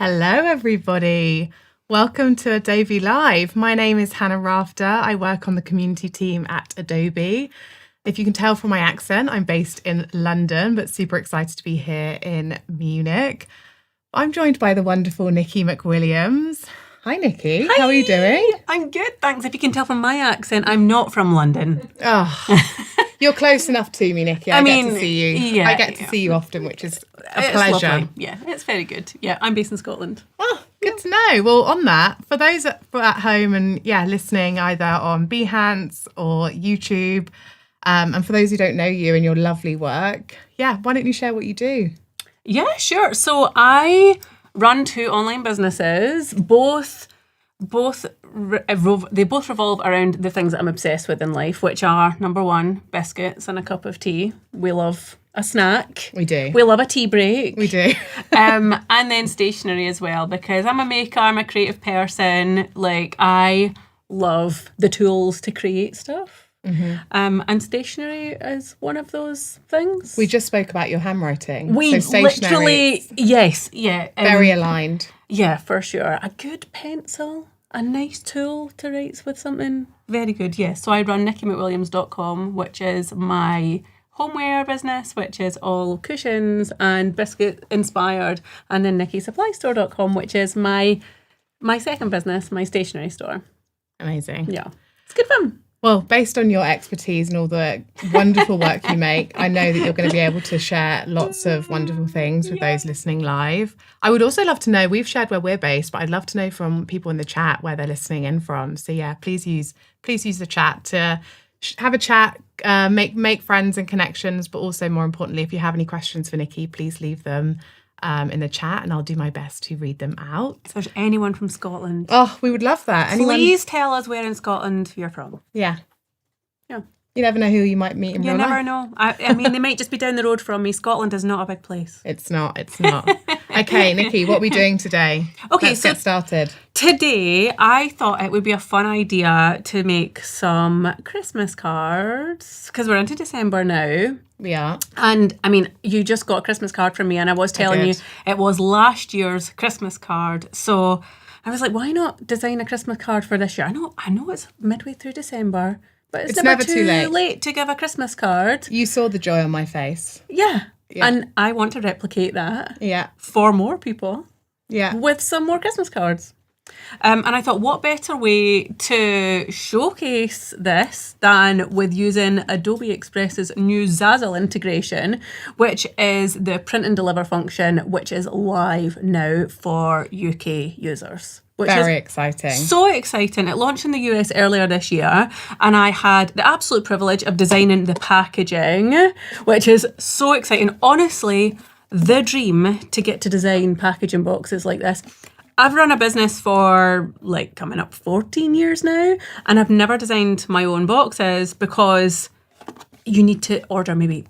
Hello, everybody. Welcome to Adobe Live. My name is Hannah Rafter. I work on the community team at Adobe. If you can tell from my accent, I'm based in London, but super excited to be here in Munich. I'm joined by the wonderful Nikki McWilliams. Hi, Nikki. Hi. How are you doing? I'm good, thanks. If you can tell from my accent, I'm not from London. Oh, you're close enough to me, Nikki. I get to see you. Yeah, I get to see you often, which is a it's pleasure. Lovely. Yeah, it's very good. Yeah, I'm based in Scotland. Oh, good to know. Well, on that, for those at home and listening either on Behance or YouTube, and for those who don't know you and your lovely work, why don't you share what you do? Yeah, sure. So I run two online businesses. They both revolve around the things that I'm obsessed with in life, which are, number one, biscuits and a cup of tea. We love a snack. We do. We love a tea break. We do. And then stationery as well, because I'm a maker, I'm a creative person. Like, I love the tools to create stuff. Mm-hmm. And stationery is one of those things. We just spoke about your handwriting. We literally, yes, yeah. Very aligned. Yeah, for sure. A good pencil, a nice tool to write with something. Very good, yes. So I run NikkiMcWilliams.com, which is my homeware business, which is all cushions and biscuit inspired. And then NikkiSupplyStore.com, which is my second business, my stationery store. Amazing. Yeah. It's good fun. Well, based on your expertise and all the wonderful work you make, I know that you're going to be able to share lots of wonderful things with those listening live. I would also love to know, we've shared where we're based, but I'd love to know from people in the chat where they're listening in from. So please use the chat to have a chat, make friends and connections, but also more importantly, if you have any questions for Nikki, please leave them in the chat and I'll do my best to read them out. If there's anyone from Scotland. Oh, we would love that. Please tell us where in Scotland you're from. Yeah. Yeah. You never know who you might meet in real life. You never know. I mean, they might just be down the road from me. Scotland is not a big place. It's not. Okay, Nikki, what are we doing today? Okay, Let's get started. Today, I thought it would be a fun idea to make some Christmas cards because we're into December now. We are. And I mean, you just got a Christmas card from me and I was telling you it was last year's Christmas card. So I was like, why not design a Christmas card for this year? I know it's midway through December, but it's never too late to give a Christmas card. You saw the joy on my face. Yeah. And I want to replicate that for more people with some more Christmas cards. And I thought, what better way to showcase this than with using Adobe Express's new Zazzle integration, which is the print and deliver function, which is live now for UK users. Very exciting. So exciting. It launched in the US earlier this year, and I had the absolute privilege of designing the packaging, which is so exciting. Honestly, the dream to get to design packaging boxes like this. I've run a business for coming up 14 years now, and I've never designed my own boxes because you need to order maybe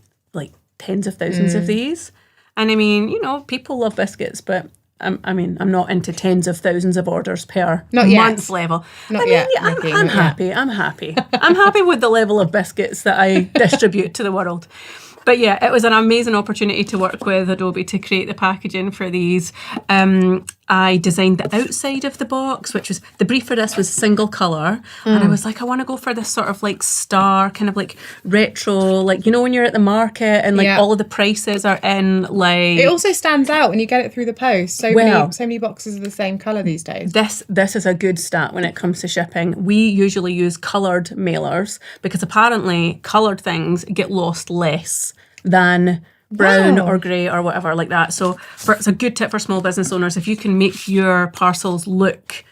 tens of thousands of these. And I mean, people love biscuits, but I'm not into tens of thousands of orders per month level. Not yet. I'm happy. I'm happy. I'm happy with the level of biscuits that I distribute to the world. But yeah, it was an amazing opportunity to work with Adobe to create the packaging for these. I designed the outside of the box, which was, the brief for this was single colour. And I was like, I want to go for this sort of star, kind of retro, when you're at the market and all of the prices are in It also stands out when you get it through the post. So many boxes are the same colour these days. This is a good stat when it comes to shipping. We usually use coloured mailers because apparently coloured things get lost less than brown or grey or whatever like that. So it's a good tip for small business owners. If you can make your parcels look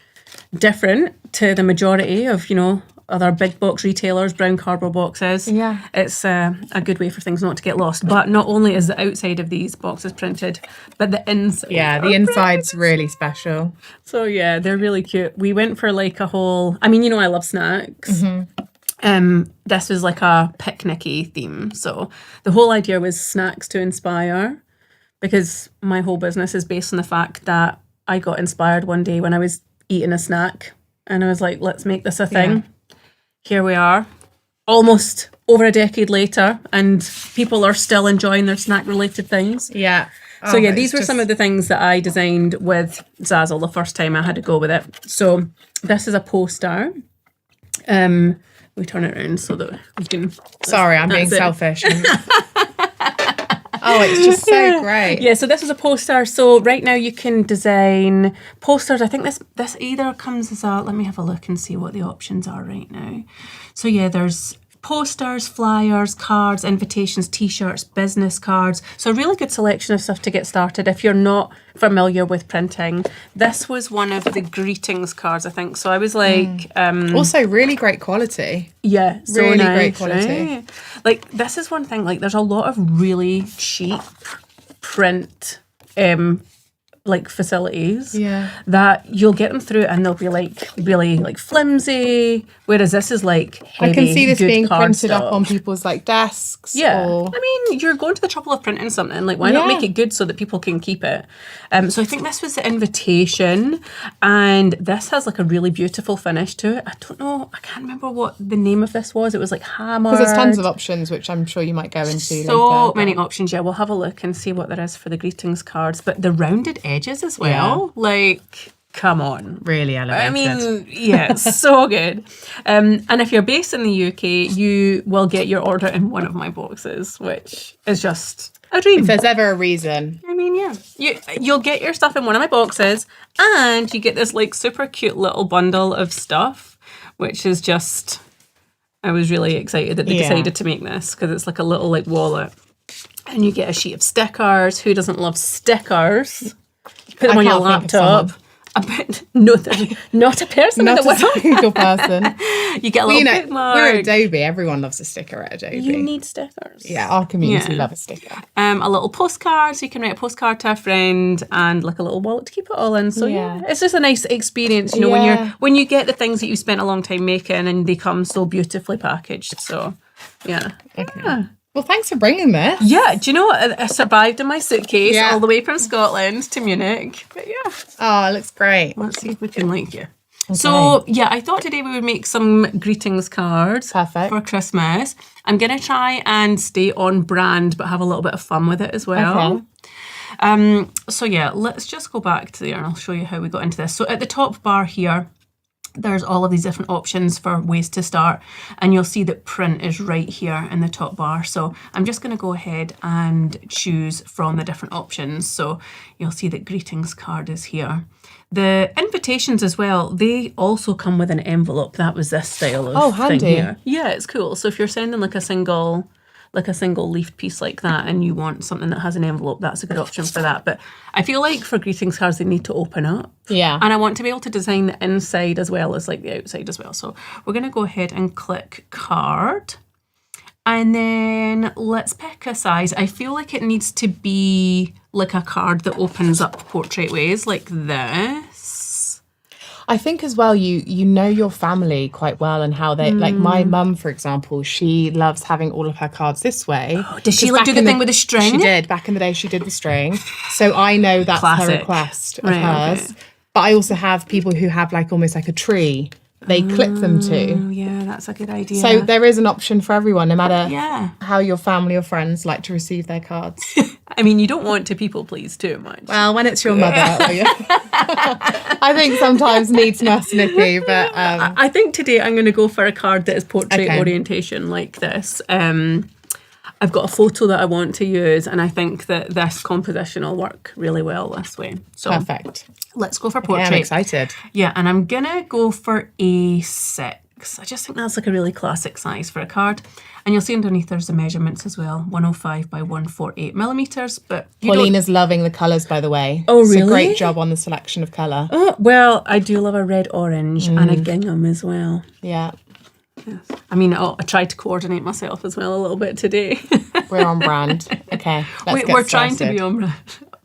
different to the majority of, other big box retailers, brown cardboard boxes, it's a good way for things not to get lost. But not only is the outside of these boxes printed, but the inside. Yeah, the inside's really special. So yeah, they're really cute. We went for a whole, I love snacks. Mm-hmm. This was a picnicky theme. So the whole idea was snacks to inspire, because my whole business is based on the fact that I got inspired one day when I was eating a snack and I was like, let's make this a thing. Yeah. Here we are, almost over a decade later, and people are still enjoying their snack related things. Yeah. So yeah, it's these were some of the things that I designed with Zazzle the first time I had to go with it. So this is a poster. We turn it around so that we can... Sorry, I'm being it. selfish. Oh, it's just so great. Yeah, so this is a poster. So right now you can design posters. I think this either comes as a... Let me have a look and see what the options are right now. So yeah, there's posters, flyers, cards, invitations, t-shirts, business cards. So a really good selection of stuff to get started if you're not familiar with printing. This was one of the greetings cards, I think. So I was like... Also really great quality. Yeah, so really nice, great quality. Right? Like, this is one thing, like, there's a lot of really cheap print like facilities that you'll get them through and they'll be like really like flimsy, whereas this is like heavy, I can see this being printed stuff. up on people's like desks. Yeah, or... I mean, you're going to the trouble of printing something, like why not make it good so that people can keep it? So I think this was the invitation, and this has like a really beautiful finish to it. I don't know, I can't remember what the name of this was. It was like hammered. Because there's tons of options, which I'm sure you might go into later. So many options, yeah. We'll have a look and see what there is for the greetings cards. But the rounded edges as well, like, come on. Really elevated. I mean, yeah, so good. And if you're based in the UK, you will get your order in one of my boxes, which is just a dream. If there's ever a reason. I mean, yeah. You'll get your stuff in one of my boxes, and you get this like super cute little bundle of stuff, which is just... I was really excited that they decided to make this, because it's like a little like wallet. And you get a sheet of stickers. Who doesn't love stickers? Put them on your laptop. No, there's not a person in the world. Not a single person. You get a little bookmark. We're Adobe. Everyone loves a sticker at Adobe. You need stickers. Yeah, our community love a sticker. A little postcard, so you can write a postcard to a friend, and like a little wallet to keep it all in. So yeah, it's just a nice experience, you know, when you get the things that you spent a long time making and they come so beautifully packaged. So yeah. Okay. Yeah. Well, thanks for bringing this. Yeah, do you know what? I survived in my suitcase all the way from Scotland to Munich. But yeah. Oh, it looks great. Let's see if we can like you. Okay. So yeah, I thought today we would make some greetings cards for Christmas. I'm going to try and stay on brand, but have a little bit of fun with it as well. Okay. So yeah, let's just go back to there and I'll show you how we got into this. So at the top bar here, there's all of these different options for ways to start, and you'll see that print is right here in the top bar. So I'm just going to go ahead and choose from the different options. So you'll see that greetings card is here. The invitations as well, they also come with an envelope. That was this style of thing here. Yeah, it's cool. So if you're sending like a single leafed piece like that and you want something that has an envelope, that's a good option for that. But I feel like for greetings cards, they need to open up. Yeah. And I want to be able to design the inside as well as like the outside as well. So we're going to go ahead and click card. And then let's pick a size. I feel like it needs to be like a card that opens up portrait ways like this. I think as well, you know your family quite well and how they, like my mum, for example, she loves having all of her cards this way. Oh, did she like do the thing with the string? She did. Back in the day, she did the string. So I know that's her request of hers. Okay. But I also have people who have like almost like a tree they clip them to. Yeah, that's a good idea. So there is an option for everyone, no matter how your family or friends like to receive their cards. I mean, you don't want to people please too much. Well, when it's your mother. I think sometimes needs must, Nikki, but... I think today I'm going to go for a card that is portrait orientation like this. I've got a photo that I want to use, and I think that this composition will work really well this way. So perfect. Let's go for portrait. I'm excited. Yeah, and I'm going to go for A6. I just think that's like a really classic size for a card. And you'll see underneath there's the measurements as well, 105 by 148 millimeters. But Paulina's loving the colours, by the way. Oh, really? It's a great job on the selection of colour. Oh, well, I do love a red orange and a gingham as well. Yeah. Yes. I mean, I tried to coordinate myself as well a little bit today. We're on brand. Okay, we're trying to be on brand.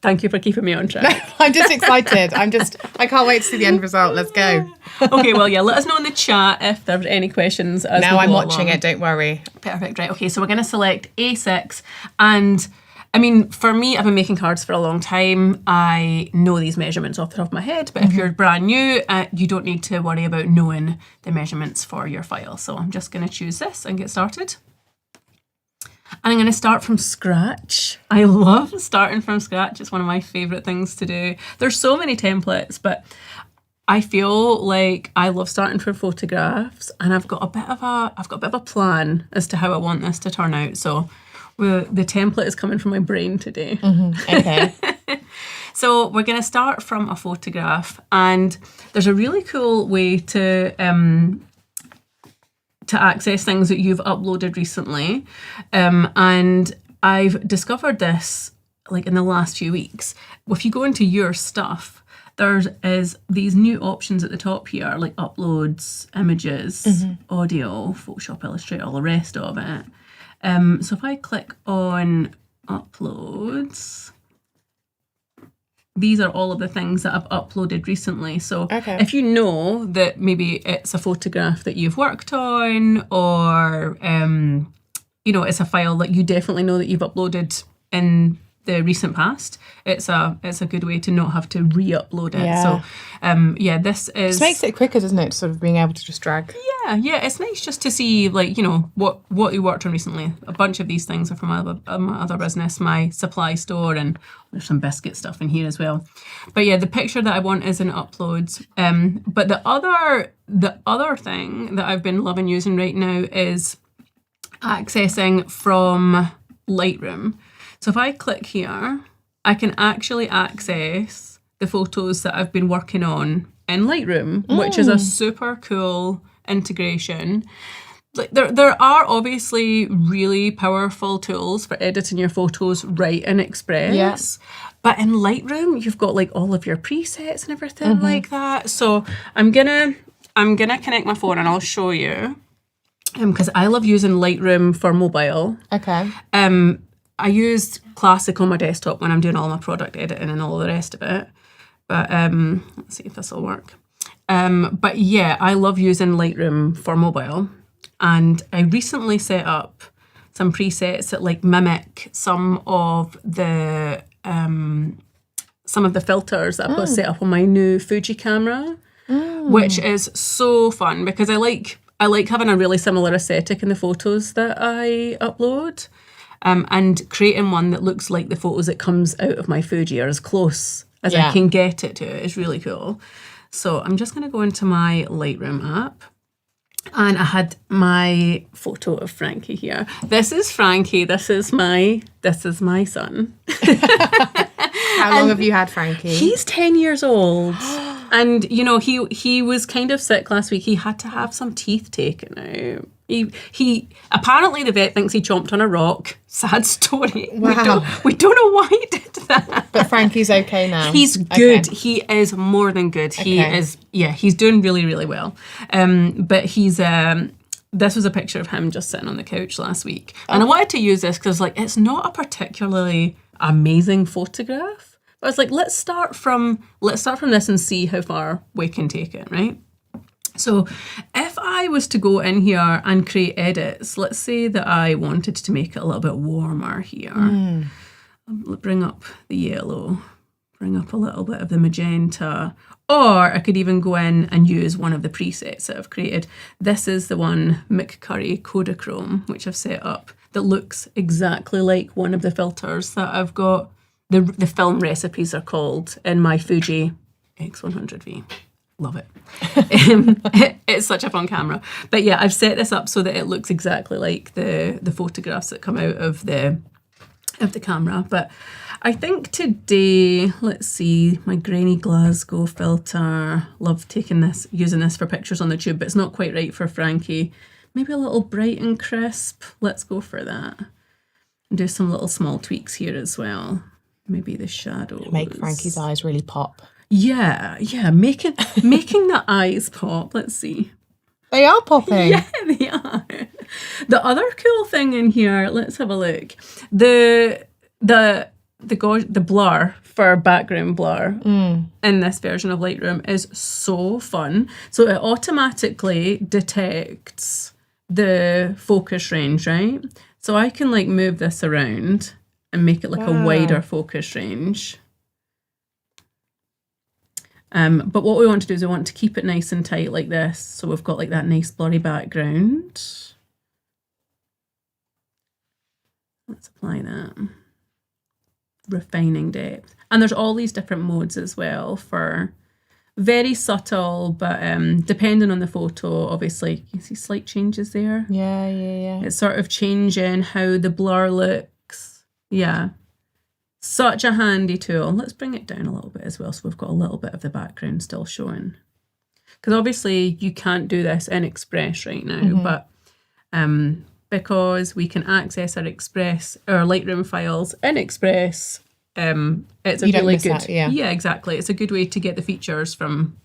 Thank you for keeping me on track. No, I'm just excited. I can't wait to see the end result. Let's go. Okay, well, yeah, let us know in the chat if there are any questions. Now I'm watching it, don't worry. Perfect, right. Okay, so we're going to select A6. And, I mean, for me, I've been making cards for a long time. I know these measurements off the top of my head, but if you're brand new, you don't need to worry about knowing the measurements for your file. So I'm just going to choose this and get started. And I'm going to start from scratch. I love starting from scratch. It's one of my favourite things to do. There's so many templates, but I feel like I love starting for photographs, and I've got a bit of a plan as to how I want this to turn out. So the template is coming from my brain today. Okay. So we're going to start from a photograph, and there's a really cool way to access things that you've uploaded recently. And I've discovered this like in the last few weeks. If you go into your stuff, there is these new options at the top here, like uploads, images, audio, Photoshop, Illustrator, all the rest of it. So if I click on uploads, these are all of the things that I've uploaded recently. So if you know that maybe it's a photograph that you've worked on, or it's a file that you definitely know that you've uploaded in the recent past, it's a good way to not have to re-upload it. Yeah. So this is... It makes it quicker, doesn't it, sort of being able to just drag? Yeah, it's nice just to see, like, what you worked on recently. A bunch of these things are from my other business, my supply store, and there's some biscuit stuff in here as well. But yeah, the picture that I want is in uploads. But the other thing that I've been loving using right now is accessing from Lightroom. So if I click here, I can actually access the photos that I've been working on in Lightroom, which is a super cool integration. Like there are obviously really powerful tools for editing your photos right in Express. But in Lightroom, you've got like all of your presets and everything like that. So I'm gonna connect my phone and I'll show you. Because I love using Lightroom for mobile. Okay. I used Classic on my desktop when I'm doing all my product editing and all the rest of it. But let's see if this will work. But yeah, I love using Lightroom for mobile. And I recently set up some presets that like mimic some of the filters that I've got set up on my new Fuji camera, which is so fun because I like having a really similar aesthetic in the photos that I upload. And creating one that looks like the photos that comes out of my Fuji, or as close as I can get it to, is really cool. So I'm just going to go into my Lightroom app, and I had my photo of Frankie here. This is Frankie. This is my son. How long have you had Frankie? He's 10 years old. And, he was kind of sick last week. He had to have some teeth taken out. He apparently the vet thinks he chomped on a rock. Sad story. Wow. We don't know why he did that. But Frankie's okay now. He's good. Okay. He is more than good. He is. Yeah, he's doing really, really well. But he's. This was a picture of him just sitting on the couch last week, and I wanted to use this because it's not a particularly amazing photograph. But I was like, let's start from this and see how far we can take it, right? So if I was to go in here and create edits, let's say that I wanted to make it a little bit warmer here. Bring up the yellow, bring up a little bit of the magenta, or I could even go in and use one of the presets that I've created. This is the one, McCurry Kodachrome, which I've set up, that looks exactly like one of the filters that I've got. The film recipes are called in my Fuji X100V. Love it. It's such a fun camera. But yeah, I've set this up so that it looks exactly like the photographs that come out of the camera. But I think today, let's see, my grainy Glasgow filter. Love using this for pictures on the tube, but it's not quite right for Frankie. Maybe a little bright and crisp. Let's go for that. And do some little small tweaks here as well. Maybe the shadows. Make Frankie's eyes really pop. Yeah, making the eyes pop. Let's see. They are popping. Yeah, they are. The other cool thing in here, let's have a look. The blur for background blur in this version of Lightroom is so fun. So it automatically detects the focus range, right? So I can move this around and make it a wider focus range. But what we want to do is we want to keep it nice and tight like this. So we've got that nice blurry background. Let's apply that. Refining depth. And there's all these different modes as well for very subtle, but depending on the photo, obviously, you see slight changes there. Yeah. It's sort of changing how the blur looks. Yeah. Such a handy tool. Let's bring it down a little bit as well, so we've got a little bit of the background still showing. Because obviously you can't do this in Express right now, but because we can access our Lightroom files in Express, it's a really good. That, yeah, exactly. It's a good way to get the features from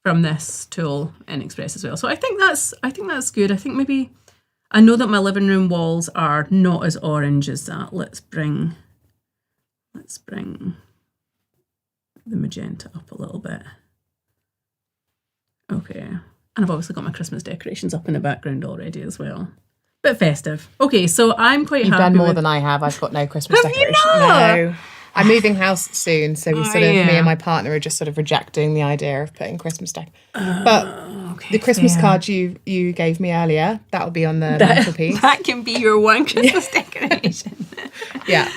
this tool in Express as well. So I think that's good. I think maybe I know that my living room walls are not as orange as that. Let's bring the magenta up a little bit. Okay. And I've obviously got my Christmas decorations up in the background already as well. Bit festive. Okay, so I'm quite happy. You've done more than I have. I've got no Christmas decorations. No. I'm moving house soon, so me and my partner are just sort of rejecting the idea of putting Christmas but the Christmas card you gave me earlier, that'll be on the mantelpiece. That can be your one Christmas decoration. Yeah,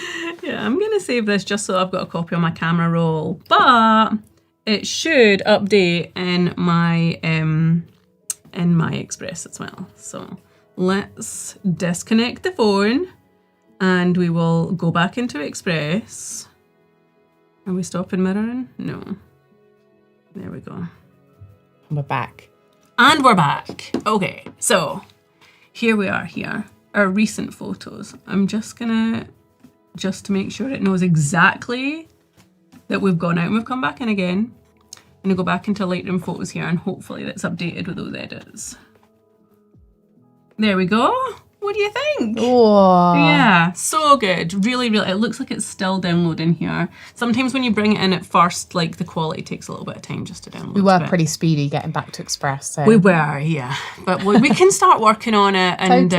I'm going to save this just so I've got a copy on my camera roll, but it should update in my Express as well. So let's disconnect the phone and we will go back into Express. Are we stopping mirroring? No. There we go. We're back. And we're back. Okay, so here we are here. Our recent photos. I'm just to make sure it knows exactly that we've gone out and we've come back in again. I'm going to go back into Lightroom photos here and hopefully that's updated with those edits. There we go. What do you think? Oh. Yeah, so good. Really, really, it looks like it's still downloading here. Sometimes when you bring it in at first, like the quality takes a little bit of time just to download. We were pretty speedy getting back to Express. So. We were, yeah. But we can start working on it and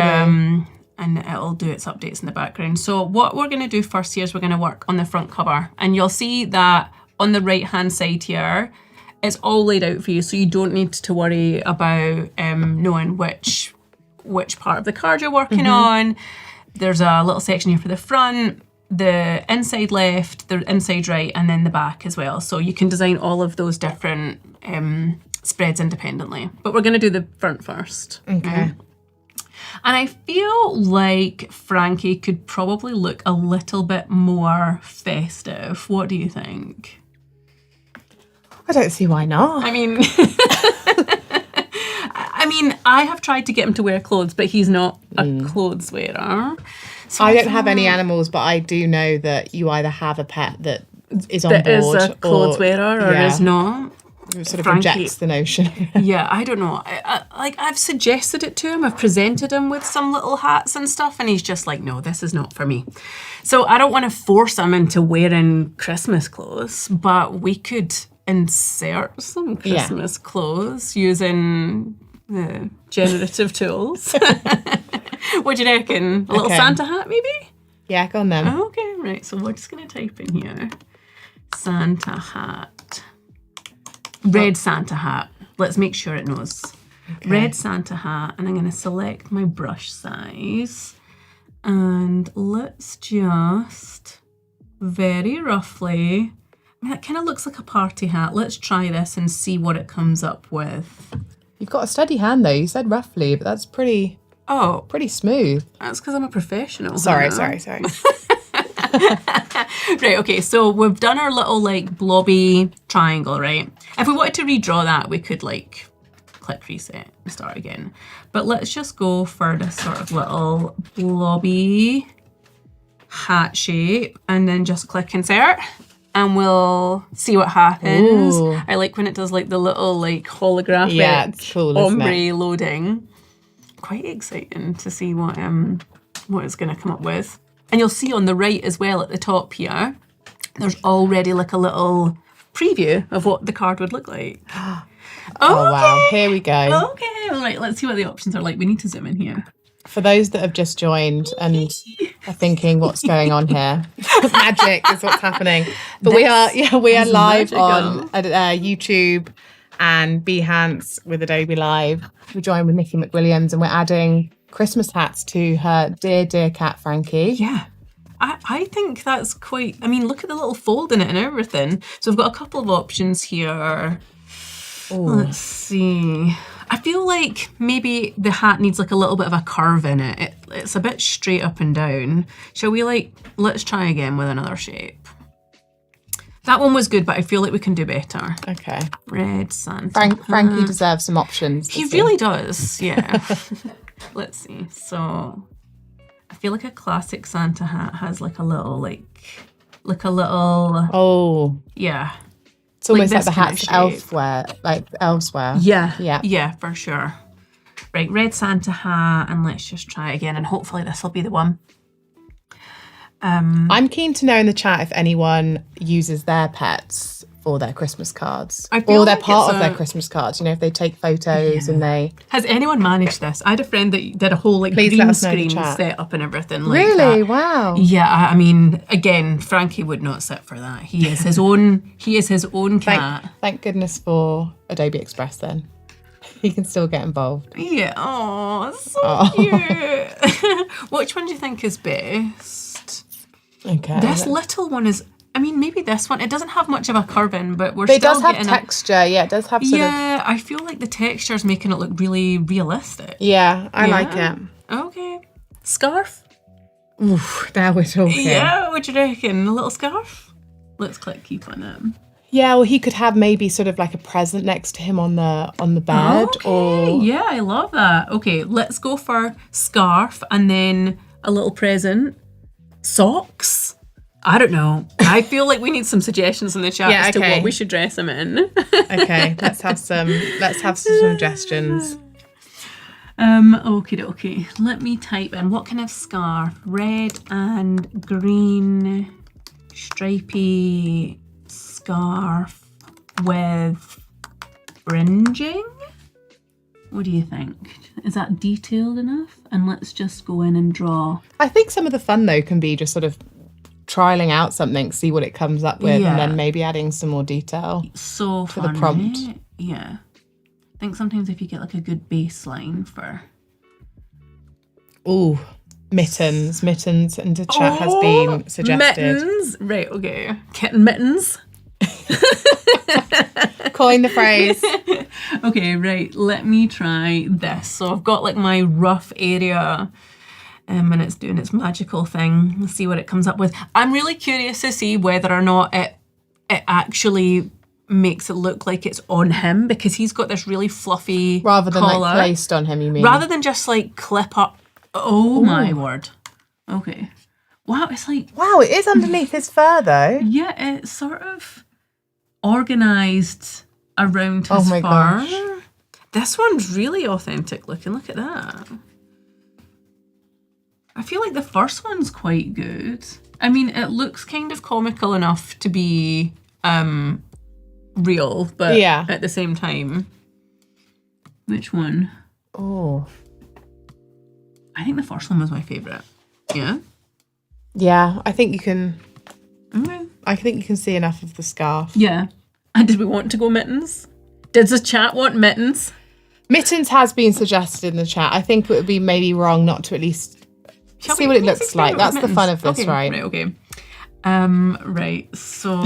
and it'll do its updates in the background. So what we're going to do first here is we're going to work on the front cover. And you'll see that on the right-hand side here, it's all laid out for you. So you don't need to worry about knowing which part of the card you're working on. There's a little section here for the front, the inside left, the inside right, and then the back as well. So you can design all of those different spreads independently. But we're going to do the front first. Okay. And I feel like Frankie could probably look a little bit more festive. What do you think? I don't see why not. I mean, I have tried to get him to wear clothes, but he's not a clothes wearer. So I don't have any animals, but I do know that you either have a pet that is on board. That is a clothes wearer or is not. It sort of rejects the notion. Yeah, I don't know. I've suggested it to him. I've presented him with some little hats and stuff, and he's just like, no, this is not for me. So I don't want to force him into wearing Christmas clothes, but we could insert some Christmas clothes using the generative tools. What do you reckon? A little Santa hat, maybe? Yeah, go on then. Okay, right. So we're just going to type in here. Santa hat. Red Santa hat. Let's make sure it knows. Okay. Red Santa hat. And I'm going to select my brush size. And let's just very roughly... I mean, that kind of looks like a party hat. Let's try this and see what it comes up with. You've got a steady hand though. You said roughly, but that's pretty smooth. That's because I'm a professional. Sorry. Right, okay, so we've done our little like blobby triangle, right? If we wanted to redraw that, we could like click reset and start again. But let's just go for this sort of little blobby hat shape and then just click insert and we'll see what happens. Ooh. I like when it does like the little like holographic it's cool, ombre loading. Quite exciting to see what it's going to come up with. And you'll see on the right as well at the top here, there's already like a little preview of what the card would look like. Oh, wow. Here we go. Okay. All right, let's see what the options are like. We need to zoom in here. For those that have just joined and are thinking what's going on here, magic is what's happening. But we are live on YouTube and Behance with Adobe Live. We joined with Nikki McWilliams and we're adding Christmas hats to her dear, dear cat, Frankie. Yeah. I think that's quite... I mean, look at the little fold in it and everything. So we've got a couple of options here. Ooh. Let's see. I feel like maybe the hat needs like a little bit of a curve in it. It's a bit straight up and down. Shall we let's try again with another shape. That one was good, but I feel like we can do better. Okay. Red Santa. Frankie deserves some options. He really does, yeah. Let's see. So I feel like a classic Santa hat has like a little, Oh. Yeah. It's almost like this the kind of hats shape. elsewhere. Yeah. Yeah. Yeah, for sure. Right, red Santa hat, and let's just try it again, and hopefully this will be the one. I'm keen to know in the chat if anyone uses their pets for their Christmas cards. I feel Or they're like part it's of their Christmas cards. You know, if they take photos and they... Has anyone managed this? I had a friend that did a whole Please let green us know in the screen chat. set up and everything like Really? that. Wow. Yeah, I mean, again, Frankie would not sit for that. He is his own. He is his own cat. Thank goodness for Adobe Express then. He can still get involved. Yeah. Oh, so cute. Which one do you think is best? Okay. This little one is. I mean, maybe this one. It doesn't have much of a curve in, but But it does have texture. Yeah, it does have sort of... Yeah, I feel like the texture's making it look really realistic. Yeah, I like it. Okay. Scarf? Oof, now we're talking. Yeah, what do you reckon? A little scarf? Let's click keep on it. Yeah, well, he could have maybe sort of like a present next to him on the bed. Okay, or yeah, I love that. Okay, let's go for scarf and then a little present. Socks? I don't know. I feel like we need some suggestions in the chat as to what we should dress him in. Okay, let's have some suggestions. Okie dokie. Let me type in what kind of scarf? Red and green stripy scarf with fringing? What do you think? Is that detailed enough? And let's just go in and draw. I think some of the fun though can be just sort of trialing out something, see what it comes up with, and then maybe adding some more detail to the prompt. Yeah. I think sometimes if you get like a good baseline for... Ooh, mittens in the chat has been suggested. Mittens! Right, okay. Kitten mittens. Coin the phrase. Okay, right, let me try this. So I've got like my rough area and it's doing its magical thing. Let's see what it comes up with. I'm really curious to see whether or not it actually makes it look like it's on him, because he's got this really fluffy Rather than collar. like placed on him, you mean? Rather than just like clip up. Oh my word. Okay. Wow, it's like... Wow, it is underneath his fur though. Yeah, it's sort of organised around his fur. Gosh. This one's really authentic looking. Look at that. I feel like the first one's quite good. I mean, it looks kind of comical enough to be real, but at the same time. Which one? Oh. I think the first one was my favourite. Yeah? Yeah, I think you can... Okay. I think you can see enough of the scarf. Yeah. And did we want to go mittens? Did the chat want mittens? Mittens has been suggested in the chat. I think it would be maybe wrong not to at least see what it looks like. That's the fun of this, right? Right, okay. Right, so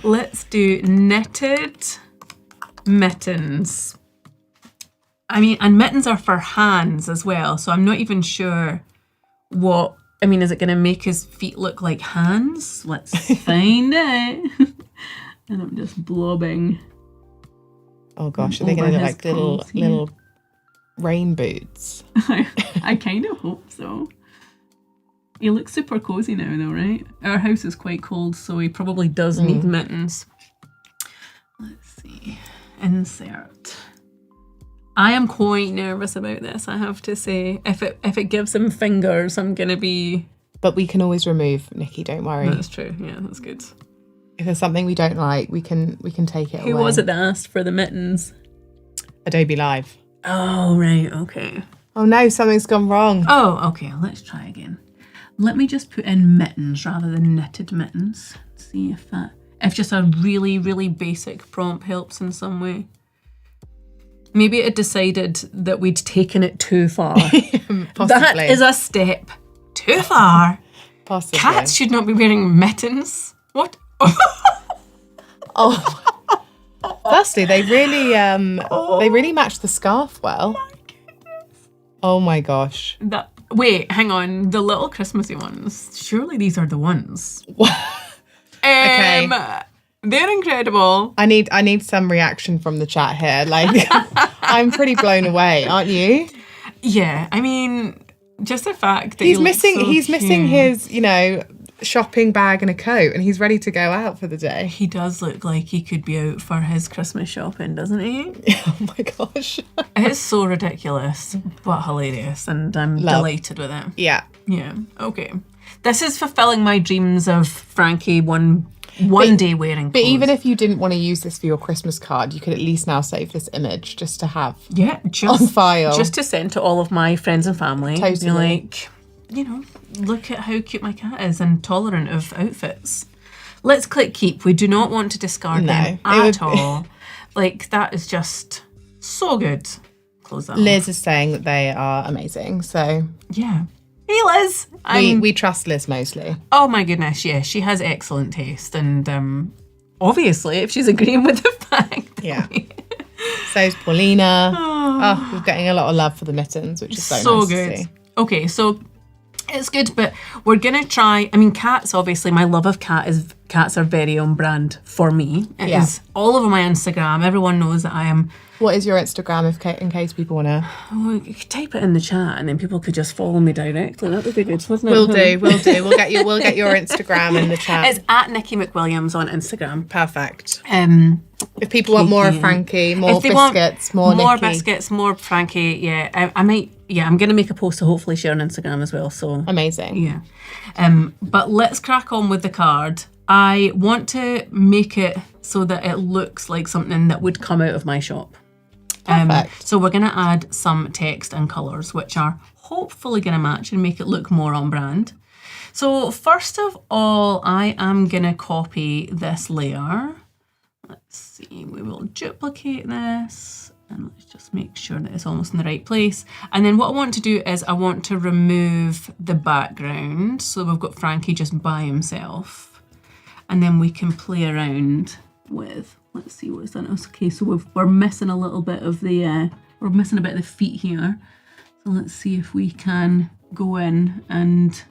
let's do knitted mittens. I mean, and mittens are for hands as well, so I'm not even sure what... I mean, is it going to make his feet look like hands? Let's find out. And I'm just blobbing. Oh gosh, are they going to look like little rain boots? I kind of hope so. He looks super cozy now though, right? Our house is quite cold, so he probably does need mittens. Let's see. Insert. I am quite nervous about this, I have to say. If it gives him fingers, I'm gonna be... But we can always remove, Nikki, don't worry. That's true, yeah, that's good. If there's something we don't like, we can take it away. Who was it that asked for the mittens? Adobe Live. Oh, right, okay. Oh no, something's gone wrong. Oh, okay, let's try again. Let me just put in mittens rather than knitted mittens. See if just a really, really basic prompt helps in some way. Maybe it decided that we'd taken it too far. Possibly. That is a step too far. Possibly. Cats should not be wearing mittens. What? Oh. Firstly, they really match the scarf well. My goodness. Oh my gosh. Wait, hang on. The little Christmassy ones. Surely these are the ones. Okay. They're incredible. I need some reaction from the chat here. Like, I'm pretty blown away, aren't you? Yeah, I mean, just the fact that he's missing cute. his, shopping bag and a coat, and he's ready to go out for the day. He does look like he could be out for his Christmas shopping, doesn't he? Oh my gosh. It's so ridiculous, but hilarious, and I'm delighted with it. Yeah. Yeah, okay. This is fulfilling my dreams of Frankie one day wearing But clothes. even if you didn't want to use this for your Christmas card, you could at least now save this image just to have on file. Just to send to all of my friends and family. Totally. Be like, look at how cute my cat is and tolerant of outfits. Let's click keep. We do not want to discard them at all. Like, that is just so good. Close that Liz is saying that they are amazing, so... Yeah. Hey, Liz. We trust Liz mostly. Oh my goodness, yeah, she has excellent taste, and obviously, if she's agreeing with the fact. Yeah. So's Paulina. Oh, we're getting a lot of love for the mittens, which is so nice good. to see. Okay, so it's good, but we're gonna try. I mean, cats. Obviously, my love of cats are very on brand for me. It is all over my Instagram. Everyone knows that I am. What is your Instagram, in case people want to... Oh, you could type it in the chat, and then people could just follow me directly. That would be good, wouldn't it? We'll do. We'll get your Instagram in the chat. It's at Nikki McWilliams on Instagram. Perfect. If people want more of Frankie, more biscuits, more Nikki. More biscuits, more Frankie, yeah. I might, I'm going to make a post to hopefully share on Instagram as well. So amazing. Yeah. But let's crack on with the card. I want to make it so that it looks like something that would come out of my shop. Perfect. So we're going to add some text and colours, which are hopefully going to match and make it look more on brand. So first of all, I am going to copy this layer. Let's see, we will duplicate this and let's just make sure that it's almost in the right place. And then what I want to do is I want to remove the background. So we've got Frankie just by himself. And then we can play around with, let's see what's done. Okay, so we're missing a little bit of the, we're missing a bit of the feet here. So let's see if we can go in and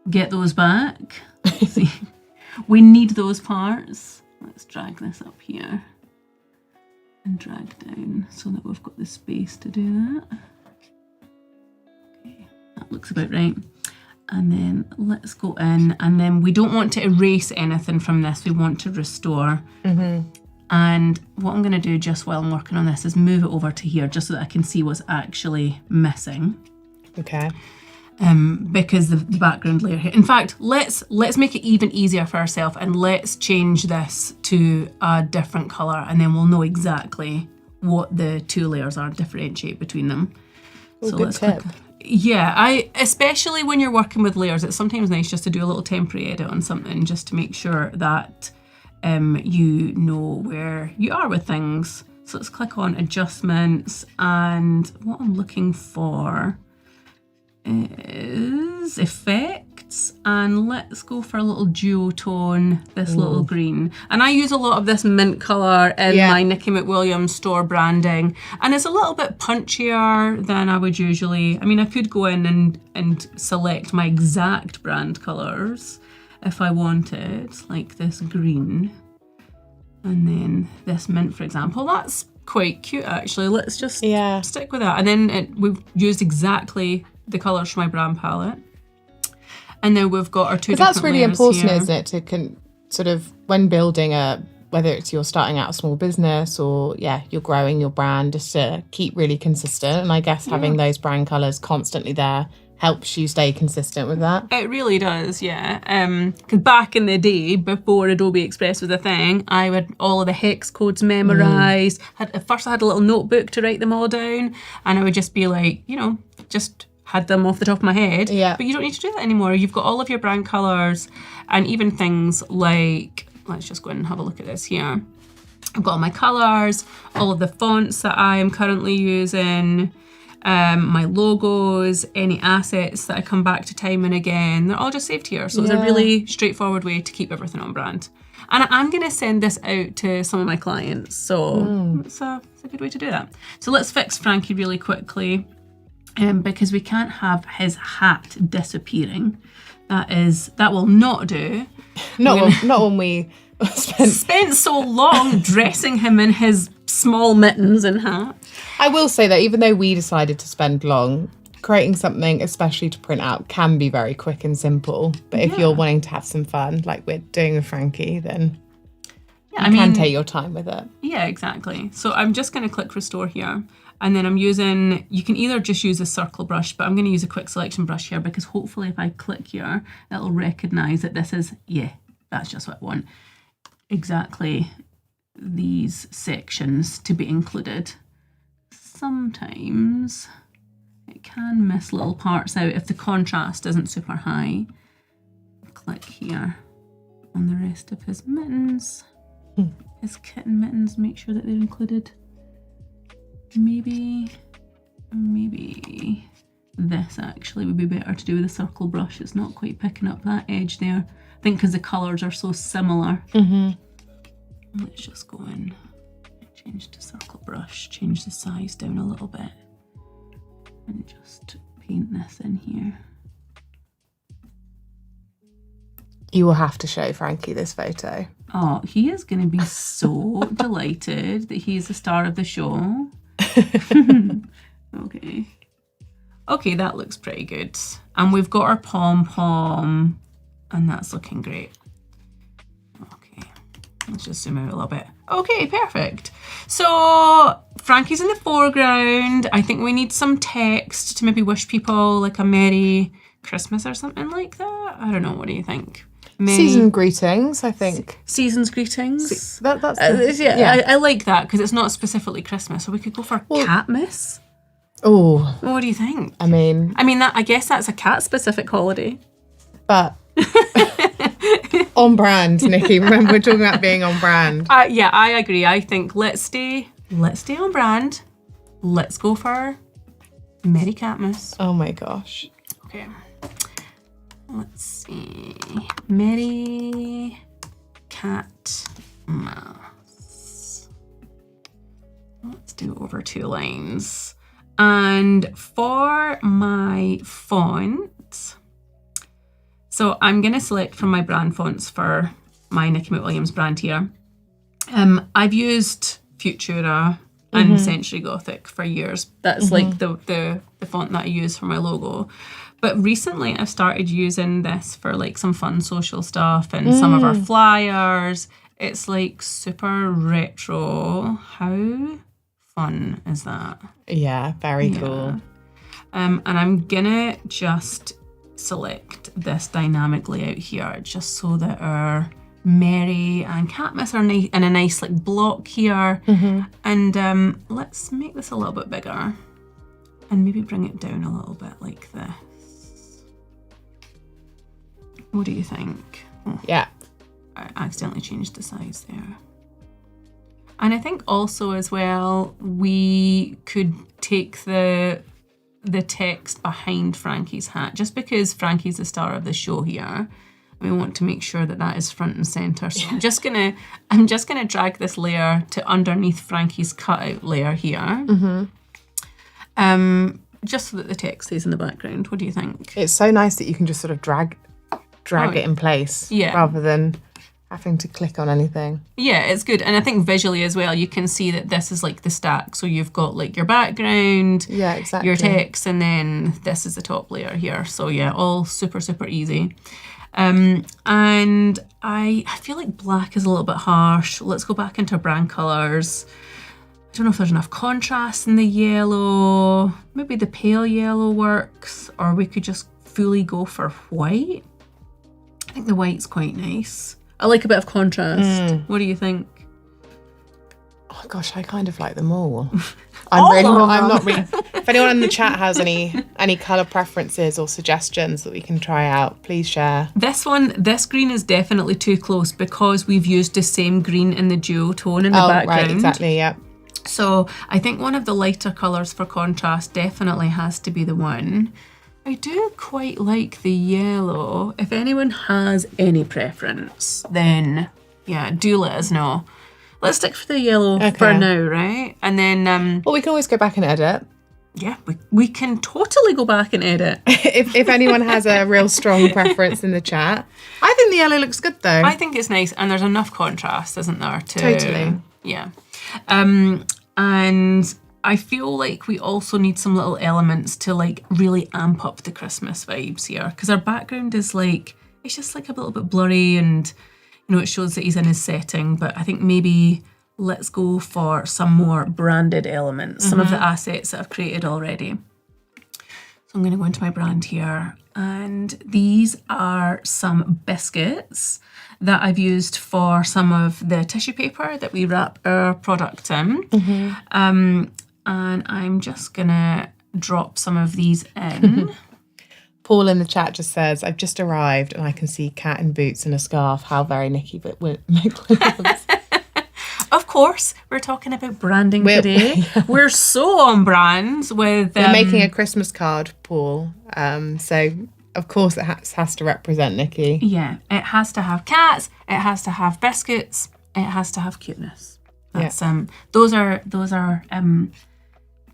get those back. Let's see. We need those parts. Let's drag this up here and drag down so that we've got the space to do that. Okay, that looks about right. And then let's go in, and then we don't want to erase anything from this. We want to restore. Mm-hmm. And what I'm going to do just while I'm working on this is move it over to here just so that I can see what's actually missing. Okay. Because the background layer here. In fact, let's make it even easier for ourselves and let's change this to a different colour, and then we'll know exactly what the two layers are, differentiate between them. Ooh, so good tip. Yeah, especially when you're working with layers, it's sometimes nice just to do a little temporary edit on something just to make sure that you know where you are with things. So let's click on adjustments, and what I'm looking for is effects, and let's go for a little duotone, this little green. And I use a lot of this mint colour in my Nikki McWilliams store branding, and it's a little bit punchier than I would usually. I mean, I could go in and select my exact brand colours if I wanted, like this green and then this mint, for example. That's quite cute actually. Let's just stick with that. And then we've used exactly the colours from my brand palette. And then we've got our two different that's really layers important, here. isn't it? To sort of, when building whether it's you're starting out a small business or you're growing your brand, just to keep really consistent. And I guess having those brand colours constantly there helps you stay consistent with that. It really does, yeah. Because back in the day, before Adobe Express was a thing, I had all of the hex codes memorised. At first I had a little notebook to write them all down, and I would just be like, just had them off the top of my head. Yeah. But you don't need to do that anymore. You've got all of your brand colours, and even things like, let's just go in and have a look at this here. I've got all my colours, all of the fonts that I am currently using, my logos, any assets that I come back to time and again, they're all just saved here. So it's a really straightforward way to keep everything on brand. And I'm going to send this out to some of my clients. So it's a good way to do that. So let's fix Frankie really quickly, because we can't have his hat disappearing. That will not do. Not when we spent so long dressing him in his small mittens and hat. I will say that even though we decided to spend long, creating something, especially to print out, can be very quick and simple. But if you're wanting to have some fun, like we're doing with Frankie, then you can take your time with it. Yeah, exactly. So I'm just going to click restore here. And then you can either just use a circle brush, but I'm going to use a quick selection brush here because hopefully if I click here, that'll recognize that this is, that's just what I want. Exactly these sections to be included. Sometimes it can miss little parts out if the contrast isn't super high. Click here on the rest of his mittens, his kitten mittens, make sure that they're included. Maybe this actually would be better to do with a circle brush. It's not quite picking up that edge there. I think because the colours are so similar. Let's just go in, change to circle brush, change the size down a little bit, and just paint this in here. You will have to show Frankie this photo. Oh, he is going to be so delighted that he's the star of the show. Okay, that looks pretty good. And we've got our pom-pom, and that's looking great. Okay, let's just zoom out a little bit. Okay, perfect. So Frankie's in the foreground. I think we need some text to maybe wish people like a Merry Christmas or something like that. I don't know, what do you think? Season greetings, I think. Season's greetings. That's I like that because it's not specifically Christmas, so we could go for Catmas. Oh, what do you think? I mean, I guess that's a cat-specific holiday. But on brand, Nikki. Remember, we're talking about being on brand. Yeah, I agree. I think let's stay on brand. Let's go for Merry Catmas. Oh my gosh. Okay. Let's see. Merry Catmas. Let's do it over 2 lines. And for my font, so I'm going to select from my brand fonts for my Nikki McWilliams brand here. I've used Futura and Century Gothic for years. That's like the font that I use for my logo. But recently I've started using this for like some fun social stuff and some of our flyers. It's like super retro. How fun is that? Yeah, very cool. And I'm gonna just select this dynamic layout here just so that our Mary and Catmas are in a nice like block here. And let's make this a little bit bigger and maybe bring it down a little bit like this. What do you think? Oh, yeah. I accidentally changed the size there. And I think also as well, we could take the text behind Frankie's hat, just because Frankie's the star of the show here. We want to make sure that that is front and center. So I'm just gonna drag this layer to underneath Frankie's cutout layer here. Just so that the text stays in the background. What do you think? It's so nice that you can just sort of drag it in place rather than having to click on anything. Yeah, it's good. And I think visually as well, you can see that this is like the stack. So you've got like your background, your text, and then this is the top layer here. So yeah, all super, super easy. And I feel like black is a little bit harsh. Let's go back into brand colors. I don't know if there's enough contrast in the yellow. Maybe the pale yellow works, or we could just fully go for white. I think the white's quite nice. I like a bit of contrast. What do you think? Oh gosh, I kind of like them all. I'm not really. If anyone in the chat has any colour preferences or suggestions that we can try out, please share. This green is definitely too close because we've used the same green in the duotone in the background. Right, exactly, yeah. So I think one of the lighter colours for contrast definitely has to be the one. I do quite like the yellow. If anyone has any preference, then yeah, do let us know. Let's stick for the yellow for now, right? And then... well, we can always go back and edit. Yeah, we can totally go back and edit. if anyone has a real strong preference in the chat. I think the yellow looks good, though. I think it's nice, and there's enough contrast, isn't there? Totally. Yeah. And I feel like we also need some little elements to, like, really amp up the Christmas vibes here. Because our background is, like, it's just, like, a little bit blurry and... You know, it shows that he's in his setting, but I think maybe let's go for some more branded elements, some of the assets that I've created already. So I'm going to go into my brand here, and these are some biscuits that I've used for some of the tissue paper that we wrap our product in. And I'm just going to drop some of these in. Paul in the chat just says, I've just arrived and I can see cat in boots and a scarf. How very Nikki McWilliams. Of course, we're talking about branding today. We're so on brand with... We're making a Christmas card, Paul. So, of course, it has to represent Nikki. Yeah, it has to have cats, it has to have biscuits, it has to have cuteness. That's those are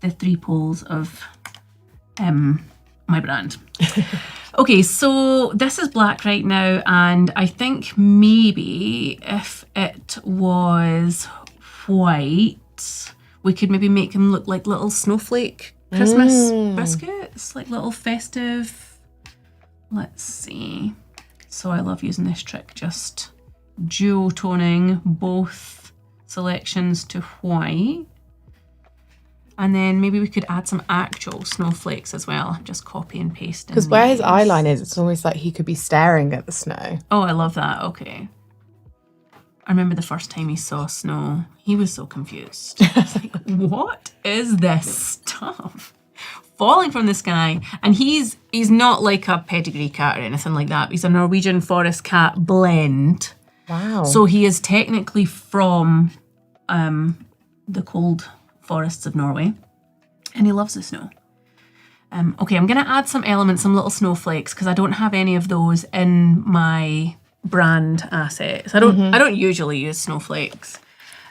the 3 poles of my brand. Okay, so this is black right now, and I think maybe if it was white, we could maybe make them look like little snowflake Christmas biscuits, like little festive. Let's see. So I love using this trick, just duotoning both selections to white. And then maybe we could add some actual snowflakes as well. Just copy and paste. Because where his eyeline is, it's almost like he could be staring at the snow. Oh, I love that. Okay. I remember the first time he saw snow, he was so confused. He's like, what is this stuff? Falling from the sky. And he's not like a pedigree cat or anything like that. He's a Norwegian forest cat blend. Wow. So he is technically from the cold forests of Norway, and he loves the snow. Okay, I'm going to add some elements, some little snowflakes, because I don't have any of those in my brand assets. I don't usually use snowflakes.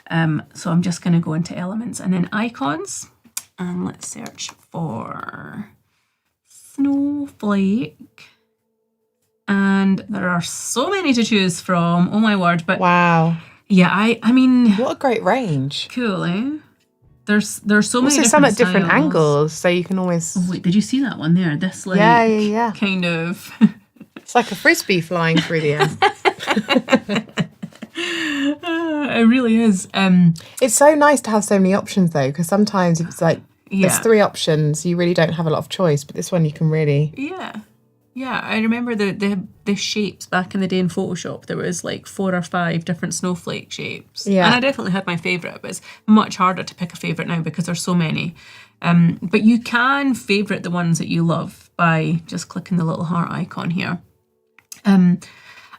So I'm just going to go into elements and then icons, and let's search for snowflake. And there are so many to choose from. Oh my word! But wow, yeah, I mean, what a great range. Cool, eh? There's so many. Also, some at different angles, so you can always. Oh, wait, did you see that one there? This like yeah. kind of. It's like a frisbee flying through the air. It really is. It's so nice to have so many options though, because sometimes it's like there's 3 options, you really don't have a lot of choice. But this one you can really. Yeah. I remember the shapes back in the day in Photoshop. There was like 4 or 5 different snowflake shapes. Yeah. And I definitely had my favourite, but it's much harder to pick a favourite now because there's so many. But you can favourite the ones that you love by just clicking the little heart icon here. And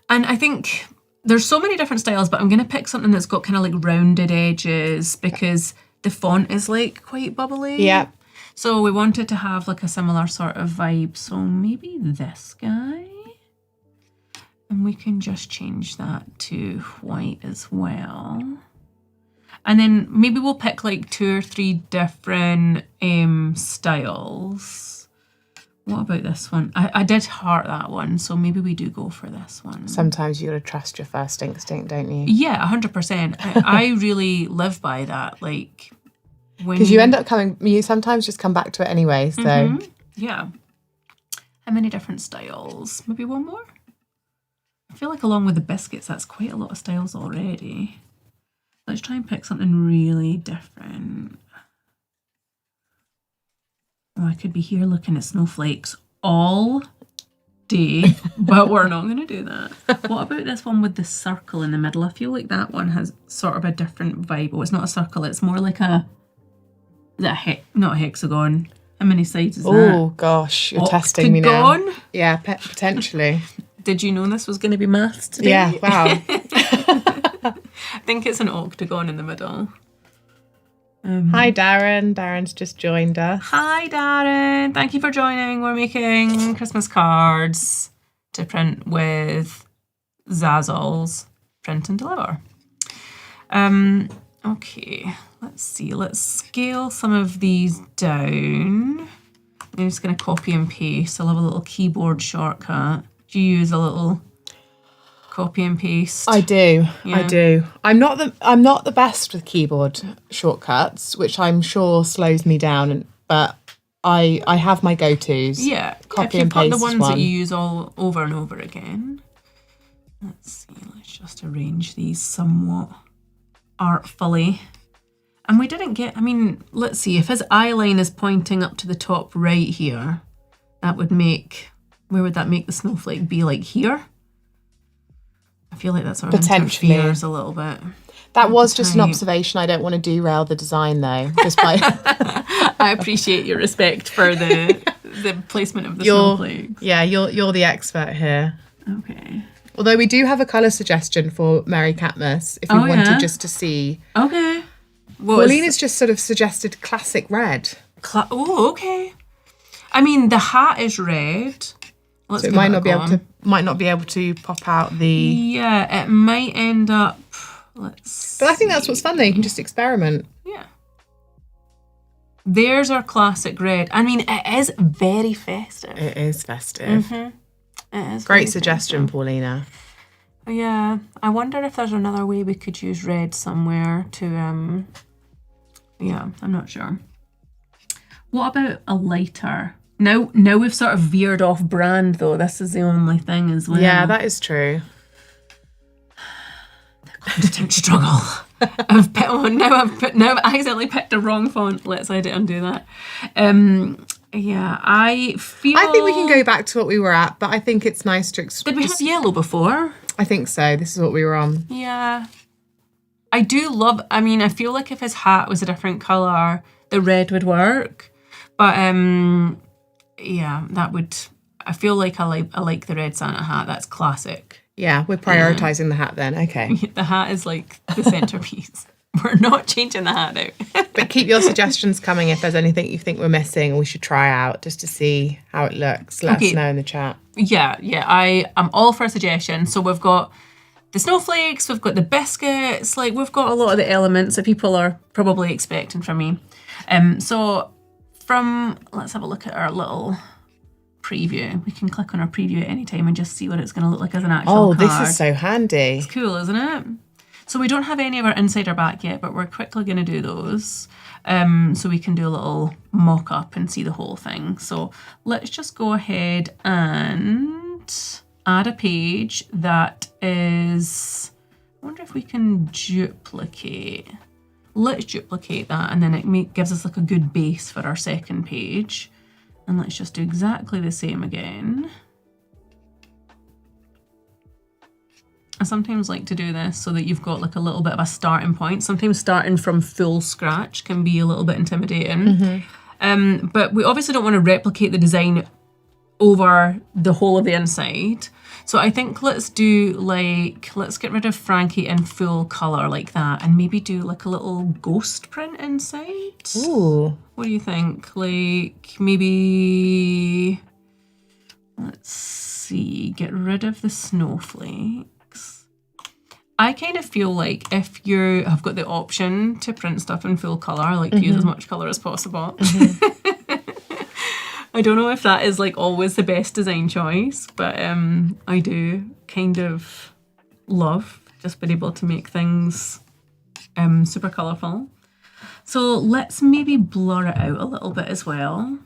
I think there's so many different styles, but I'm going to pick something that's got kind of like rounded edges because the font is like quite bubbly. Yeah. So we wanted to have like a similar sort of vibe. So maybe this guy. And we can just change that to white as well. And then maybe we'll pick like 2 or 3 different styles. What about this one? I did heart that one, so maybe we do go for this one. Sometimes you got to trust your first instinct, don't you? Yeah, 100%. I really live by that. Like, because you end up you sometimes just come back to it anyway. So yeah. How many different styles? Maybe one more? I feel like along with the biscuits, that's quite a lot of styles already. Let's try and pick something really different. Oh, I could be here looking at snowflakes all day, but we're not going to do that. What about this one with the circle in the middle? I feel like that one has sort of a different vibe. Oh, it's not a circle. It's more like not a hexagon. How many sides is that? Oh gosh, you're testing me now. Octagon? Yeah, potentially. Did you know this was going to be maths today? Yeah, wow. I think it's an octagon in the middle. Hi, Darren. Darren's just joined us. Hi, Darren. Thank you for joining. We're making Christmas cards to print with Zazzle's Print and Deliver. Okay, let's see. Let's scale some of these down. I'm just going to copy and paste. I'll have a little keyboard shortcut. Do you use a little copy and paste? I do. Yeah. I do. I'm not the best with keyboard shortcuts, which I'm sure slows me down. But I have my go-tos. Yeah. Copy if and you've got paste the ones one. that you use all over and over again. Let's see. Let's just arrange these somewhat artfully. And we didn't get. I mean, let's see. If his eye line is pointing up to the top right here, that would make. Where would that make the snowflake be? Like here? I feel like that sort of Potentially. interferes a little bit. That was just an observation. I don't want to derail the design though. Just by I appreciate your respect for the placement of the snowflakes. Yeah, you're the expert here. Okay. Although we do have a colour suggestion for Merry Catmas if you wanted just to see. Okay. Paulina's just sort of suggested classic red. Okay. I mean, the hat is red. So it might not be able to pop out the. Yeah, it might end up. But I think that's what's fun though. You can just experiment. Yeah. There's our classic red. I mean, it is very festive. It is festive. Mm-hmm. It is. Great suggestion, Paulina. Yeah, I wonder if there's another way we could use red somewhere to. Yeah, I'm not sure. What about a lighter? Now we've sort of veered off brand though. This is the only thing as well. Yeah, that is true. The constant struggle. Now I've accidentally picked the wrong font. Let's edit and do that. Yeah, I think we can go back to what we were at, but I think it's nice to. Did we have yellow before? I think so. This is what we were on. Yeah. I do love. I mean, I feel like if his hat was a different color, the red would work. But yeah, that would. I feel like I like the red Santa hat. That's classic. Yeah, we're prioritising the hat then. Okay. The hat is like the centerpiece. We're not changing the hat out. But keep your suggestions coming if there's anything you think we're missing or we should try out just to see how it looks. Let us know in the chat. Yeah. I'm all for a suggestion. So we've got the snowflakes, we've got the biscuits, like we've got a lot of the elements that people are probably expecting from me. So let's have a look at our little preview. We can click on our preview at any time and just see what it's going to look like as an actual card. This is so handy. It's cool, isn't it? So we don't have any of our inside or back yet, but we're quickly going to do those. So we can do a little mock-up and see the whole thing. So let's just go ahead and add a page that is... I wonder if we can duplicate. Let's duplicate that, and then it gives us like a good base for our second page. And let's just do exactly the same again. I sometimes like to do this so that you've got like a little bit of a starting point. Sometimes starting from full scratch can be a little bit intimidating. But we obviously don't want to replicate the design over the whole of the inside. So I think let's get rid of Frankie in full colour like that and maybe do like a little ghost print inside. Ooh. What do you think? Like maybe, let's see, get rid of the snowflakes. I kind of feel like if you have got the option to print stuff in full colour, I like to use as much colour as possible. I don't know if that is like always the best design choice, but I do kind of love just being able to make things super colourful. So let's maybe blur it out a little bit as well.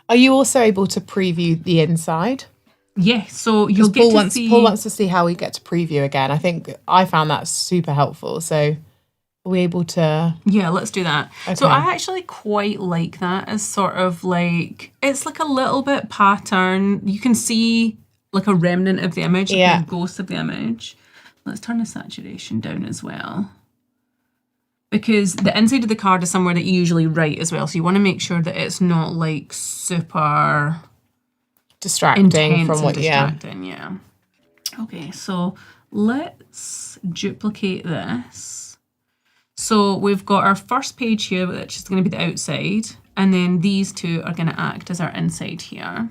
Are you also able to preview the inside? Yes, so you'll get to see... Paul wants to see how we get to preview again. I think I found that super helpful. So are we able to... Yeah, let's do that. Okay. So I actually quite like that as sort of like... It's like a little bit pattern. You can see like a remnant of the image, like Yeah. a ghost of the image. Let's turn the saturation down as well. Because the inside of the card is somewhere that you usually write as well. So you want to make sure that it's not like super distracting intense from and what, distracting, yeah. Okay, so let's duplicate this. So we've got our first page here, which is going to be the outside, and then these two are going to act as our inside here.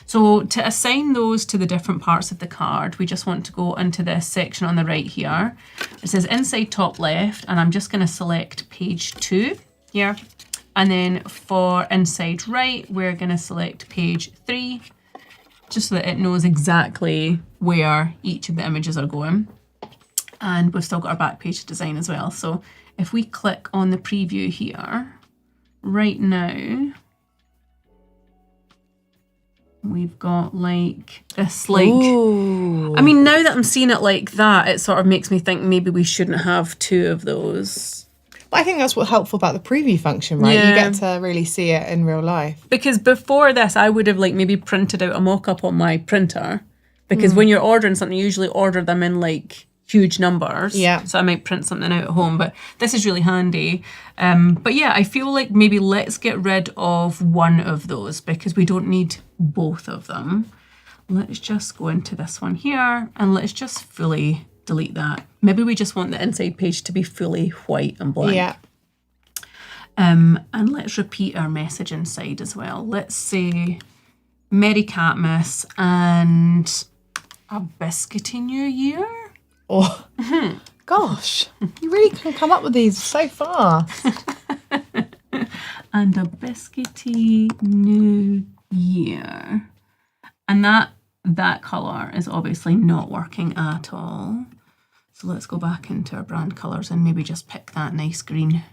So to assign those to the different parts of the card, we just want to go into this section on the right here. It says inside top left, and I'm just going to select page 2 here. And then for inside right, we're going to select page 3, just so that it knows exactly where each of the images are going. And we've still got our back page design as well. So if we click on the preview here, right now, we've got like this, like, Ooh. I mean, now that I'm seeing it like that, it sort of makes me think maybe we shouldn't have 2 of those. I think that's what's helpful about the preview function, right? Yeah. You get to really see it in real life. Because before this, I would have like maybe printed out a mock-up on my printer. Because when you're ordering something, you usually order them in like huge numbers. Yeah. So I might print something out at home, but this is really handy. But yeah, I feel like maybe let's get rid of one of those because we don't need both of them. Let's just go into this one here and let's just fully delete that. Maybe we just want the inside page to be fully white and blank. Yeah. And let's repeat our message inside as well. Let's say Merry Catmas and a biscuity New Year. Oh, gosh, you really can come up with these so fast. And a biscuity New Year. And that colour is obviously not working at all. So let's go back into our brand colours and maybe just pick that nice green.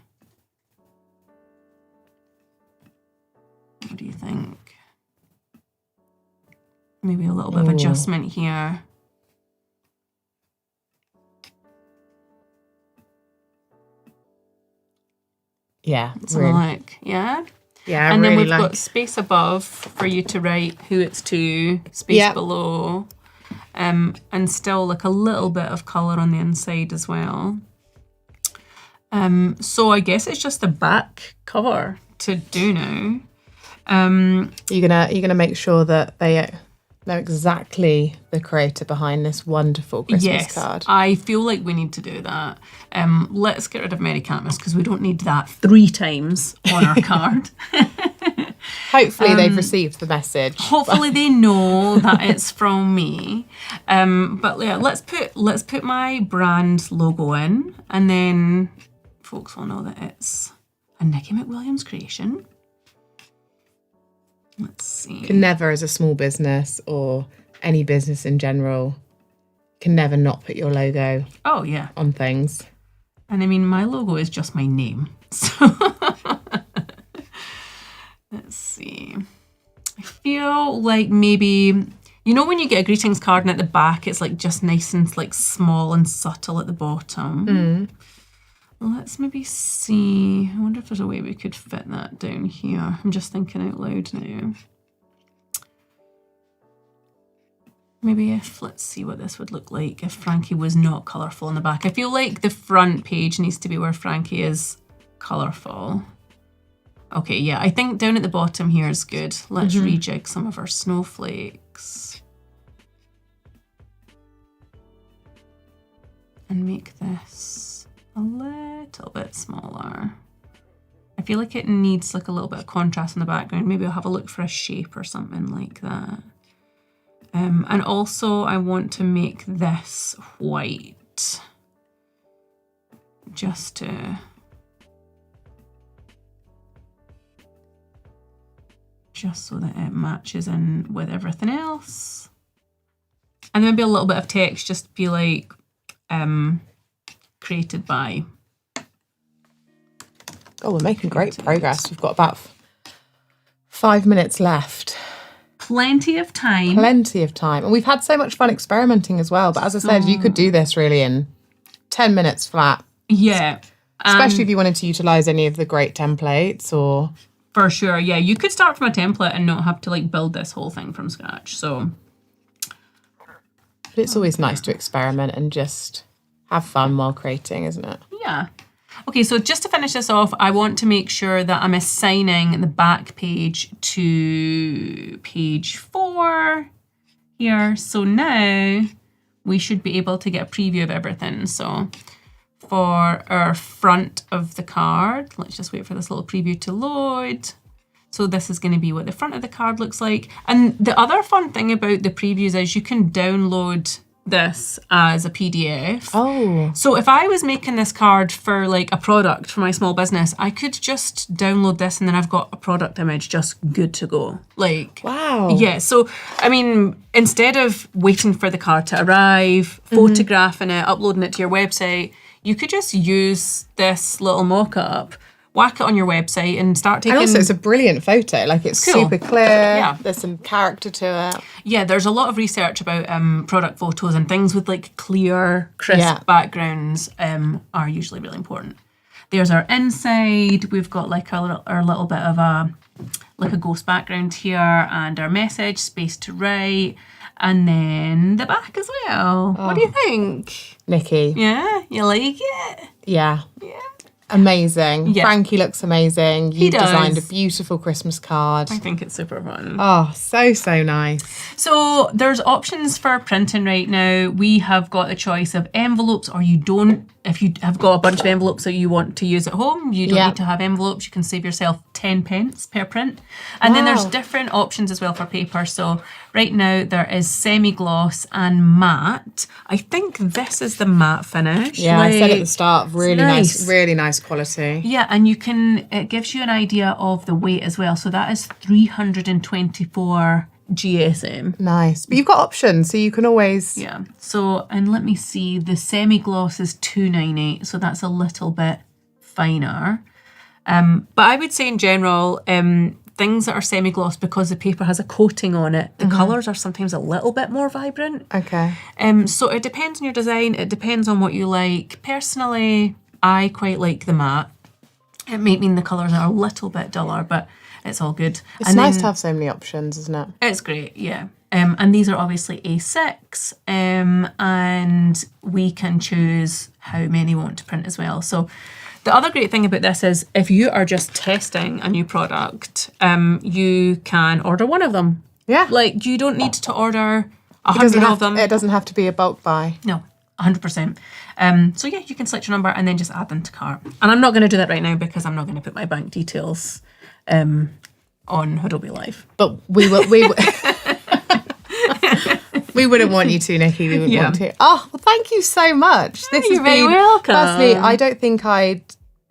What do you think? Maybe a little bit of adjustment here. Yeah, Let's really. look, yeah? Yeah, And then really we've got space above for you to write who it's to, space below, and still like a little bit of colour on the inside as well. So I guess it's just the back cover to do now. You're gonna make sure that they know exactly the creator behind this wonderful Christmas card. I feel like we need to do that. Let's get rid of Merry Catmas because we don't need that 3 times on our card. Hopefully they've received the message. Hopefully they know that it's from me. But yeah, let's put my brand logo in, and then folks will know that it's a Nikki McWilliams creation. Let's see. Can never, as a small business or any business in general, can never not put your logo Oh yeah. on things. And I mean, my logo is just my name. So let's see. I feel like maybe, you know, when you get a greetings card and at the back, it's like just nice and like small and subtle at the bottom. Let's maybe see. I wonder if there's a way we could fit that down here. I'm just thinking out loud now. Maybe if, let's see what this would look like if Frankie was not colourful on the back. I feel like the front page needs to be where Frankie is colourful. Okay, yeah, I think down at the bottom here is good. Let's rejig some of our snowflakes. And make this a little bit smaller. I feel like it needs like a little bit of contrast in the background. Maybe I'll have a look for a shape or something like that. And also I want to make this white just so that it matches in with everything else. And then maybe a little bit of text, just be like, created by. Oh, we're making great progress. We've got about 5 minutes left. Plenty of time. Plenty of time. And we've had so much fun experimenting as well. But as I said, you could do this really in 10 minutes flat. Yeah. Especially if you wanted to utilise any of the great templates or... For sure, yeah. You could start from a template and not have to like build this whole thing from scratch. So But it's always nice to experiment and just have fun while creating, isn't it? Yeah. Okay, so just to finish this off, I want to make sure that I'm assigning the back page to page 4 here. So now we should be able to get a preview of everything. So for our front of the card, let's just wait for this little preview to load. So this is going to be what the front of the card looks like. And the other fun thing about the previews is you can download this as a PDF. Oh. So if I was making this card for like a product for my small business, I could just download this and then I've got a product image just good to go. Like, wow. Yeah. So, I mean, instead of waiting for the card to arrive, photographing it, uploading it to your website, you could just use this little mock-up, whack it on your website and start taking... And also it's a brilliant photo. Like it's Cool. super clear. Yeah. There's some character to it. Yeah, there's a lot of research about product photos, and things with like clear, crisp backgrounds are usually really important. There's our inside. We've got like our little bit of a ghost background here, and our message, space to write, and then the back as well. What do you think? Nikki. Yeah, you like it? Yeah. Yeah. Amazing. Yeah. Frankie looks amazing. He You've does. designed a beautiful Christmas card. I think it's super fun. Oh, so nice. So there's options for printing right now. We have got a choice of envelopes, or you don't. If you have got a bunch of envelopes that you want to use at home, you don't need to have envelopes. You can save yourself 10 pence per print. And then there's different options as well for paper. So right now there is semi-gloss and matte. I think this is the matte finish. Yeah, I said at the start, really really nice quality. Yeah, and it gives you an idea of the weight as well. So that is 324 GSM. Nice. But you've got options, so you can always... Yeah. So, and let me see, the semi-gloss is 298, so that's a little bit finer. But I would say in general, things that are semi-gloss, because the paper has a coating on it, the colours are sometimes a little bit more vibrant. Okay. So it depends on your design, it depends on what you like. Personally, I quite like the matte. It might mean the colours are a little bit duller, but it's all good. It's nice to have so many options, isn't it? It's great, yeah. And these are obviously A6, and we can choose how many we want to print as well. So the other great thing about this is if you are just testing a new product, you can order one of them. Yeah. Like, you don't need to order 100 of them. It doesn't have to be a bulk buy. No, 100%. So yeah, you can select your number and then just add them to cart. And I'm not going to do that right now because I'm not going to put my bank details on Adobe Live. But we wouldn't want you to, Nikki. We wouldn't want to. Oh, well, thank you so much. You're very welcome. Firstly, I don't think I'd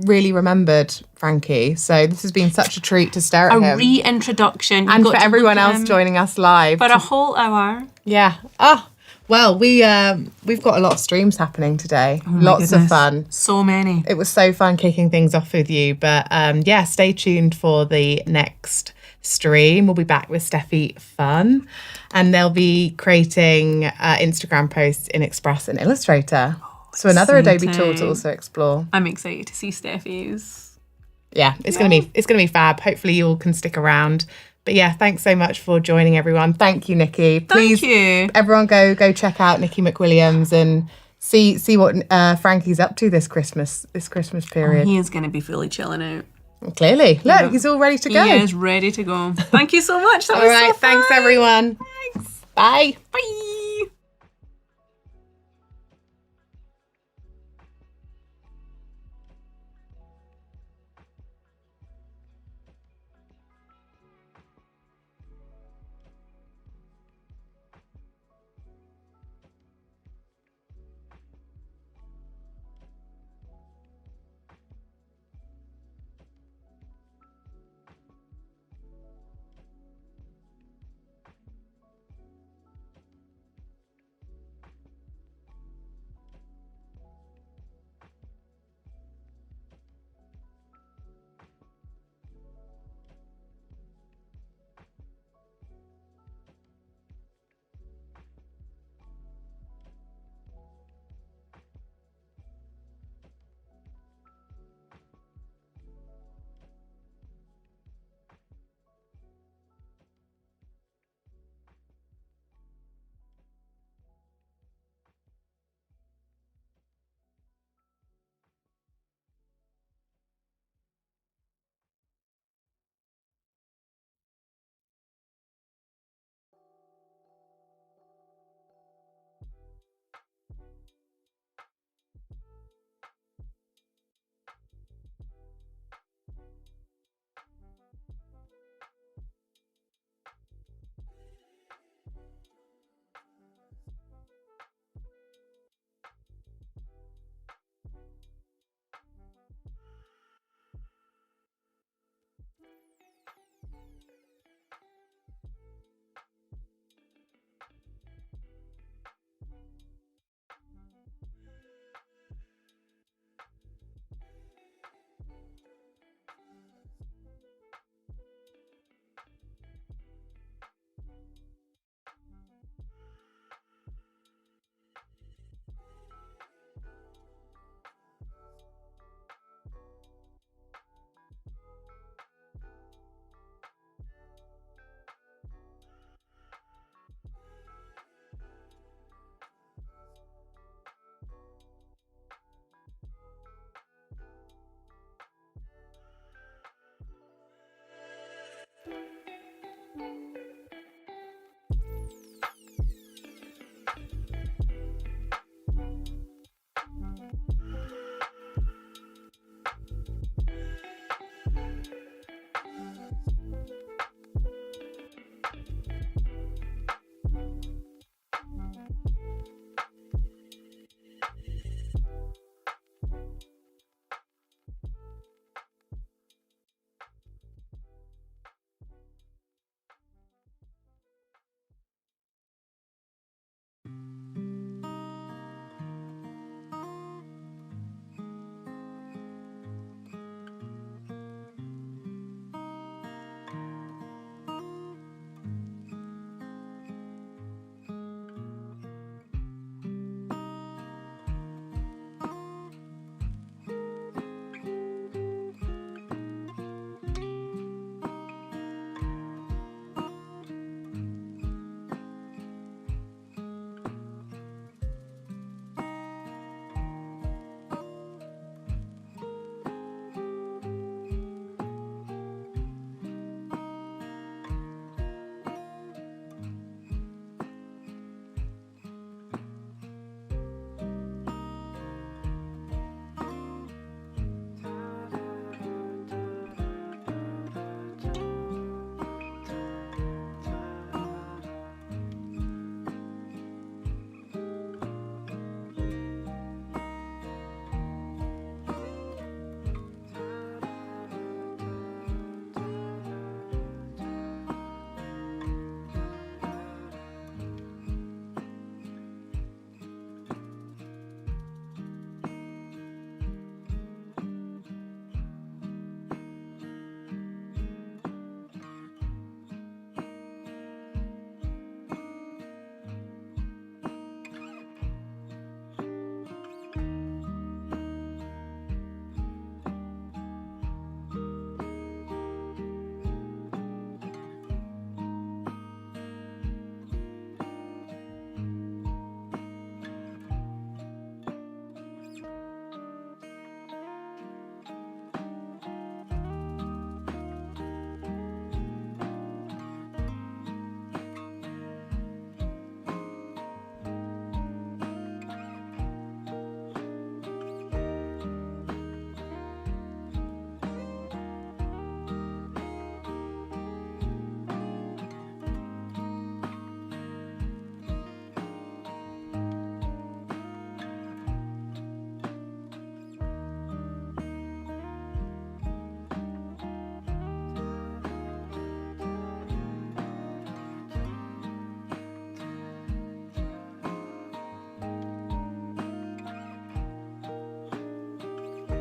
really remembered Frankie, so this has been such a treat to stare at him. A reintroduction. And for everyone else joining us live. For a whole hour. Yeah. Oh, well, we've got a lot of streams happening today. Lots of fun. So many. It was so fun kicking things off with you. But yeah, stay tuned for the next stream. We'll be back with Stephy Fung, and they'll be creating Instagram posts in Express and Illustrator. So another Adobe tool to also explore. I'm excited to see Stephy's. Yeah, it's gonna be fab. Hopefully you all can stick around. But yeah, thanks so much for joining, everyone. Thank you, Nikki. Please, Thank you. Everyone go check out Nikki McWilliams and see what Frankie's up to this Christmas period. He is going to be fully chilling out. Clearly. Look, he's all ready to go. He is ready to go. Thank you so much. That all was right, so fun. thanks, everyone. Thanks. Bye. Bye.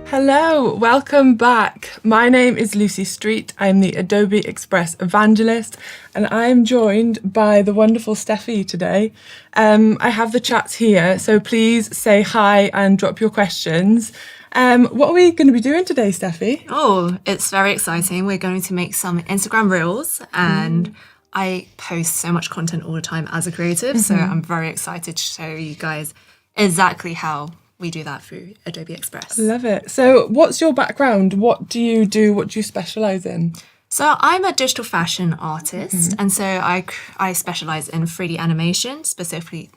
Hello, welcome back. My name is Lucy Street. I'm the Adobe Express evangelist, and I'm joined by the wonderful Steffi today. I have the chats here, so please say hi and drop your questions. What are we going to be doing today, Steffi? Oh, it's very exciting. We're going to make some Instagram reels, and I post so much content all the time as a creative, so I'm very excited to show you guys exactly how we do that through Adobe Express. Love it. So what's your background? What do you do? What do you specialise in? So I'm a digital fashion artist, and so I specialize in 3D animation, specifically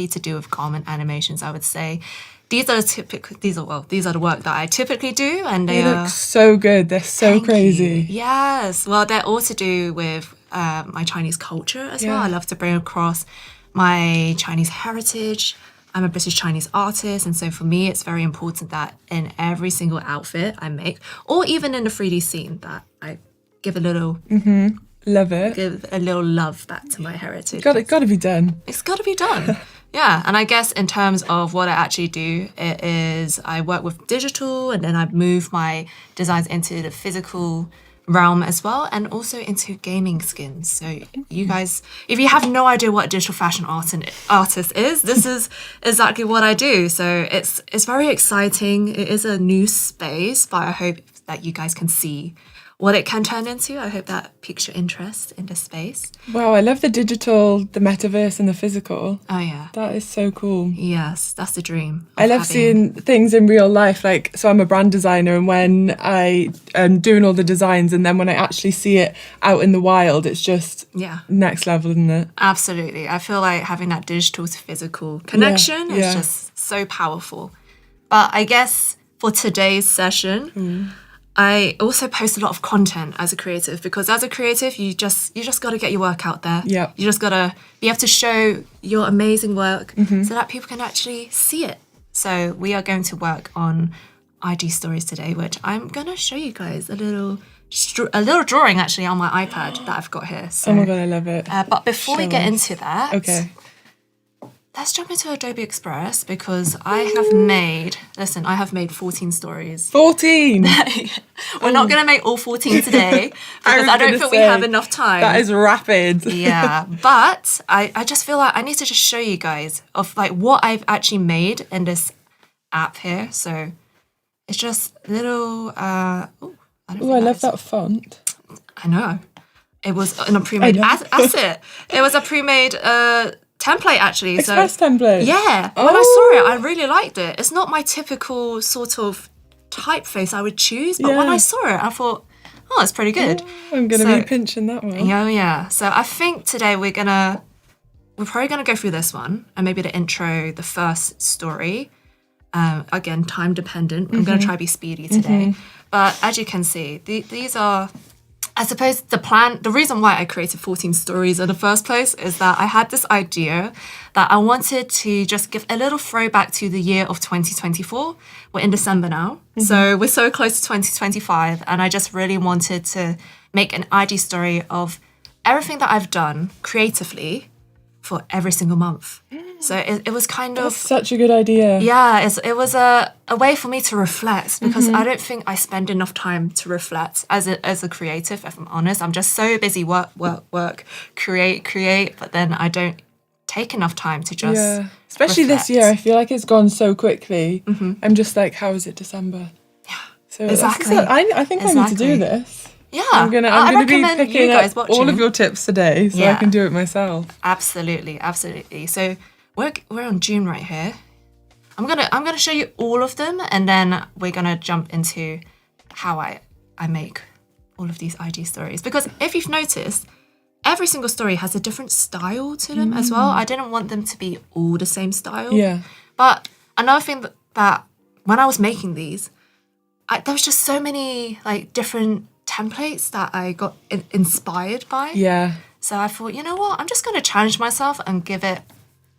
to do with garment animations. I would say these are the work that I typically do, and they look so good. They're so crazy. Yes, well, they're all to do with my Chinese culture as well. I love to bring across my Chinese heritage. I'm a British Chinese artist, and so for me, it's very important that in every single outfit I make, or even in the 3D scene, that I give a little Love it. give a little love back to my heritage. Got to be done. It's got to be done. Yeah, and I guess in terms of what I actually do, it is I work with digital, and then I move my designs into the physical realm as well, and also into gaming skins. So you guys, if you have no idea what a digital fashion artist is, this is exactly what I do. So it's very exciting. It is a new space, but I hope that you guys can see what it can turn into. I hope that piques your interest in this space. Wow, I love the digital, the metaverse and the physical. Oh yeah. That is so cool. Yes, that's the dream. I love seeing things in real life. Like, so I'm a brand designer, and when I am doing all the designs, and then when I actually see it out in the wild, it's just next level, isn't it? Absolutely. I feel like having that digital to physical connection is just so powerful. But I guess for today's session, I also post a lot of content as a creative, because as a creative, you just got to get your work out there. Yeah. You just got to be able to show your amazing work so that people can actually see it. So we are going to work on IG stories today, which I'm going to show you guys a little drawing actually on my iPad that I've got here. So, Oh my God, I love it. but before we get into that, let's jump into Adobe Express, because I have made 14 stories. 14! We're not going to make all 14 today, because I don't think we have enough time. That is rapid. Yeah, but I just feel like I need to just show you guys of like what I've actually made in this app here. So it's just little, I love that font. I know. It was in a pre-made asset. It was a pre-made template actually. Express template? Yeah. When I saw it, I really liked it. It's not my typical sort of typeface I would choose, but when I saw it, I thought, oh, it's pretty good. I'm going to be pinching that one. Yeah. So I think today we're probably going to go through this one, and maybe the intro, the first story. Again, time dependent. I'm going to try to be speedy today. But as you can see, these are, I suppose the reason why I created 14 stories in the first place is that I had this idea that I wanted to just give a little throwback to the year of 2024. We're in December now, so we're so close to 2025, and I just really wanted to make an IG story of everything that I've done creatively for every single month. So it was kind of... That's such a good idea. Yeah, it was a way for me to reflect, because I don't think I spend enough time to reflect as a creative, if I'm honest. I'm just so busy, work, create, but then I don't take enough time to just especially reflect. this year, I feel like it's gone so quickly. I'm just like, how is it December? Yeah, so exactly. I think I need to do this. Yeah, I'm gonna be picking up watching. all of your tips today, so I can do it myself. Absolutely. So we're on June right here. I'm gonna show you all of them, and then we're gonna jump into how I make all of these IG stories. Because if you've noticed, every single story has a different style to them as well. I didn't want them to be all the same style. Yeah. But another thing that when I was making these, there was just so many like different templates that I got inspired by. Yeah. So I thought, you know what? I'm just going to challenge myself and give it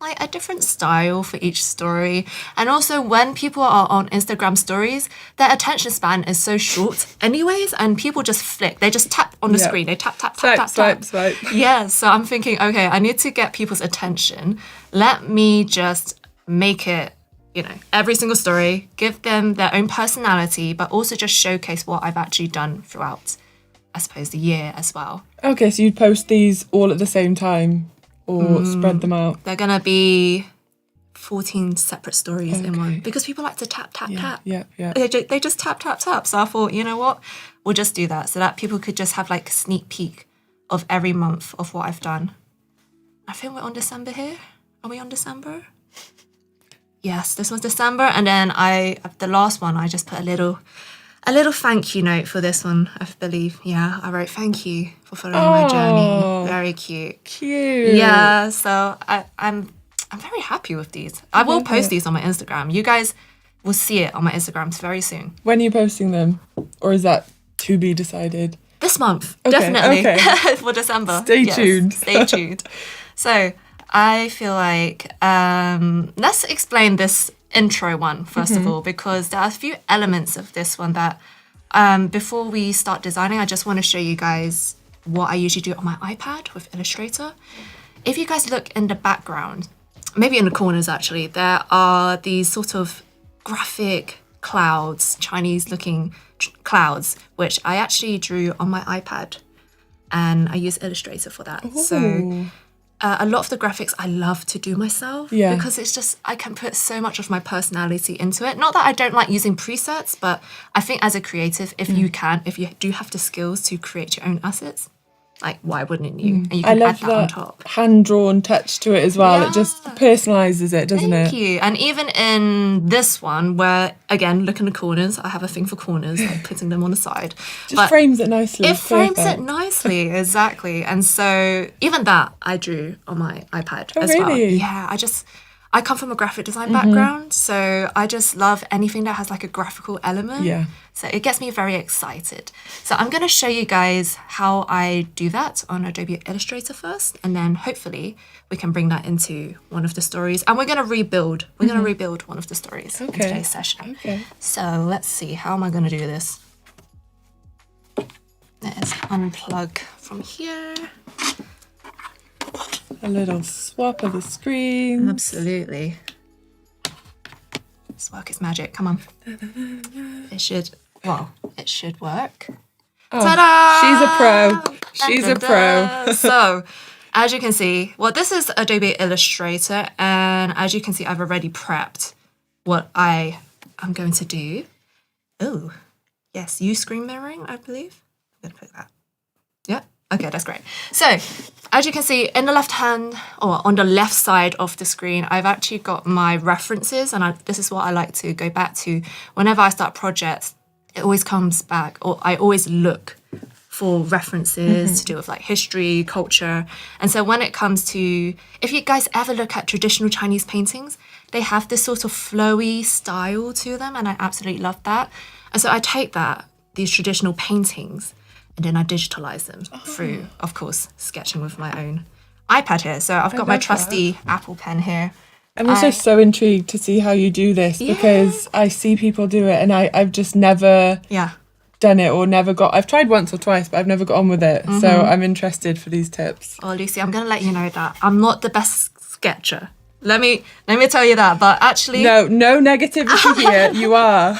like a different style for each story. And also when people are on Instagram stories, their attention span is so short anyways, and people just flick. They just tap on the screen. They tap. Swipe. Yeah, so I'm thinking, okay, I need to get people's attention. Let me just make it every single story, give them their own personality, but also just showcase what I've actually done throughout, I suppose, the year as well. Okay, so you'd post these all at the same time or spread them out? They're going to be 14 separate stories in one, because people like to tap. Yeah. They just tap. So I thought, you know what? We'll just do that so that people could just have like a sneak peek of every month of what I've done. I think we're on December here. Are we on December? Yes, this was December. And then the last one, I just put a little thank you note for this one, I believe. Yeah, I wrote thank you for following my journey. Very cute. Cute. Yeah, so I'm very happy with these. I will post these on my Instagram. You guys will see it on my Instagrams very soon. When are you posting them? Or is that to be decided? This month, definitely. Okay. For December. Stay tuned. Stay tuned. So I feel like let's explain this intro one first of all, because there are a few elements of this one that before we start designing, I just want to show you guys what I usually do on my iPad with Illustrator. If you guys look in the background, maybe in the corners actually, there are these sort of graphic clouds, Chinese looking clouds, which I actually drew on my iPad, and I use Illustrator for that. Ooh. So a lot of the graphics I love to do myself, because it's just, I can put so much of my personality into it. Not that I don't like using presets, but I think as a creative, if you do have the skills to create your own assets, like why wouldn't you? And you I can love add that on top. hand-drawn touch to it as well. It just personalises it, doesn't it? Thank you. And even in this one, where, again, look in the corners. I have a thing for corners, like putting them on the side. Just frames it nicely. It frames Perfect. it nicely, exactly. And so even that I drew on my iPad as well. Really? Yeah, I come from a graphic design background, so I just love anything that has like a graphical element. Yeah. So it gets me very excited. So I'm going to show you guys how I do that on Adobe Illustrator first, and then hopefully we can bring that into one of the stories. And we're going to rebuild. We're going to rebuild one of the stories in today's session. Okay. So let's see. How am I going to do this? Let's unplug from here. A little swap of the screen. Absolutely. This work is magic. Come on. It should work. Oh, Ta-da! She's a pro. So, as you can see, this is Adobe Illustrator, and as you can see, I've already prepped what I am going to do. Oh, yes, use screen mirroring, I believe. I'm going to put that. Yeah. Okay, that's great. So, as you can see, in the left hand, or on the left side of the screen, I've actually got my references, and this is what I like to go back to. Whenever I start projects, it always comes back, or I always look for references to do with like history, culture. And so when it comes to, if you guys ever look at traditional Chinese paintings, they have this sort of flowy style to them, and I absolutely love that. And so I take these traditional paintings, and then I digitalize them through, of course, sketching with my own iPad here. So I've got my trusty Apple Pen here. I'm also so intrigued to see how you do this, because I see people do it and I've just never done it, or I've tried once or twice, but I've never got on with it. So I'm interested for these tips. Oh, Lucy, I'm going to let you know that I'm not the best sketcher. Let me tell you that, but actually... No negativity here. You are.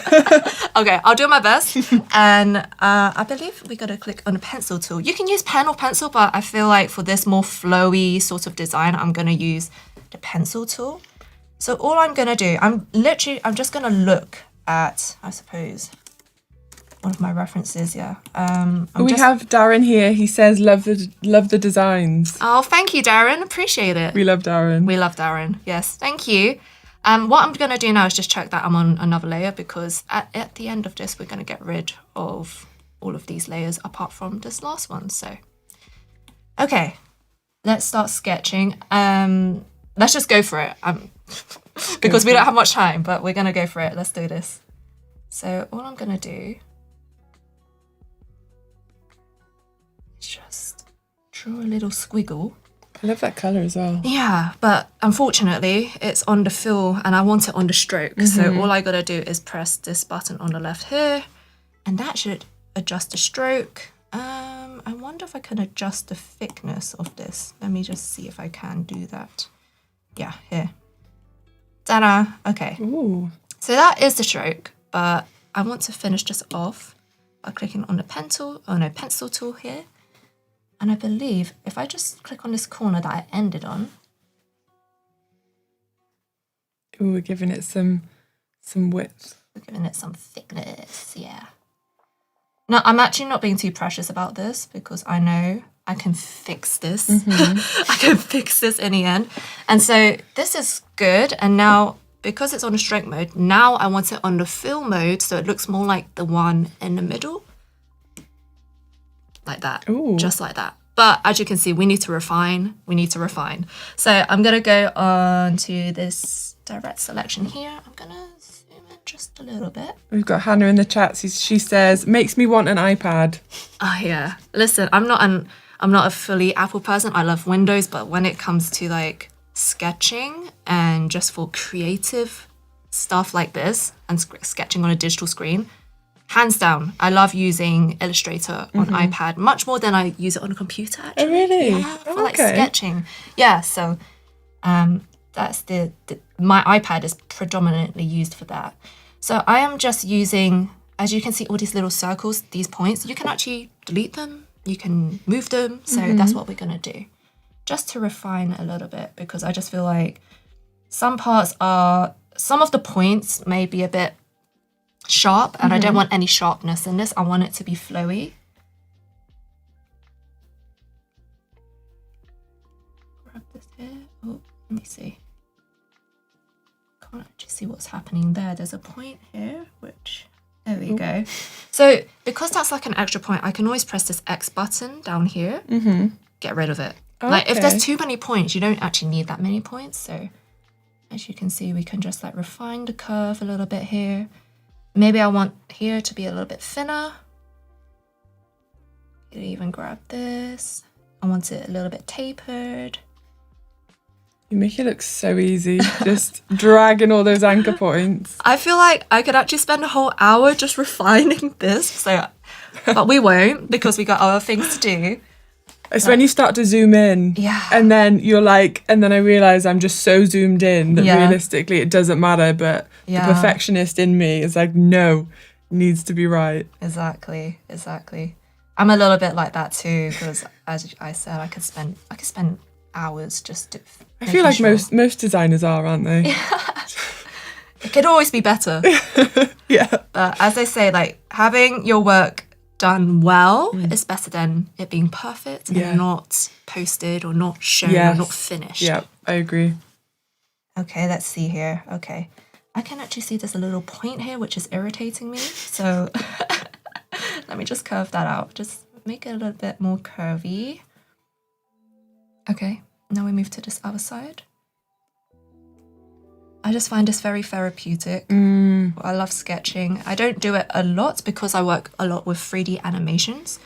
Okay, I'll do my best. And I believe we got to click on the pencil tool. You can use pen or pencil, but I feel like for this more flowy sort of design, I'm going to use the pencil tool. So all I'm going to do, I'm just going to look at, I suppose, one of my references, yeah. We have Darren here. He says, love the designs. Oh, thank you, Darren. Appreciate it. We love Darren. We love Darren. Yes, thank you. What I'm going to do now is just check that I'm on another layer, because at the end of this, we're going to get rid of all of these layers apart from this last one. So, okay, let's start sketching. Let's just go for it. Because we don't have much time, but we're going to go for it. Let's do this. So all I'm going to do is just draw a little squiggle. I love that colour as well. Yeah, but unfortunately, it's on the fill and I want it on the stroke. So all I got to do is press this button on the left here, and that should adjust the stroke. I wonder if I can adjust the thickness of this. Let me just see if I can do that. Yeah, here. Ta-da. Okay. Ooh. So that is the stroke, but I want to finish this off by clicking on the pencil tool here. And I believe if I just click on this corner that I ended on. Ooh, we're giving it some width. We're giving it some thickness, yeah. Now, I'm actually not being too precious about this because I know I can fix this. I can fix this in the end. And so this is good. And now, because it's on the stroke mode, now I want it on the fill mode so it looks more like the one in the middle. Like that. Ooh. Just like that. But as you can see, we need to refine. So I'm going to go on to this direct selection here. I'm going to zoom in just a little bit. We've got Hannah in the chat. She says, makes me want an iPad. Oh yeah. Listen, I'm not a fully Apple person. I love Windows, but when it comes to like sketching and just for creative stuff like this and sketching on a digital screen, hands down, I love using Illustrator on iPad much more than I use it on a computer. Actually. Oh, really? Yeah, for like sketching. Yeah, so that's my iPad is predominantly used for that. So I am just using, as you can see, all these little circles, these points. You can actually delete them. You can move them. So that's what we're going to do. Just to refine a little bit, because I just feel like some of the points may be a bit sharp, and I don't want any sharpness in this. I want it to be flowy. Grab this here. Oh, let me see. Can't actually see what's happening there. There's a point here, which, there we go. So because that's like an extra point, I can always press this X button down here, get rid of it. Like if there's too many points, you don't actually need that many points. So as you can see, we can just like refine the curve a little bit here. Maybe I want here to be a little bit thinner. You can even grab this. I want it a little bit tapered. You make it look so easy, just dragging all those anchor points. I feel like I could actually spend a whole hour just refining this. So, but we won't, because we got other things to do. It's when you start to zoom in, and then you're like, and then I realise I'm just so zoomed in that realistically it doesn't matter, but the perfectionist in me is like, no, it needs to be right. Exactly. I'm a little bit like that too, because as I said, I could spend hours just I feel like most designers are, aren't they? It could always be better. Yeah. But as they say, like having your work done well is better than it being perfect and not posted or not shown or not finished. Yeah, I agree. Okay, let's see here. Okay. I can actually see there's a little point here which is irritating me. So let me just curve that out. Just make it a little bit more curvy. Okay, now we move to this other side. I just find this very therapeutic. I love sketching. I don't do it a lot because I work a lot with 3D animations.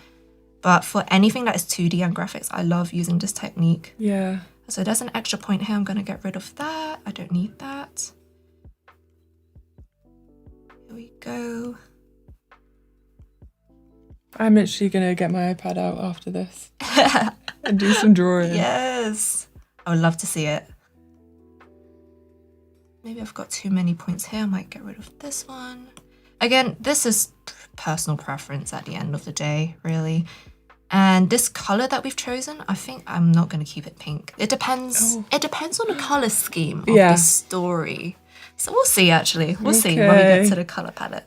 But for anything that is 2D and graphics, I love using this technique. Yeah. So there's an extra point here. I'm going to get rid of that. I don't need that. Here we go. I'm actually going to get my iPad out after this and do some drawing. Yes. I would love to see it. Maybe I've got too many points here. I might get rid of this one. Again, this is personal preference at the end of the day, really. And this color that we've chosen, I think I'm not going to keep it pink. It depends. It depends on the color scheme of the story. So we'll see, actually. We'll see when we get to the color palette.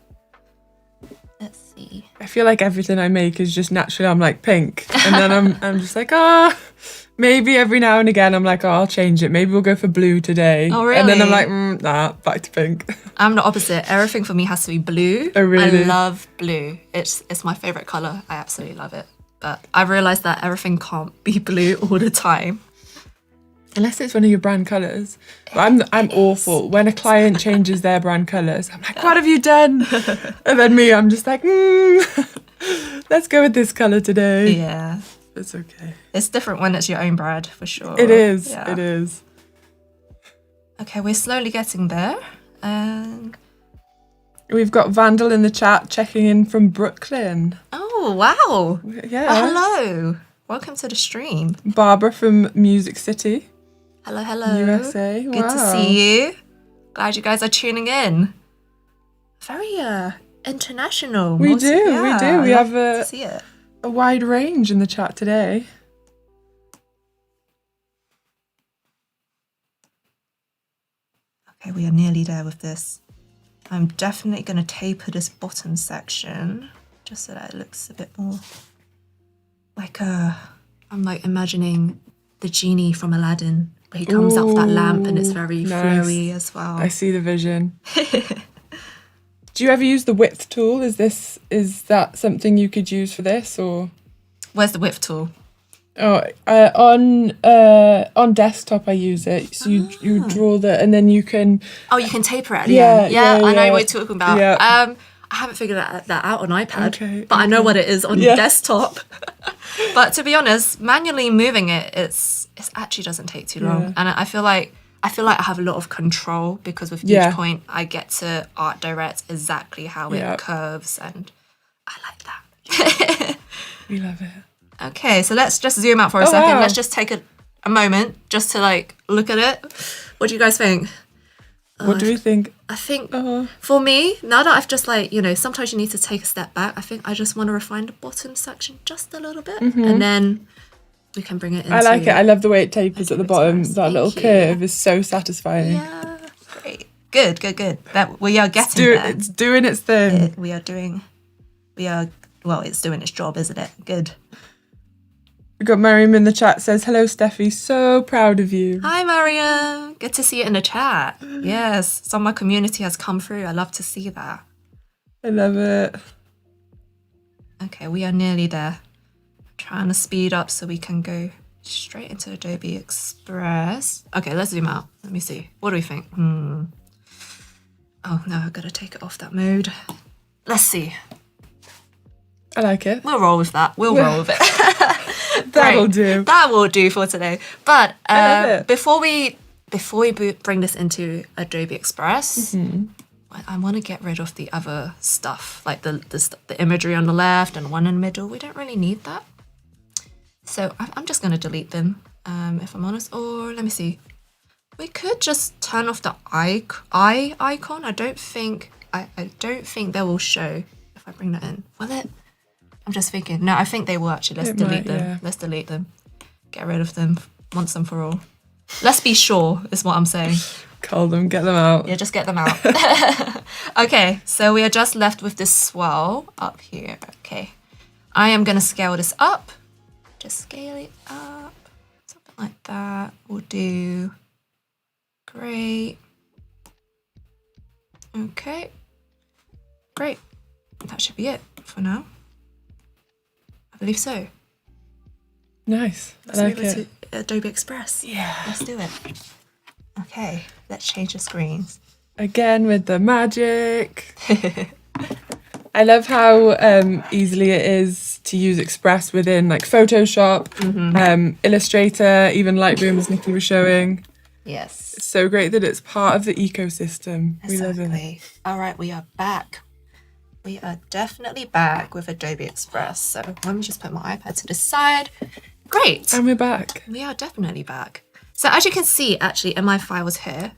Let's see. I feel like everything I make is just naturally, I'm like pink. And then I'm just like, maybe every now and again I'm like, I'll change it. Maybe we'll go for blue today. Oh, really? And then I'm like, nah, back to pink. I'm the opposite. Everything for me has to be blue. Oh, really? I love blue. It's my favorite color. I absolutely love it. But I've realized that everything can't be blue all the time. Unless it's one of your brand colours. But I'm awful. When a client changes their brand colours, I'm like, what have you done? And then me, I'm just like, let's go with this colour today. Yeah. It's okay. It's different when it's your own brand, for sure. It is. Yeah. It is. Okay, we're slowly getting there. And we've got Vandal in the chat checking in from Brooklyn. oh, wow. Yeah. Oh, hello. Welcome to the stream. Barbara from Music City. Hello. USA. Good to see you. Glad you guys are tuning in. Very international. We do. We have to see it. a wide range in the chat today. Okay, we are nearly there with this. I'm definitely going to taper this bottom section just so that it looks a bit more like I'm like imagining the genie from Aladdin where he comes out of that lamp and it's very flowy as well. I see the vision. Do you ever use the width tool? Is that something you could use for this, or? Where's the width tool? Oh, on desktop I use it. So you draw and then you can. Oh, you can taper it at the end. Yeah, I know what you're talking about. Yeah. I haven't figured that out on iPad, but okay. I know what it is on desktop. But to be honest, manually moving it actually doesn't take too long, and I feel like I have a lot of control because with each point I get to art direct exactly how it curves, and I like that. We love it. Okay, so let's just zoom out for a second. Wow. Let's just take a moment just to like look at it. What do you guys think? What do we think? I think for me, now that I've just like, sometimes you need to take a step back. I think I just want to refine the bottom section just a little bit, and then we can bring it into. I like it. I love the way it tapers at the bottom. That little curve is so satisfying. Yeah, great. Good. That we are getting there. It's doing its thing. It's doing its job, isn't it? Good. We got Mariam in the chat, says, hello, Steffi, so proud of you. Hi, Mariam. Good to see you in the chat. Yes, some of my community has come through. I love to see that. I love it. Okay, we are nearly there. Trying to speed up so we can go straight into Adobe Express. Okay, let's zoom out. Let me see. What do we think? Oh, no, I've got to take it off that mode. Let's see. I like it. We'll roll with that. We'll roll with it. That'll do. That will do for today. But before we bring this into Adobe Express, I want to get rid of the other stuff, like the imagery on the left and one in the middle. We don't really need that. So I'm just going to delete them, if I'm honest. Or let me see. We could just turn off the eye icon. I don't think they will show if I bring that in. Will it? I'm just thinking. No, I think they will actually. Let's delete them. Yeah. Let's delete them. Get rid of them once and for all. Let's be sure, is what I'm saying. Call them, get them out. Yeah, just get them out. Okay, so we are just left with this swirl up here. Okay. I am going to scale this up. Just scale it up. Something like that. We'll do. Great. Okay. Great. That should be it for now. I believe so. Nice. Let's I like move it. to Adobe Express. Yeah. Let's do it. Okay, let's change the screens. Again with the magic. I love how easily it is to use Express within like Photoshop, Illustrator, even Lightroom, as Nikki was showing. Yes. It's so great that it's part of the ecosystem. We love it. All right, we are back. We are definitely back with Adobe Express. So let me just put my iPad to the side. Great. And we're back. We are definitely back. So as you can see, actually, in my files here,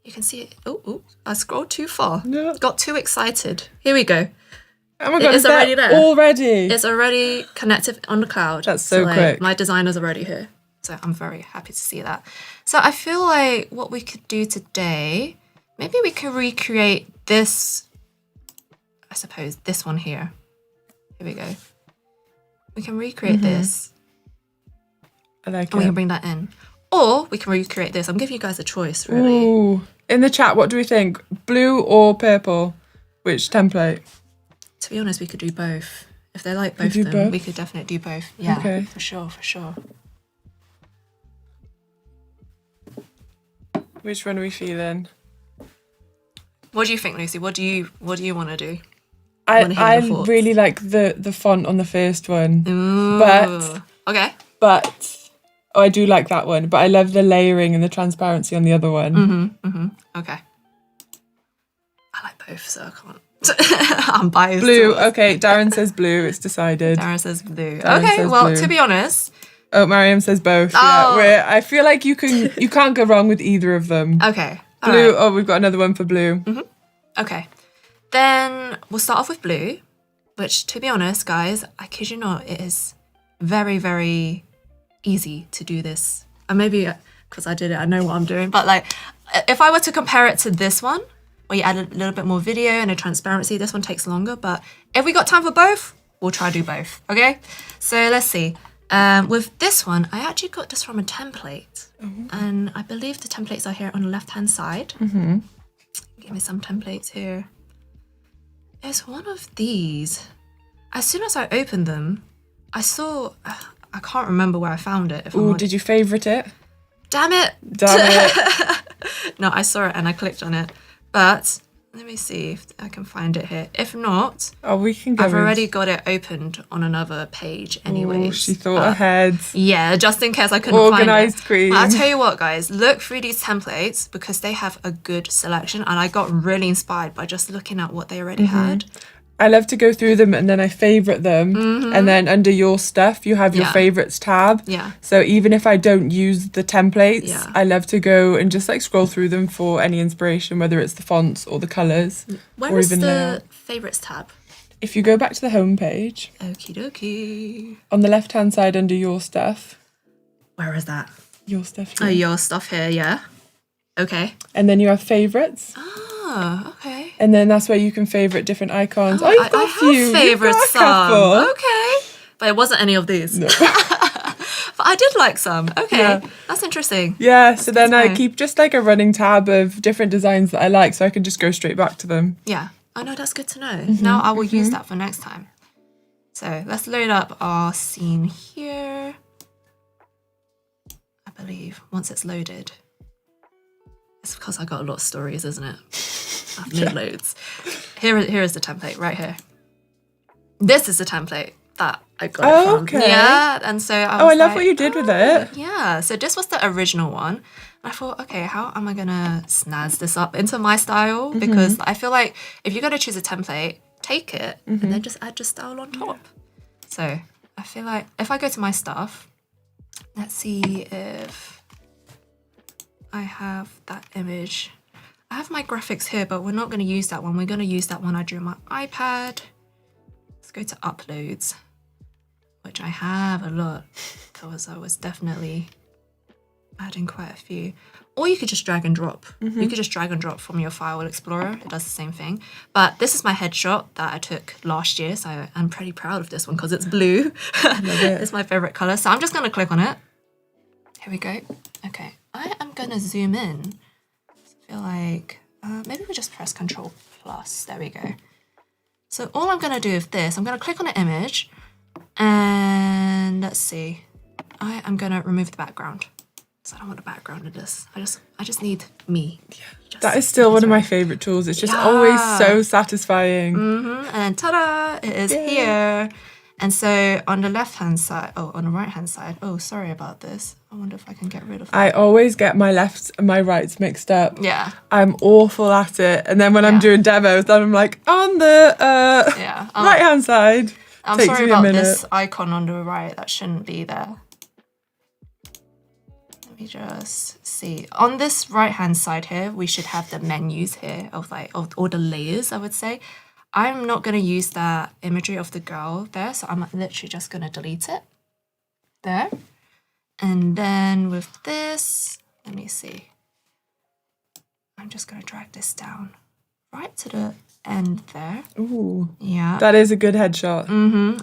you can see it. Oh, I scrolled too far. No. Got too excited. Here we go. Oh my God, it's already there. Already? It's already connected on the cloud. That's so quick. My designer's already here. So I'm very happy to see that. So I feel like what we could do today, maybe we can recreate this, I suppose, this one here. Here we go. We can recreate this. I like it. And we can bring that in. Or we can recreate this. I'm giving you guys a choice, really. Ooh. In the chat, what do we think? Blue or purple? Which template? To be honest, we could do both. If they like both of them, we could definitely do both. Yeah, okay. For sure. Which one are we feeling? What do you think, Lucy? What do you want to do? I really like the font on the first one. Ooh. Okay. But I do like that one. But I love the layering and the transparency on the other one. Okay. I like both, so I can't. I'm biased. Blue. Okay, Darren says blue. It's decided. Darren says blue. Darren okay, says well, blue. to be honest, Oh, Mariam says both. Oh. Yeah, I feel like you can't go wrong with either of them. Okay. all Blue. right. Oh, we've got another one for blue. Okay. Then we'll start off with blue, which, to be honest, guys, I kid you not, it is very, very easy to do this. And maybe because I did it, I know what I'm doing. But like, if I were to compare it to this one, where you add a little bit more video and a transparency, this one takes longer. But if we got time for both, we'll try to do both. Okay. So let's see. With this one, I actually got this from a template. And I believe the templates are here on the left-hand side. Give me some templates here. It's one of these. As soon as I opened them, I saw, I can't remember where I found it. Ooh, did you favourite it? Damn it. Damn it. No, I saw it and I clicked on it. But let me see if I can find it here. If not, Oh, we can go. I've already got it opened on another page anyway. Oh, she thought ahead. Yeah, just in case I couldn't Organised find it. queen. But I'll tell you what, guys, look through these templates because they have a good selection, and I got really inspired by just looking at what they already had. I love to go through them and then I favourite them. And then under your stuff, you have your Yeah. favourites tab. Yeah. So even if I don't use the templates, Yeah. I love to go and just like scroll through them for any inspiration, whether it's the fonts or the colours. Where or is even the layout. favourites tab? If you go back to the home page, Okie dokie. on the left-hand side under your stuff, Where is that? your stuff Oh, here. your stuff here, yeah. Okay. And then you have favourites. Oh, okay. And then that's where you can favourite different icons. Oh, you've got I a few. have favorites You've got a some. couple. Okay. But it wasn't any of these. No. But I did like some. Okay. Yeah. That's interesting. Yeah, so then to I know. keep just like a running tab of different designs that I like, so I can just go straight back to them. Yeah. Oh, no, that's good to know. Now I will use that for next time. So let's load up our scene here. I believe once it's loaded. It's because I got a lot of stories, isn't it? I've made loads. Here is the template right here. This is the template that I got it from. Okay. Yeah, and so I was I love like, what you did with it. Yeah, so this was the original one. I thought, okay, how am I gonna snazz this up into my style? Because I feel like if you're gonna choose a template, take it and then just add your style on top. So I feel like if I go to my stuff, let's see if I have that image. I have my graphics here, but we're not gonna use that one. We're gonna use that one I drew on my iPad. Let's go to uploads, which I have a lot because I was definitely adding quite a few. Or you could just drag and drop. You could just drag and drop from your file explorer. It does the same thing. But this is my headshot that I took last year, so I'm pretty proud of this one because it's blue. It's my favorite color. So I'm just gonna click on it. Here we go. Okay, I am gonna zoom in. I feel like maybe we just press Control Plus. There we go. So all I'm gonna do with this, I'm gonna click on an image, and let's see. I am gonna remove the background. So I don't want the background of this. I just need me. Just That is still one of my right. favourite tools. It's just Yeah. always so satisfying. And then ta-da! It is here. And so on the left-hand side, on the right-hand side, sorry about this. I wonder if I can get rid of that. I always get my lefts and my rights mixed up. Yeah. I'm awful at it. And then when I'm Yeah. doing demos, then I'm like, on the Yeah. right-hand side. I'm Takes sorry me a about minute. this icon on the right. That shouldn't be there. Let me just see. On this right-hand side here, we should have the menus here of all the layers, I would say. I'm not going to use that imagery of the girl there, so I'm literally just going to delete it. There. And then with this, let me see. I'm just going to drag this down right to the end there. Ooh, Yeah. that is a good headshot.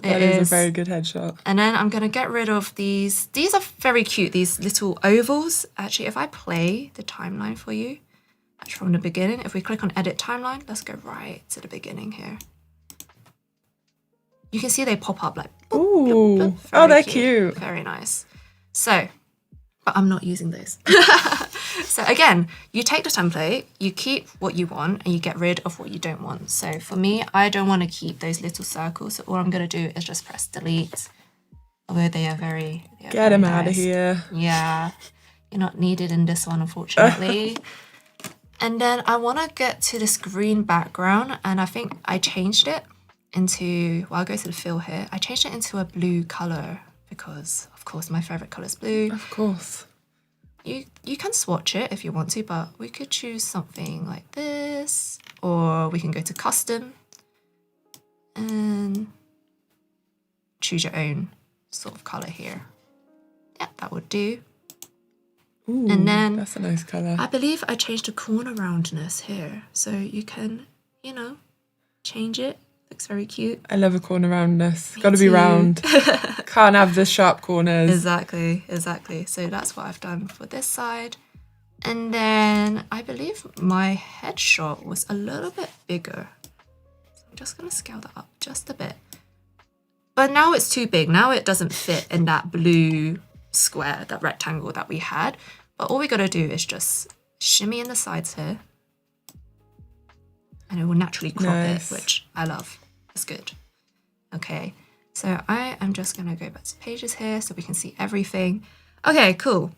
That It is a very good headshot. And then I'm going to get rid of these. These are very cute, these little ovals. Actually, if I play the timeline for you, actually from the beginning, if we click on edit timeline, let's go right to the beginning here. You can see they pop up like, boop, Ooh. boop, boop. Oh, Very they're cute. Very nice. So, but I'm not using those. So again, you take the template, you keep what you want, and you get rid of what you don't want. So for me, I don't want to keep those little circles. So all I'm going to do is just press delete. Although they are very... Get them out of here. Yeah, you're not needed in this one, unfortunately. And then I want to get to this green background, and I think I changed it into... Well, I'll go to the fill here. I changed it into a blue color because, of course, my favorite color is blue. Of course. You can swatch it if you want to, but we could choose something like this, or we can go to custom and choose your own sort of color here. Yeah, that would do. Ooh, And then that's a nice colour. I believe I changed the corner roundness here, so you can, you know, change it. Looks very cute. I love a corner roundness. Got to be too. round. Can't have the sharp corners. Exactly. So that's what I've done for this side. And then I believe my headshot was a little bit bigger. So I'm just going to scale that up just a bit. But now it's too big. Now it doesn't fit in that blue square, that rectangle that we had. But all we got to do is just shimmy in the sides here. And it will naturally crop Nice. it, which I love. It's good. Okay, so I am just going to go back to pages here so we can see everything. Okay, cool.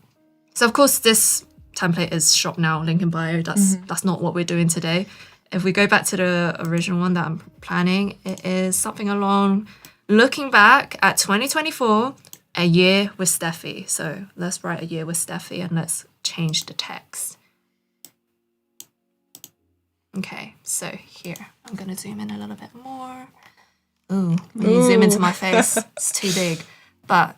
So of course this template is shop now, link in bio. That's not what we're doing today. If we go back to the original one that I'm planning, it is something along looking back at 2024, a year with Stephy. So let's write a year with Stephy and let's change the text. Okay, so here, I'm going to zoom in a little bit more. Ooh, when you zoom into my face, it's too big. But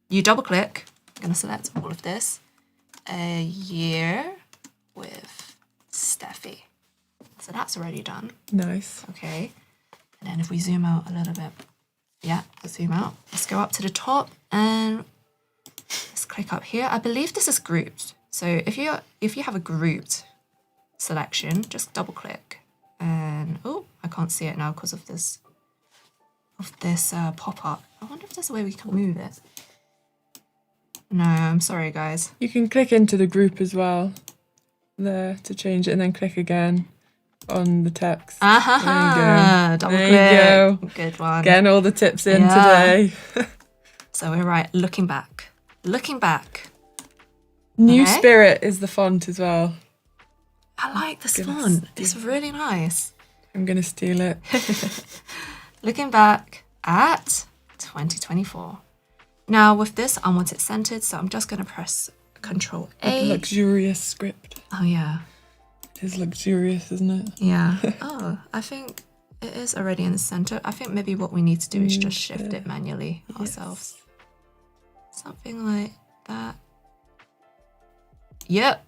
you double click, I'm going to select all of this. A year with Stephy. So that's already done. Nice. Okay, and then if we zoom out a little bit, yeah, let's zoom out. Let's go up to the top and let's click up here. I believe this is grouped. So if you have a grouped selection, just double click and I can't see it now because of this pop-up. I wonder if there's a way we can move it. No, I'm sorry guys. You can click into the group as well there to change it and then click again on the text. There you go. Double There you click. Good one. Getting all the tips in Yeah. today. So we're right, looking back. New Okay. Spirit is the font as well. I like this Goodness. font. It's really nice. I'm going to steal it. Looking back at 2024. Now with this, I want it centered, so I'm just going to press Control A. Luxurious script. Oh yeah, It is luxurious, isn't it? yeah. Oh, I think it is already in the center. I think maybe what we need to do is just shift it manually ourselves. Something like that. Yep.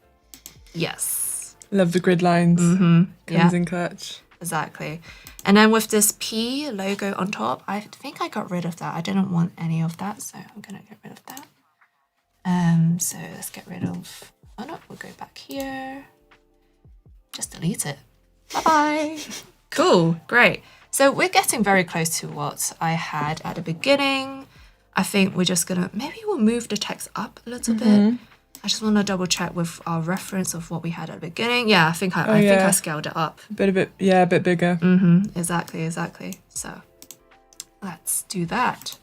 Yes. Love the grid lines. Mm-hmm. Comes Yeah. in clutch. Exactly. And then with this P logo on top, I think I got rid of that. I didn't want any of that, so I'm gonna get rid of that. So let's get rid of, oh no, we'll go back here. Just delete it. Bye-bye. Cool, great. So we're getting very close to what I had at the beginning. I think we're just gonna, maybe we'll move the text up a little bit. I just want to double check with our reference of what we had at the beginning. Yeah, I think I scaled it up. A bit bigger. Exactly. So let's do that.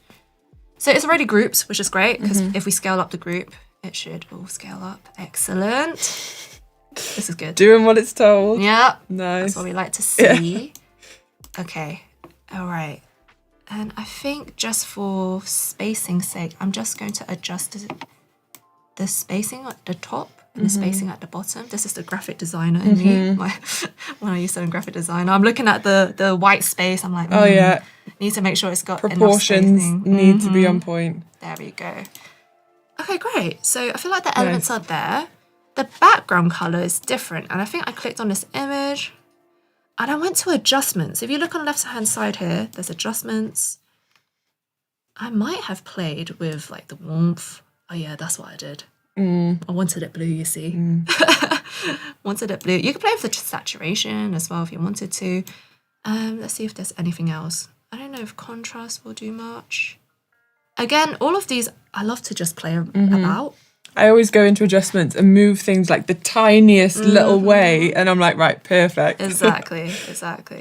So it's already grouped, which is great because if we scale up the group, it should all scale up. Excellent. This is good. Doing what it's told. Yeah, Nice. that's what we like to see. Okay, all right. And I think just for spacing's sake, I'm just going to adjust the spacing at the top and the spacing at the bottom. This is the graphic designer in me. When I used to learn graphic design, I'm looking at the white space. I'm like, need to make sure it's got Proportions enough spacing. need to be on point. There we go. Okay, great. So I feel like the elements are there. The background color is different. And I think I clicked on this image and I went to adjustments. If you look on the left-hand side here, there's adjustments. I might have played with like the warmth. Oh yeah, that's what I did. I wanted it blue, you see. Wanted it blue. You could play with the saturation as well if you wanted to. Let's see if there's anything else. I don't know if contrast will do much. Again, all of these, I love to just play about. I always go into adjustments and move things like the tiniest little way, and I'm like, right, perfect. Exactly.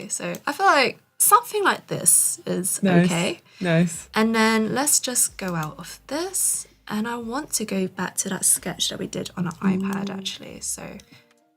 So I feel like something like this is okay. Nice. And then let's just go out of this. And I want to go back to that sketch that we did on our iPad, actually. So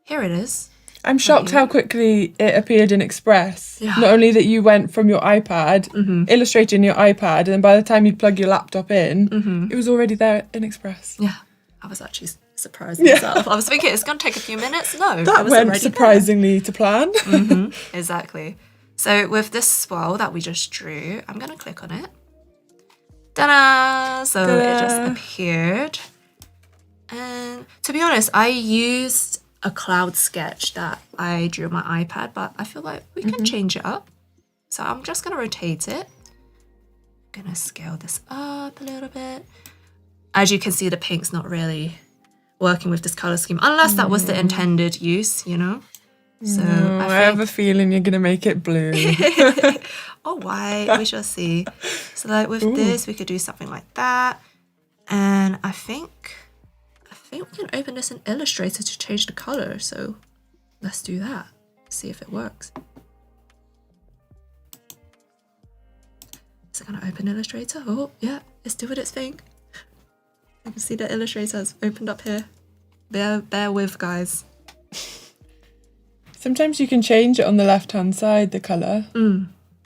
here it is. I'm shocked how quickly it appeared in Express. Yeah. Not only that you went from your iPad, Illustrator in your iPad, and then by the time you plug your laptop in, it was already there in Express. Yeah, I was actually surprised myself. I was thinking it's going to take a few minutes. No, That I was went already surprisingly to plan. there. Exactly. So with this swirl that we just drew, I'm going to click on it. Ta-da! So it just appeared. And to be honest, I used a cloud sketch that I drew on my iPad, but I feel like we can change it up. So I'm just going to rotate it. I'm going to scale this up a little bit. As you can see, the pink's not really working with this color scheme, unless that was the intended use, you know? So I have a feeling you're going to make it blue. or white, we shall see. So like with this, we could do something like that. And I think we can open this in Illustrator to change the color. So let's do that. See if it works. Is it gonna open Illustrator? Oh, yeah, it's doing its thing. You can see the Illustrator has opened up here. Bear with, guys. Sometimes you can change it on the left-hand side, the colour.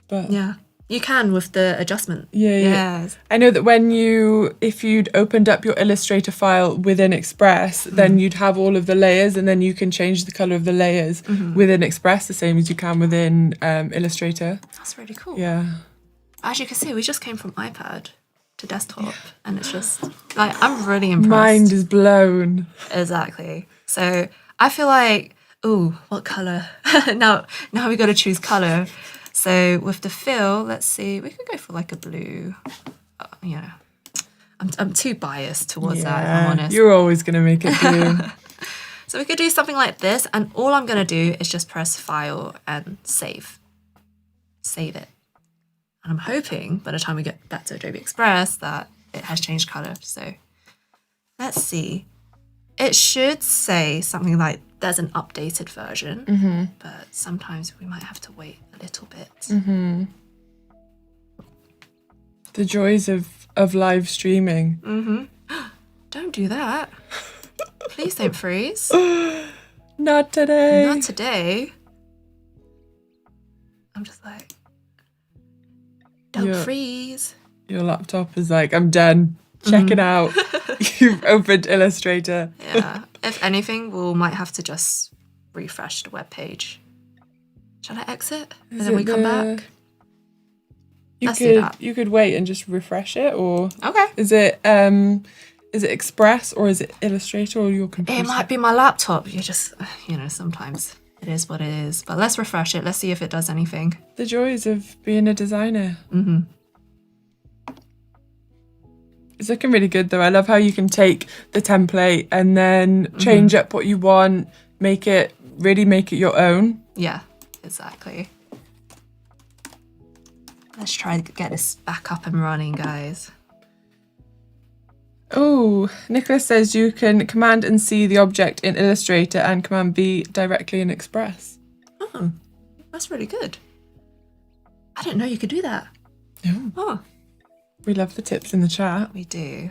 But Yeah. You can with the adjustment. Yeah. Yes. I know that if you'd opened up your Illustrator file within Express, then you'd have all of the layers, and then you can change the colour of the layers within Express, the same as you can within Illustrator. That's really cool. Yeah. As you can see, we just came from iPad to desktop, and it's just like I'm really impressed. Mind is blown. Exactly. So I feel like, ooh, what color? now we got to choose color. So with the fill, let's see, we could go for like a blue. Yeah, I'm too biased towards that, if I'm honest. You're always going to make it blue. So we could do something like this, and all I'm going to do is just press File and Save. Save it. And I'm hoping by the time we get back to Adobe Express that it has changed color. So let's see. It should say something like there's an updated version, but sometimes we might have to wait a little bit. The joys of live streaming. Don't do that. Please don't freeze. Not today. Not today. I'm just like, don't freeze. Your laptop is like, I'm done. Check it out. You've opened Illustrator. Yeah. If anything, we might have to just refresh the web page. Shall I exit? And then we come back? Let's do that. You could wait and just refresh it, or Okay. is it Express or is it Illustrator or your computer? It might be my laptop. You just, sometimes it is what it is. But let's refresh it. Let's see if it does anything. The joys of being a designer. It's looking really good though. I love how you can take the template and then change up what you want, make it your own. Yeah, exactly. Let's try to get this back up and running, guys. Oh, Nicholas says you can Command and C the object in Illustrator and Command V directly in Express. Oh, that's really good. I didn't know you could do that. Yeah. Oh, We love the tips in the chat. we do.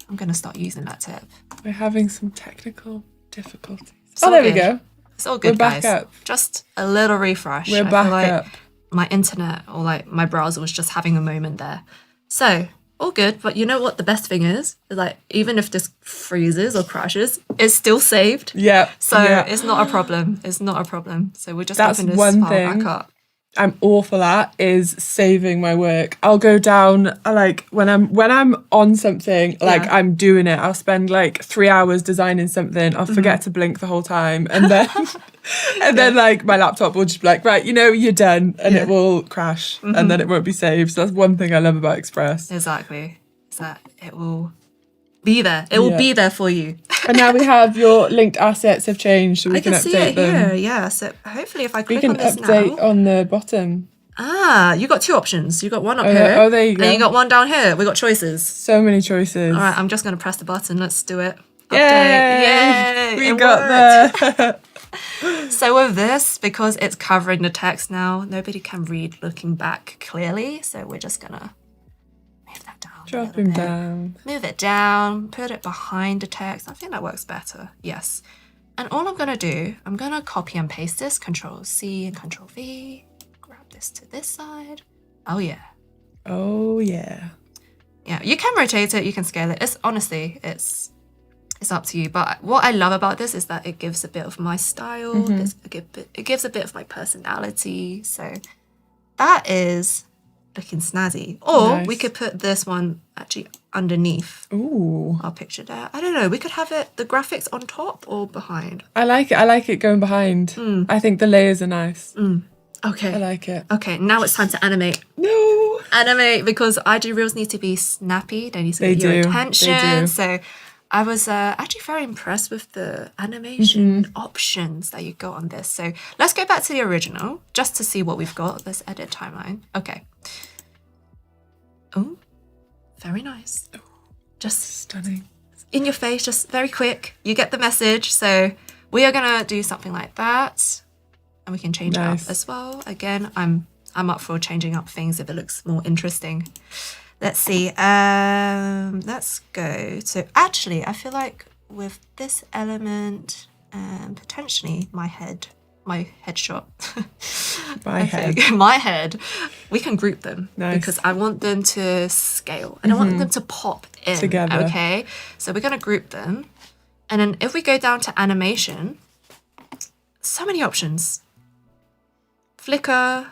I'm going to start using that tip. We're having some technical difficulties. It's Oh, all there we good. go. It's all good, We're back guys. up. Just a little refresh. We're I feel back like up. my internet or like my browser was just having a moment there. So, all good. But you know what the best thing is? Like, even if this freezes or crashes, it's still saved. Yeah. So yeah. it's not a problem. It's not a problem. So we're just That's open this one file thing. back up. I'm awful at is saving my work. I'll go down like when I'm on something, like Yeah. I'm doing it. I'll spend like 3 hours designing something. I'll forget to blink the whole time, and then then like my laptop will just be like, right, you're done, and it will crash, and then it won't be saved. So that's one thing I love about Express. Exactly. Is that it will be there. It will Yeah. be there for you. And now we have your linked assets have changed, so we I can can update see it them. here. Yeah. So hopefully, if I We click can on this update now. on the bottom. You got two options. You got one up Oh, here. yeah. Oh, there you go. And you got one down here. We got choices. So many choices. All right, I'm just going to press the button. Let's do it. Yay! Yay! We It got worked. there. So with this, because it's covering the text now, nobody can read looking back clearly. So we're just going to move that down. a Drop little him bit. down. Move it down. Put it behind the text. I think that works better. Yes. And all I'm gonna do, I'm gonna copy and paste this, Control C and Control V, grab this to this side. Oh yeah. Oh yeah. Yeah, you can rotate it, you can scale it. It's honestly, it's up to you. But what I love about this is that it gives a bit of my style. It gives a bit of my personality. So that is looking snazzy. Or we Nice. could put this one actually underneath Ooh. our picture there. I don't know. We could have the graphics on top or behind. I like it. I like it going behind. I think the layers are nice. Okay. I like it. Okay, now it's time to animate. No. Animate, because IG Reels need to be snappy. They need to get your They attention. do. So I was actually very impressed with the animation options that you got on this. So let's go back to the original just to see what we've got. Let's edit timeline. Okay. Oh, very nice. Just Stunning. in your face, just very quick. You get the message. So we are gonna do something like that, and we can change it up Nice. as well. Again, I'm up for changing up things if it looks more interesting. Let's see. Let's go. So actually, I feel like with this element and potentially my headshot. My head, we can group them Nice. because I want them to scale. I don't want them to pop in Together. Okay, so we're gonna group them, and then if we go down to animation, so many options. Flicker.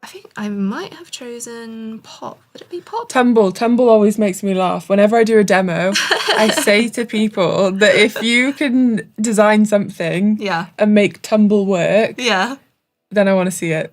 I think I might have chosen pop. Would it be pop? Tumble. Tumble always makes me laugh. Whenever I do a demo, I say to people that if you can design something Yeah. and make tumble work, Yeah. then I want to see it.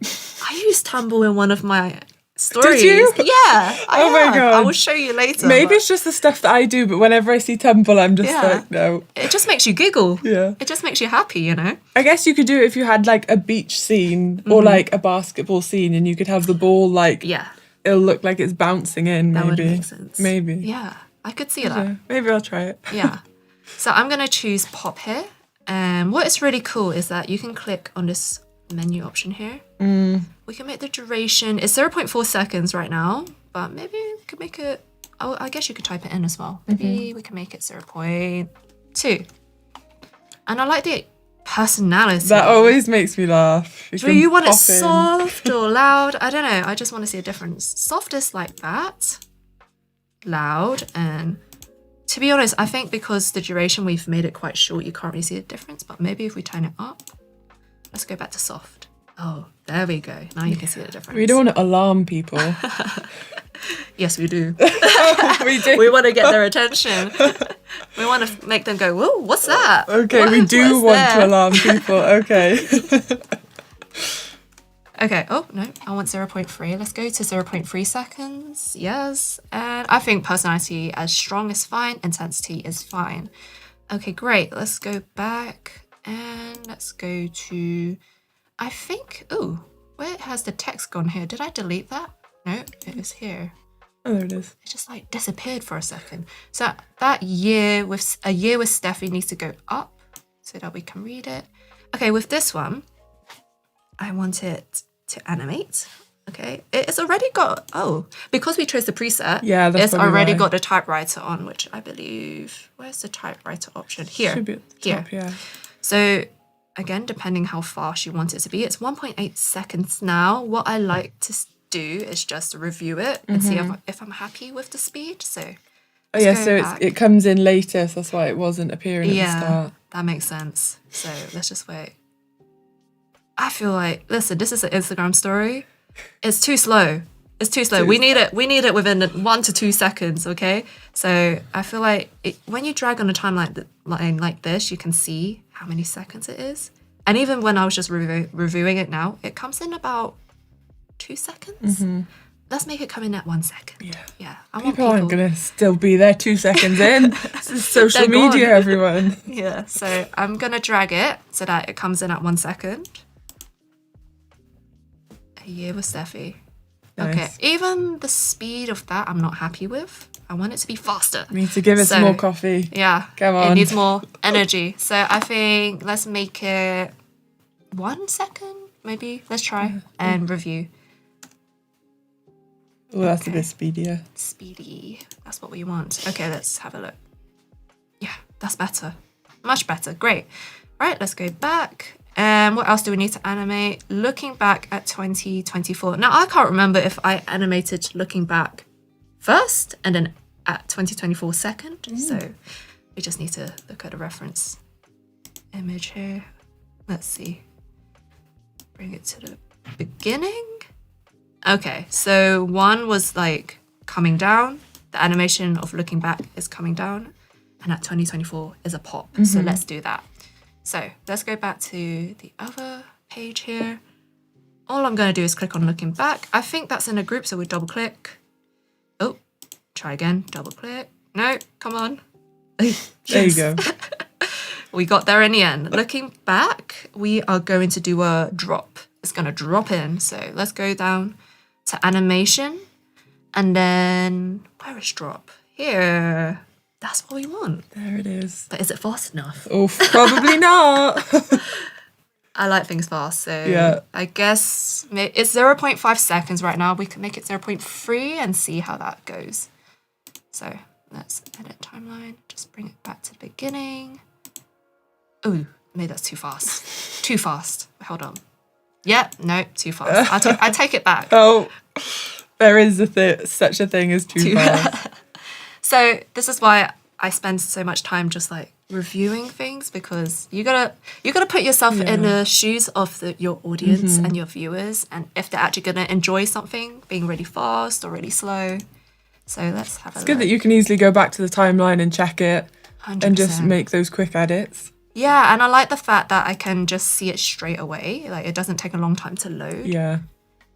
I used Tumble in one of my stories. you? Yeah. Oh my God. I will show you later. Maybe but it's just the stuff that I do, but whenever I see tumble, I'm just Yeah. like, no. it just makes you giggle. Yeah. It just makes you happy, you know? I guess you could do it if you had like a beach scene or like a basketball scene, and you could have the ball like Yeah. it'll look like it's bouncing in. That would Maybe. make sense. Maybe. Yeah. I could see that. Yeah, maybe I'll try it. Yeah. So I'm going to choose pop here. And what is really cool is that you can click on this menu option here. We can make the duration, it's 0.4 seconds right now, but maybe we could make it, oh, I guess you could type it in as well. Maybe we can make it 0.2. And I like the personality. That always makes me laugh. Do you want it pop in. soft or loud? I don't know. I just want to see a difference. Soft is like that. Loud. And to be honest, I think because the duration we've made it quite short, you can't really see the difference. But maybe if we turn it up, let's go back to soft. Oh, there we go. Now you can see the difference. We don't want to alarm people. Yes, we do. We do. We want to get their attention. We want to make them go, whoa, what's that? Okay, we do What's want there? to alarm people. Okay. Okay, oh no, I want 0.3. Let's go to 0.3 seconds. Yes. And I think personality as strong is fine, intensity is fine. Okay, great. Let's go back and let's go to, I think, oh, where has the text gone here? Did I delete that? No, it is here. Oh, there it is. It just like disappeared for a second. So that year with Steffi needs to go up so that we can read it. Okay, with this one, I want it to animate. Okay, it's already got, because we chose the preset, Yeah, that's it's probably already why. got the typewriter on, which I believe, where's the typewriter option? Here. Should be at the Here. top, yeah. So again, depending how fast you want it to be, it's 1.8 seconds now. What I like to do is just review it and see if I'm happy with the speed. So Oh yeah, go so back. it comes in later, so that's why it wasn't appearing at the start. that makes sense. So let's just wait. I feel like, listen, this is an Instagram story. It's too slow. It's too slow. We need it within 1 to 2 seconds, okay? So I feel like when you drag on a timeline like this, you can see how many seconds it is. And even when I was just reviewing it now, it comes in about 2 seconds. Let's make it come in at 1 second. Yeah. Yeah. I want People aren't going to still be there 2 seconds in. This is social They're gone. media, everyone. Yeah. So I'm going to drag it so that it comes in at 1 second. A year with Steffi. Okay. Nice. Even the speed of that, I'm not happy with. I want it to be faster. We need to give us So- more coffee. Yeah. Come It on. needs more energy. So I think let's make it 1 second, maybe. Let's try and review. Oh, that's Okay. a bit speedier. Speedy. That's what we want. Okay, let's have a look. Yeah, that's better. Much better. Great. Right, let's go back. And what else do we need to animate? Looking back at 2024. Now, I can't remember if I animated looking back first and then at 2024 second. So we just need to look at a reference image here. Let's see. Bring it to the beginning. Okay, so one was like coming down. The animation of looking back is coming down. And at 2024 is a pop. So let's do that. So let's go back to the other page here. All I'm going to do is click on looking back. I think that's in a group, so we double click. Oh, try again, double click. No, come on. There you go. We got there in the end. Looking back, we are going to do a drop. It's going to drop in. So let's go down to animation. And then, where is drop? Here. That's what we want. There it is. But is it fast enough? Oh, probably not. I like things fast, so Yeah. I guess it's 0.5 seconds right now. We can make it 0.3 and see how that goes. So let's edit timeline. Just bring it back to the beginning. Oh, maybe that's too fast. Too fast. Hold on. Yep, no, too fast. I take it back. Oh, there is such a thing as too fast. So this is why I spend so much time just like reviewing things, because you gotta put yourself in the shoes of your audience and your viewers, and if they're actually gonna enjoy something being really fast or really slow. So let's have a look. It's good that you can easily go back to the timeline and check it 100%. and just make those quick edits. Yeah, and I like the fact that I can just see it straight away. Like it doesn't take a long time to load. Yeah.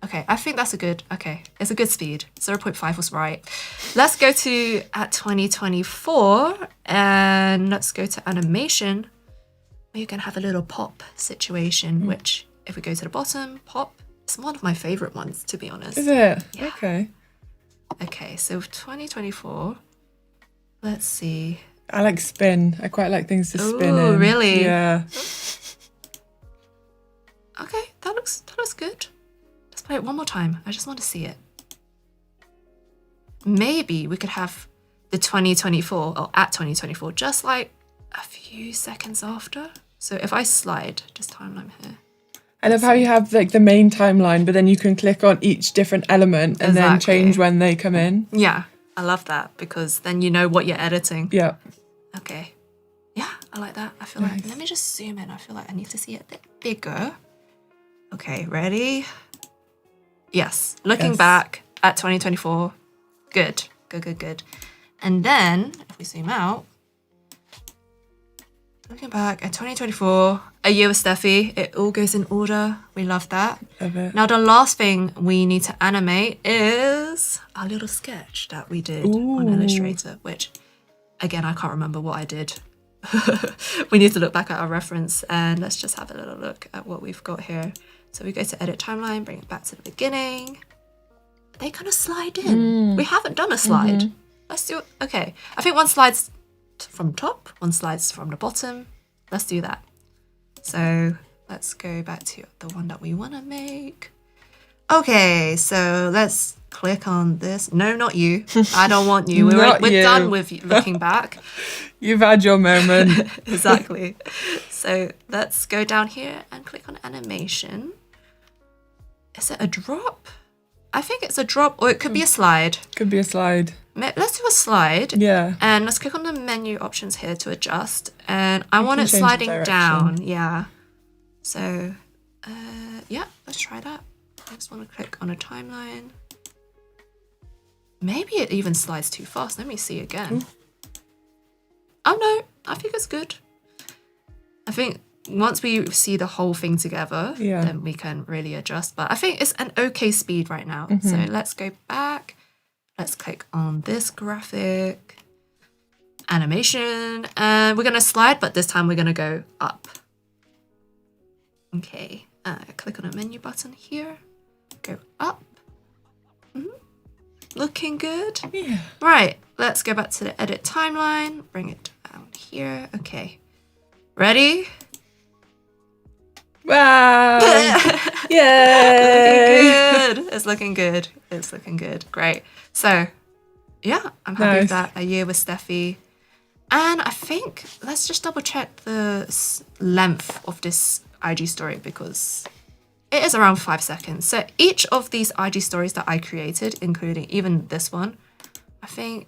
Okay, I think that's it's a good speed. 0.5 was right. Let's go to at 2024 and let's go to animation. We're gonna have a little pop situation, which if we go to the bottom, pop, it's one of my favorite ones, to be honest. Is it? Yeah. Okay. Okay, so 2024, let's see. I like spin. I quite like things to spin Ooh, in. really? Yeah. Okay, that looks good. Let's play it one more time. I just want to see it. Maybe we could have the 2024 or at 2024, just like a few seconds after. So if I slide, just timeline here. I love how you have like the main timeline, but then you can click on each different element and then Exactly. change when they come in. Yeah, I love that because then you know what you're editing. Yeah. Okay. Yeah, I like that. I feel like, let me just zoom in. I feel like I need to see it a bit bigger. Okay, ready? Yes, looking Yes. back at 2024. Good. And then, if we zoom out, looking back at 2024, a year with Steffi, it all goes in order. We love that. Love it. Now, the last thing we need to animate is our little sketch that we did on Ooh. Illustrator, which, again, I can't remember what I did. We need to look back at our reference and let's just have a little look at what we've got here. So we go to edit timeline, bring it back to the beginning. They kind of slide in. We haven't done a slide. Let's do it. Okay. I think one slides from top, one slides from the bottom. Let's do that. So let's go back to the one that we want to make. Okay, so let's click on this. No, not you. I don't want you. Not We're you. done with looking back. You've had your moment. Exactly. So let's go down here and click on animation. Is it a drop? I think it's a drop, or it could be a slide. Could be a slide. Let's do a slide. Yeah. And let's click on the menu options here to adjust. And I want can it change the sliding direction. down. Yeah. So, yeah, let's try that. I just want to click on a timeline. Maybe it even slides too fast. Let me see again. Oh no, I think it's good. I think once we see the whole thing together, Yeah. then we can really adjust. But I think it's an okay speed right now. So let's go back. Let's click on this graphic, animation, and we're gonna slide, but this time we're gonna go up. Okay, click on a menu button here, go up. Looking good. Yeah. Right, let's go back to the edit timeline, bring it down here. Okay, ready? Wow. Yay. Good. It's looking good. Great. So, yeah, I'm happy with Nice. that. A year with Steffi. And I think, let's just double check the length of this IG story because it is around 5 seconds. So each of these IG stories that I created, including even this one, I think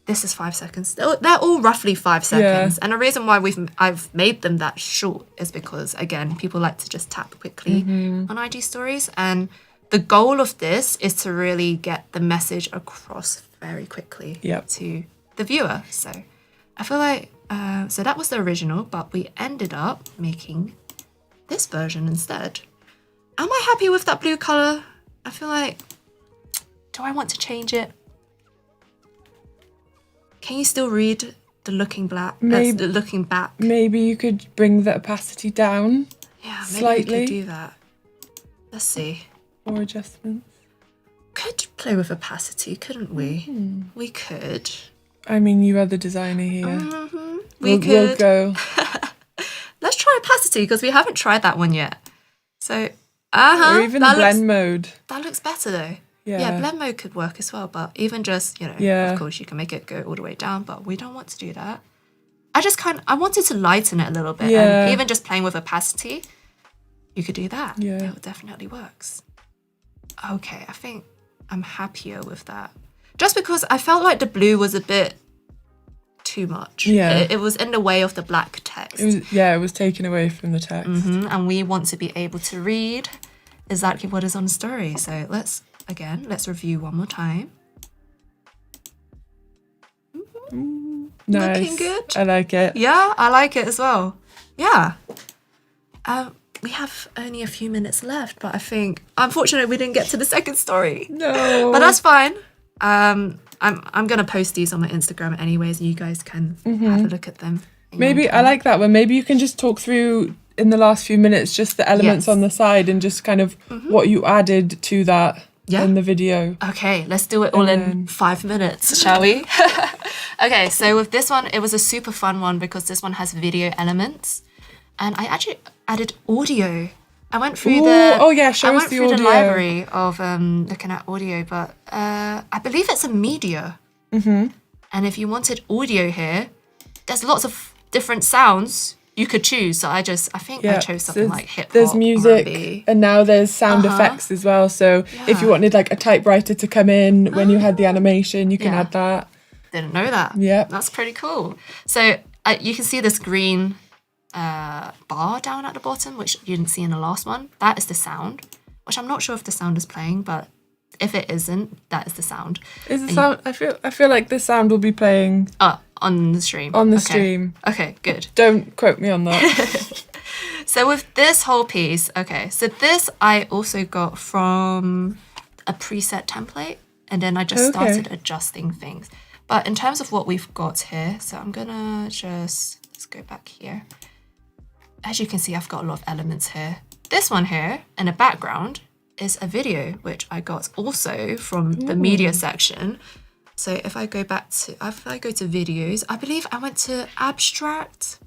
this is 5 seconds. They're all roughly 5 seconds. And the reason why I've made them that short is because, again, people like to just tap quickly on IG stories. And the goal of this is to really get the message across very quickly to the viewer. So I feel like, so that was the original, but we ended up making this version instead. Am I happy with that blue color? I feel like, do I want to change it? Can you still read the looking black? The looking back. Maybe you could bring the opacity down. Yeah, maybe slightly. we could do that. Let's see. Or adjustments. Could play with opacity, couldn't we? We could. I mean, you are the designer here. We'll We'll go. Let's try opacity because we haven't tried that one yet. So, Or even the blend mode. That looks better though. Yeah. Yeah, blend mode could work as well, but even just, of course you can make it go all the way down, but we don't want to do that. I wanted to lighten it a little bit. Yeah. And even just playing with opacity, you could do that. Yeah. It definitely works. Okay, I think I'm happier with that. Just because I felt like the blue was a bit too much. Yeah. It was in the way of the black text. It was taken away from the text. And we want to be able to read exactly what is on the story. So let's review one more time. Nice. Looking good. I like it. Yeah, I like it as well. Yeah. We have only a few minutes left, but I think, unfortunately, we didn't get to the second story. No. But that's fine. I'm gonna post these on my Instagram anyways, and you guys can have a look at them. Maybe I like that one. Maybe you can just talk through in the last few minutes just the elements on the side and just kind of what you added to that in the video. Okay, let's do it all in 5 minutes, shall we? Okay, so with this one, it was a super fun one because this one has video elements, and I actually added audio. I went through the library of looking at audio, but I believe it's a media. And if you wanted audio here, there's lots of different sounds you could choose. So I think I chose something like hip hop. There's music, R&B. and now there's sound effects as well. So if you wanted like a typewriter to come in when you had the animation, you can add that. Didn't know that. Yeah, that's pretty cool. So you can see this green bar down at the bottom, which you didn't see in the last one. That is the sound, which I'm not sure if the sound is playing, but if it isn't, that is the sound. Is the sound? I feel like the sound will be playing on the stream. On the stream. Okay, good. Don't quote me on that. So with this whole piece, so this I also got from a preset template, and then I just started adjusting things. But in terms of what we've got here, so I'm gonna let's go back here. As you can see, I've got a lot of elements here. This one here in the background is a video, which I got also from the media section. So if I go to videos, I believe I went to abstract,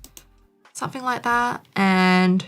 something like that. And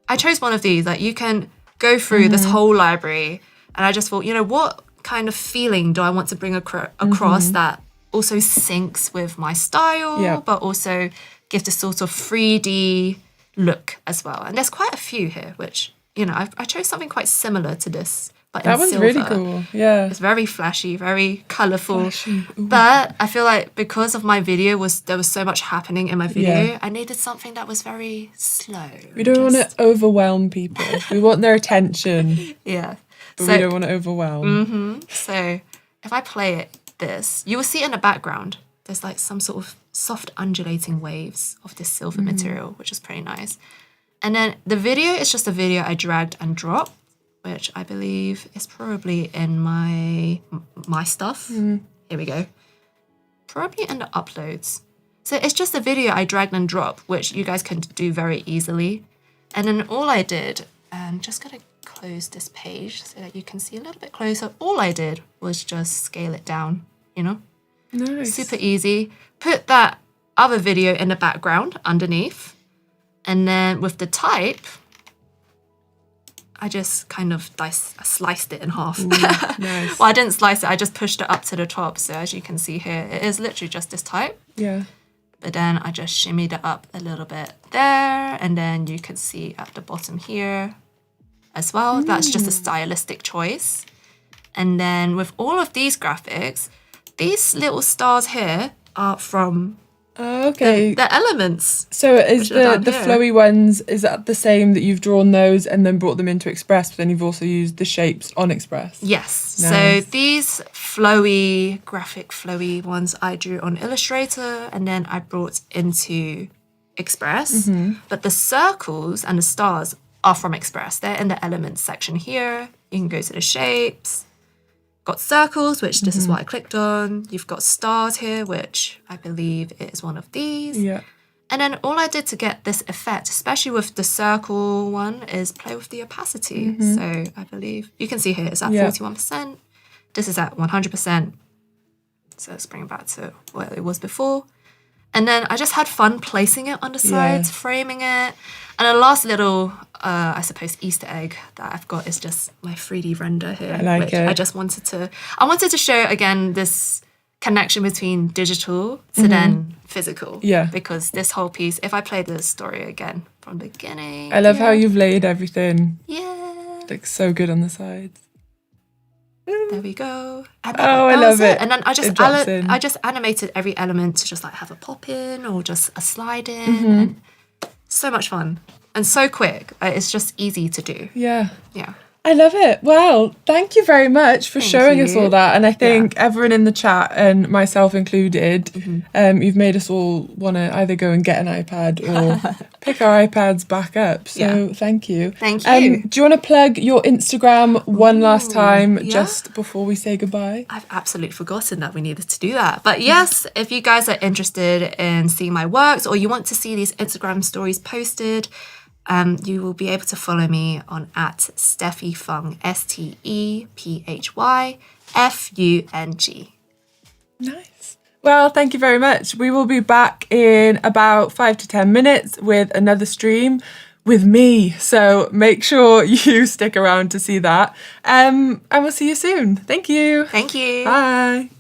I chose one of these. Like, you can go through this whole library. And I just thought, what kind of feeling do I want to bring across that also syncs with my style, but also gives this sort of 3D look as well. And there's quite a few here, which, I chose something quite similar to this, but that in one's silver. really cool. Yeah. It's very flashy, very colourful. But I feel like because of my video there was so much happening in my video, I needed something that was very slow. We don't want to overwhelm people. We want their attention. Yeah. But we don't want to overwhelm. So if I play this, you will see in the background, there's like some sort of soft undulating waves of this silver material, which is pretty nice. And then the video is just a video I dragged and dropped, which I believe is probably in my stuff. Here we go. Probably in the uploads. So it's just a video I dragged and dropped, which you guys can do very easily. And then all I did, and just gonna close this page so that you can see a little bit closer. All I did was just scale it down, Nice. Super easy. Put that other video in the background underneath. And then with the type, I just kind of sliced it in half. Nice. Well, I didn't slice it, I just pushed it up to the top. So as you can see here, it is literally just this type. Yeah. But then I just shimmied it up a little bit there. And then you can see at the bottom here as well. That's just a stylistic choice. And then with all of these graphics, these little stars here are from Okay. the elements. So is which are the down here. flowy ones, is that the same that you've drawn those and then brought them into Express, but then you've also used the shapes on Express? Yes. Nice. So these flowy ones I drew on Illustrator and then I brought into Express. But the circles and the stars are from Express. They're in the elements section here. You can go to the shapes. Got circles, which this is what I clicked on. You've got stars here, which I believe is one of these. Yeah. And then all I did to get this effect, especially with the circle one, is play with the opacity. So I believe you can see here it's at 41%. This is at 100%. So let's bring it back to what it was before. And then I just had fun placing it on the sides, framing it. And the last little, I suppose, Easter egg that I've got is just my 3D render here. I like which it. I just wanted to show, again, this connection between digital to then physical. Yeah. Because this whole piece, if I play the story again from the beginning. I love how you've laid everything. Yeah. Looks so good on the sides. There we go. And I was love it. And then I It drops in. just animated every element to just like have a pop in or just a slide in. And so much fun and so quick. It's just easy to do. Yeah. Yeah. I love it. Wow. Thank you very much for showing us all that. And I think everyone in the chat, and myself included, you've made us all want to either go and get an iPad or pick our iPads back up. So thank you. Thank you. Do you want to plug your Instagram one last time just before we say goodbye? I've absolutely forgotten that we needed to do that. But yes, if you guys are interested in seeing my works or you want to see these Instagram stories posted, you will be able to follow me on @Stephy Fung, STEPHYFUNG. Nice. Well, thank you very much. We will be back in about 5 to 10 minutes with another stream with me. So make sure you stick around to see that. And we'll see you soon. Thank you. Thank you. Bye.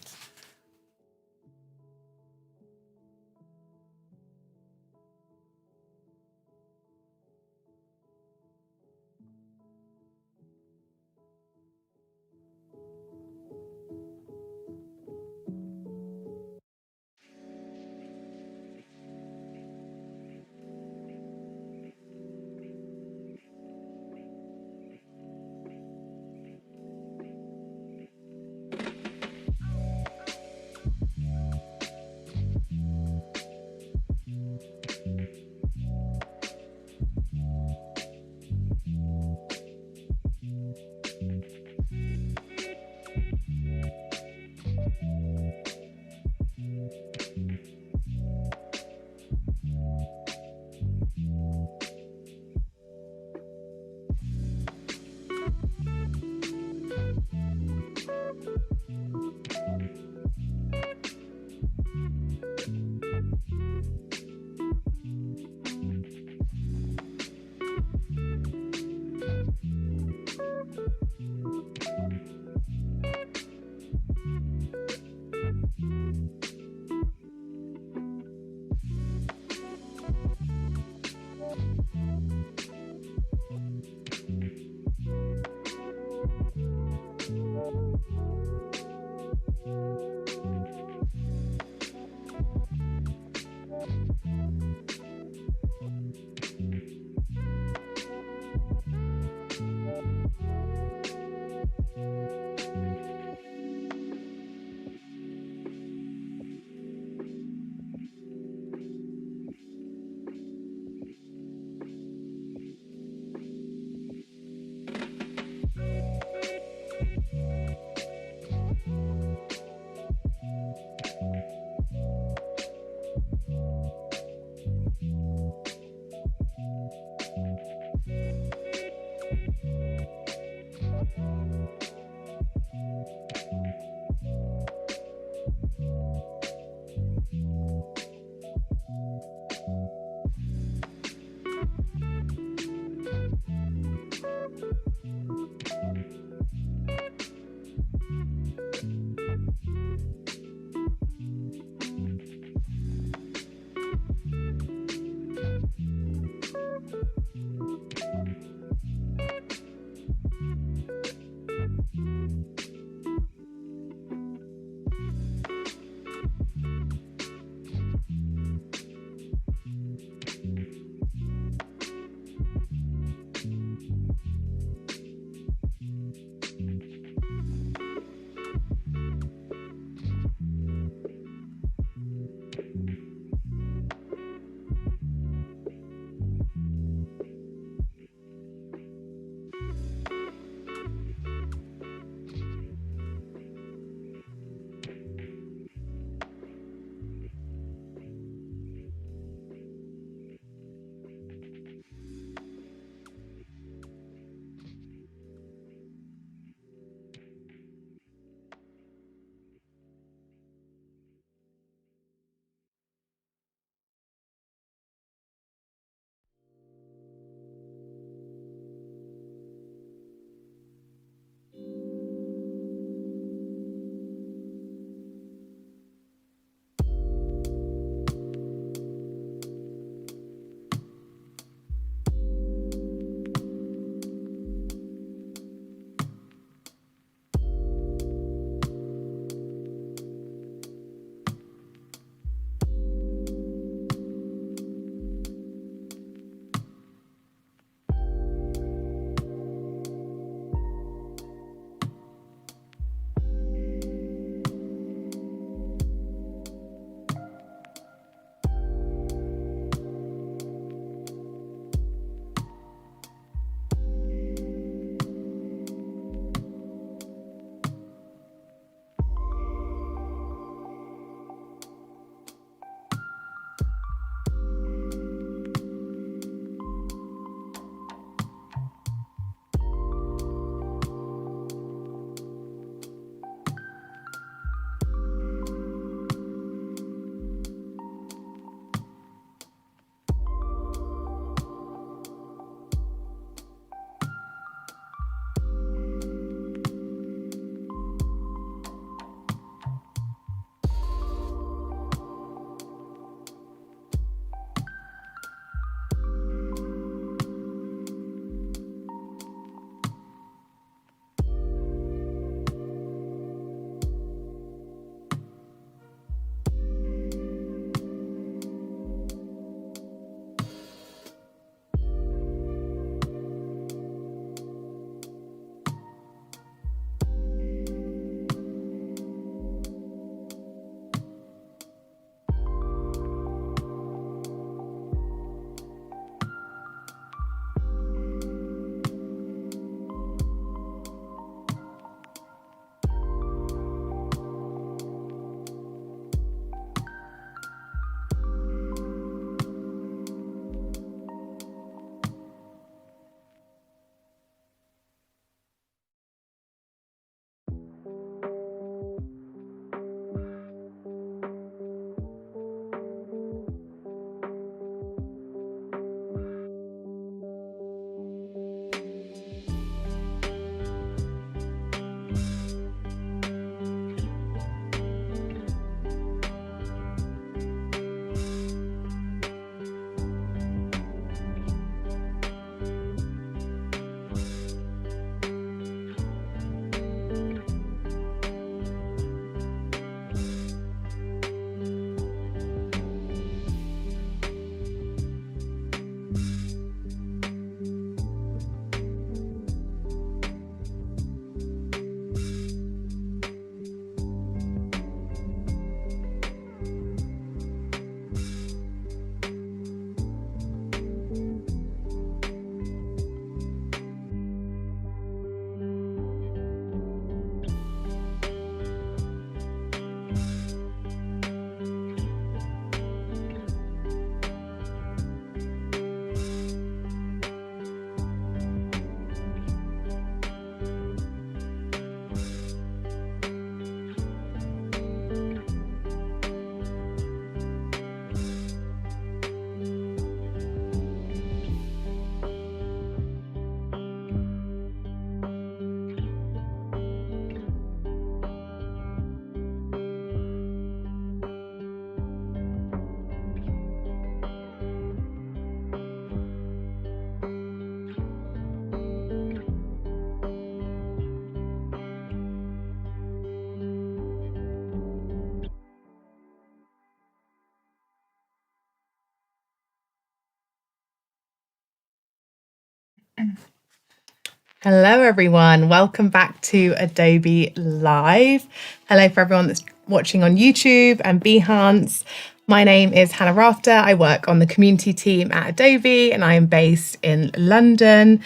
Hello, everyone. Welcome back to Adobe Live. Hello for everyone that's watching on YouTube and Behance. My name is Hannah Rafter. I work on the community team at Adobe and I am based in London.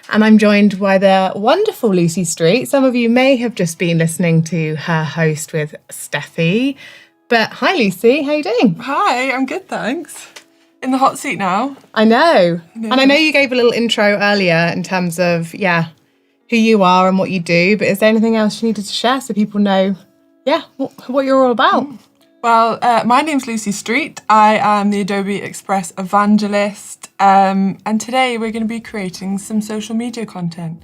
And I'm joined by the wonderful Lucy Street. Some of you may have just been listening to her host with Steffi. But hi, Lucy. How you doing? Hi, I'm good, thanks. In the hot seat now. I know. And I know you gave a little intro earlier in terms of, who you are and what you do. But is there anything else you needed to share so people know, what you're all about? Well, my name's Lucy Street. I am the Adobe Express evangelist. And today we're going to be creating some social media content.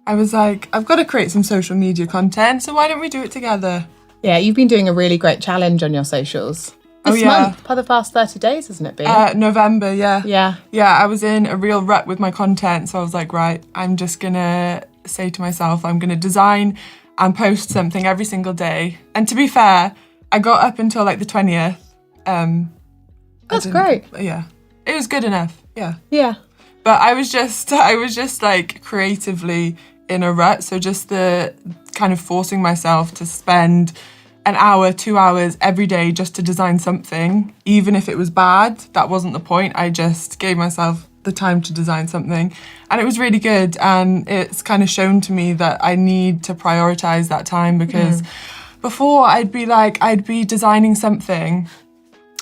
I was like, I've got to create some social media content. So why don't we do it together? Yeah, you've been doing a really great challenge on your socials. This month, for the past 30 days, hasn't it been? November, yeah. Yeah. Yeah, I was in a real rut with my content. So I was like, right, I'm just going to say to myself, I'm going to design and post something every single day. And to be fair, I got up until like the 20th. That's great. Yeah. It was good enough. Yeah. Yeah. But I was just like creatively in a rut. So just the kind of forcing myself to spend an hour, 2 hours every day just to design something, even if it was bad, that wasn't the point. I just gave myself the time to design something and it was really good. And it's kind of shown to me that I need to prioritize that time because before I'd be designing something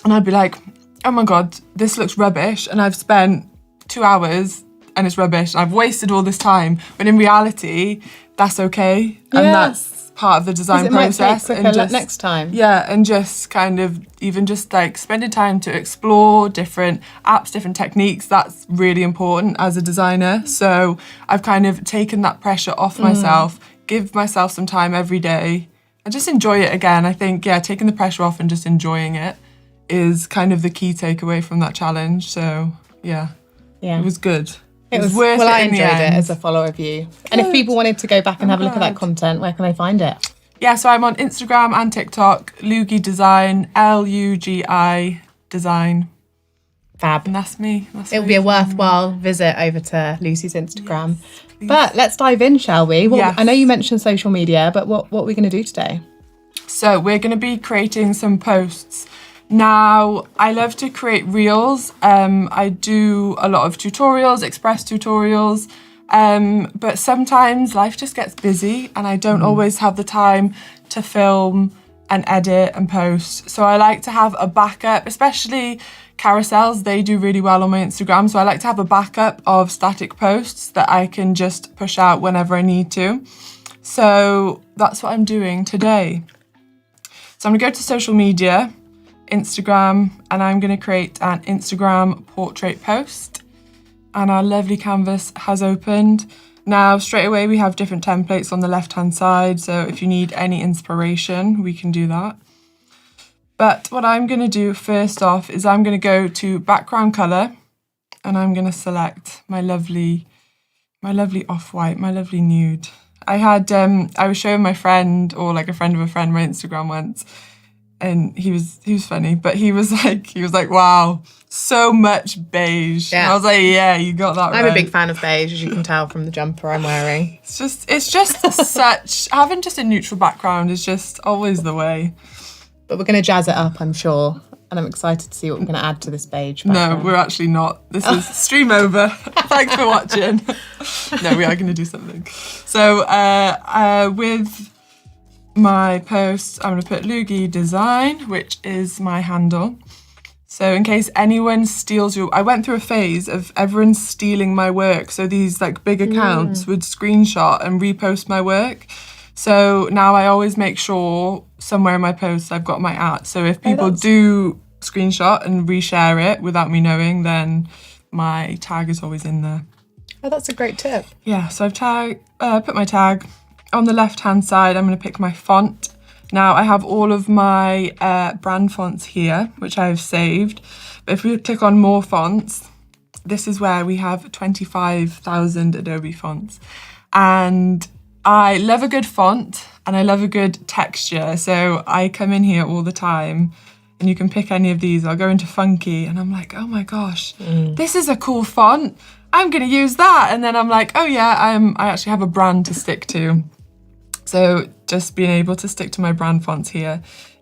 and I'd be like, oh my God, this looks rubbish. And I've spent 2 hours and it's rubbish. I've wasted all this time. But in reality, that's okay. Yeah. And that's part of the design process. Might take quicker next time. Yeah, and just kind of even just like spending time to explore different apps, different techniques, that's really important as a designer. So I've kind of taken that pressure off myself, give myself some time every day and just enjoy it again. I think, taking the pressure off and just enjoying it is kind of the key takeaway from that challenge. So yeah. It was good. It was worth it. I in the enjoyed it end. as a follower of you. And if people wanted to go back and have a look at that content, where can they find it? Yeah, so I'm on Instagram and TikTok, Lugi Design, Lugi Design. Fab. And that's me. It'll be a worthwhile visit over to Lucy's Instagram. Yes, but let's dive in, shall we? I know you mentioned social media, but what are we going to do today? So we're going to be creating some posts. Now, I love to create reels. I do a lot of tutorials, Express tutorials, but sometimes life just gets busy and I don't always have the time to film and edit and post. So I like to have a backup, especially carousels, they do really well on my Instagram. So I like to have a backup of static posts that I can just push out whenever I need to. So that's what I'm doing today. So I'm gonna go to social media, Instagram, and I'm going to create an Instagram portrait post. And our lovely canvas has opened. Now, straight away, we have different templates on the left-hand side. So if you need any inspiration, we can do that. But what I'm going to do first off is I'm going to go to background color and I'm going to select my lovely off-white, my lovely nude. I was showing my friend or like a friend of a friend my Instagram once. And he was funny, but he was like, wow, so much beige. Yeah. And I was like, yeah, you got that right. I'm a big fan of beige, as you can tell from the jumper I'm wearing. It's just such, having just a neutral background is just always the way. But we're going to jazz it up, I'm sure. And I'm excited to see what we're going to add to this beige background. No, we're actually not. This is stream over. Thanks for watching. No, we are going to do something. So with my post, I'm going to put Lugi Design, which is my handle. So in case anyone steals I went through a phase of everyone stealing my work. So these like big accounts would screenshot and repost my work. So now I always make sure somewhere in my posts I've got my @. So if people do screenshot and reshare it without me knowing, then my tag is always in there. Oh, that's a great tip. Yeah, so I've put my tag. On the left-hand side, I'm going to pick my font. Now, I have all of my brand fonts here, which I have saved. But if we click on more fonts, this is where we have 25,000 Adobe fonts. And I love a good font and I love a good texture. So I come in here all the time and you can pick any of these. I'll go into funky and I'm like, oh my gosh, this is a cool font. I'm going to use that. And then I'm like, oh yeah, I actually have a brand to stick to. So just being able to stick to my brand fonts here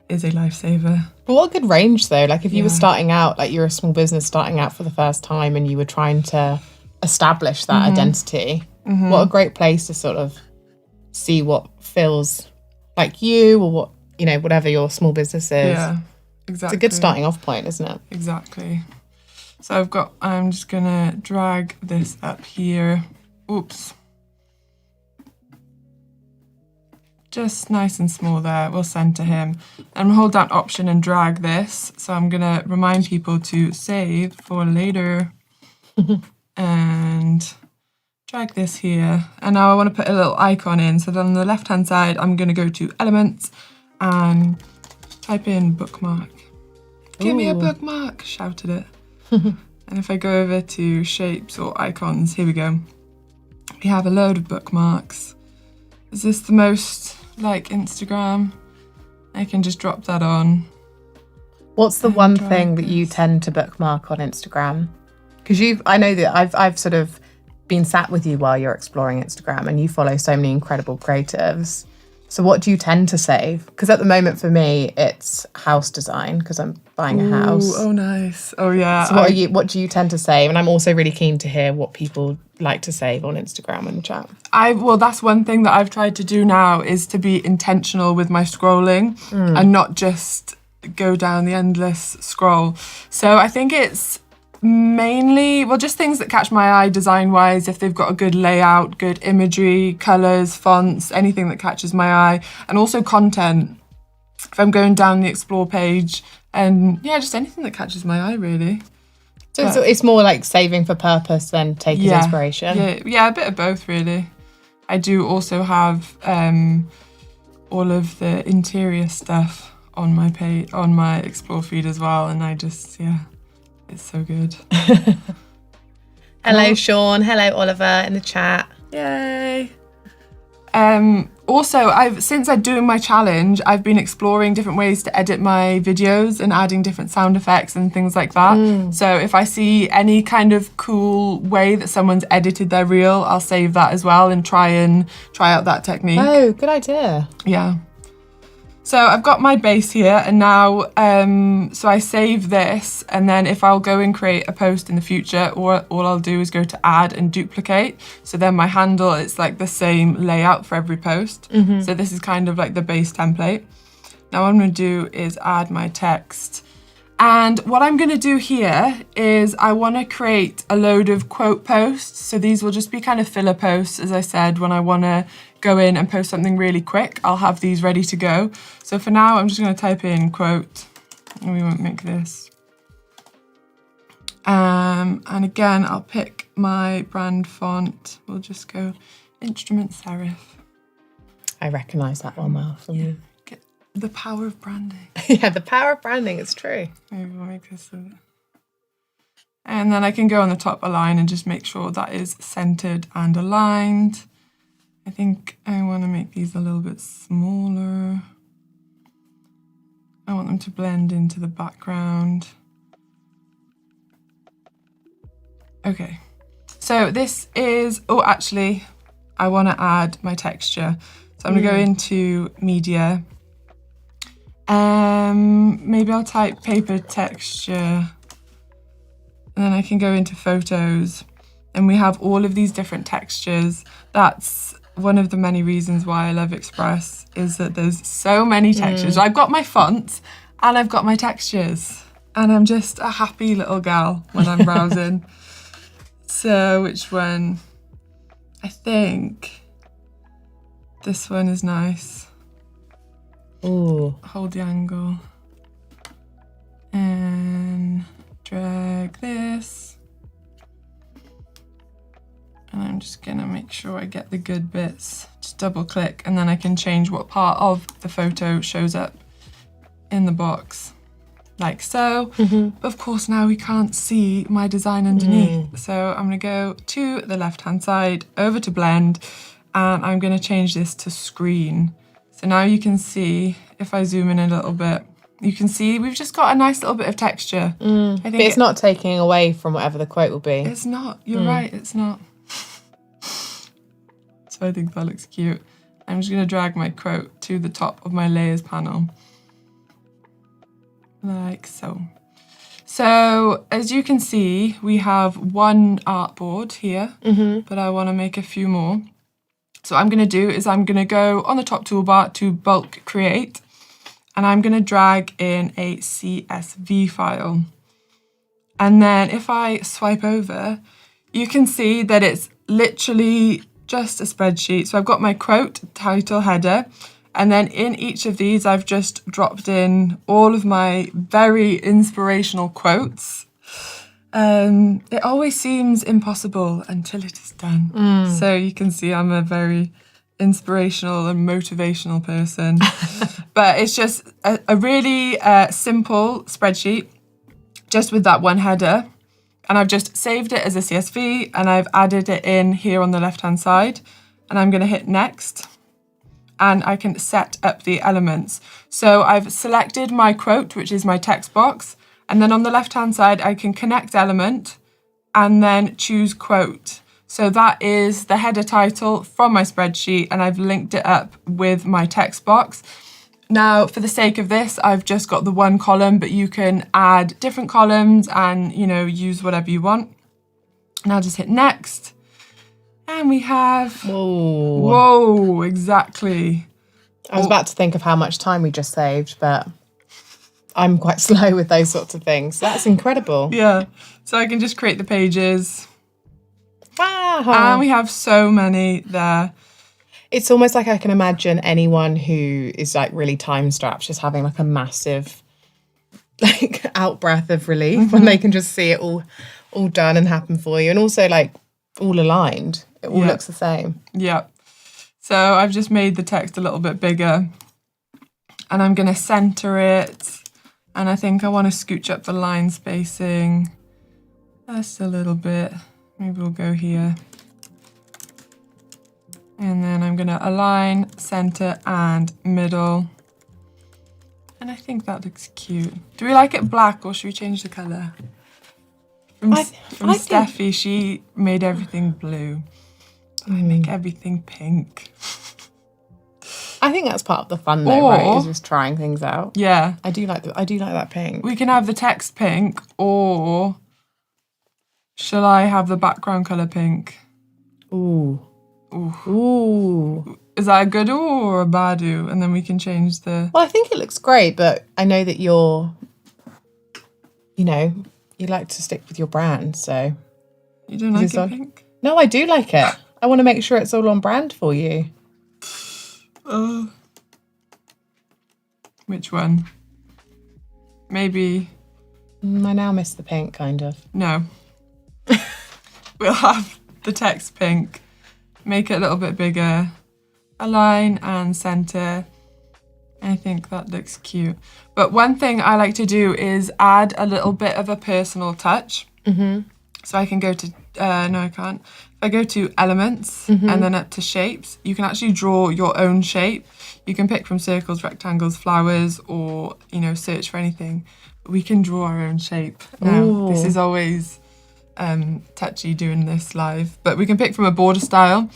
is a lifesaver. But what a good range though. Like if you were starting out, like you're a small business starting out for the first time and you were trying to establish that identity, what a great place to sort of see what feels like you, or what, you know, whatever your small business is. Yeah, exactly. It's a good starting off point, isn't it? Exactly. So I'm just gonna drag this up here. Oops. Just nice and small there, we'll center him. And hold down Option and drag this. So I'm gonna remind people to save for later. And drag this here. And now I wanna put a little icon in. So then on the left-hand side, I'm gonna go to Elements and type in bookmark. Give me a bookmark, shouted it. And if I go over to shapes or icons, here we go. We have a load of bookmarks. Is this the most like Instagram? I can just drop that on. What's the one thing that you tend to bookmark on Instagram? Because I know that I've sort of been sat with you while you're exploring Instagram, and you follow so many incredible creatives. So what do you tend to save? Because at the moment for me, it's house design because I'm buying a house. Oh, nice. Oh, yeah. So what do you tend to save? And I'm also really keen to hear what people like to save on Instagram in the chat. Well, that's one thing that I've tried to do now, is to be intentional with my scrolling and not just go down the endless scroll. So I think it's mainly, well, just things that catch my eye design-wise, if they've got a good layout, good imagery, colours, fonts, anything that catches my eye, and also content. If I'm going down the explore page, and yeah, just anything that catches my eye, really. So it's more like saving for purpose than taking inspiration? Yeah, a bit of both, really. I do also have all of the interior stuff on my page, on my explore feed as well, and I just, it's so good. Hello, Sean. Hello, Oliver, in the chat. Yay. Also, since I'm doing my challenge, I've been exploring different ways to edit my videos and adding different sound effects and things like that. So if I see any kind of cool way that someone's edited their reel, I'll save that as well and try out that technique. Oh, good idea. Yeah. So I've got my base here, and now, so I save this, and then if I'll go and create a post in the future, all I'll do is go to add and duplicate. So then my handle, it's like the same layout for every post. So this is kind of like the base template. Now what I'm gonna do is add my text. And what I'm gonna do here is I wanna create a load of quote posts. So these will just be kind of filler posts, as I said, when I wanna go in and post something really quick, I'll have these ready to go. So for now, I'm just gonna type in quote, and we won't make this. And again, I'll pick my brand font. We'll just go Instrument Serif. I recognise that one well from you. Get the power of branding. Yeah, the power of branding, it's true. Maybe we'll make this and then I can go on the top align and just make sure that is centered and aligned. I think I want to make these a little bit smaller. I want them to blend into the background. Okay, so this is, actually, I want to add my texture. So I'm going to go into media. Maybe I'll type paper texture. And then I can go into photos. And we have all of these different textures. That's one of the many reasons why I love Express, is that there's so many textures. I've got my fonts and I've got my textures, and I'm just a happy little gal when I'm browsing. So which one? I think this one is nice. Ooh. Hold the angle and drag this. And I'm just gonna make sure I get the good bits. Just double click, and then I can change what part of the photo shows up in the box, like so. But of course now we can't see my design underneath. So I'm gonna go to the left-hand side, over to blend, and I'm gonna change this to screen. So now you can see, if I zoom in a little bit, you can see we've just got a nice little bit of texture. I think But it's not taking away from whatever the quote will be. It's not. You're right. It's not. So I think that looks cute. I'm just going to drag my quote to the top of my layers panel. Like so. So as you can see, we have one artboard here, but I want to make a few more. So what I'm going to do is I'm going to go on the top toolbar to bulk create, and I'm going to drag in a CSV file. And then if I swipe over, you can see that it's literally just a spreadsheet. So I've got my quote, title, header, and then in each of these, I've just dropped in all of my very inspirational quotes. It always seems impossible until it is done. So you can see I'm a very inspirational and motivational person. But it's just a really simple spreadsheet, just with that one header. And I've just saved it as a CSV and I've added it in here on the left-hand side. And I'm going to hit next. And I can set up the elements. So I've selected my quote, which is my text box. And then on the left-hand side, I can connect element and then choose quote. So that is the header title from my spreadsheet, and I've linked it up with my text box. Now, for the sake of this, I've just got the one column, but you can add different columns and, you know, use whatever you want. And I'll just hit next. And we have... Whoa, exactly. I was about to think of how much time we just saved, but I'm quite slow with those sorts of things. That's incredible. Yeah. So I can just create the pages. Wow. And we have so many there. It's almost like I can imagine anyone who is like really time strapped just having like a massive like out breath of relief when they can just see it all done and happen for you, and also like all aligned. It all looks the same. Yeah. So I've just made the text a little bit bigger, and I'm going to center it, and I think I want to scooch up the line spacing just a little bit. Maybe we'll go here. And then I'm going to align, center, and middle. And I think that looks cute. Do we like it black, or should we change the colour? From Steffi, she made everything blue. I make everything pink. I think that's part of the fun though, right? Is just trying things out. Yeah. I do like that pink. We can have the text pink, or shall I have the background colour pink? Ooh. Ooh. Is that a good ooh or a bad ooh? And then we can change the... Well, I think it looks great, but I know that you like to stick with your brand, so... You don't like it pink? No, I do like it. I want to make sure it's all on brand for you. Which one? Maybe... I now miss the pink, kind of. No. We'll have the text pink. Make it a little bit bigger. Align and center. I think that looks cute. But one thing I like to do is add a little bit of a personal touch. So I can go to... no, I can't. If I go to elements and then up to shapes, you can actually draw your own shape. You can pick from circles, rectangles, flowers, or, search for anything. But we can draw our own shape. Now, this is always touchy doing this live, but we can pick from a border style.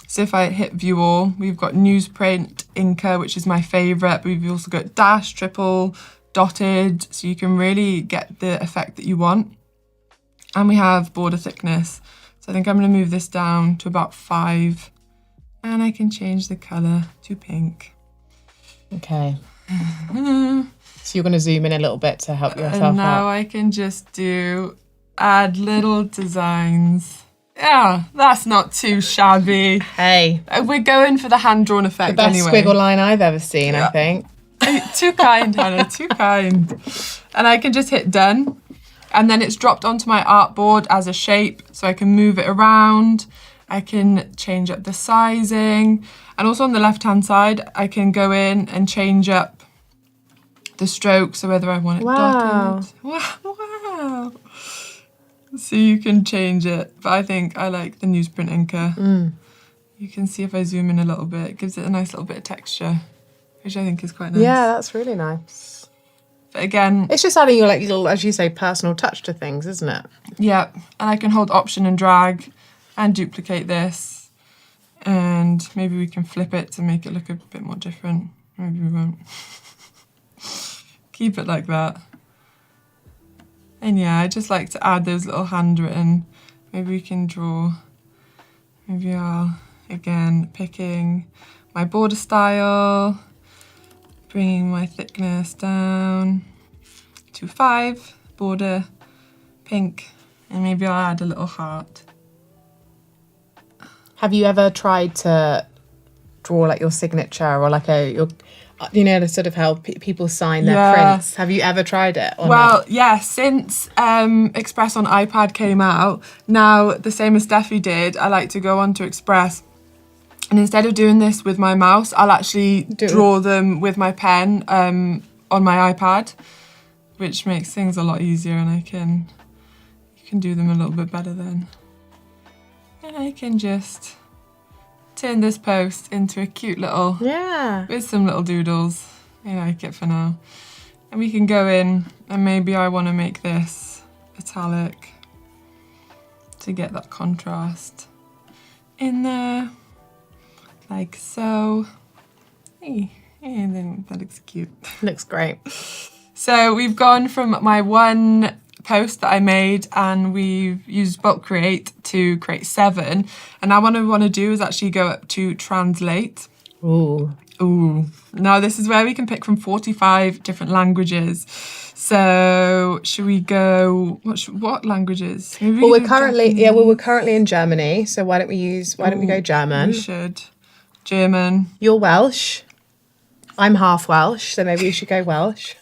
So if I hit view all, we've got newsprint, Inca, which is my favourite, but we've also got dash, triple, dotted, so you can really get the effect that you want. And we have border thickness. So I think I'm going to move this down to about 5, and I can change the colour to pink. Okay. So you're going to zoom in a little bit to help yourself and now out. I can just add little designs. Yeah, that's not too shabby. Hey. We're going for the hand-drawn effect The best anyway. squiggle line I've ever seen, I think. Too kind, Hannah, too kind. And I can just hit done. And then it's dropped onto my artboard as a shape, so I can move it around. I can change up the sizing. And also on the left-hand side, I can go in and change up the stroke, so whether I want it dotted. Wow. So you can change it. But I think I like the newsprint Inca. You can see if I zoom in a little bit, it gives it a nice little bit of texture, which I think is quite nice. Yeah, that's really nice. But again, It's just adding your like little, as you say, personal touch to things, isn't it? yeah, and I can hold Option and drag and duplicate this, and maybe we can flip it to make it look a bit more different. Maybe we won't. Keep it like that. And yeah, I just like to add those little handwritten. Maybe we can draw. Maybe I'll, again, picking my border style, bringing my thickness down to 5, border, pink, and maybe I'll add a little heart. Have you ever tried to draw like your signature or like your, the sort of how people sign their prints? Have you ever tried it? Or Well, not? yeah, since Express on iPad came out, now the same as Steffi did, I like to go onto Express, and instead of doing this with my mouse, I'll actually draw them with my pen on my iPad, which makes things a lot easier, and you can do them a little bit better then. And I can just turn this post into a cute little, with some little doodles. I like it for now. And we can go in, and maybe I want to make this metallic to get that contrast in there, like so. Hey, and then that looks cute. Looks great. So we've gone from my one post that I made, and we've used bulk create to create 7. And now what I want to do is actually go up to translate. Ooh. Now this is where we can pick from 45 different languages. So should we go, what languages? Maybe Well, we're currently in Germany. So why don't we go German? We should. German. You're Welsh. I'm half Welsh, so maybe we should go Welsh.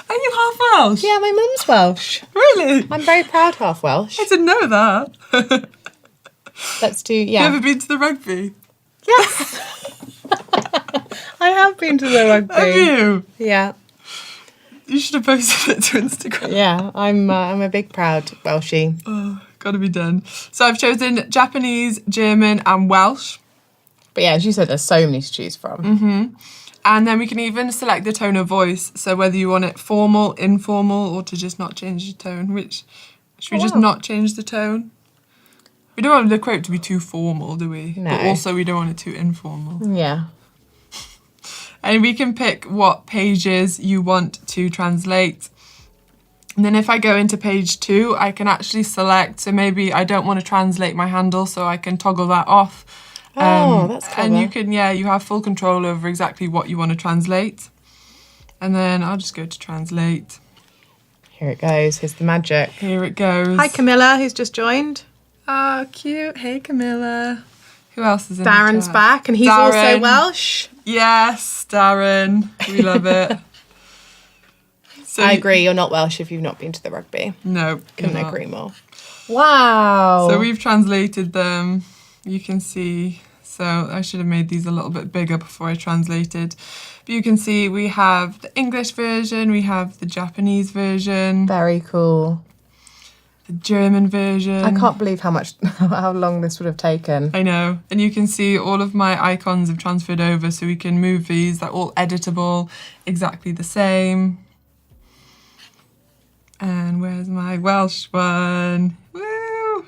Are you half Welsh? Yeah, my mum's Welsh. Really? I'm very proud half Welsh. I didn't know that. Let's do, You ever been to the rugby? Yes. I have been to the rugby. Have you? Yeah. You should have posted it to Instagram. Yeah, I'm a big proud Welshie. Oh, gotta be done. So I've chosen Japanese, German and Welsh. But yeah, as you said, there's so many to choose from. Mm-hmm. And then we can even select the tone of voice. So whether you want it formal, informal, or to just not change the tone. Should we just not change the tone? We don't want the quote to be too formal, do we? No. But also we don't want it too informal. Yeah. And we can pick what pages you want to translate. And then if I go into page 2, I can actually select, so maybe I don't want to translate my handle, so I can toggle that off. That's clever. And you can, you have full control over exactly what you want to translate. And then I'll just go to translate. Here it goes. Here's the magic. Here it goes. Hi, Camilla, who's just joined. Oh, cute. Hey, Camilla. Who else is in Darren's the chat? back, and he's also Welsh. Yes, Darren. We love it. So I agree, you're not Welsh if you've not been to the rugby. No. Couldn't agree more. Wow. So we've translated them. You can see. So I should have made these a little bit bigger before I translated. But you can see we have the English version, we have the Japanese version, Very cool. the German version. I can't believe how long this would have taken. I know. And you can see all of my icons have transferred over, so we can move these. They're all editable, exactly the same. And where's my Welsh one? Woo!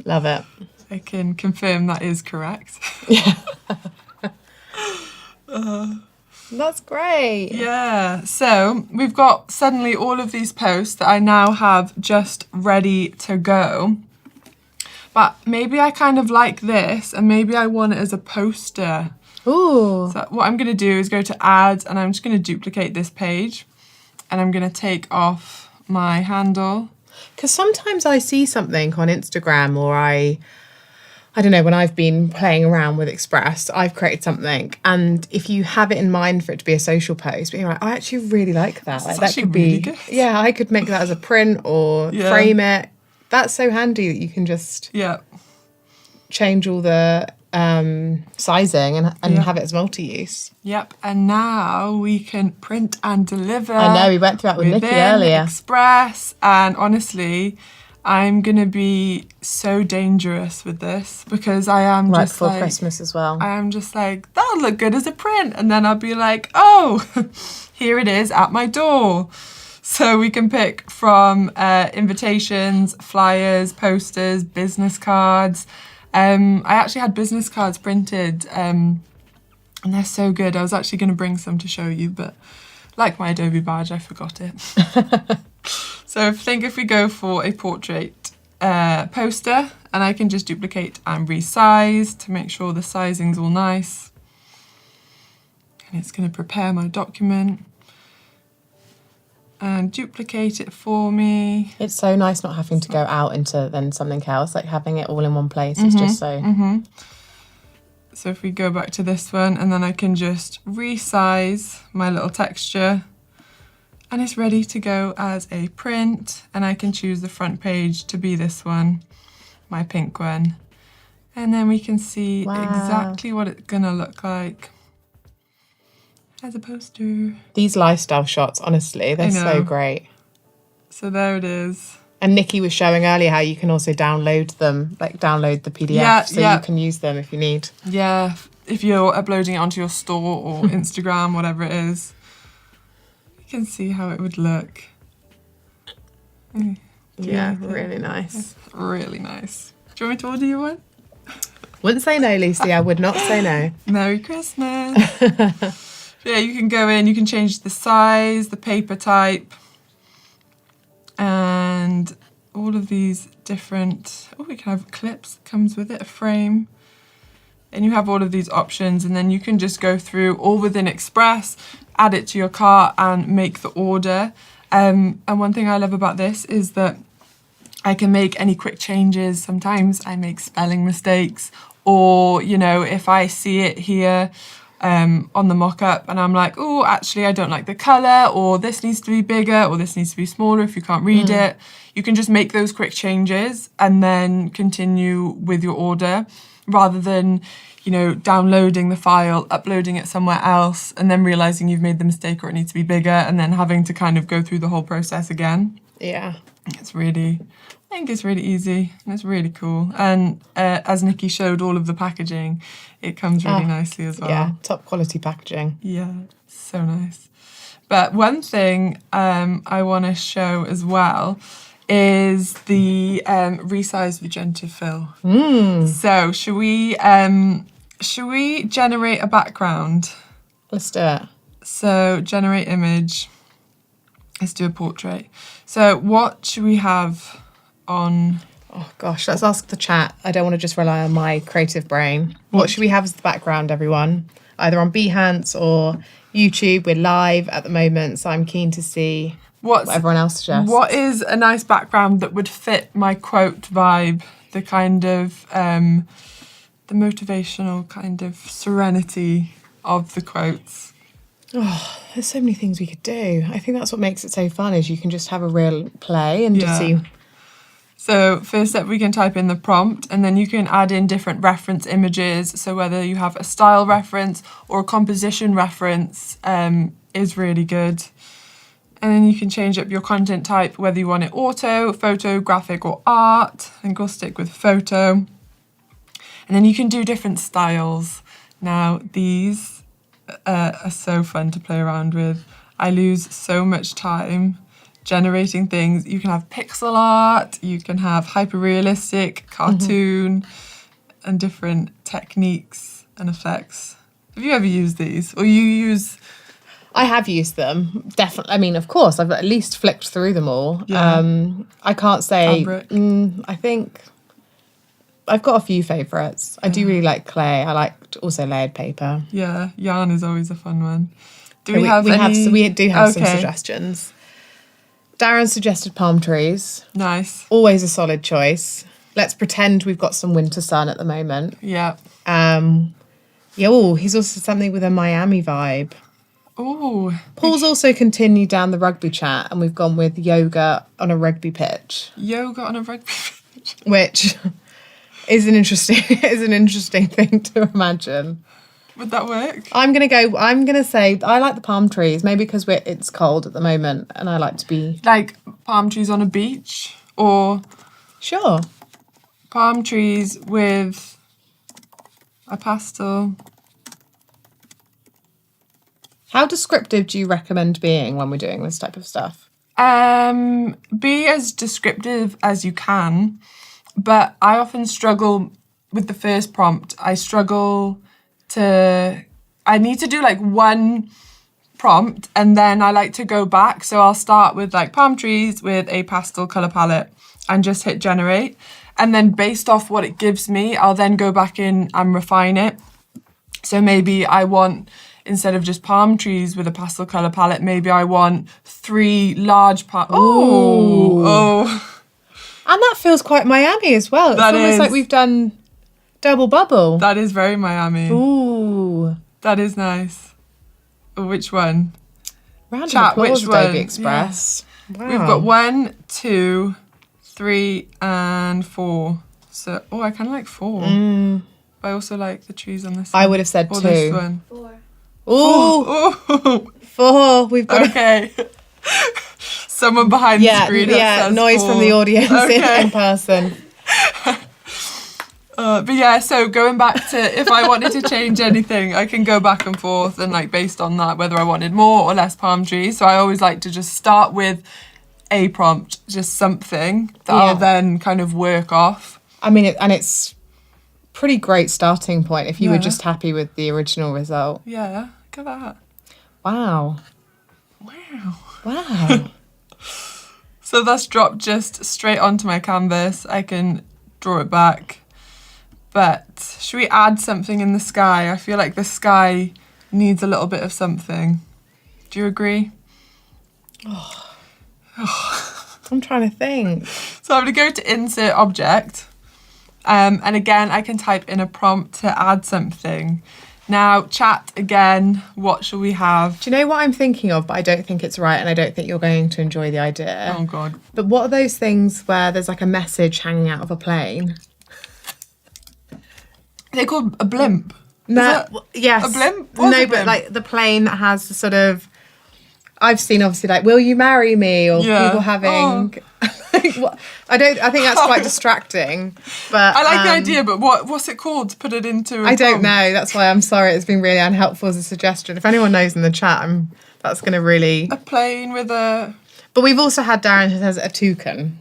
Love it. I can confirm that is correct. That's great. Yeah, so we've got suddenly all of these posts that I now have just ready to go. But maybe I kind of like this, and maybe I want it as a poster. Ooh. So what I'm going to do is go to add, and I'm just going to duplicate this page, and I'm going to take off my handle. Because sometimes I see something on Instagram, or I don't know, when I've been playing around with Express, I've created something, and if you have it in mind for it to be a social post, but you're like, I actually really like that. Like, that actually could be, really good. yeah, I could make that as a print or frame it. That's so handy that you can just change all the sizing and have it as multi-use. Yep, and now we can print and deliver. I know, we went through that with Nikki earlier. Express, and honestly, I'm going to be so dangerous with this because I am Right just before like... Christmas as well. I am just like, that'll look good as a print. And then I'll be like, oh, here it is at my door. So we can pick from invitations, flyers, posters, business cards. I actually had business cards printed and they're so good. I was actually going to bring some to show you, but like my Adobe badge, I forgot it. So I think if we go for a portrait poster, and I can just duplicate and resize to make sure the sizing's all nice. And it's going to prepare my document and duplicate it for me. It's so nice not having to go out into then something else, like having it all in one place. It's just so... So if we go back to this one, and then I can just resize my little texture, and it's ready to go as a print. And I can choose the front page to be this one, my pink one. And then we can see exactly what it's gonna look like as a poster. These lifestyle shots, honestly, they're so great. So there it is. And Nikki was showing earlier how you can also download them, like download the PDF so you can use them if you need. Yeah, if you're uploading it onto your store or Instagram, whatever it is. You can see how it would look. Yeah, really nice. It's really nice. Do you want me to order you one? Wouldn't say no, Lucy. I would not say no. Merry Christmas. Yeah, you can go in, you can change the size, the paper type, and all of these different, we can have clips that comes with it, a frame. And you have all of these options, and then you can just go through all within Express, add it to your cart and make the order. And one thing I love about this is that I can make any quick changes. Sometimes I make spelling mistakes, or, you know, if I see it here on the mock-up and I'm like, oh, actually I don't like the colour, or this needs to be bigger, or this needs to be smaller if you can't read it. You can just make those quick changes and then continue with your order, rather than, you know, downloading the file, uploading it somewhere else, and then realising you've made the mistake or it needs to be bigger, and then having to kind of go through the whole process again. Yeah. I think it's really easy and it's really cool. And as Nikki showed all of the packaging, it comes really nicely as well. Yeah, top quality packaging. Yeah, so nice. But one thing I want to show as well is the resized magenta fill. So should we generate a background? Let's do it. So generate image. Let's do a portrait. So what should we have on? Oh gosh, let's ask the chat. I don't want to just rely on my creative brain. What should we have as the background, everyone? Either on Behance or YouTube. We're live at the moment, so I'm keen to see what everyone else suggests. What is a nice background that would fit my quote vibe? The kind of the motivational kind of serenity of the quotes. Oh, there's so many things we could do. I think that's what makes it so fun, is you can just have a real play and just see. So first up, we can type in the prompt, and then you can add in different reference images. So whether you have a style reference or a composition reference is really good. And then you can change up your content type, whether you want it auto, photo, graphic, or art. I think I'll stick with photo. And then you can do different styles. Now, these are so fun to play around with. I lose so much time generating things. You can have pixel art, you can have hyper-realistic, cartoon, and different techniques and effects. Have you ever used these? Or you use... I have used them, definitely. I mean, of course, I've at least flicked through them all. Yeah. I can't say... Fabric. I think I've got a few favourites. I do really like clay. I like also layered paper. Yeah, yarn is always a fun one. Do we have any... we do have some suggestions. Darren suggested palm trees. Nice. Always a solid choice. Let's pretend we've got some winter sun at the moment. Yeah. He's also something with a Miami vibe. Oh. Paul's also continued down the rugby chat, and we've gone with yoga on a rugby pitch. Yoga on a rugby pitch. Which is an interesting thing to imagine. Would that work? I'm gonna say I like the palm trees, maybe because it's cold at the moment and I like to be like palm trees on a beach, or Sure. Palm trees with a pastel. How descriptive do you recommend being when we're doing this type of stuff? Be as descriptive as you can, but I often struggle with the first prompt. I need to do like one prompt and then I like to go back. So I'll start with like palm trees with a pastel color palette and just hit generate. And then based off what it gives me, I'll then go back in and refine it. So maybe I want, instead of just palm trees with a pastel color palette, maybe I want 3 large Oh. And that feels quite Miami as well. It's That almost is. like we've done double bubble. That is very Miami. Ooh. That is nice. Which one? Round of Chat, applause, which Adobe one? Express. Wow. We've got 1, 2, 3, and 4. So, I kind of like 4. But I also like the trees on this one. I would have said Or 2. this one. 4. Ooh, Oh, 4. We've got okay. Someone behind the screen. that says noise 4. from the audience Okay. in person. But yeah, so going back to if I wanted to change anything, I can go back and forth and like based on that, whether I wanted more or less palm trees. So I always like to just start with a prompt, just something that I'll then kind of work off. I mean, it's pretty great starting point if you were Yeah. just happy with the original result. Yeah, look at that. Wow. Wow. Wow. So that's dropped just straight onto my canvas. I can draw it back. But should we add something in the sky? I feel like the sky needs a little bit of something. Do you agree? I'm trying to think. So I'm going to go to insert object. And again, I can type in a prompt to add something. Now, chat again, what shall we have? Do you know what I'm thinking of, but I don't think it's right and I don't think you're going to enjoy the idea. Oh, God. But what are those things where there's like a message hanging out of a plane? They're called a blimp. No, yes. a blimp? What's No, a but blimp? like the plane that has the sort of, I've seen obviously like, will you marry me? Or Yeah. people having, like, what, I think that's quite distracting. But I like the idea, but what's it called to put it into a I don't prompt? know. That's why I'm sorry. It's been really unhelpful as a suggestion. If anyone knows in the chat, that's going to really. A plane with a But we've also had Darren who says a toucan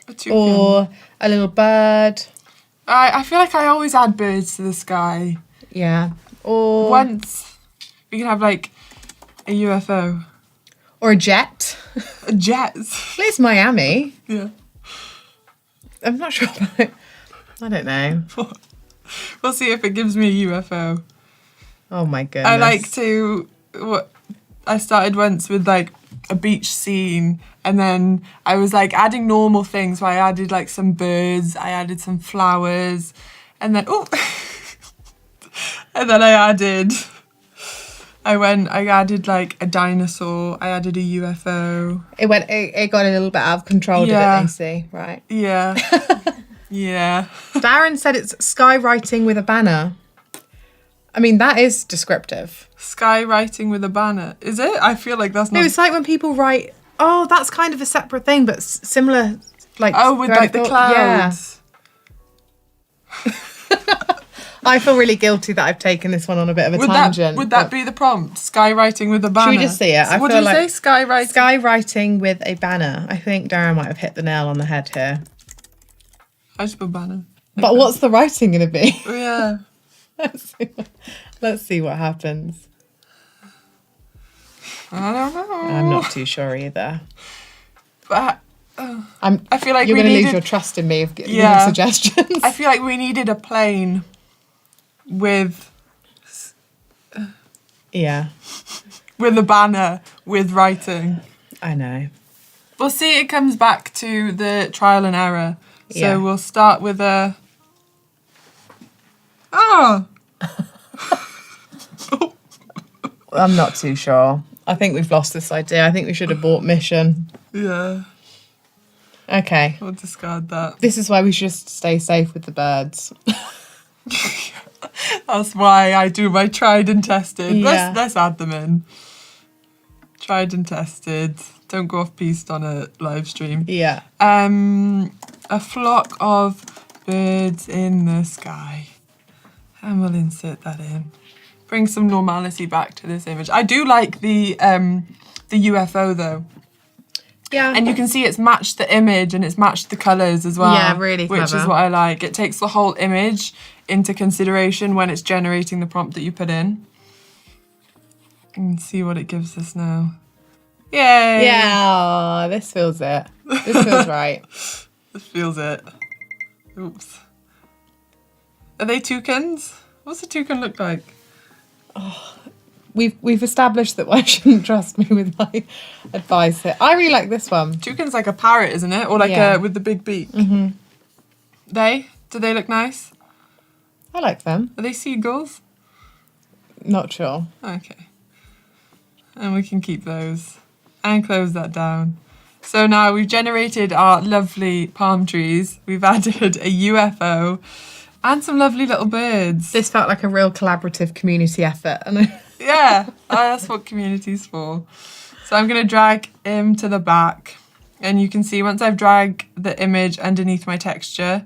toucan. or a little bird. I feel like I always add birds to the sky. Yeah. Or Once we can have like a UFO. or a jet. A jet. Well, it's Miami. Yeah. I'm not sure about it. I don't know. We'll see if it gives me a UFO. Oh my goodness. I like to. I started once with like a beach scene, and then I was like adding normal things. So I added like some birds, I added some flowers, and then and then I added like a dinosaur. I added a UFO. It got a little bit out of control, Yeah. did it, Lucy? Right. Yeah. Yeah. Darren said it's skywriting with a banner. I mean, that is descriptive. Skywriting with a banner. Is it? I feel like that's not. No, it's like when people write, oh, that's kind of a separate thing, but similar, like... with like the clouds. Yeah. I feel really guilty that I've taken this one on a bit of a tangent. Would that be the prompt? Skywriting with a banner. Should we just see it? I What feel do you like say? Skywriting. Skywriting with a banner. I think Darren might have hit the nail on the head here. I just put banner. But what's the writing going to be? Oh, yeah. Let's see what happens. I don't know. I'm not too sure either. But I feel like you're we going to lose needed- your trust in me of giving Yeah. suggestions. I feel like we needed a plane with Yeah, a banner with writing. I know. We'll see. It comes back to the trial and error. So Yeah. we'll start with a. Oh. I'm not too sure. I think we've lost this idea. I think we should have bought Mission. Yeah. Okay. We'll discard that. This is why we should just stay safe with the birds. That's why I do my tried and tested. Yeah. Let's add them in. Tried and tested. Don't go off piste on a live stream. Yeah. a flock of birds in the sky. And we'll insert that in. Bring some normality back to this image. I do like the UFO though. Yeah. And you can see it's matched the image and it's matched the colours as well. Yeah, really Which clever. is what I like. It takes the whole image into consideration when it's generating the prompt that you put in. And see what it gives us now. Yay! Yeah, this feels it. This feels right. This feels it. Oops. Are they toucans? What's a toucan look like? We've established that I shouldn't trust me with my advice here. I really like this one. Toucan's like a parrot, isn't it? Or like Yeah. with the big beak. Mm-hmm. Do they look nice? I like them. Are they seagulls? Not sure. Okay. And we can keep those. And close that down. So now we've generated our lovely palm trees. We've added a UFO and some lovely little birds. This felt like a real collaborative community effort. And Yeah, that's what community's for. So I'm going to drag him to the back. And you can see once I've dragged the image underneath my texture,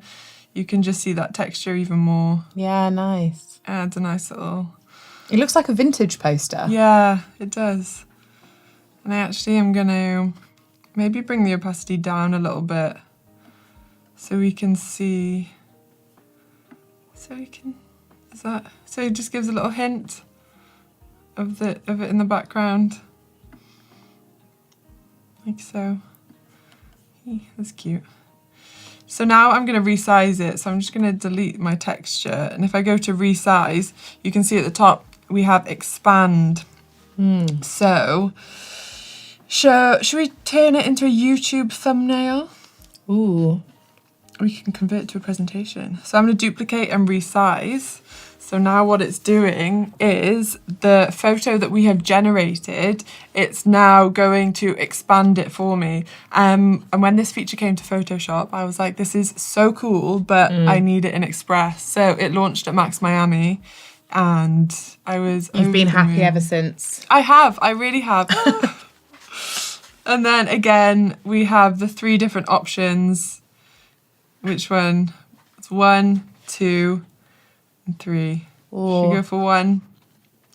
you can just see that texture even more. yeah, nice. Adds a nice little... It looks like a vintage poster. Yeah, it does. And I actually am going to maybe bring the opacity down a little bit so we can see... So it just gives a little hint of it in the background. Like so. That's cute. So now I'm going to resize it. So I'm just going to delete my texture. And if I go to resize, you can see at the top we have expand. So should we turn it into a YouTube thumbnail? Ooh. We can convert it to a presentation. So I'm going to duplicate and resize. So now what it's doing is the photo that we have generated, it's now going to expand it for me. And when this feature came to Photoshop, I was like, this is so cool, but I need it in Express. So it launched at Max Miami and I was... You've been happy ever since. I really have. And then again, we have the 3 different options. Which one? It's 1, 2, and 3. Ooh. Should we go for 1?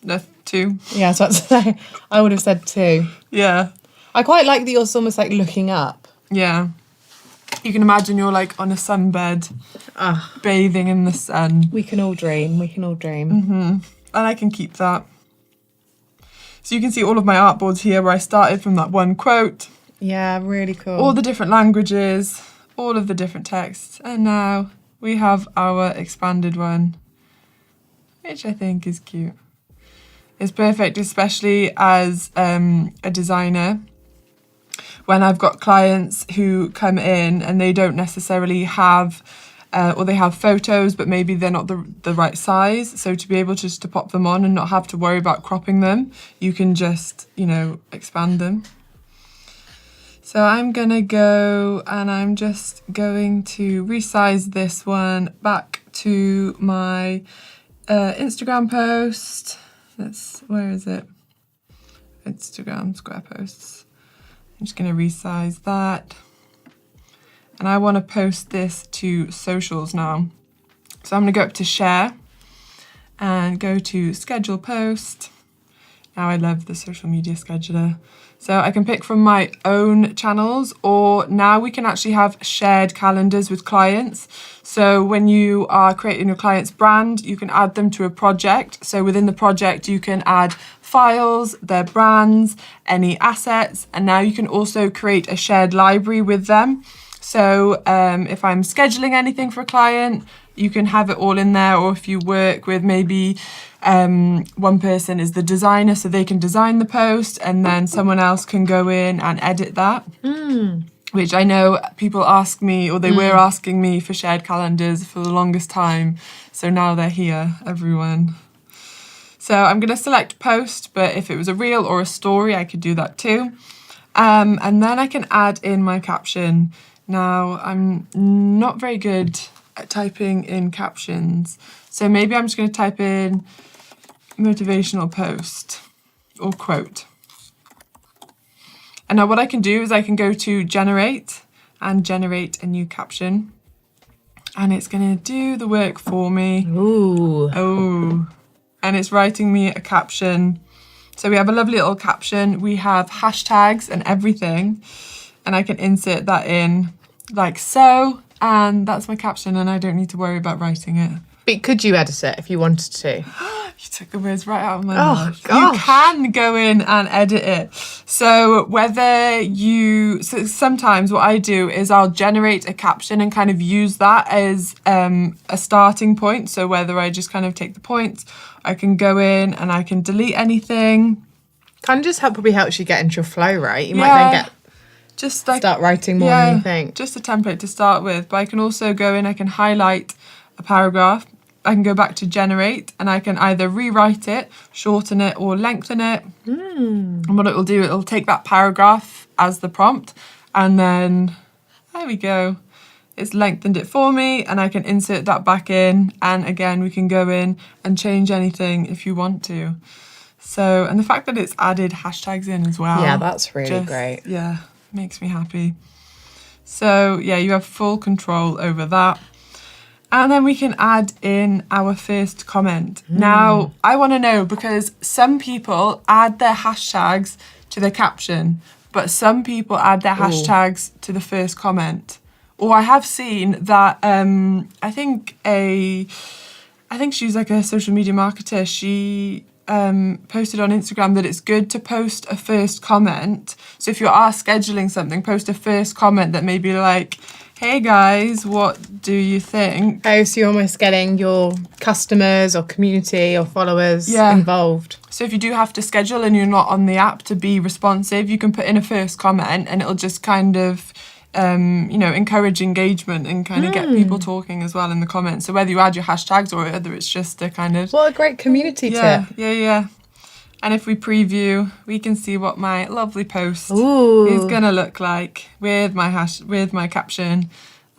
No, 2. Yeah, I was about to say. I would have said 2. Yeah. I quite like that you're almost like looking up. Yeah. You can imagine you're like on a sunbed, bathing in the sun. We can all dream. We can all dream. And I can keep that. So you can see all of my artboards here where I started from that one quote. Yeah, really cool. All the different languages, all of the different texts. And now we have our expanded one, which I think is cute. It's perfect, especially as a designer. When I've got clients who come in and they don't necessarily have, or they have photos, but maybe they're not the right size. So to be able just to pop them on and not have to worry about cropping them, you can just, expand them. So I'm going to go and I'm just going to resize this one back to my Instagram post. Where is it? Instagram square posts. I'm just going to resize that. And I want to post this to socials now. So I'm going to go up to share and go to schedule post. Now I love the social media scheduler. So I can pick from my own channels, or now we can actually have shared calendars with clients. So when you are creating your client's brand, you can add them to a project. So within the project, you can add files, their brands, any assets, and now you can also create a shared library with them. So if I'm scheduling anything for a client, you can have it all in there, or if you work with maybe one person is the designer, so they can design the post and then someone else can go in and edit that. Which I know people ask me, or they were asking me for shared calendars for the longest time. So now they're here, everyone. So I'm going to select post, but if it was a reel or a story, I could do that too. And then I can add in my caption. Now, I'm not very good at typing in captions. So maybe I'm just going to type in motivational post or quote. And now what I can do is I can go to generate and generate a new caption. And it's going to do the work for me. Ooh. Oh, and it's writing me a caption. So we have a lovely little caption. We have hashtags and everything. And I can insert that in like so. And that's my caption, and I don't need to worry about writing it. But could you edit it if you wanted to? You took the words right out of my Oh, mouth. gosh. You can go in and edit it. So sometimes what I do is I'll generate a caption and kind of use that as a starting point. So whether I just kind of take the points, I can go in and I can delete anything. Kind of just probably helps you get into your flow, right? You might then just like start writing more than you think. Just a template to start with. But I can also go in, I can highlight a paragraph. I can go back to generate and I can either rewrite it, shorten it, or lengthen it. And what it will do, it'll take that paragraph as the prompt, and then there we go. It's lengthened it for me, and I can insert that back in. And again, we can go in and change anything if you want to. So, and the fact that it's added hashtags in as well. Yeah, that's really great. Yeah, makes me happy. So yeah, you have full control over that. And then we can add in our first comment. Now, I want to know, because some people add their hashtags to their caption, but some people add their hashtags to the first comment. Or I have seen that, I think she's like a social media marketer. She posted on Instagram that it's good to post a first comment. So if you are scheduling something, post a first comment that may be like, hey guys, what do you think? Oh, so you're almost getting your customers or community or followers involved. So if you do have to schedule and you're not on the app to be responsive, you can put in a first comment and it'll just kind of, encourage engagement and kind of get people talking as well in the comments. So whether you add your hashtags or whether it's just a kind of... What a great community tip. Yeah. And if we preview, we can see what my lovely post Ooh. is going to look like with my caption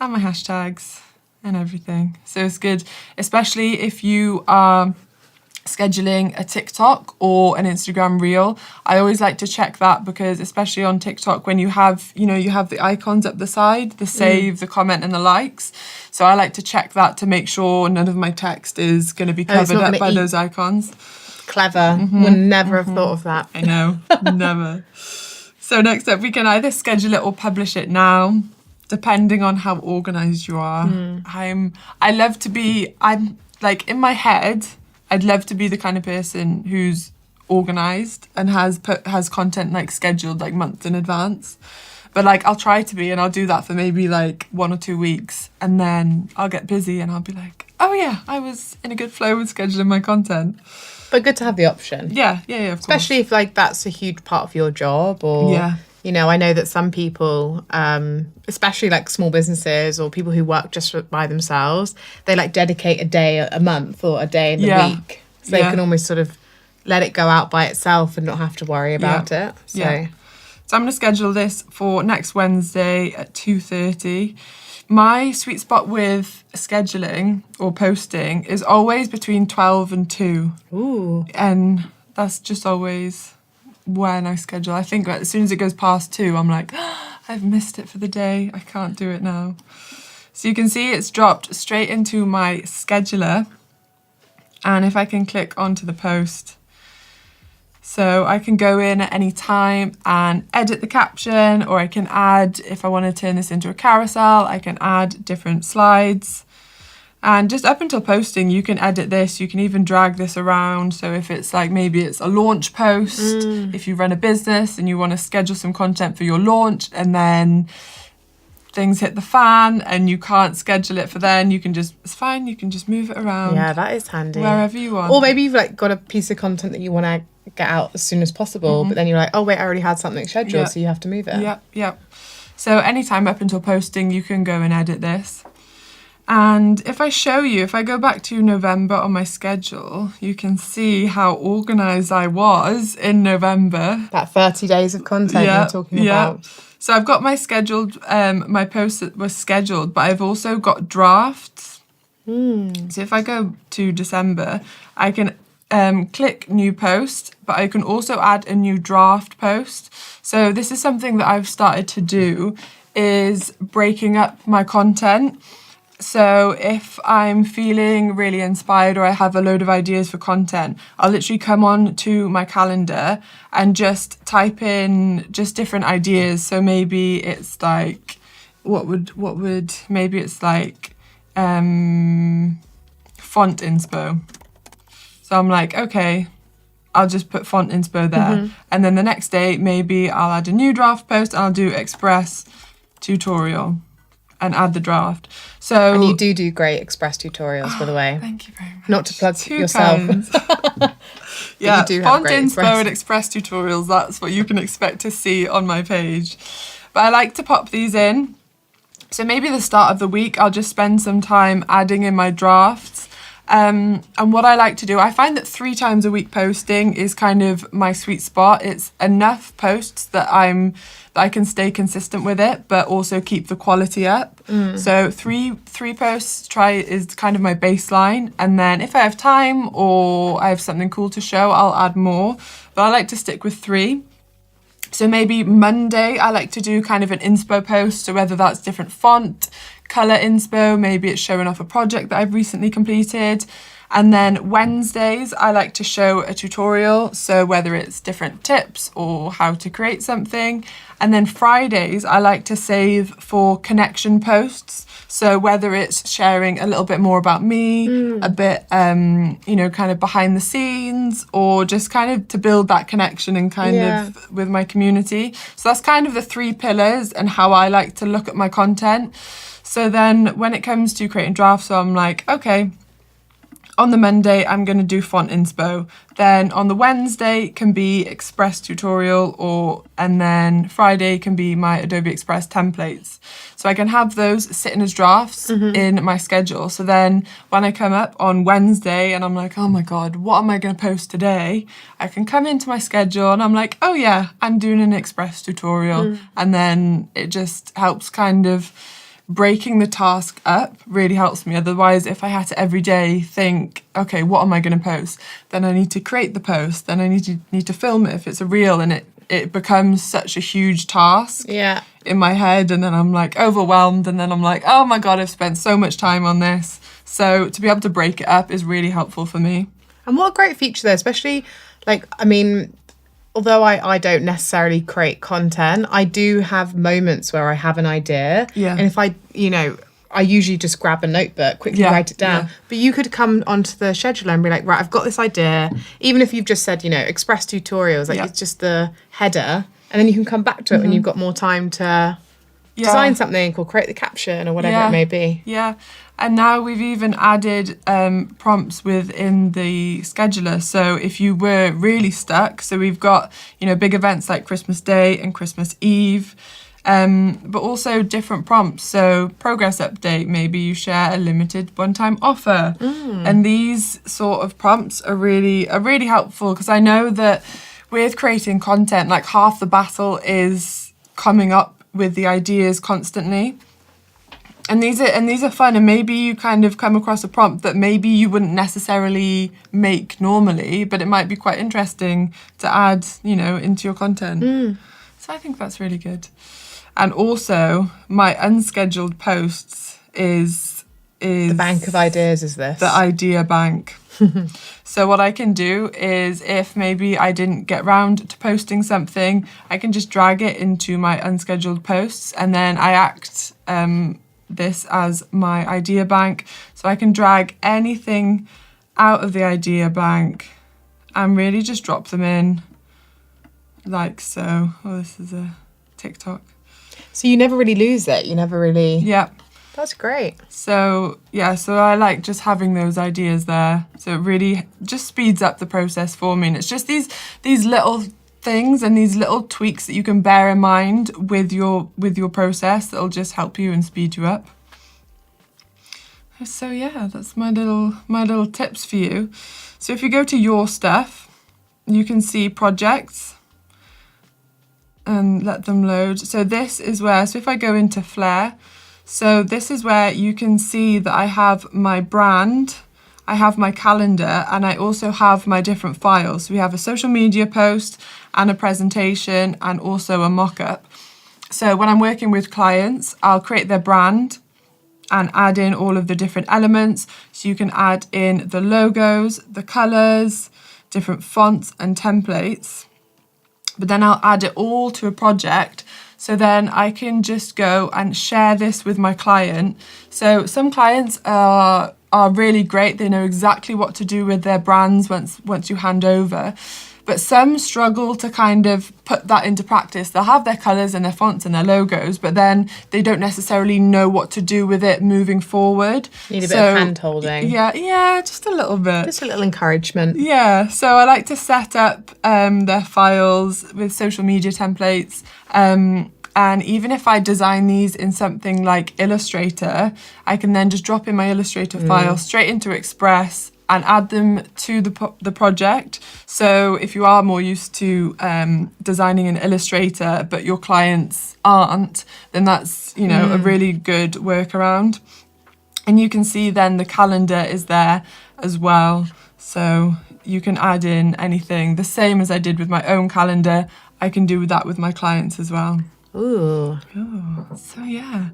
and my hashtags and everything. So it's good, especially if you are scheduling a TikTok or an Instagram reel. I always like to check that, because especially on TikTok, when you have the icons up the side, the save, the comment and the likes. So I like to check that to make sure none of my text is going to be covered up by those icons. Clever. Would never have thought of that. I know, never. So next up, we can either schedule it or publish it now, depending on how organised you are. I'm like, in my head, I'd love to be the kind of person who's organised and has content like scheduled like months in advance. But like, I'll try to be, and I'll do that for maybe like 1 or 2 weeks, and then I'll get busy and I'll be like, oh yeah, I was in a good flow with scheduling my content. But good to have the option. Yeah, of course. Especially if like that's a huge part of your job, or I know that some people, especially like small businesses or people who work just by themselves, they like dedicate a day a month or a day in the week, so they can almost sort of let it go out by itself and not have to worry about it. So I'm going to schedule this for next Wednesday at 2:30. My sweet spot with scheduling or posting is always between 12 and 2. Ooh. And that's just always when I schedule. I think as soon as it goes past 2, I'm like, I've missed it for the day. I can't do it now. So you can see it's dropped straight into my scheduler. And if I can click onto the post, so I can go in at any time and edit the caption, or I can add, if I want to turn this into a carousel, I can add different slides. And just up until posting, you can edit this. You can even drag this around. So if it's like, maybe it's a launch post, if you run a business and you want to schedule some content for your launch, and then things hit the fan and you can't schedule it for then, it's fine, you can just move it around. Yeah, that is handy. Wherever you want. Or maybe you've like got a piece of content that you want to get out as soon as possible, but then you're like, oh wait, I already had something scheduled, so you have to move it. Yep. So anytime up until posting, you can go and edit this. And if I go back to November on my schedule, you can see how organised I was in November. That 30 days of content you're talking about. So I've got my posts that were scheduled, but I've also got drafts. So if I go to December, I can click new post, but I can also add a new draft post. So this is something that I've started to do, is breaking up my content. So if I'm feeling really inspired or I have a load of ideas for content, I'll literally come on to my calendar and just type in just different ideas. So maybe it's like, maybe it's like font inspo. So I'm like, okay, I'll just put font inspo there. And then the next day, maybe I'll add a new draft post and I'll do Express tutorial and add the draft. So And you do great Express tutorials, by the way. Thank you very much. Not to plug Too yourself. kind. Yeah, you do have font great inspo Express. and Express tutorials, that's what you can expect to see on my page. But I like to pop these in. So maybe the start of the week, I'll just spend some time adding in my drafts. And what I like to do, I find that 3 times a week posting is kind of my sweet spot. It's enough posts that I can stay consistent with it, but also keep the quality up. So three posts is kind of my baseline. And then if I have time or I have something cool to show, I'll add more. But I like to stick with 3. So maybe Monday, I like to do kind of an inspo post. So whether that's different font, color inspo, maybe it's showing off a project that I've recently completed. And then Wednesdays, I like to show a tutorial. So whether it's different tips or how to create something. And then Fridays, I like to save for connection posts. So whether it's sharing a little bit more about me, a bit, kind of behind the scenes, or just kind of to build that connection and kind of with my community. So that's kind of the 3 pillars and how I like to look at my content. So then when it comes to creating drafts, so I'm like, okay, on the Monday, I'm going to do font inspo. Then on the Wednesday can be Express tutorial, and then Friday can be my Adobe Express templates. So I can have those sitting as drafts in my schedule. So then when I come up on Wednesday and I'm like, oh my God, what am I going to post today? I can come into my schedule and I'm like, oh yeah, I'm doing an Express tutorial. And then it just helps kind of breaking the task up really helps me. Otherwise, if I had to every day think, okay, what am I going to post? Then I need to create the post. Then I need to film it if it's a reel, and it becomes such a huge task in my head. And then I'm like overwhelmed. And then I'm like, oh my God, I've spent so much time on this. So to be able to break it up is really helpful for me. And what a great feature there, especially although I don't necessarily create content, I do have moments where I have an idea. Yeah. And if I usually just grab a notebook, quickly write it down. Yeah. But you could come onto the scheduler and be like, right, I've got this idea. Even if you've just said, Express tutorials, it's just the header. And then you can come back to it when you've got more time to design something or create the caption or whatever it may be. Yeah. And now we've even added prompts within the scheduler. So if you were really stuck, so we've got, big events like Christmas Day and Christmas Eve, but also different prompts. So progress update, maybe you share a limited one-time offer. And these sort of prompts are really helpful, because I know that with creating content, like half the battle is coming up with the ideas constantly. And these are fun, and maybe you kind of come across a prompt that maybe you wouldn't necessarily make normally, but it might be quite interesting to add, into your content. So I think that's really good. And also, my unscheduled posts is The bank of ideas is this. the idea bank. So what I can do is, if maybe I didn't get round to posting something, I can just drag it into my unscheduled posts, and then I act this as my idea bank. So I can drag anything out of the idea bank and really just drop them in like so. Oh, this is a TikTok. So you never really lose it. You never really... Yeah. That's great. So I like just having those ideas there. So it really just speeds up the process for me. And it's just these little things and these little tweaks that you can bear in mind with your process that'll just help you and speed you up. So yeah, that's my little tips for you. So if you go to your stuff, you can see projects and let them load. So this is where, so if I go into Flare, so this is where you can see that I have my brand, I have my calendar, and I also have my different files. So we have a social media post and a presentation and also a mock-up. So when I'm working with clients, I'll create their brand and add in all of the different elements. So you can add in the logos, the colours, different fonts and templates. But then I'll add it all to a project. So then I can just go and share this with my client. So some clients are really great. They know exactly what to do with their brands once you hand over. But some struggle to kind of put that into practice. They'll have their colours and their fonts and their logos, but then they don't necessarily know what to do with it moving forward. Need a bit of hand-holding. Yeah, just a little bit. Just a little encouragement. Yeah, so I like to set up their files with social media templates. And even if I design these in something like Illustrator, I can then just drop in my Illustrator file straight into Express and add them to the project. So if you are more used to designing in Illustrator, but your clients aren't, then that's, a really good workaround. And you can see then the calendar is there as well. So you can add in anything. The same as I did with my own calendar, I can do that with my clients as well. Ooh. So yeah.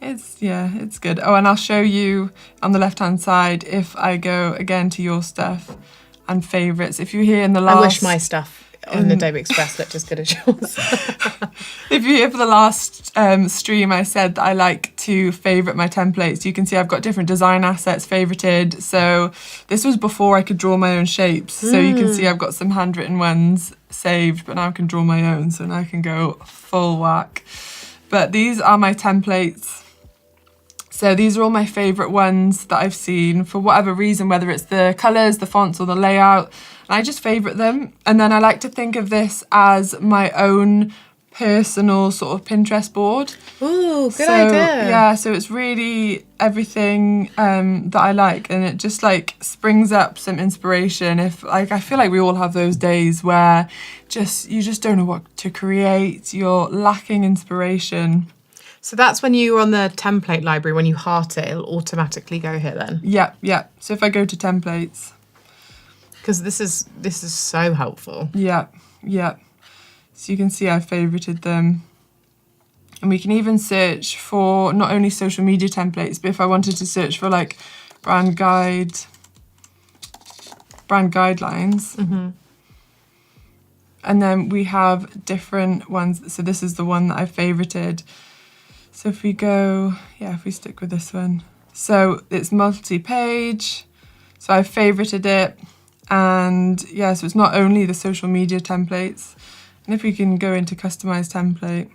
It's good. Oh, and I'll show you on the left-hand side if I go again to your stuff and favourites. If you're here in the last... I wish my stuff on Adobe Express looked as good as yours. If you're here for the last stream, I said that I like to favourite my templates. You can see I've got different design assets favourited. So this was before I could draw my own shapes. So you can see I've got some handwritten ones saved, but now I can draw my own. So now I can go full whack. But these are my templates. So these are all my favourite ones that I've seen for whatever reason, whether it's the colours, the fonts or the layout. And I just favourite them. And then I like to think of this as my own personal sort of Pinterest board. Ooh, good idea. Yeah, so it's really everything that I like. And it just like springs up some inspiration. I feel like we all have those days where you just don't know what to create. You're lacking inspiration. So that's when you were on the template library, when you heart it, it'll automatically go here then? Yeah. So if I go to templates. Because this is so helpful. Yeah. So you can see I've favorited them. And we can even search for not only social media templates, but if I wanted to search for like brand guidelines. Mm-hmm. And then we have different ones. So this is the one that I've favorited. So if we if we stick with this one. So it's multi-page. So I've favorited it. And so it's not only the social media templates. And if we can go into customize template.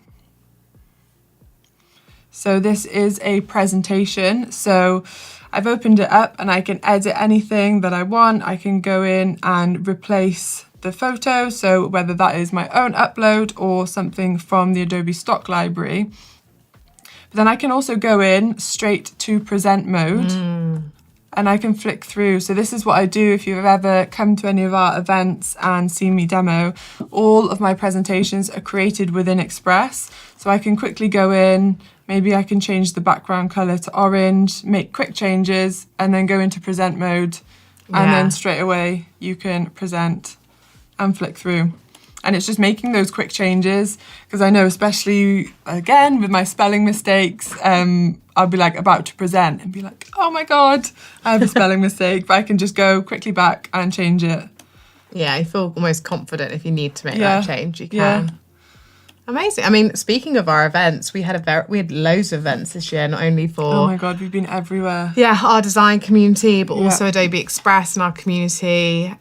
So this is a presentation. So I've opened it up and I can edit anything that I want. I can go in and replace the photo. So whether that is my own upload or something from the Adobe stock library. But then I can also go in straight to present mode and I can flick through. So this is what I do if you've ever come to any of our events and seen me demo. All of my presentations are created within Express. So I can quickly go in, maybe I can change the background colour to orange, make quick changes and then go into present mode. And then straight away you can present and flick through. And it's just making those quick changes because I know, especially again with my spelling mistakes, I'll be like about to present and be like, oh my God, I have a spelling mistake, but I can just go quickly back and change it. Yeah, I feel almost confident if you need to make that change, you can. Yeah. Amazing. I mean, speaking of our events, we had loads of events this year, not only for Oh my God, we've been everywhere. our design community, but also Adobe Express and our community,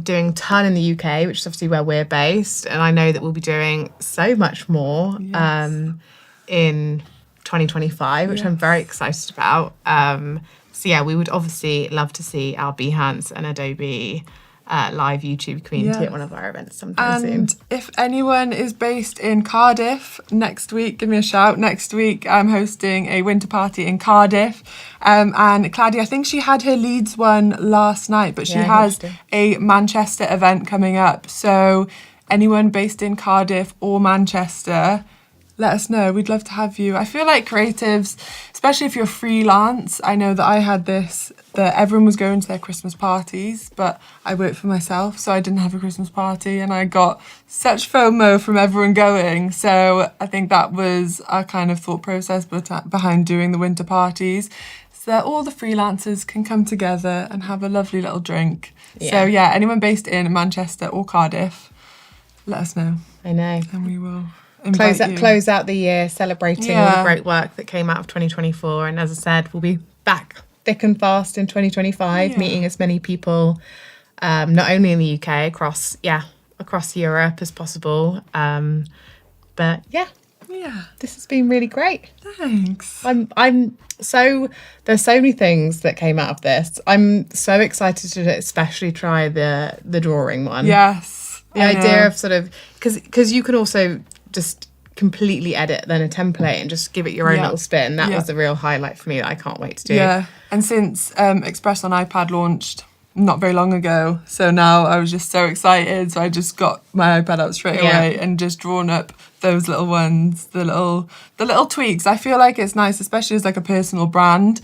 doing a ton in the UK, which is obviously where we're based. And I know that we'll be doing so much more in 2025, which I'm very excited about. So we would obviously love to see our Behance and Adobe live YouTube community at one of our events sometime soon. And if anyone is based in Cardiff next week, give me a shout. Next week I'm hosting a winter party in Cardiff. And Claudia, I think she had her Leeds one last night, but she has a Manchester event coming up. So anyone based in Cardiff or Manchester, let us know. We'd love to have you. I feel like creatives, especially if you're freelance, I know that I had this, that everyone was going to their Christmas parties, but I worked for myself, so I didn't have a Christmas party, and I got such FOMO from everyone going. So I think that was our kind of thought process behind doing the winter parties, so that all the freelancers can come together and have a lovely little drink. Yeah. So yeah, anyone based in Manchester or Cardiff, let us know, I know. and we will invite you. Close out the year celebrating all the Yeah. great work that came out of 2024. And as I said, we'll be back thick and fast in 2025, meeting as many people, not only in the UK, across Europe as possible. But yeah, this has been really great. Thanks. There's so many things that came out of this. I'm so excited to especially try the drawing one. Yes. The idea of sort of, because you can also just completely edit then a template and just give it your own little spin. That was the real highlight for me that I can't wait to do. Yeah, and since Express on iPad launched not very long ago, so now I was just so excited. So I just got my iPad out straight away and just drawn up those little ones, the little tweaks. I feel like it's nice, especially as like a personal brand,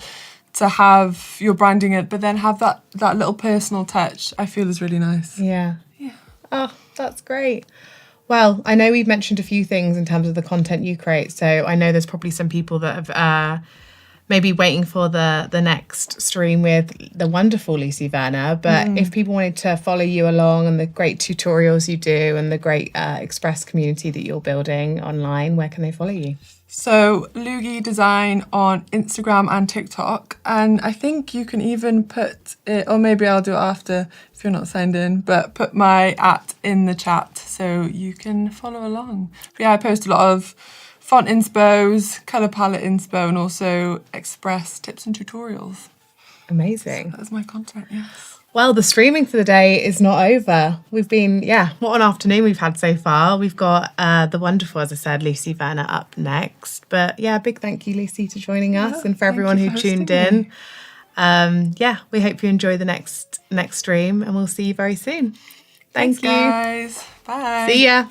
to have your branding it, but then have that little personal touch. I feel is really nice. Yeah. Oh, that's great. Well, I know we've mentioned a few things in terms of the content you create, so I know there's probably some people that have maybe waiting for the next stream with the wonderful Lucy Werner. But if people wanted to follow you along and the great tutorials you do and the great Express community that you're building online, where can they follow you? So Loogie Design on Instagram and TikTok, and I think you can even put it, or maybe I'll do it after if you're not signed in, but put my @ in the chat so you can follow along. But yeah, I post a lot of font inspos, colour palette inspo, and also Express tips and tutorials. Amazing. That's my content, yes. Well, the streaming for the day is not over. We've been, what an afternoon we've had so far. We've got the wonderful, as I said, Lucy Werner up next. But yeah, big thank you, Lucy, for joining us and for everyone who tuned in. We hope you enjoy the next stream, and we'll see you very soon. Thank you, guys. Bye. See ya.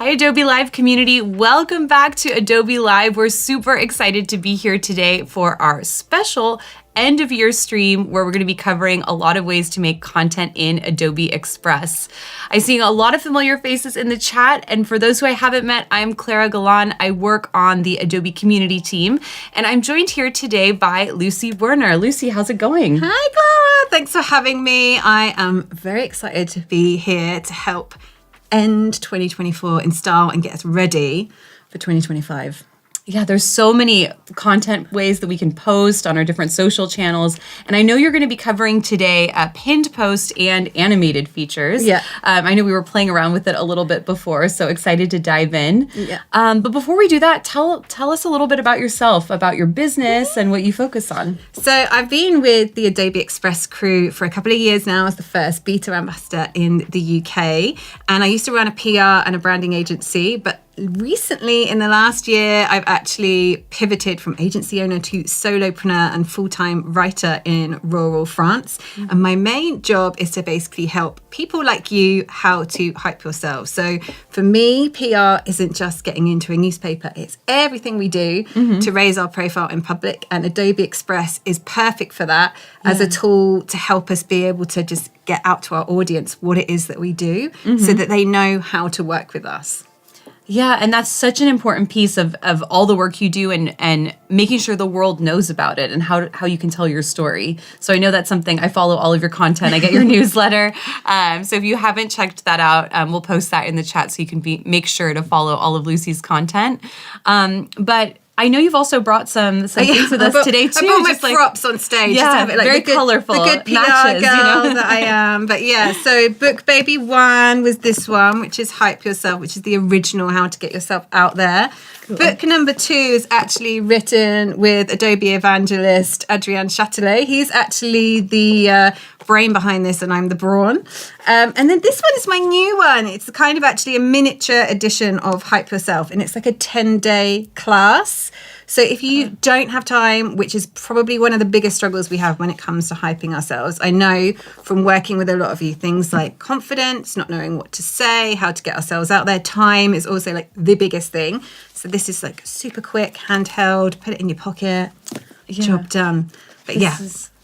Hi, Adobe Live community. Welcome back to Adobe Live. We're super excited to be here today for our special end of year stream where we're going to be covering a lot of ways to make content in Adobe Express. I'm seeing a lot of familiar faces in the chat, and for those who I haven't met, I'm Clara Galan. I work on the Adobe community team, and I'm joined here today by Lucy Werner. Lucy, how's it going? Hi, Clara. Thanks for having me. I am very excited to be here to help end 2024 in style and get us ready for 2025. Yeah, there's so many content ways that we can post on our different social channels. And I know you're going to be covering today pinned post and animated features. Yeah. I know we were playing around with it a little bit before, so excited to dive in. Yeah. But before we do that, tell us a little bit about yourself, about your business and what you focus on. So I've been with the Adobe Express crew for a couple of years now as the first beta ambassador in the UK. And I used to run a PR and a branding agency, but recently in the last year, I've actually pivoted from agency owner to solopreneur and full-time writer in rural France. And my main job is to basically help people like you how to hype yourself. So for me, PR isn't just getting into a newspaper. It's everything we do to raise our profile in public. And Adobe Express is perfect for that as a tool to help us be able to just get out to our audience what it is that we do so that they know how to work with us. Yeah, and that's such an important piece of all the work you do and making sure the world knows about it and how you can tell your story. So I know that's something, I follow all of your content. I get your newsletter. So if you haven't checked that out, we'll post that in the chat so you can make sure to follow all of Lucy's content. But I know you've also brought some things with us today too. I brought my props on stage. Yeah, just to have it, like very the good, colorful. The good PR matches, girl that I am. But yeah, so book baby 1 was this one, which is Hype Yourself, which is the original how to get yourself out there. Cool. Book number 2 is actually written with Adobe evangelist Adrien Châtelet. He's actually the brain behind this, and I'm the brawn. And then this one is my new one. It's kind of actually a miniature edition of Hype Yourself, and it's like a 10-day class. So if you don't have time, which is probably one of the biggest struggles we have when it comes to hyping ourselves, I know from working with a lot of you, things like confidence, not knowing what to say, how to get ourselves out there, time is also like the biggest thing. So this is like super quick, handheld, put it in your pocket, job done. But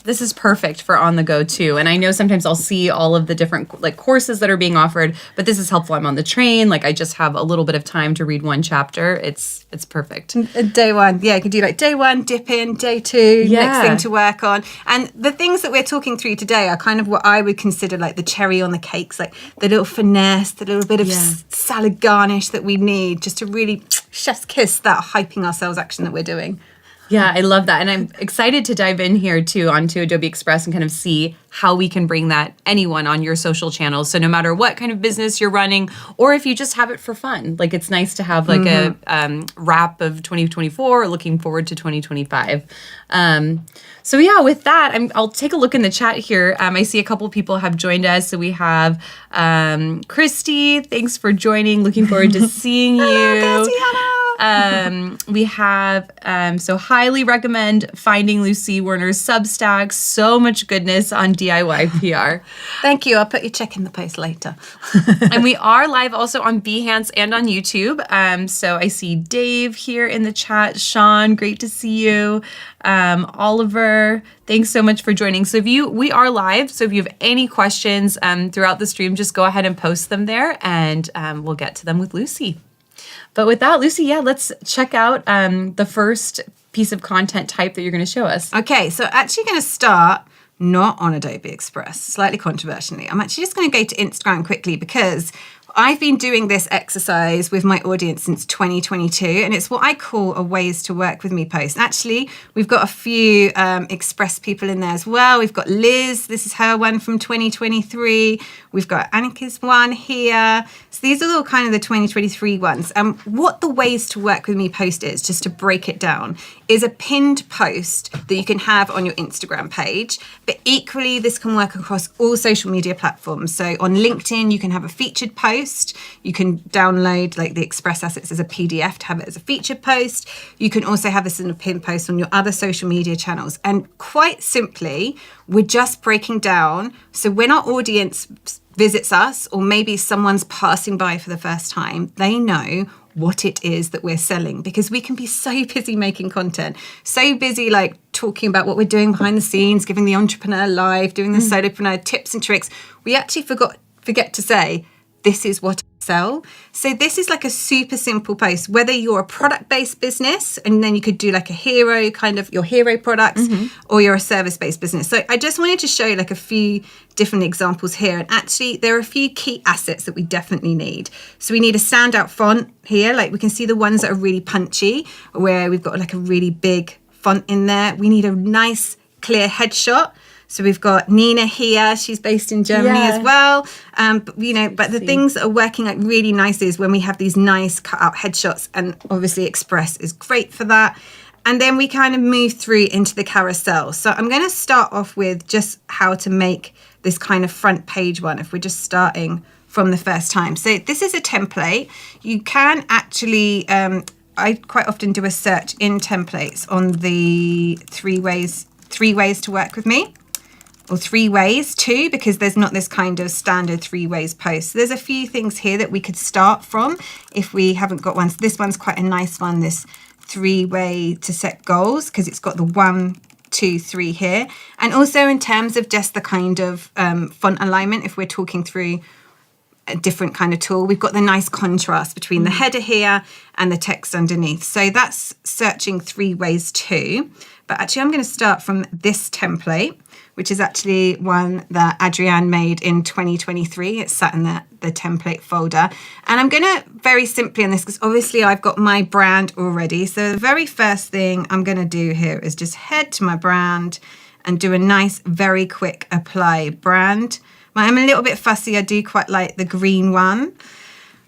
This is perfect for on the go too. And I know sometimes I'll see all of the different like courses that are being offered, but this is helpful. I'm on the train, like I just have a little bit of time to read one chapter. It's perfect. Day 1, you can do like day 1, dip in, day 2, next thing to work on. And the things that we're talking through today are kind of what I would consider like the cherry on the cakes, like the little finesse, the little bit of salad garnish that we need just to really chef's kiss that hyping ourselves action that we're doing. Yeah, I love that. And I'm excited to dive in here too onto Adobe Express and kind of see how we can bring that anyone on your social channels. So no matter what kind of business you're running, or if you just have it for fun, like it's nice to have like a wrap of 2024 or looking forward to 2025. So yeah, with that, I'll take a look in the chat here. I see a couple people have joined us. So we have Christy, thanks for joining. Looking forward to seeing you. Hello, Christy, hello. We have, so highly recommend finding Lucy Werner's Substack. So much goodness on DIY PR. Thank you. I'll put your check in the post later. And we are live also on Behance and on YouTube. So I see Dave here in the chat. Sean, great to see you. Oliver, thanks so much for joining. So we are live. So if you have any questions throughout the stream, just go ahead and post them there and we'll get to them with Lucy. But with that, Lucy, let's check out the first piece of content type that you're going to show us. Okay, so actually going to start not on Adobe Express, slightly controversially. I'm actually just going to go to Instagram quickly because I've been doing this exercise with my audience since 2022, and it's what I call a ways to work with me post. Actually, we've got a few Express people in there as well. We've got Liz, this is her one from 2023. We've got Annika's one here. So these are all kind of the 2023 ones. What the ways to work with me post is, just to break it down, is a pinned post that you can have on your Instagram page, but equally this can work across all social media platforms. So on LinkedIn, you can have a featured post. You can download like the Express assets as a PDF to have it as a featured post. You can also have this in a pinned post on your other social media channels. And quite simply, we're just breaking down. So when our audience visits us, or maybe someone's passing by for the first time, they know what it is that we're selling, because we can be so busy making content, so busy like talking about what we're doing behind the scenes, giving the entrepreneur live, doing the solopreneur tips and tricks. We actually forget to say, this is what I sell. So this is like a super simple post, whether you're a product-based business, and then you could do like a hero, kind of your hero products, or you're a service-based business. So I just wanted to show like a few different examples here. And actually there are a few key assets that we definitely need. So we need a standout font here. Like we can see the ones that are really punchy, where we've got like a really big font in there. We need a nice clear headshot. So we've got Nina here. She's based in Germany as well. But the things that are working like really nicely is when we have these nice cut out headshots, and obviously Express is great for that. And then we kind of move through into the carousel. So I'm going to start off with just how to make this kind of front page one if we're just starting from the first time. So this is a template. You can actually, I quite often do a search in templates on the three ways to work with me. Or 3 ways too, because there's not this kind of standard 3 ways post. So there's a few things here that we could start from if we haven't got one. So this one's quite a nice one, this 3-way to set goals, because it's got the 1, 2, 3 here. And also in terms of just the kind of font alignment, if we're talking through a different kind of tool, we've got the nice contrast between the header here and the text underneath. So that's searching 3 ways too. But actually I'm going to start from this template, which is actually one that Adrienne made in 2023. It's sat in the template folder. And I'm going to very simply on this, because obviously I've got my brand already. So the very first thing I'm going to do here is just head to my brand and do a nice, very quick apply brand. I'm a little bit fussy. I do quite like the green one.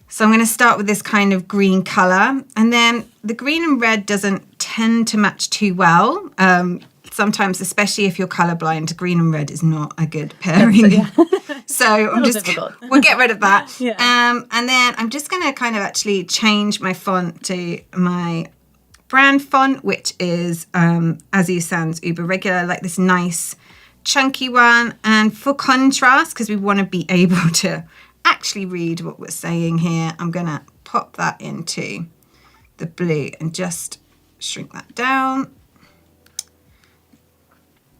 So I'm going to start with this kind of green color. And then the green and red doesn't tend to match too well. Sometimes, especially if you're colorblind, green and red is not a good pairing. So we'll get rid of that. And then I'm just going to kind of actually change my font to my brand font, which is Azu Sans Uber Regular, like this nice chunky one. And for contrast, because we want to be able to actually read what we're saying here, I'm going to pop that into the blue and just shrink that down.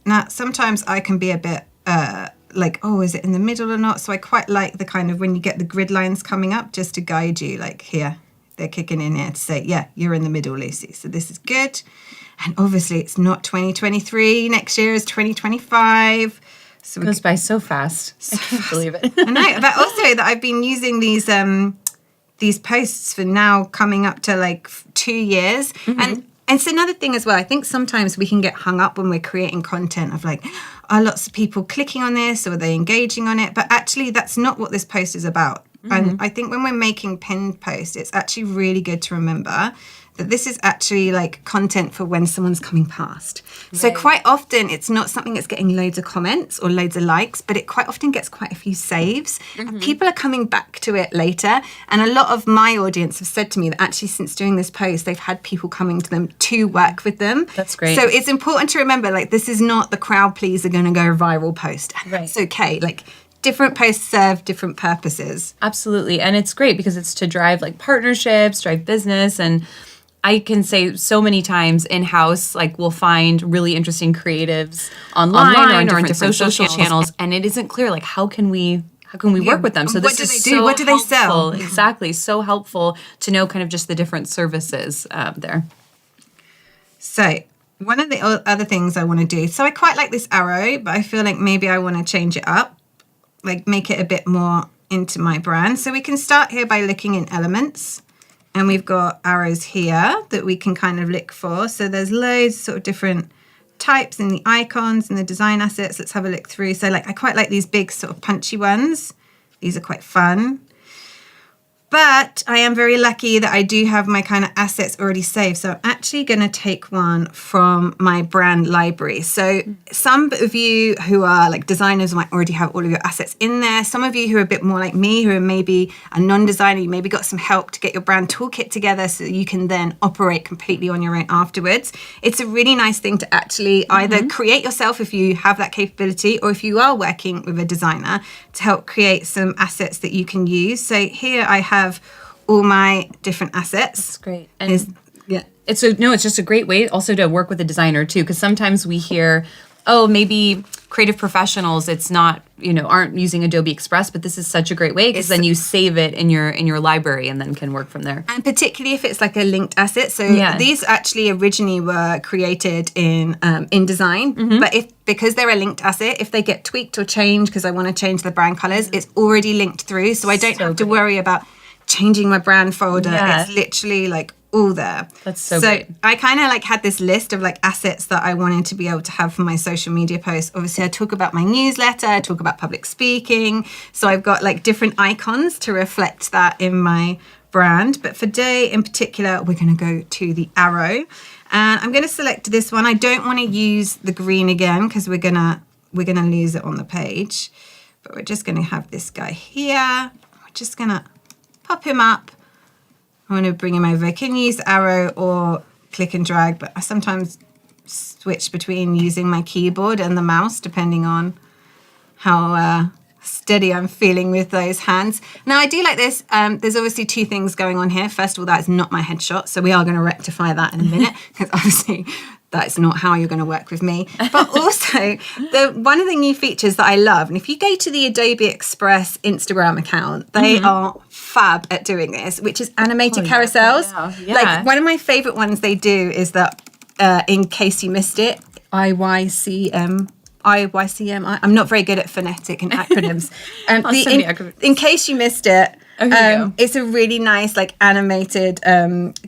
Now, sometimes I can be a bit like, oh, is it in the middle or not? So I quite like the kind of when you get the grid lines coming up, just to guide you, like here, they're kicking in here to say, yeah, you're in the middle, Lucy. So this is good. And obviously it's not 2023. Next year is 2025. So it goes by so fast. I can't believe it. I know, but also that I've been using these posts for now coming up to like 2 years. And it's another thing as well. I think sometimes we can get hung up when we're creating content of like, are lots of people clicking on this, or are they engaging on it? But actually that's not what this post is about. And I think when we're making pinned posts, it's actually really good to remember that this is actually like content for when someone's coming past. Right. So quite often it's not something that's getting loads of comments or loads of likes, but it quite often gets quite a few saves. And people are coming back to it later. And a lot of my audience have said to me that actually since doing this post, they've had people coming to them to work with them. That's great. So it's important to remember, like, this is not the crowd pleaser going to go viral post. And that's okay. Like, different posts serve different purposes. Absolutely. And it's great because it's to drive like partnerships, drive business. And I can say so many times in-house, like we'll find really interesting creatives online or on different social channels. And it isn't clear, like, how can we work with them? So this is so what do they sell? Exactly. So helpful to know kind of just the different services there. So one of the other things I want to do, so I quite like this arrow, but I feel like maybe I want to change it up, like make it a bit more into my brand. So we can start here by looking in elements. And we've got arrows here that we can kind of look for. So there's loads of sort of different types in the icons and the design assets. Let's have a look through. So like I quite like these big sort of punchy ones. These are quite fun. But I am very lucky that I do have my kind of assets already saved. So I'm actually going to take one from my brand library. So some of you who are like designers might already have all of your assets in there. Some of you who are a bit more like me, who are maybe a non-designer, you maybe got some help to get your brand toolkit together so you can then operate completely on your own afterwards. It's a really nice thing to actually either create yourself if you have that capability, or if you are working with a designer to help create some assets that you can use. So here I have all my different assets. That's great. And it's just a great way also to work with a designer too, because sometimes we hear, oh, maybe creative professionals, it's not, aren't using Adobe Express, but this is such a great way because then you save it in your library and then can work from there. And particularly if it's like a linked asset. So these actually originally were created in InDesign, but because they're a linked asset, if they get tweaked or changed, because I want to change the brand colors, it's already linked through. So I don't have to worry about changing my brand folder. It's literally like all there. That's so great. I kind of like had this list of like assets that I wanted to be able to have for my social media posts. Obviously I talk about my newsletter, I talk about public speaking. So I've got like different icons to reflect that in my brand. But for today in particular, we're going to go to the arrow, and I'm going to select this one. I don't want to use the green again because we're gonna lose it on the page, but we're just going to have this guy here. We're just going to pop him up. I want to bring him over. I can use arrow or click and drag, but I sometimes switch between using my keyboard and the mouse depending on how steady I'm feeling with those hands. Now I do like this. There's obviously two things going on here. First of all, that is not my headshot, so we are going to rectify that in a minute because obviously that's not how you're going to work with me. But also, one of the new features that I love, and if you go to the Adobe Express Instagram account, they are fab at doing this, which is animated carousels. Yeah. Like one of my favorite ones they do is that, in case you missed it, IYCM. I'm not very good at phonetic and acronyms. In case you missed it, it's a really nice like animated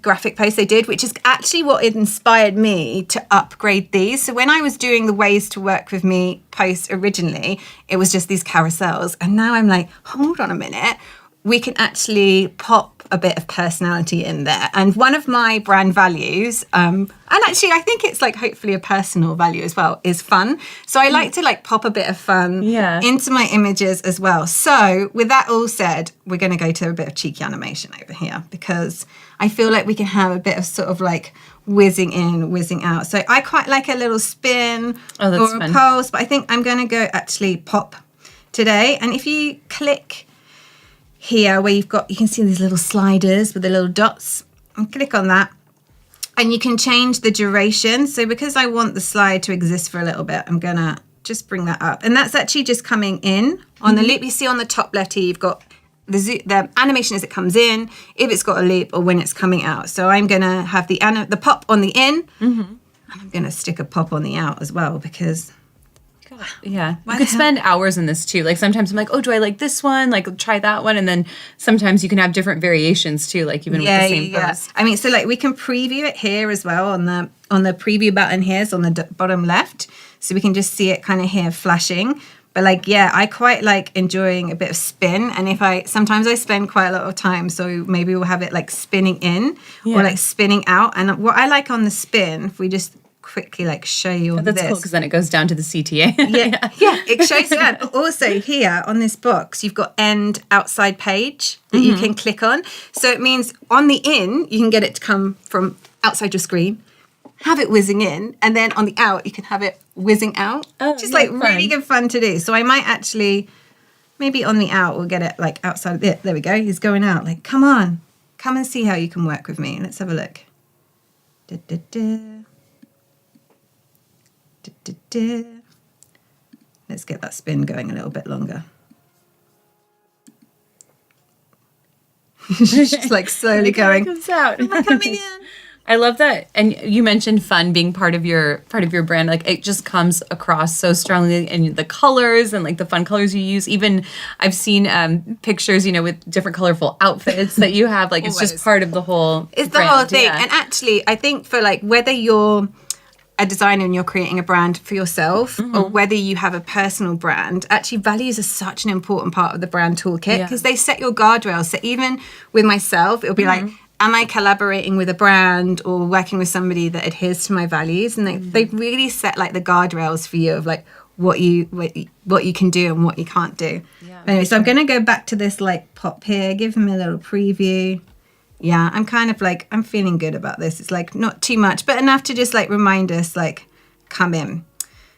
graphic post they did, which is actually what inspired me to upgrade these. So when I was doing the Ways to Work With Me post originally, it was just these carousels. And now I'm like, hold on a minute. We can actually pop a bit of personality in there. And one of my brand values, and actually I think it's like hopefully a personal value as well, is fun. So I like to like pop a bit of fun into my images as well. So with that all said, we're going to go to a bit of cheeky animation over here because I feel like we can have a bit of sort of like whizzing in, whizzing out. So I quite like a little spin or a pulse, but I think I'm going to go actually pop today. And if you click here where you can see these little sliders with the little dots, and click on that and you can change the duration. So because I want the slide to exist for a little bit, I'm gonna just bring that up, and that's actually just coming in on the loop. You see on the top left here, you've got the animation as it comes in, if it's got a loop, or when it's coming out. So I'm gonna have the pop on the in, and I'm gonna stick a pop on the out as well because you could spend hours in this too. Like sometimes I'm like, oh, do I like this one? Like try that one. And then sometimes you can have different variations too, like even with the same post. I mean, so like we can preview it here as well on the preview button here, so on the bottom left. So we can just see it kind of here flashing. But like, I quite like enjoying a bit of spin. And sometimes I spend quite a lot of time. So maybe we'll have it like spinning in or like spinning out. And what I like on the spin, if we just quickly like show you on that's cool because then it goes down to the CTA. It shows that. But also here on this box you've got end outside page that you can click on, so it means on the in you can get it to come from outside your screen, have it whizzing in, and then on the out you can have it whizzing out. Really good fun to do. So I might actually maybe on the out we'll get it like outside it. There we go, he's going out. Like, come on, come and see how you can work with me. Let's have a look. Let's get that spin going a little bit longer. Just like slowly going. Comes out. Am I coming in? I love that. And you mentioned fun being part of your brand. Like it just comes across so strongly in the colors and like the fun colors you use. Even I've seen pictures, with different colorful outfits that you have. Like it's just part of the whole It's brand. The whole thing. And actually I think for like whether you're a designer and you're creating a brand for yourself, or whether you have a personal brand, actually values are such an important part of the brand toolkit because they set your guardrails. So even with myself, it'll be like, am I collaborating with a brand or working with somebody that adheres to my values? And they really set like the guardrails for you of like what you can do and what you can't do. Anyway, so I'm going to go back to this like pop here, give him a little preview. Yeah, I'm kind of like, I'm feeling good about this. It's like not too much, but enough to just like remind us like, come in.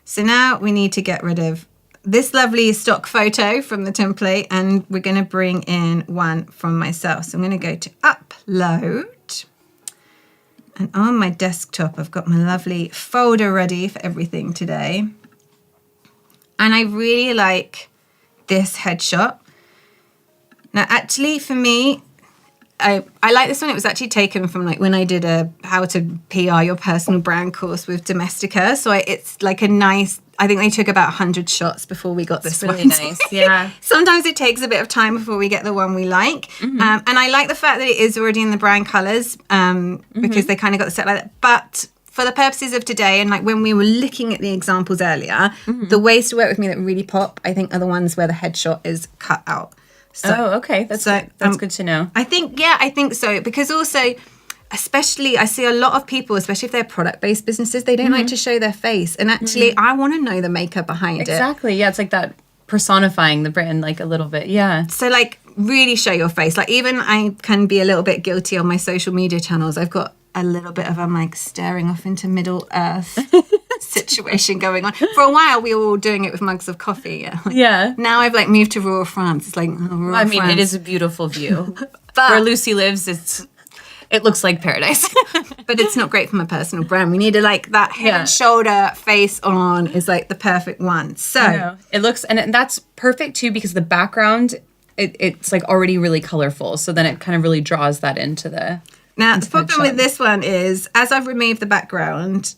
So now we need to get rid of this lovely stock photo from the template, and we're going to bring in one from myself. So I'm going to go to upload. And on my desktop, I've got my lovely folder ready for everything today. And I really like this headshot. Now, actually, for me, I like this one. It was actually taken from like when I did a how to PR your personal brand course with Domestika. So it's like a nice, I think they took about 100 shots before we got this really one. nice. Yeah. Sometimes it takes a bit of time before we get the one we like. And I like the fact that it is already in the brand colors because they kind of got the set like that. But for the purposes of today, and like when we were looking at the examples earlier, the ways to work with me that really pop, I think, are the ones where the headshot is cut out. So, okay. That's good to know. I think so. Because also, especially, I see a lot of people, especially if they're product-based businesses, they don't like to show their face. And actually, I want to know the maker behind it. Exactly. Yeah, it's like that personifying the brand like a little bit. Yeah. So like really show your face. Like even I can be a little bit guilty on my social media channels. I've got a little bit of I'm like staring off into Middle Earth situation going on. For a while we were all doing it with mugs of coffee. Yeah. Now I've like moved to rural France. It's like rural France. It is a beautiful view. But where Lucy lives, it looks like paradise. But it's not great for my personal brand. We need to like that head and shoulder face on is like the perfect one. So it looks, and that's perfect too because the background it's like already really colorful. So then it kind of really draws that into the. Now, the problem with this one is, as I've removed the background,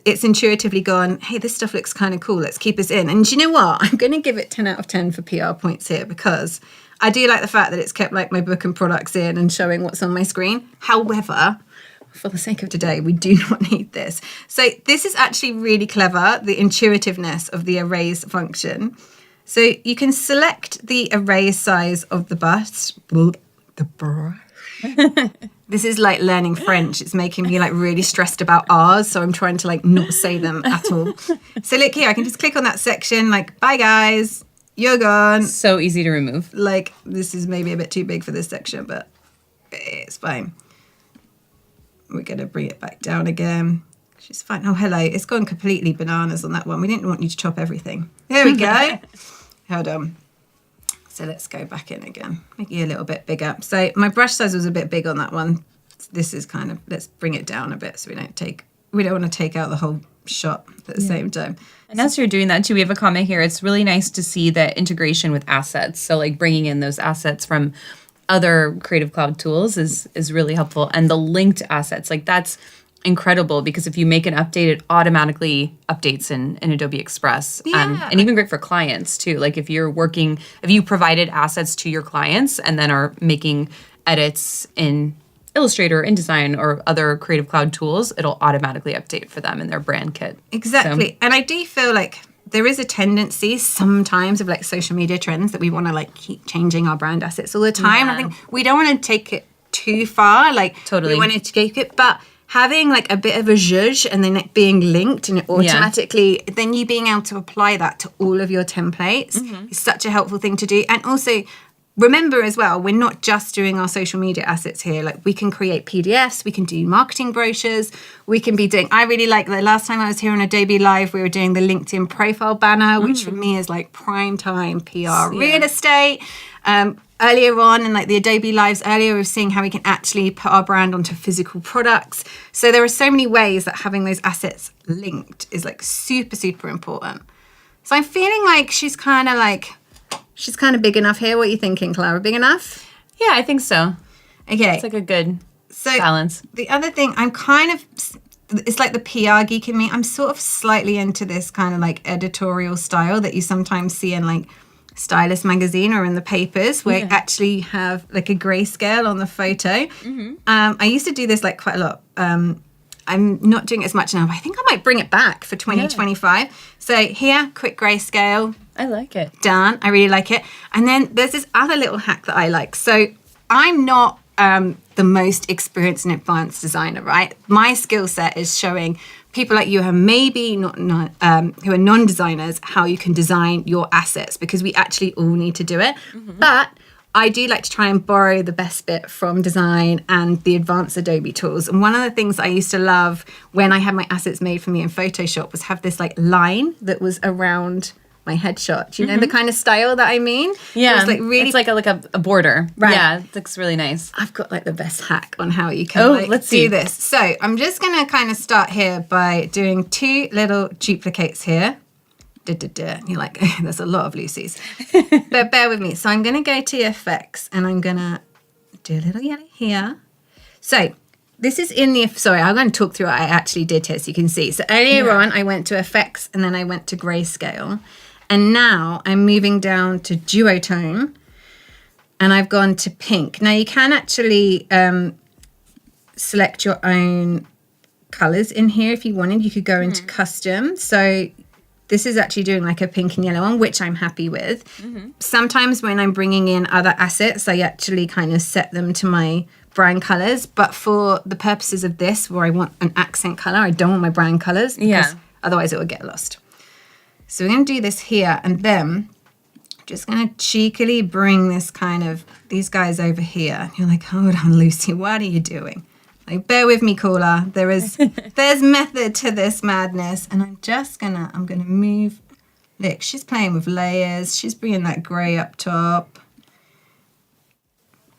it's intuitively gone, hey, this stuff looks kind of cool. Let's keep us in. And do you know what? I'm going to give it 10 out of 10 for PR points here because I do like the fact that it's kept like my book and products in and showing what's on my screen. However, for the sake of today, we do not need this. So this is actually really clever, the intuitiveness of the erase function. So you can select the erase size of the brush. This is like learning French. It's making me like really stressed about R's, so I'm trying to like not say them at all. So look here, I can just click on that section like, bye guys, you're gone. So easy to remove. Like this is maybe a bit too big for this section, but it's fine. We're going to bring it back down again. She's fine. Oh, hello. It's gone completely bananas on that one. We didn't want you to chop everything. There we go. Hold on. So let's go back in again. Make it a little bit bigger. So my brush size was a bit big on that one. This is kind of, let's bring it down a bit so we don't want to take out the whole shot at the same time. And as you're doing that too, we have a comment here. It's really nice to see the integration with assets. So like bringing in those assets from other Creative Cloud tools is really helpful. And the linked assets, like that's incredible because if you make an update, it automatically updates in Adobe Express. And even great for clients too. Like if you provided assets to your clients and then are making edits in Illustrator, InDesign, or other Creative Cloud tools, it'll automatically update for them in their brand kit. Exactly. So, and I do feel like there is a tendency sometimes of like social media trends that we want to like keep changing our brand assets all the time. Yeah. I think we don't want to take it too far. Like Totally. we wanted to keep it, but having like a bit of a zhuzh and then it being linked and it automatically, then you being able to apply that to all of your templates is such a helpful thing to do. And also remember as well, we're not just doing our social media assets here. Like we can create PDFs, we can do marketing brochures, we can be doing, I really like the last time I was here on Adobe Live, we were doing the LinkedIn profile banner, which for me is like prime time PR real estate. Earlier on in like the Adobe Lives earlier, we were seeing how we can actually put our brand onto physical products. So there are so many ways that having those assets linked is like super, super important. So I'm feeling like she's kind of big enough here. What are you thinking, Clara? Big enough? yeah, I think so. Okay. It's like a good So balance. the other thing, I'm kind of, it's like the PR geek in me. I'm sort of slightly into this kind of like editorial style that you sometimes see in like Stylist magazine or in the papers where you actually have like a grayscale on the photo. I used to do this like quite a lot. I'm not doing it as much now, but I think I might bring it back for 2025. So here, quick grayscale, I like it. done. I really like it. And then there's this other little hack that I like. So I'm not the most experienced and advanced designer, right? My skill set is showing people like you who are maybe not who are non-designers how you can design your assets, because we actually all need to do it. But I do like to try and borrow the best bit from design and the advanced Adobe tools. And one of the things I used to love when I had my assets made for me in Photoshop was have this like line that was around my headshot. Do you know the kind of style that I mean? Yeah, It was like really it's like a border. Right. Yeah, it looks really nice. I've got like the best hack on how you can let's do see. this. So I'm just going to kind of start here by doing 2 little duplicates here. And you're like, there's a lot of Lucy's. But bear with me. So I'm going to go to effects and I'm going to do a little yellow here. So this is in the, sorry, I'm going to talk through what I actually did here so you can see. So earlier on, I went to effects and then I went to grayscale. And now I'm moving down to duotone and I've gone to pink. Now you can actually select your own colors in here if you wanted. You could go into custom. So this is actually doing like a pink and yellow one, which I'm happy with. Sometimes when I'm bringing in other assets, I actually kind of set them to my brand colors. But for the purposes of this, where I want an accent color, I don't want my brand colors because otherwise it will get lost. So we're going to do this here, and then I'm just going to cheekily bring this kind of, these guys over here. You're like, hold on, Lucy, what are you doing? Like, bear with me, caller. There's method to this madness. And I'm going to move. Look, she's playing with layers. She's bringing that gray up top.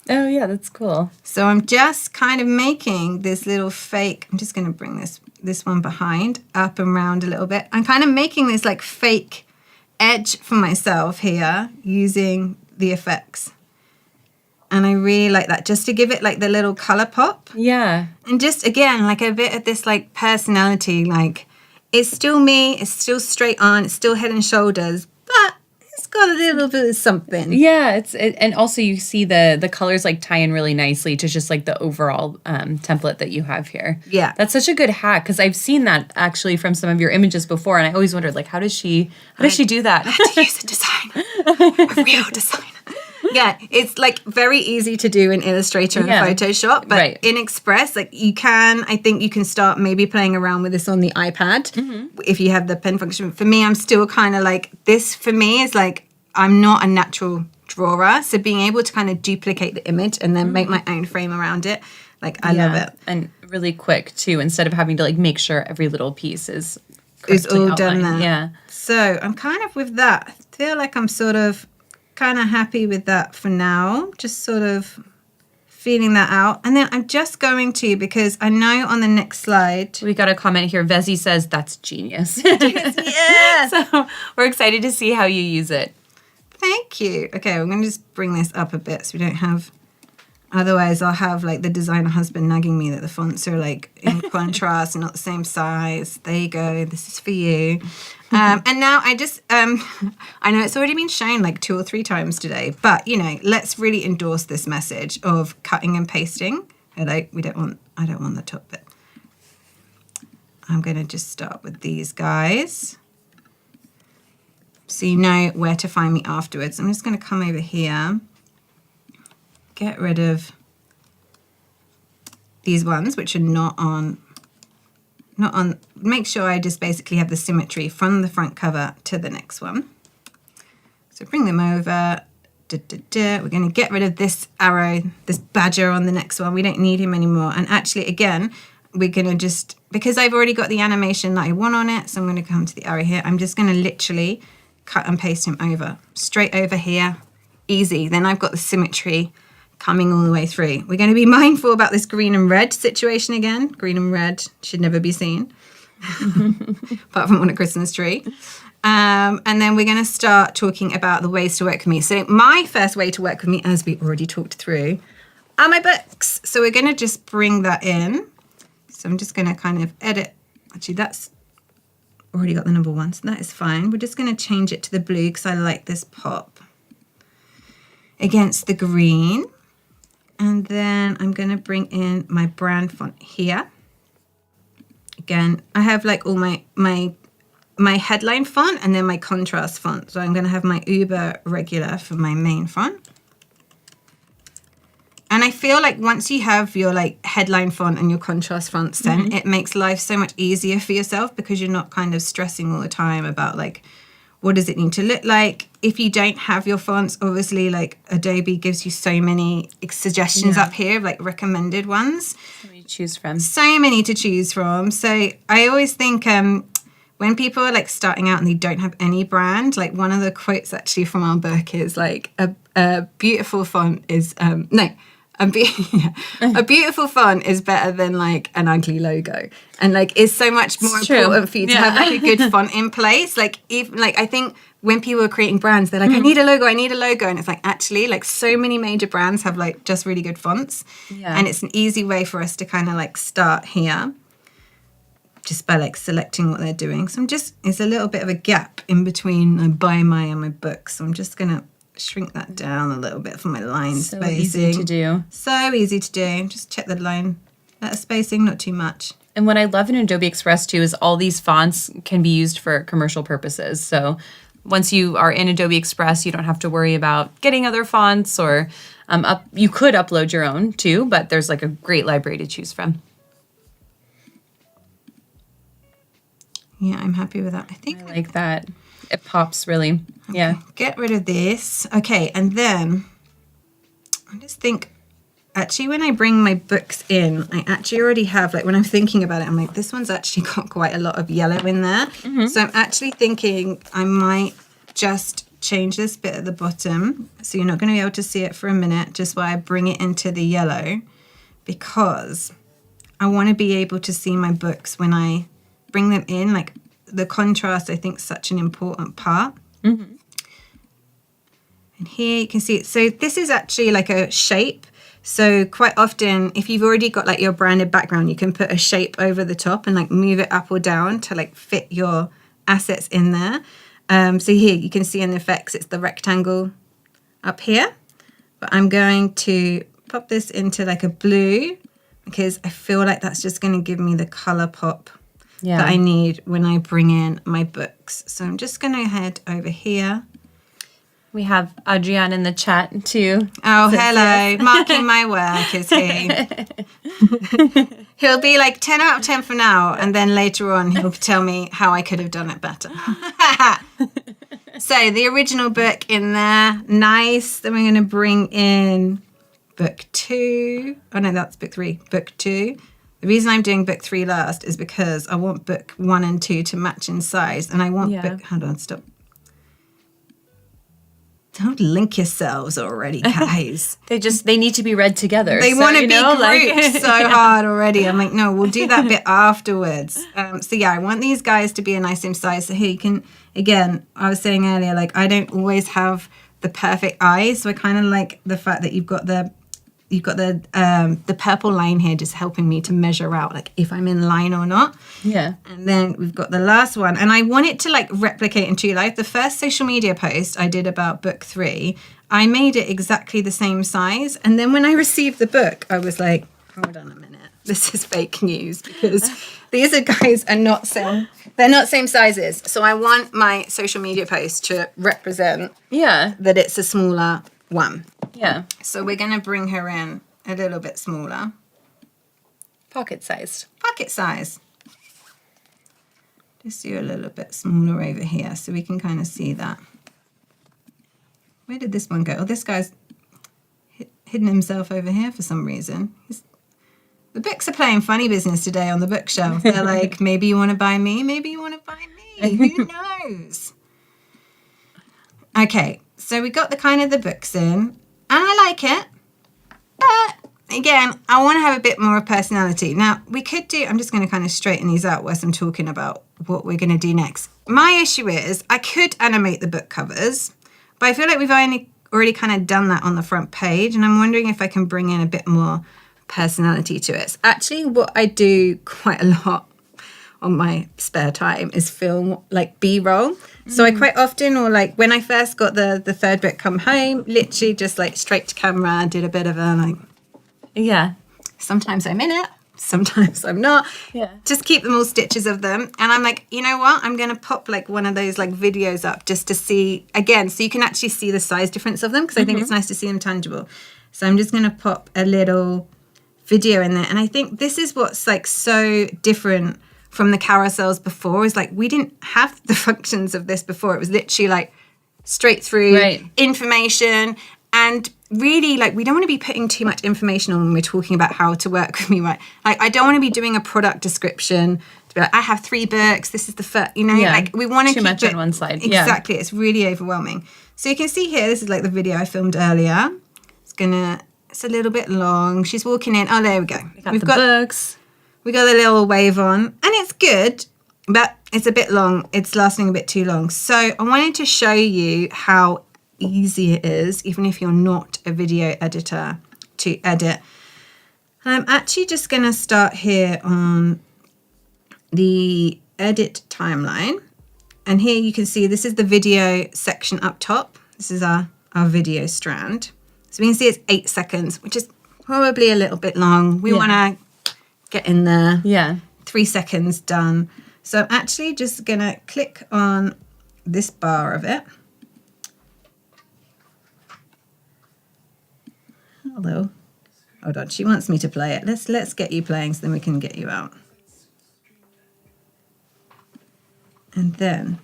Oh, yeah, that's cool. So I'm just kind of making this little fake, I'm just going to bring this one behind, up and round a little bit. I'm kind of making this like fake edge for myself here using the effects. And I really like that, just to give it like the little color pop. Yeah. And just, again, like a bit of this like personality, like it's still me, it's still straight on, it's still head and shoulders, but it's got a little bit of something. Yeah, and also you see the colors like tie in really nicely to just like the overall template that you have here. Yeah. That's such a good hack, because I've seen that actually from some of your images before, and I always wondered like how does she do that? I had to use a designer, a real designer. Yeah, it's like very easy to do in Illustrator and Photoshop, but in Express, like I think you can start maybe playing around with this on the iPad if you have the pen function. For me, I'm still kind of like, this for me is like, I'm not a natural drawer, so being able to kind of duplicate the image and then make my own frame around it, like I love it. And really quick too, instead of having to like make sure every little piece is all done there. Yeah. So I'm kind of with that. I feel like I'm sort of kind of happy with that for now. Just sort of feeling that out. And then I'm just going to, because I know on the next slide. We got a comment here. Vezi says, that's genius. Yeah. So we're excited to see how you use it. Thank you. Okay, we're going to just bring this up a bit so we don't have, otherwise I'll have like the designer husband nagging me that the fonts are like in contrast and not the same size. There you go. This is for you. And now I just, I know it's already been shown like 2 or 3 times today, but you know, let's really endorse this message of cutting and pasting. I don't want the top bit. I'm going to just start with these guys, so you know where to find me afterwards. I'm just going to come over here, get rid of these ones which are not on, make sure I just basically have the symmetry from the front cover to the next one. So bring them over. We're going to get rid of this arrow, this badger on the next one. We don't need him anymore. And actually, again, we're going to just, because I've already got the animation that I want on it, so I'm going to come to the arrow here. I'm just going to literally cut and paste him over, straight over here. Easy. Then I've got the symmetry coming all the way through. We're going to be mindful about this green and red situation again. Green and red should never be seen, apart from on a Christmas tree. And then we're going to start talking about the ways to work with me. So my first way to work with me, as we already talked through, are my books. So we're going to just bring that in. So I'm just going to kind of edit. Actually, that's already got the number 1, so that is fine. We're just going to change it to the blue because I like this pop against the green. And then I'm going to bring in my brand font here. again, I have like all my headline font and then my contrast font. So I'm going to have my Uber regular for my main font. And I feel like once you have your like headline font and your contrast font set, it makes life so much easier for yourself because you're not kind of stressing all the time about like, what does it need to look like? If you don't have your fonts, obviously like Adobe gives you so many suggestions up here, like recommended ones. So many to choose from. So many to choose from. So I always think when people are like starting out and they don't have any brand, like one of the quotes actually from our book is like a beautiful font is, a beautiful font is better than like an ugly logo, and like it's so much more important for you to have like a good font in place. Like even like I think when people are creating brands, they're like, I need a logo, and it's like actually like so many major brands have like just really good fonts, and it's an easy way for us to kind of like start here, just by like selecting what they're doing. So it's a little bit of a gap in between my Buy My and my book, so I'm just gonna shrink that down a little bit for my line spacing. Easy to do. So easy to do. Just check the line. Letter spacing, not too much. And what I love in Adobe Express too is all these fonts can be used for commercial purposes. So once you are in Adobe Express, you don't have to worry about getting other fonts or you could upload your own too, but there's like a great library to choose from. Yeah, I'm happy with that. I like that. It pops really. Okay. Yeah. Get rid of this. Okay, and then I just think, actually, when I bring my books in, I actually already have, like, when I'm thinking about it, I'm like, this one's actually got quite a lot of yellow in there. So I'm actually thinking I might just change this bit at the bottom. So you're not going to be able to see it for a minute, just while I bring it into the yellow, because I want to be able to see my books when I bring them in. Like, the contrast, I think, is such an important part. And here you can see it. So this is actually like a shape. So quite often, if you've already got like your branded background, you can put a shape over the top and like move it up or down to like fit your assets in there. So here you can see in the effects, it's the rectangle up here. But I'm going to pop this into like a blue because I feel like that's just going to give me the color pop that I need when I bring in my books. So I'm just going to head over here. We have Adrian in the chat too. Oh, hello. Marking my work is he. He'll be like 10 out of 10 for now, and then later on he'll tell me how I could have done it better. So the original book in there. Nice. Then we're going to bring in book 2. Oh, no, that's book 3. Book 2. The reason I'm doing book 3 last is because I want book 1 and 2 to match in size. And I want book... Hold on, stop. Don't link yourselves already, guys. They need to be read together. They want to be grouped so hard already. I'm like, no, we'll do that bit afterwards. So yeah, I want these guys to be a nice same size. So here you can, again, I was saying earlier, like I don't always have the perfect eyes. So I kind of like the fact that you've got the purple line here just helping me to measure out like if I'm in line or not. Yeah. And then we've got the last one. And I want it to like replicate in true life. The first social media post I did about book 3, I made it exactly the same size. And then when I received the book, I was like, hold on a minute. This is fake news because these guys are not same. They're not same sizes. So I want my social media post to represent that it's a smaller one. Yeah. So we're going to bring her in a little bit smaller. Pocket sized. Pocket size. Just do a little bit smaller over here so we can kind of see that. Where did this one go? Oh, this guy's hidden himself over here for some reason. The books are playing funny business today on the bookshelf. They're like, maybe you want to buy me, maybe you want to buy me. Who knows? Okay, so we got the kind of the books in, and I like it. But again, I want to have a bit more of personality. Now, we could do, I'm just going to kind of straighten these out whilst I'm talking about what we're going to do next. My issue is I could animate the book covers, but I feel like we've already kind of done that on the front page, and I'm wondering if I can bring in a bit more personality to it. Actually, what I do quite a lot on my spare time is film like B-roll. So I quite often, or like when I first got the third book Come Home, literally just like straight to camera, did a bit of a like, yeah. Sometimes I'm in it, sometimes I'm not. Yeah. Just keep them all stitches of them. And I'm like, you know what? I'm going to pop like one of those like videos up just to see, again, so you can actually see the size difference of them, because I think it's nice to see them tangible. So I'm just going to pop a little video in there. And I think this is what's like so different from the carousels before, is like we didn't have the functions of this before. It was literally like straight through information. And really, like, we don't want to be putting too much information on when we're talking about how to work with me, right? Like, I don't want to be doing a product description to be like, I have 3 books, this is the first, you know, like we want to keep much it on one slide. Exactly. It's really overwhelming. So you can see here, this is like the video I filmed earlier. It's a little bit long. She's walking in. Oh, there we go. We've got books. We got a little wave on, and it's good, but it's a bit long. It's lasting a bit too long. So I wanted to show you how easy it is, even if you're not a video editor, to edit. I'm actually just going to start here on the edit timeline. And here you can see this is the video section up top. This is our video strand. So we can see it's 8 seconds, which is probably a little bit long. We want to get in there. Yeah. 3 seconds done. So I'm actually just going to click on this bar of it. Hello. Hold on, she wants me to play it. Let's get you playing so then we can get you out. And then,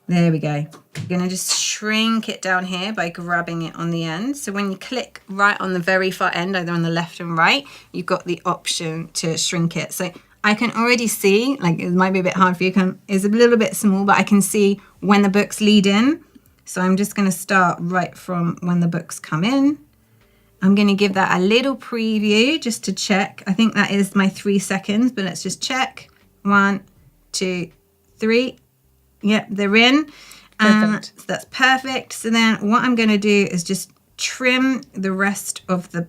there we go. You're going to just shrink it down here by grabbing it on the end. So when you click right on the very far end, either on the left and right, you've got the option to shrink it. So I can already see, like it might be a bit hard for you, it's a little bit small, but I can see when the books lead in. So I'm just going to start right from when the books come in. I'm going to give that a little preview just to check. I think that is my 3 seconds, but let's just check. 1, 2, 3. Yep, they're in. Perfect. So that's perfect. So then what I'm going to do is just trim the rest of the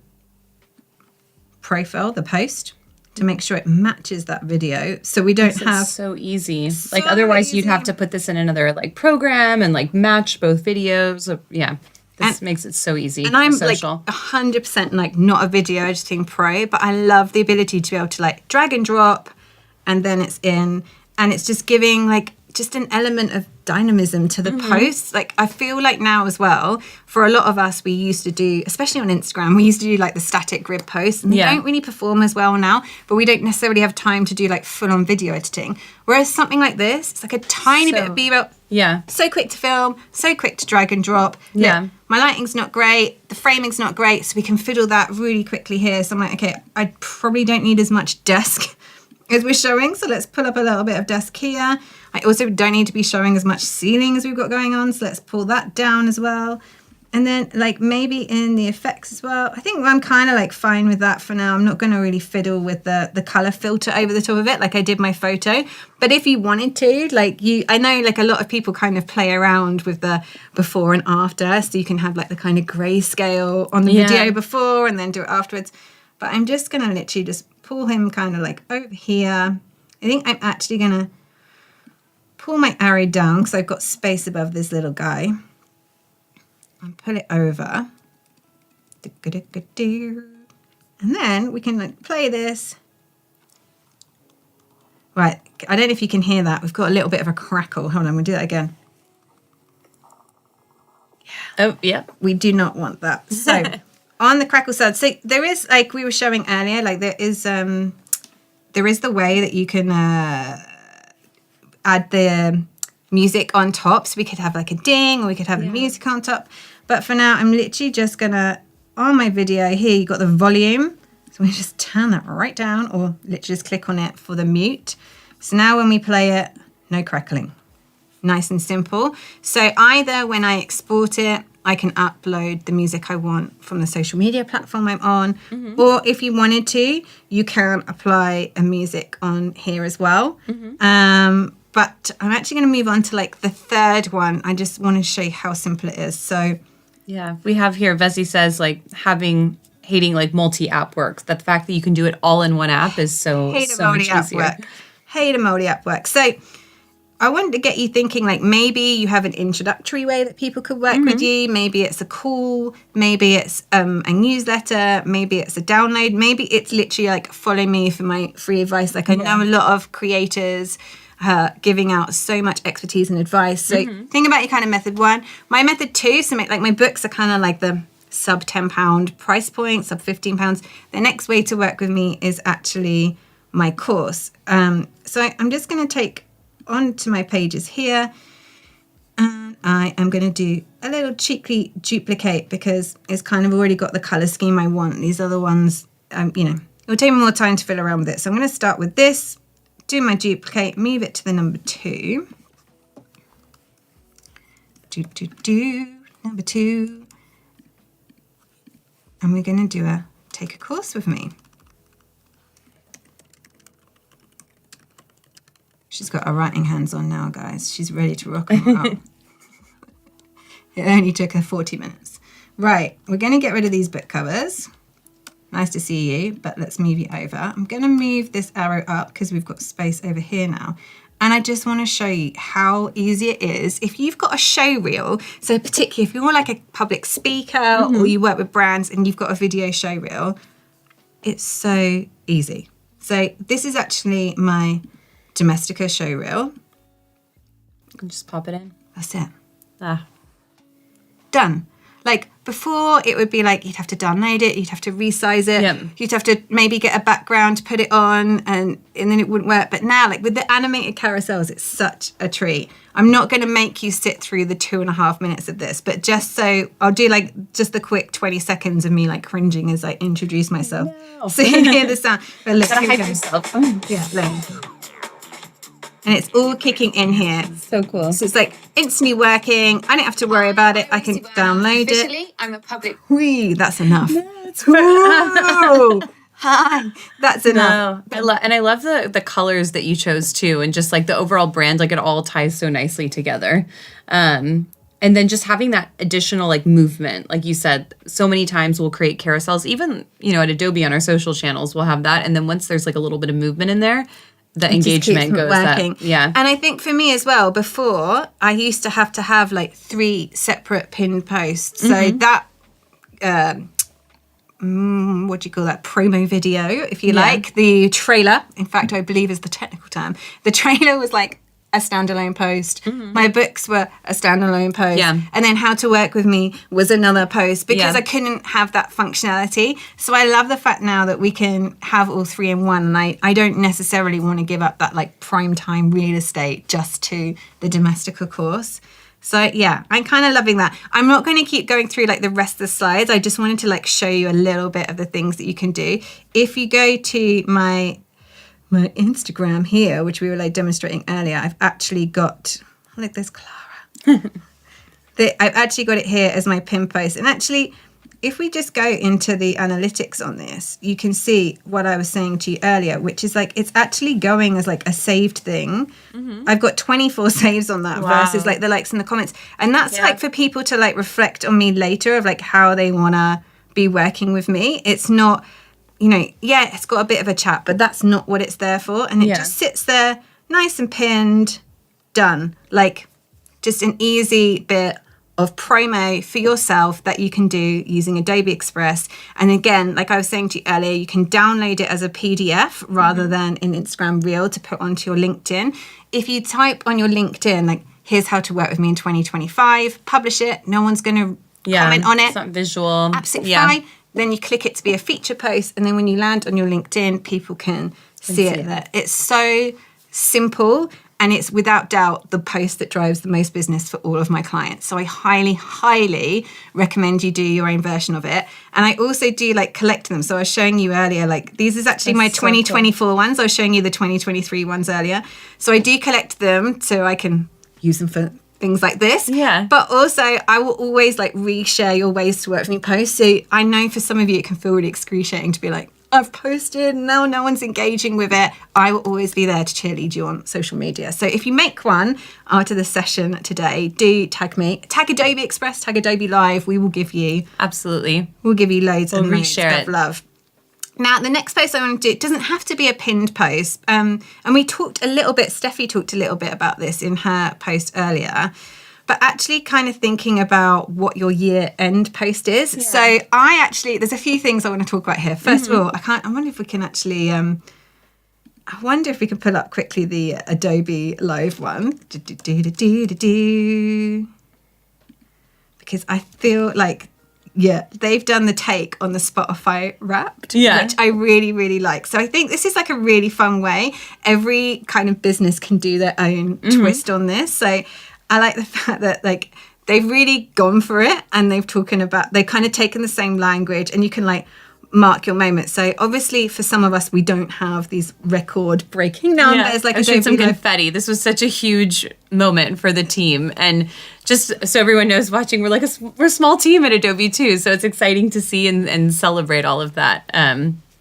profile, the post, to make sure it matches that video. So we don't have... It's so easy. Like otherwise you'd have to put this in another like program and like match both videos. Yeah. This makes it so easy. And I'm social. like 100% like not a video editing pro, but I love the ability to be able to like drag and drop and then it's in, and it's just giving like just an element of dynamism to the posts. Like I feel like now as well, for a lot of us, we used to do, especially on Instagram, we used to do like the static grid posts, and they don't really perform as well now, but we don't necessarily have time to do like full on video editing. Whereas something like this, it's like a tiny bit of B-roll. Yeah. So quick to film, so quick to drag and drop. Yeah. Look, my lighting's not great, the framing's not great, so we can fiddle that really quickly here. So I'm like, okay, I probably don't need as much desk as we're showing, so let's pull up a little bit of desk here. I also don't need to be showing as much ceiling as we've got going on, so let's pull that down as well. And then like maybe in the effects as well. I think I'm kind of like fine with that for now. I'm not going to really fiddle with the color filter over the top of it like I did my photo. But if you wanted to, like I know like a lot of people kind of play around with the before and after, so you can have like the kind of grayscale on the video before and then do it afterwards. But I'm just going to literally just pull him kind of like over here. I think I'm actually going to pull my arrow down because I've got space above this little guy and pull it over. And then we can like play this. Right, I don't know if you can hear that. We've got a little bit of a crackle. Hold on, we'll do that again. Oh, yeah. We do not want that. So on the crackle side, so there is, like we were showing earlier, like there is the way that you can add the music on top. So we could have like a ding, or we could have the music on top. But for now, I'm literally just gonna, on my video here, you got the volume. So we just turn that right down, or literally just click on it for the mute. So now when we play it, no crackling. Nice and simple. So either when I export it, I can upload the music I want from the social media platform I'm on. Or if you wanted to, you can apply a music on here as well. But I'm actually going to move on to like the third one. I just want to show you how simple it is. So yeah, we have here, Vezi says like hating like multi-app work. That the fact that you can do it all in one app is so much easier. Hate emoji app work. So I wanted to get you thinking, like, maybe you have an introductory way that people could work with you. Maybe it's a call. Maybe it's a newsletter. Maybe it's a download. Maybe it's literally like, follow me for my free advice. Like, I know a lot of creators giving out so much expertise and advice. So think about your kind of method 1. My method 2, so like my books are kind of like the sub £10 price point, sub £15. The next way to work with me is actually my course. So I'm just going to take onto my pages here, and I am going to do a little cheeky duplicate because it's kind of already got the color scheme I want. These other ones, it will take me more time to fiddle around with it. So I'm going to start with this, do my duplicate, move it to the number 2. Number 2. And we're going to do take a course with me. She's got her writing hands on now, guys. She's ready to rock and roll. It only took her 40 minutes. Right, we're going to get rid of these book covers. Nice to see you, but let's move you over. I'm going to move this arrow up because we've got space over here now. And I just want to show you how easy it is if you've got a show reel. So particularly if you're like a public speaker or you work with brands and you've got a video show reel, it's so easy. So this is actually my Domestica show reel. You can just pop it in. That's it. Ah. Done. Like before, it would be like you'd have to download it, you'd have to resize it, you'd have to maybe get a background, put it on, and then it wouldn't work. But now, like with the animated carousels, it's such a treat. I'm not going to make you sit through the 2.5 minutes of this, but just so I'll do like just the quick 20 seconds of me like cringing as I introduce myself. No. So you hear the sound. But look, gotta hype yourself. Yeah, look. And it's all kicking in here. So cool. So it's like instantly working. I don't have to worry about it. I can download it. I'm a public. Whee, that's enough. No, Hi, that's enough. No. I love the colors that you chose too, and just like the overall brand, like it all ties so nicely together. And then just having that additional like movement, like you said, so many times we'll create carousels, even, at Adobe on our social channels, we'll have that. And then once there's like a little bit of movement in there, the engagement goes working. Up. Yeah. And I think for me as well, before I used to have like 3 separate pinned posts. So that, what do you call that? Promo video, if you like. The trailer, in fact, I believe is the technical term. The trailer was like a standalone post. My books were a standalone post. Yeah. And then How to Work With Me was another post because I couldn't have that functionality. So I love the fact now that we can have all 3 in one. And I don't necessarily want to give up that like prime time real estate just to the Domestica course. So yeah, I'm kind of loving that. I'm not going to keep going through like the rest of the slides. I just wanted to like show you a little bit of the things that you can do. If you go to my Instagram here, which we were like demonstrating earlier, I've actually got, look, there's Clara. I've actually got it here as my pin post. And actually, if we just go into the analytics on this, you can see what I was saying to you earlier, which is like, it's actually going as like a saved thing. I've got 24 saves on that versus like the likes and the comments. And that's like for people to like reflect on me later of like how they want to be working with me. It's not, it's got a bit of a chat, but that's not what it's there for. And it just sits there nice and pinned, done. Like just an easy bit of promo for yourself that you can do using Adobe Express. And again, like I was saying to you earlier, you can download it as a PDF rather than an Instagram reel to put onto your LinkedIn. If you type on your LinkedIn, like, here's how to work with me in 2025, publish it, no one's going to comment on it. It's not visual. Absolutely fine. Then you click it to be a feature post, and then when you land on your LinkedIn, people can see it there. It's so simple, and it's without doubt the post that drives the most business for all of my clients. So I highly, highly recommend you do your own version of it. And I also do like collect them. So I was showing you earlier, like these is actually my 2024 ones. I was showing you the 2023 ones earlier. So I do collect them so I can use them for things like this. Yeah. But also I will always like reshare your ways to work with me posts. So I know for some of you it can feel really excruciating to be like, I've posted, no one's engaging with it. I will always be there to cheerlead you on social media. So if you make one after the session today, do tag me. Tag Adobe Express, tag Adobe Live. We will give you Absolutely. We'll give you loads and loads reshare of love. Now, the next post I want to do, it doesn't have to be a pinned post. And we talked a little bit, Steffi talked a little bit about this in her post earlier, but actually kind of thinking about what your year end post is. Yeah. So there's a few things I want to talk about here. First of all, I wonder if we can actually, I wonder if we can pull up quickly the Adobe Live one. Because I feel like, yeah, they've done the take on the Spotify Wrapped, which I really, really like. So I think this is like a really fun way. Every kind of business can do their own twist on this. So I like the fact that like they've really gone for it, and they've kind of taken the same language, and you can like mark your moments. So obviously for some of us, we don't have these record breaking numbers. Like I showed some confetti. This was such a huge moment for the team, and just so everyone knows watching, we're a small team at Adobe too, so it's exciting to see and celebrate all of that.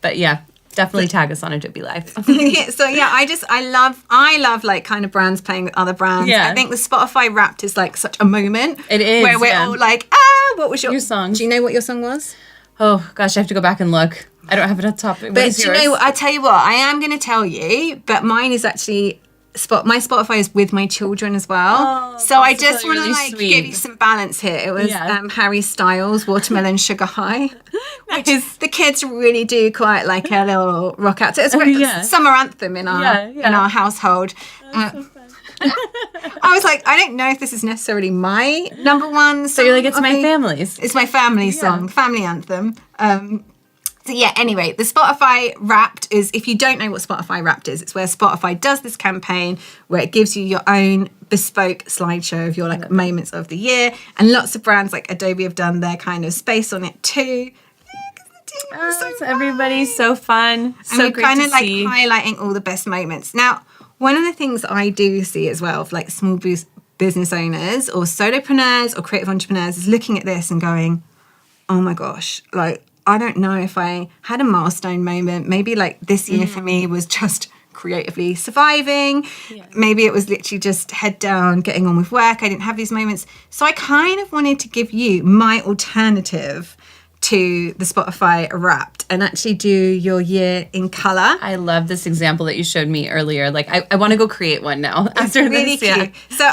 But yeah, definitely tag us on Adobe Live. So yeah, I love like kind of brands playing with other brands. Yeah. I think the Spotify Wrapped is like such a moment. It is, where we're all like, what was your song? Do you know what your song was? Oh gosh, I have to go back and look. I don't have it on top. But do you know what? I tell you what, I am going to tell you, but mine is actually my Spotify is with my children as well. So I just want to like give you some balance here. It was Harry Styles, Watermelon Sugar High. The kids really do quite like a little rock out. So it's a summer anthem in our household. I was like, I don't know if this is necessarily my number one. So you're like, it's my family's. It's my family song, family anthem. So yeah, anyway, the Spotify Wrapped is, if you don't know what Spotify Wrapped is, it's where Spotify does this campaign where it gives you your own bespoke slideshow of your like moments of the year. And lots of brands like Adobe have done their kind of space on it too. So everybody's so fun. So and great kind to of like see. highlighting all the best moments. Now, one of the things I do see as well of like small business owners or solopreneurs or creative entrepreneurs is looking at this and going, oh my gosh, like, I don't know if I had a milestone moment. Maybe like this year for me was just creatively surviving. Yeah. Maybe it was literally just head down, getting on with work. I didn't have these moments. So I kind of wanted to give you my alternative to the Spotify Wrapped and actually do your year in color. I love this example that you showed me earlier. Like, I want to go create one now. It's really cute. Yeah. So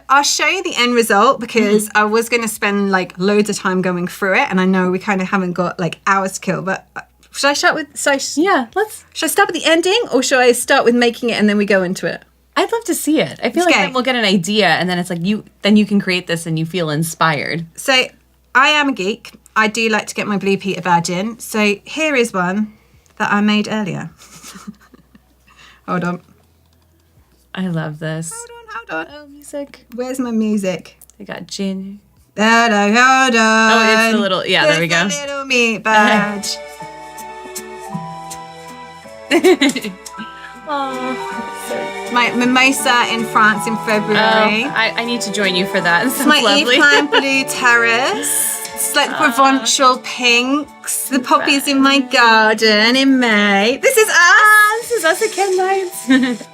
I'll show you the end result because I was gonna spend like loads of time going through it, and I know we kind of haven't got like hours to kill. But should I start with? Should I start with the ending, or should I start with making it and then we go into it? I'd love to see it. I feel like then we'll get an idea, and then it's like then you can create this and you feel inspired. So I am a geek. I do like to get my Blue Peter badge in. So here is one that I made earlier. Hold on. I love this. Hold on. Oh, music. Where's my music? They got gin. Hold on. Oh, it's the little, there we go. There's a little meat badge. Oh, my mimosa in France in February. I need to join you for that. It's my Eve Pine Blue Terrace. It's like the Provençal pinks. The poppies in my garden in May. This is us. This is us at Ken Lights.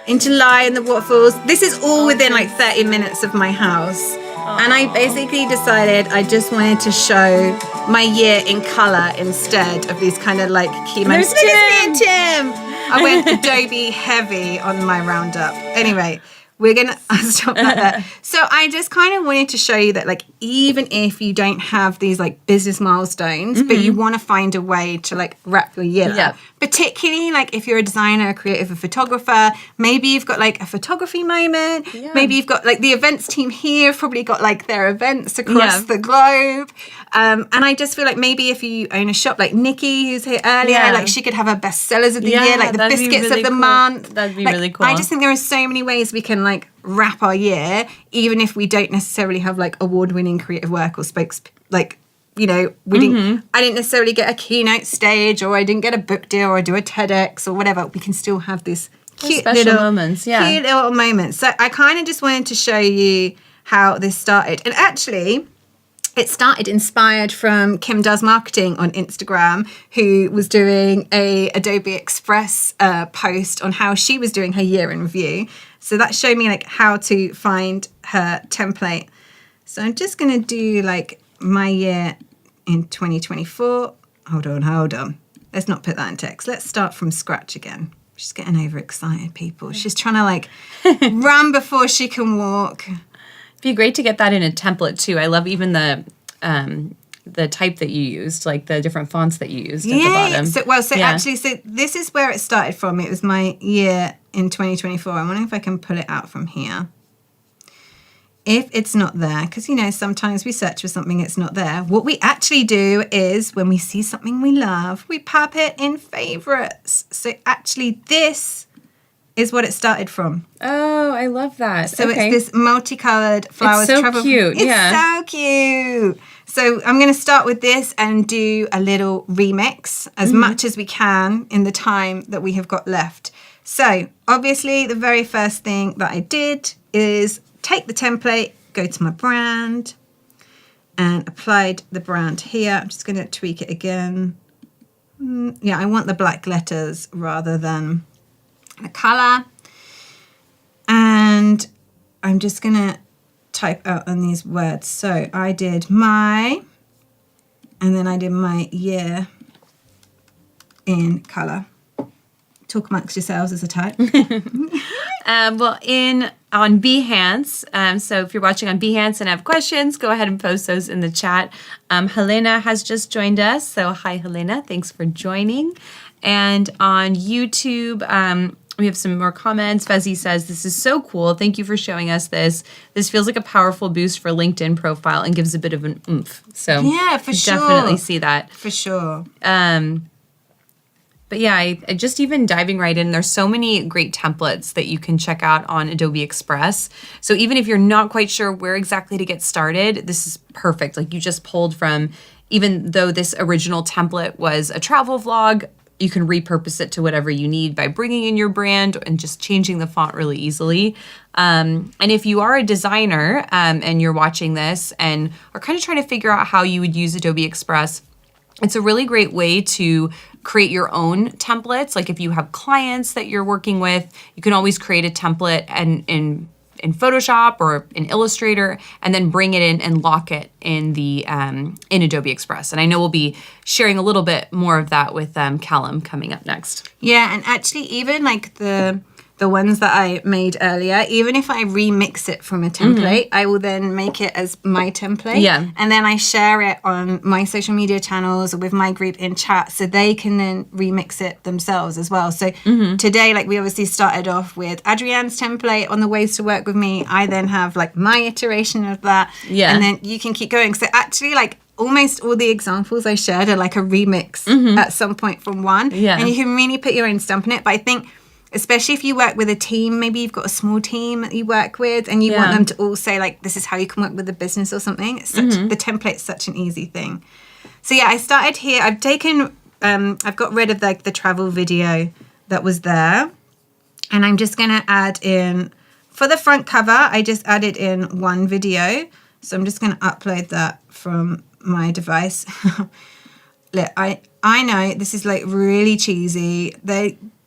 In July in the waterfalls. This is all within like 30 minutes of my house. And I basically decided I just wanted to show my year in colour instead of these kind of like key moments. Look at me and Tim. I went Adobe heavy on my roundup. Anyway, we're going to stop like that. So I just kind of wanted to show you that like even if you don't have these like business milestones, but you want to find a way to like wrap your year up. Particularly like if you're a designer, a creative, a photographer, maybe you've got like a photography moment. Yeah. Maybe you've got like the events team here have probably got like their events across the globe. And I just feel like maybe if you own a shop like Nikki, who's here earlier, like she could have her best sellers of the year, like the biscuits really of the month. That'd be like, really cool. I just think there are so many ways we can like wrap our year, even if we don't necessarily have like award-winning creative work or spokes, like, you know, I didn't necessarily get a keynote stage or I didn't get a book deal or do a TEDx or whatever. We can still have this cute special little moments. Yeah. Cute little moments. So I kind of just wanted to show you how this started. And actually, it started inspired from Kim Does Marketing on Instagram, who was doing a Adobe Express post on how she was doing her year in review. So that showed me like how to find her template. So I'm just going to do like my year in 2024. Hold on. let's not put that in text. Let's start from scratch again. She's getting overexcited, people. She's trying to like run before she can walk. It'd be great to get that in a template too. I love even the type that you used, like the different fonts that you used at the bottom. So this is where it started from. It was my year in 2024. I'm wondering if I can pull it out from here. If it's not there, because, sometimes we search for something, it's not there. What we actually do is when we see something we love, we pop it in favorites. So actually this is what it started from. Oh, I love that. So it's this multicolored flowers. It's so cute. It's so cute. So I'm going to start with this and do a little remix as much as we can in the time that we have got left. So obviously the very first thing that I did is take the template, go to my brand, and applied the brand here. I'm just going to tweak it again. Yeah, I want the black letters rather than the color. And I'm just going to type out on these words. So I did my, and then I did my year in color. Talk amongst yourselves as a type. On Behance, so if you're watching on Behance and have questions, go ahead and post those in the chat. Helena has just joined us, so hi Helena, thanks for joining. And on YouTube, we have some more comments. Fezzi says, this is so cool. Thank you for showing us this. This feels like a powerful boost for LinkedIn profile and gives a bit of an oomph. So yeah, for sure. Definitely see that. For sure. But yeah, I just even diving right in, there's so many great templates that you can check out on Adobe Express. So even if you're not quite sure where exactly to get started, this is perfect. Like you just pulled from, even though this original template was a travel vlog, you can repurpose it to whatever you need by bringing in your brand and just changing the font really easily. And if you are a designer and you're watching this and are kind of trying to figure out how you would use Adobe Express, it's a really great way to create your own templates. Like if you have clients that you're working with, you can always create a template and in Photoshop or in Illustrator, and then bring it in and lock it in the in Adobe Express. And I know we'll be sharing a little bit more of that with Callum coming up next. Yeah, and actually even like the ones that I made earlier, even if I remix it from a template, I will then make it as my template. Yeah. And then I share it on my social media channels or with my group in chat so they can then remix it themselves as well. So today, like we obviously started off with Adrienne's template on the ways to work with me. I then have like my iteration of that. Yeah. And then you can keep going. So actually like almost all the examples I shared are like a remix at some point from one. Yeah. And you can really put your own stamp on it. But I think especially if you work with a team, maybe you've got a small team that you work with and you want them to all say like, this is how you can work with the business or something. It's such, the template's such an easy thing. So yeah, I started here. I've taken, I've got rid of like the travel video that was there. And I'm just going to add in, for the front cover, I just added in one video. So I'm just going to upload that from my device. Look, I know this is like really cheesy.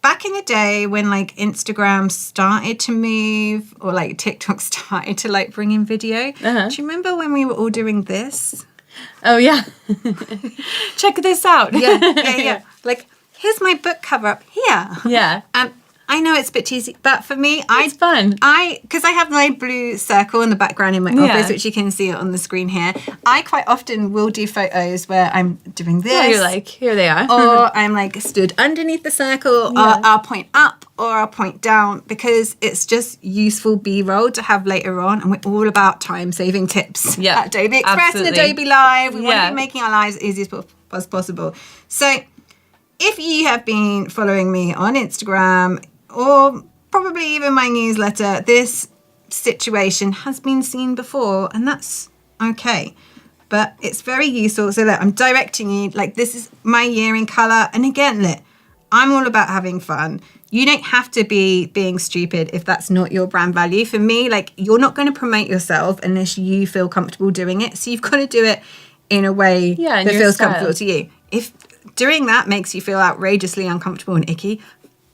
Back in the day when like Instagram started to move or like TikTok started to like bring in video, do you remember when we were all doing this? Oh yeah. Check this out. Yeah. Like, here's my book cover up here. Yeah. I know it's a bit cheesy, but for me, it's fun. Because I have my blue circle in the background in my office, which you can see it on the screen here. I quite often will do photos where I'm doing this. Yeah, you're like, here they are. Or I'm like stood underneath the circle, or I'll point up or I'll point down because it's just useful B-roll to have later on. And we're all about time-saving tips at Adobe Express and Adobe Live. We want to be making our lives as easy as possible. So if you have been following me on Instagram, or probably even my newsletter, this situation has been seen before, and that's okay. But it's very useful. So look, I'm directing you, like this is my year in color. And again, look, I'm all about having fun. You don't have to be being stupid if that's not your brand value. For me, like you're not going to promote yourself unless you feel comfortable doing it. So you've got to do it in a way that feels comfortable to you. If doing that makes you feel outrageously uncomfortable and icky,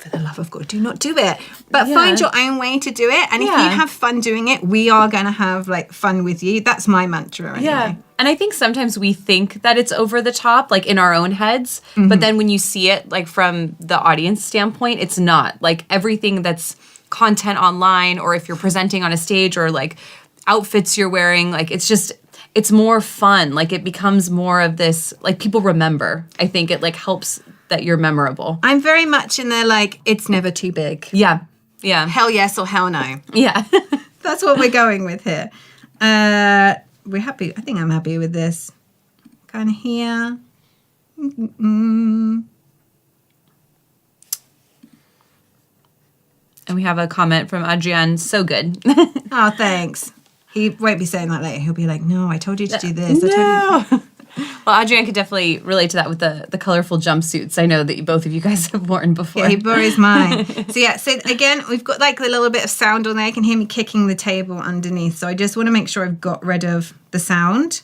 for the love of God, do not do it. But find your own way to do it. And if you have fun doing it, we are going to have like fun with you. That's my mantra anyway. Yeah. And I think sometimes we think that it's over the top, like in our own heads. But then when you see it, like from the audience standpoint, it's not. Like everything that's content online, or if you're presenting on a stage, or like outfits you're wearing, like it's more fun. Like it becomes more of this, like people remember. I think it like helps that you're memorable. I'm very much in there like, it's never too big. Yeah. Yeah. Hell yes or hell no. Yeah. That's what we're going with here. We're happy. I think I'm happy with this. Kind of here. And we have a comment from Adrian. So good. Oh, thanks. He won't be saying that later. He'll be like, no, I told you to do this. I told you. Well, Adrian could definitely relate to that with the colorful jumpsuits. I know that both of you guys have worn before. Yeah, he borrows mine. So again, we've got like a little bit of sound on there. You can hear me kicking the table underneath. So I just want to make sure I've got rid of the sound.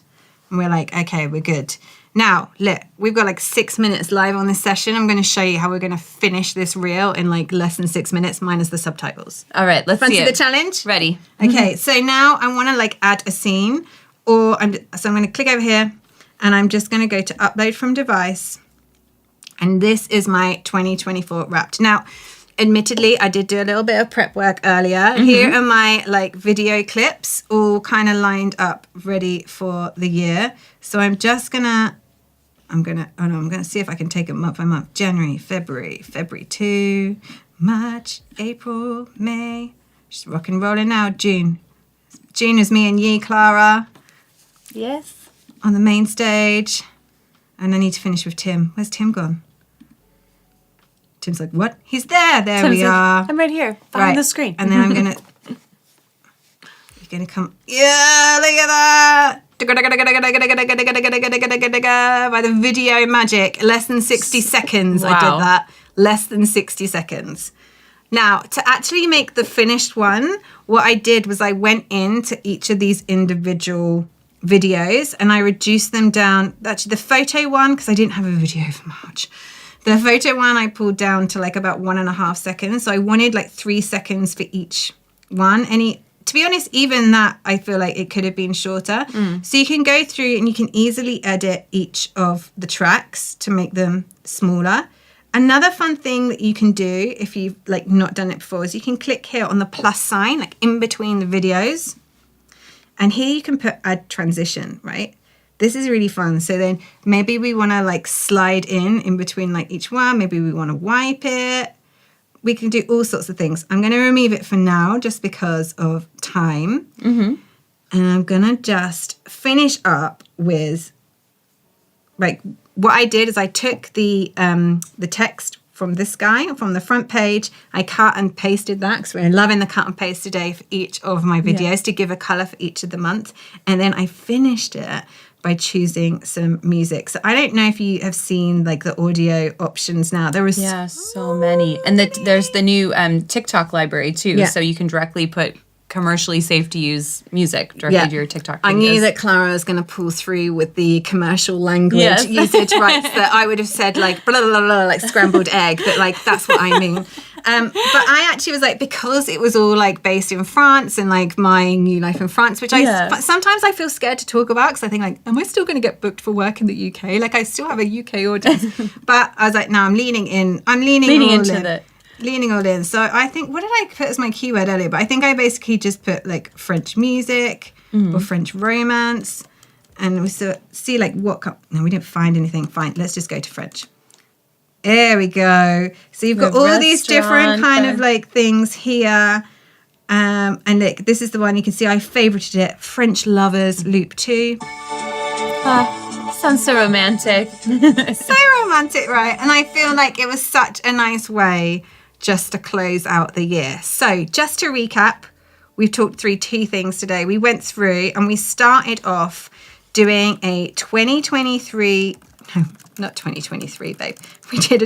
And we're like, okay, we're good. Now, look, we've got like 6 minutes live on this session. I'm going to show you how we're going to finish this reel in like less than 6 minutes, minus the subtitles. All right, let's see Fancy it. the challenge? Ready. Okay, so now I want to like add a scene, so I'm going to click over here, and I'm just going to go to upload from device. And this is my 2024 wrapped. Now, admittedly, I did do a little bit of prep work earlier. Here are my like video clips all kind of lined up ready for the year. So I'm just going to, I'm going to see if I can take it month by month. January, February 2, March, April, May. Just rock and rolling now. June. June is me and ye, Clara. Yes. On the main stage. And I need to finish with Tim. Where's Tim gone? Tim's like, what? He's there. There Tim's we like, are. I'm right here, behind the screen. And then I'm going to... You're going to come... Yeah, look at that. By the video magic. Less than 60 seconds I did that. Less than 60 seconds. Now, to actually make the finished one, what I did was I went into each of these individual videos and I reduced them down. Actually, the photo one, because I didn't have a video for March. The photo one I pulled down to like about 1.5 seconds. So I wanted like 3 seconds for each one. To be honest, even that, I feel like it could have been shorter. So you can go through and you can easily edit each of the tracks to make them smaller. Another fun thing that you can do if you've like not done it before is you can click here on the plus sign, like in between the videos. And here you can put add transition, right? This is really fun. So then maybe we want to like slide in between like each one. Maybe we want to wipe it. We can do all sorts of things. I'm going to remove it for now just because of time. And I'm going to just finish up with like what I did is I took the text from this guy, from the front page. I cut and pasted that because we're loving the cut and paste today for each of my videos to give a color for each of the months. And then I finished it by choosing some music. So I don't know if you have seen like the audio options now. There is so many. And there's the new TikTok library too. Yeah. So you can directly put commercially safe to use music directly to your TikTok videos. I knew that Clara was going to pull through with the commercial language usage rights that I would have said like blah, blah, blah, like scrambled egg, but like that's what I mean. But I actually was like, because it was all like based in France and like my new life in France, which sometimes I feel scared to talk about because I think like, am I still going to get booked for work in the UK? Like I still have a UK audience. But I was like, no, I'm leaning in. I'm leaning all in. So I think, what did I put as my keyword earlier? But I think I basically just put like French music or French romance. And we see like what, no, we didn't find anything. Fine, let's just go to French. There we go. So you've got all these different kind of like things here. And look, this is the one you can see I favorited it. French Lovers Loop 2. Sounds so romantic. So romantic, right? And I feel like it was such a nice way just to close out the year. So just to recap, we've talked through 2 things today. We went through and we started off doing a 2023, no, not 2023, babe. We did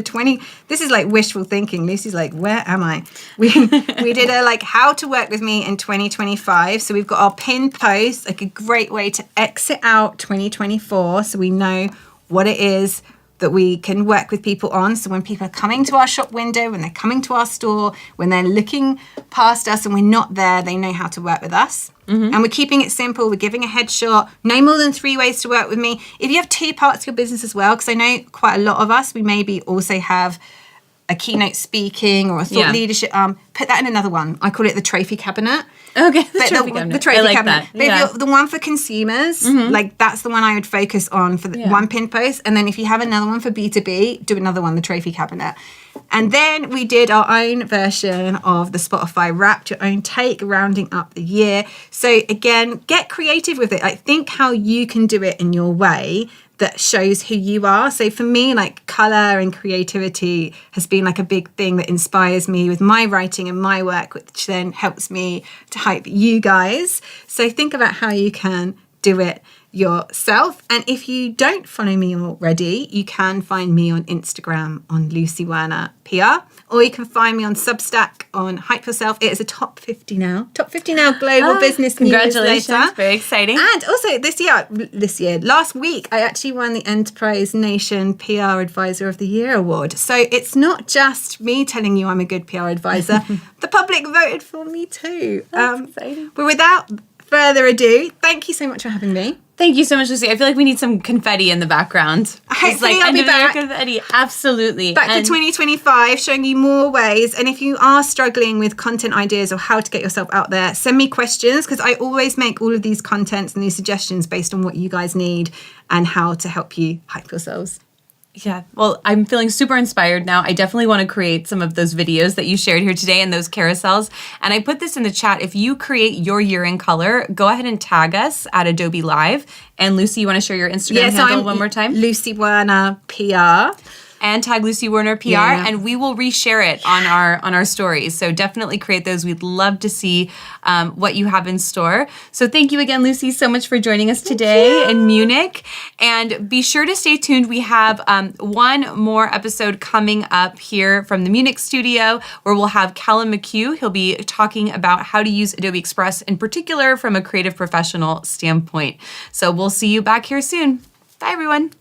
this is like wishful thinking. Lucy's like, where am I? We did a like how to work with me in 2025. So we've got our pinned post, like a great way to exit out 2024. So we know what it is, that we can work with people on. So when people are coming to our shop window, when they're coming to our store, when they're looking past us and we're not there, they know how to work with us. And we're keeping it simple. We're giving a headshot, no more than 3 ways to work with me. If you have 2 parts to your business as well, because I know quite a lot of us, we maybe also have a keynote speaking or a thought leadership arm, put that in another one. I call it the trophy cabinet. Okay, The trophy I like cabinet. that. But if you're the one for consumers, like that's the one I would focus on for the one pin post. And then if you have another one for B2B, do another one, the trophy cabinet. And then we did our own version of the Spotify Wrapped, your own take, rounding up the year. So again, get creative with it. Like think how you can do it in your way that shows who you are. So for me, like color and creativity has been like a big thing that inspires me with my writing and my work, which then helps me to hype you guys. So think about how you can do it yourself. And if you don't follow me already, you can find me on Instagram on Lucy Werner PR, or you can find me on Substack on Hype Yourself. It is a top 50 now global business Congratulations. newsletter. Very exciting. And also last week, I actually won the Enterprise Nation PR Advisor of the Year award. So it's not just me telling you I'm a good PR advisor. The public voted for me too. That's exciting. But without further ado, thank you so much for having me. Thank you so much, Lucy. I feel like we need some confetti in the background. Hopefully I'll end be of the year back. confetti. Absolutely. Back to 2025, showing you more ways. And if you are struggling with content ideas or how to get yourself out there, send me questions, because I always make all of these contents and these suggestions based on what you guys need and how to help you hype yourselves. Yeah, well, I'm feeling super inspired now. I definitely want to create some of those videos that you shared here today and those carousels. And I put this in the chat. If you create your year in color, go ahead and tag us at Adobe Live. And Lucy, you want to share your Instagram handle one more time? Lucy Werner PR. And tag Lucy Werner PR, and we will reshare it on our stories. So definitely create those. We'd love to see what you have in store. So thank you again, Lucy, so much for joining us today in Munich. And be sure to stay tuned. We have one more episode coming up here from the Munich studio, where we'll have Callum McHugh. He'll be talking about how to use Adobe Express, in particular from a creative professional standpoint. So we'll see you back here soon. Bye, everyone.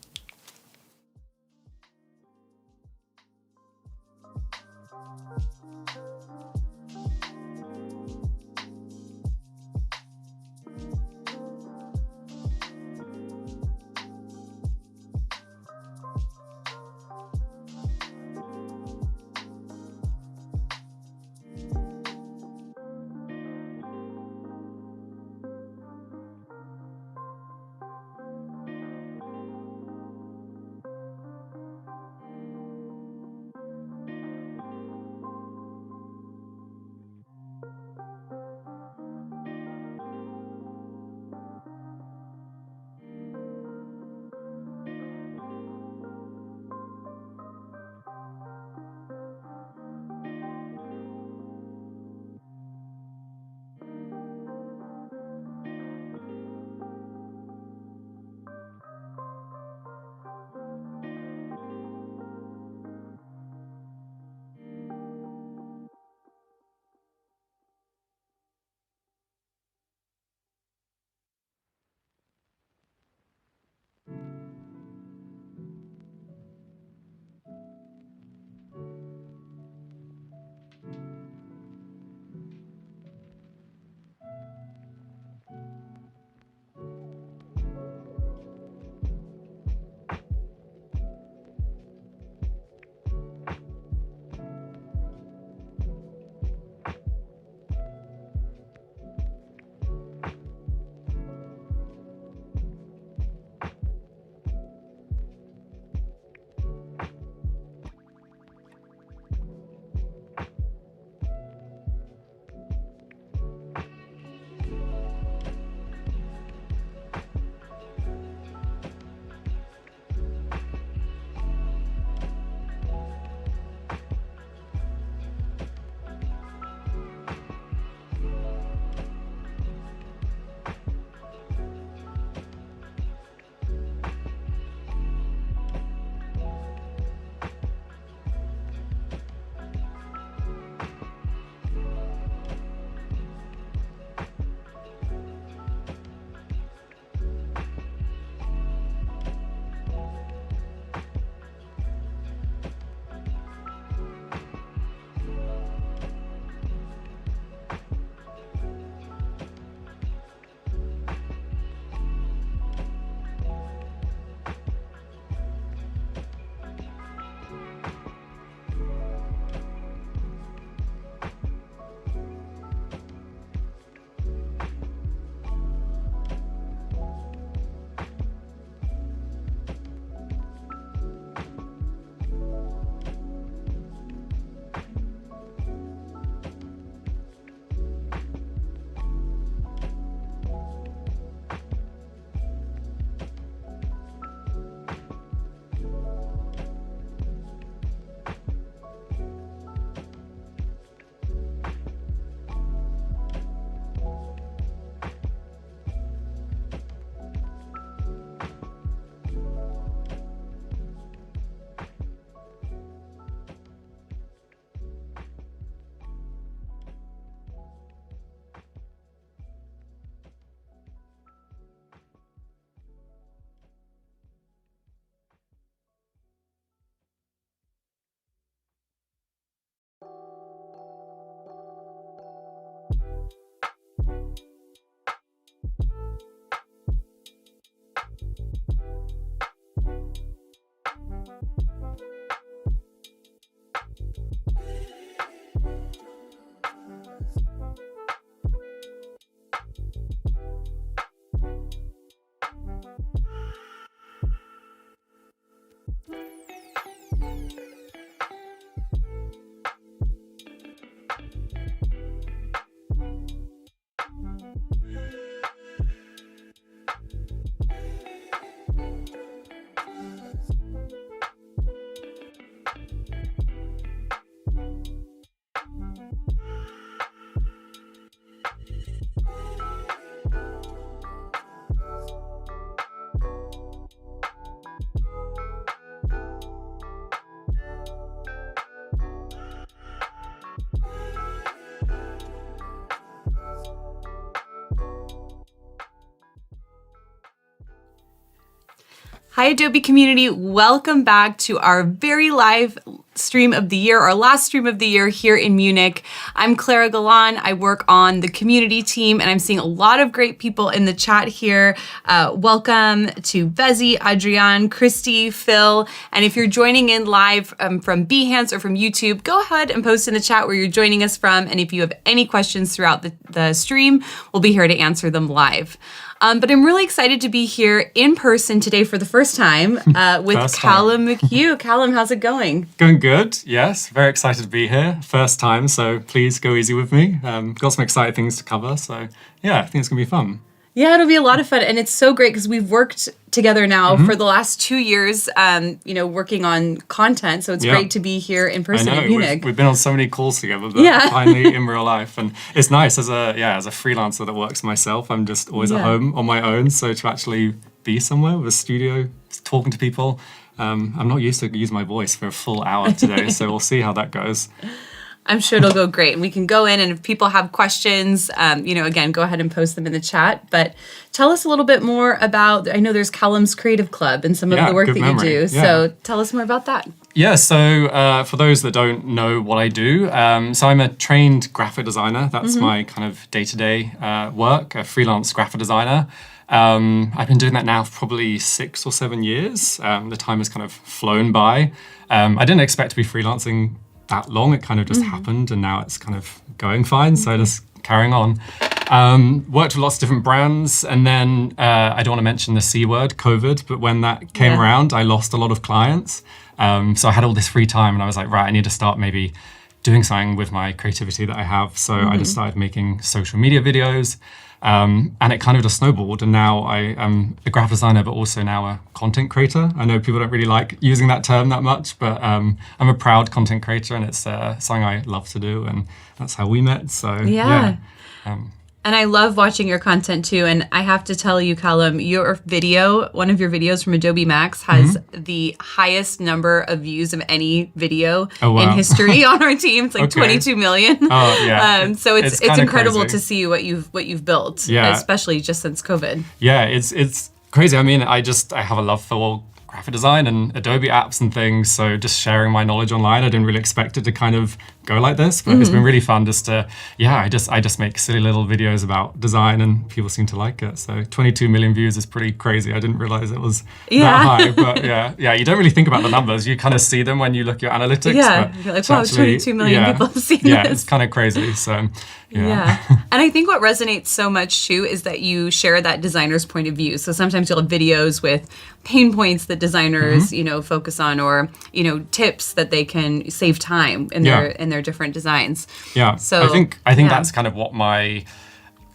Hi, Adobe community. Welcome back to our very live stream of the year, our last stream of the year here in Munich. I'm Clara Galan. I work on the community team, and I'm seeing a lot of great people in the chat here. Welcome to Vezi, Adrian, Christy, Phil. And if you're joining in live from Behance or from YouTube, go ahead and post in the chat where you're joining us from. And if you have any questions throughout the stream, we'll be here to answer them live. But I'm really excited to be here in person today for the first time with Callum McHugh. Callum, how's it going? Going good, yes. Very excited to be here. First time, so please go easy with me. Got some exciting things to cover, so yeah, I think it's going to be fun. Yeah, it'll be a lot of fun. And it's so great because we've worked together now for the last 2 years, working on content. So it's great to be here in person in Munich. We've been on so many calls together, but finally in real life. And it's nice as a freelancer that works myself. I'm just always at home on my own. So to actually be somewhere with a studio, talking to people, I'm not used to use my voice for a full hour today. So we'll see how that goes. I'm sure it'll go great. And we can go in, and if people have questions, again, go ahead and post them in the chat. But tell us a little bit more about, I know there's Callum's Creative Club and some of the work that you do. Yeah. So tell us more about that. Yeah, so for those that don't know what I do, so I'm a trained graphic designer. That's my kind of day-to-day work, a freelance graphic designer. I've been doing that now for probably 6 or 7 years. The time has kind of flown by. I didn't expect to be freelancing that long. It kind of just happened, and now it's kind of going fine. So just carrying on. Worked with lots of different brands, and then I don't want to mention the C word, COVID, but when that came around, I lost a lot of clients. So I had all this free time, and I was like, right, I need to start maybe doing something with my creativity that I have. So I just started making social media videos. And it kind of just snowballed, and now I am a graphic designer, but also now a content creator. I know people don't really like using that term that much, but I'm a proud content creator, and it's something I love to do, and that's how we met. So yeah. And I love watching your content too. And I have to tell you, Callum, one of your videos from Adobe Max has the highest number of views of any video in history on our team. It's like 22 million. Oh yeah. So it's incredible crazy to see what you've built, especially just since COVID. Yeah, it's crazy. I mean, I have a love for graphic design and Adobe apps and things. So just sharing my knowledge online, I didn't really expect it to kind of go like this, but it's been really fun just to, I just make silly little videos about design, and people seem to like it. So 22 million views is pretty crazy. I didn't realize it was that high, but you don't really think about the numbers. You kind of see them when you look at your analytics. Yeah, you're like, wow, 22 million people have seen this. Yeah, it's kind of crazy. So yeah. And I think what resonates so much too is that you share that designer's point of view. So sometimes you'll have videos with pain points that designers, focus on, or, tips that they can save time in their different designs. Yeah. So I think that's kind of what my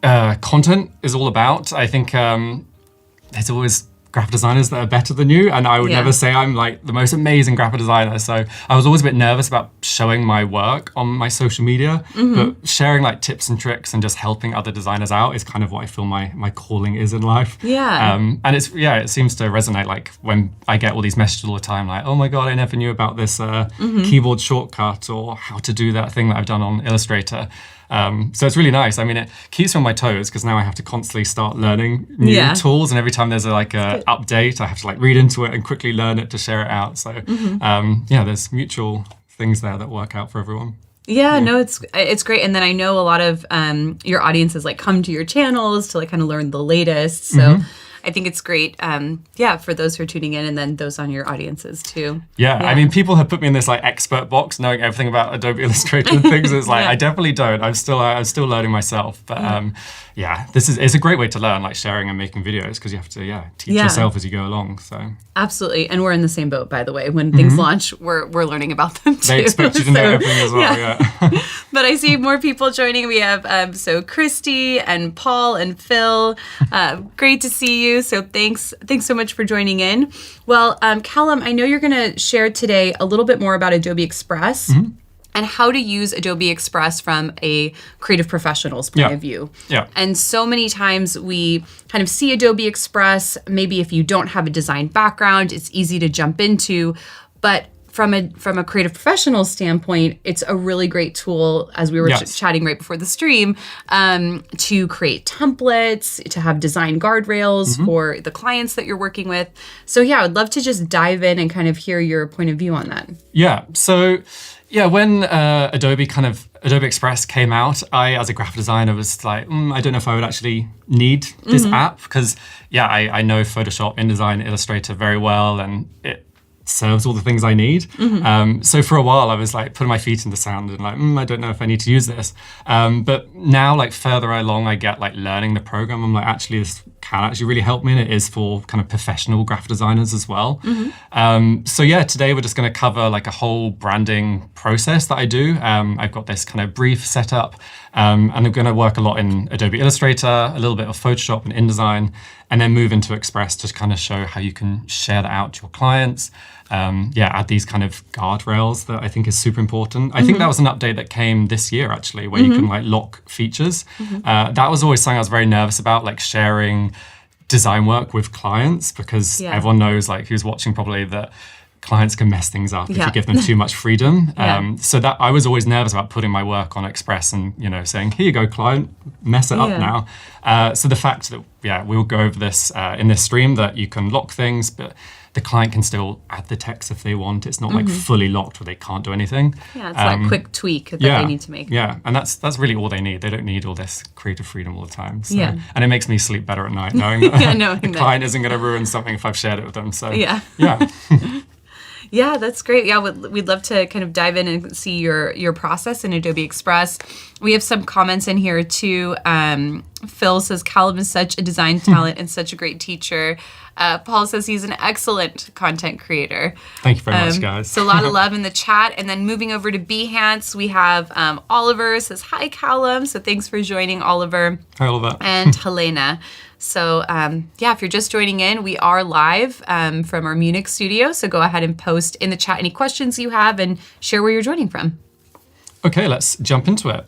content is all about. I think there's always graphic designers that are better than you, and I would never say I'm like the most amazing graphic designer. So I was always a bit nervous about showing my work on my social media, but sharing like tips and tricks and just helping other designers out is kind of what I feel my calling is in life. Yeah. And it seems to resonate, like when I get all these messages all the time, like, oh my God, I never knew about this keyboard shortcut, or how to do that thing that I've done on Illustrator. So it's really nice. I mean, it keeps me on my toes because now I have to constantly start learning new tools, and every time there's a update, I have to like read into it and quickly learn it to share it out. So there's mutual things there that work out for everyone. Yeah, no, it's great. And then I know a lot of your audiences like come to your channels to like kind of learn the latest. So I think it's great, for those who are tuning in, and then those on your audiences too. Yeah, I mean, people have put me in this like expert box, knowing everything about Adobe Illustrator and things. It's like I definitely don't. I'm still learning myself. But it's a great way to learn, like sharing and making videos, because you have to teach yourself as you go along. So absolutely, and we're in the same boat, by the way. When things launch, we're learning about them too. They expect you to know everything as well. Yeah. But I see more people joining. We have so Christy and Paul and Phil. Great to see you. So thanks so much for joining in. Well, Callum, I know you're going to share today a little bit more about Adobe Express and how to use Adobe Express from a creative professional's point of view. Yeah. And so many times we kind of see Adobe Express, maybe if you don't have a design background, it's easy to jump into. But from a creative professional standpoint, it's a really great tool, as we were Yes. chatting right before the stream, to create templates, to have design guardrails for the clients that you're working with. So yeah, I would love to just dive in and kind of hear your point of view on that. Yeah. So, yeah, when Adobe Express came out, I, as a graphic designer, was like, I don't know if I would actually need this app because, yeah, I know Photoshop, InDesign, Illustrator very well, and it serves all the things I need. So for a while, I was like putting my feet in the sand and like, I don't know if I need to use this. But now, like further along, I get like learning the program. I'm like, actually, this can actually really help me, and it is for kind of professional graphic designers as well. So yeah, today we're just going to cover like a whole branding process that I do. I've got this kind of brief set up, and I'm going to work a lot in Adobe Illustrator, a little bit of Photoshop and InDesign, and then move into Express to kind of show how you can share that out to your clients. Add these kind of guardrails that I think is super important. I think that was an update that came this year actually, where you can like lock features. That was always something I was very nervous about, like sharing design work with clients, because everyone knows, like who's watching probably, that clients can mess things up if you give them too much freedom. So that I was always nervous about putting my work on Express and, saying, here you go, client, mess it up now. So the fact that, we'll go over this in this stream, that you can lock things, but the client can still add the text if they want. It's not like fully locked where they can't do anything. Yeah, it's that quick tweak that they need to make. Yeah, and that's really all they need. They don't need all this creative freedom all the time. So. And it makes me sleep better at night knowing that the client isn't going to ruin something if I've shared it with them. So yeah. Yeah, that's great. Yeah, we'd love to kind of dive in and see your process in Adobe Express. We have some comments in here too. Phil says, Callum is such a design talent and such a great teacher. Paul says he's an excellent content creator. Thank you very much, guys. So a lot of love in the chat. And then moving over to Behance, we have Oliver says, hi, Callum. So thanks for joining, Oliver. Hi, Oliver. And Helena. So if you're just joining in, we are live from our Munich studio. So go ahead and post in the chat any questions you have and share where you're joining from. Okay, let's jump into it.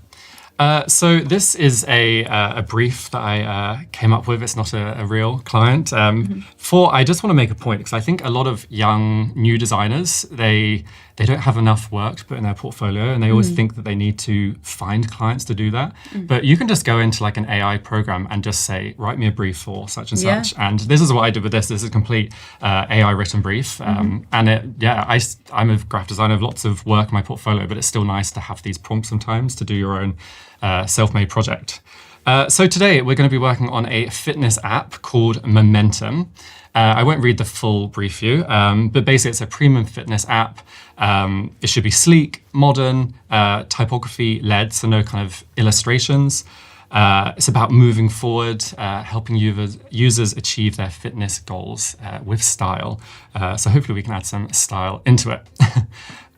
So this is a brief that I came up with. It's not a real client. I just want to make a point, because I think a lot of young new designers, they don't have enough work to put in their portfolio, and they always think that they need to find clients to do that. But you can just go into like an AI program and just say, write me a brief for such and such. And this is what I did with this. This is a complete AI written brief. And I'm a graphic designer, I have lots of work in my portfolio, but it's still nice to have these prompts sometimes to do your own self-made project. So today we're going to be working on a fitness app called Momentum. I won't read the full brief for you, but basically it's a premium fitness app. It should be sleek, modern, typography led, so no kind of illustrations. It's about moving forward, helping users achieve their fitness goals with style. So hopefully we can add some style into it.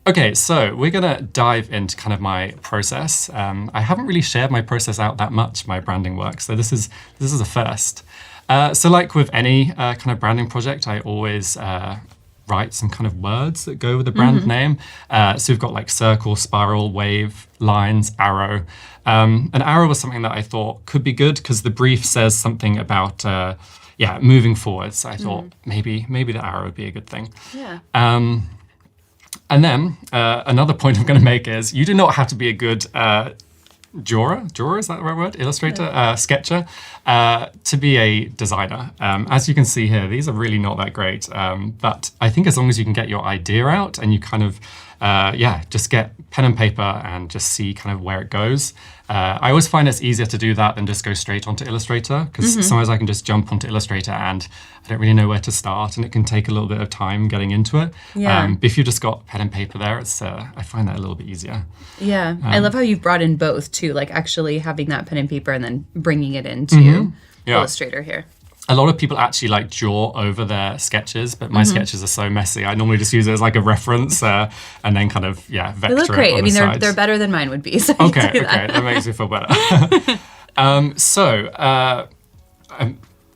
Okay, so we're going to dive into kind of my process. I haven't really shared my process out that much, my branding work, so this is a first. So like with any kind of branding project, I always write some kind of words that go with the brand name. So we've got like circle, spiral, wave, lines, arrow. An arrow was something that I thought could be good because the brief says something about moving forward. So I thought maybe the arrow would be a good thing. Yeah. And then another point I'm going to make is you do not have to be a good drawer, is that the right word? Illustrator, sketcher, to be a designer. As you can see here, these are really not that great. But I think as long as you can get your idea out and you kind of, just get pen and paper and just see kind of where it goes. I always find it's easier to do that than just go straight onto Illustrator, because sometimes I can just jump onto Illustrator and I don't really know where to start, and it can take a little bit of time getting into it. But if you've just got pen and paper there, it's I find that a little bit easier. Yeah, I love how you've brought in both too, like actually having that pen and paper and then bringing it into Illustrator here. A lot of people actually like draw over their sketches, but my sketches are so messy. I normally just use it as like a reference and then kind of, vector They look great. it on I mean, the they're better than mine would be. So okay, that makes me feel better.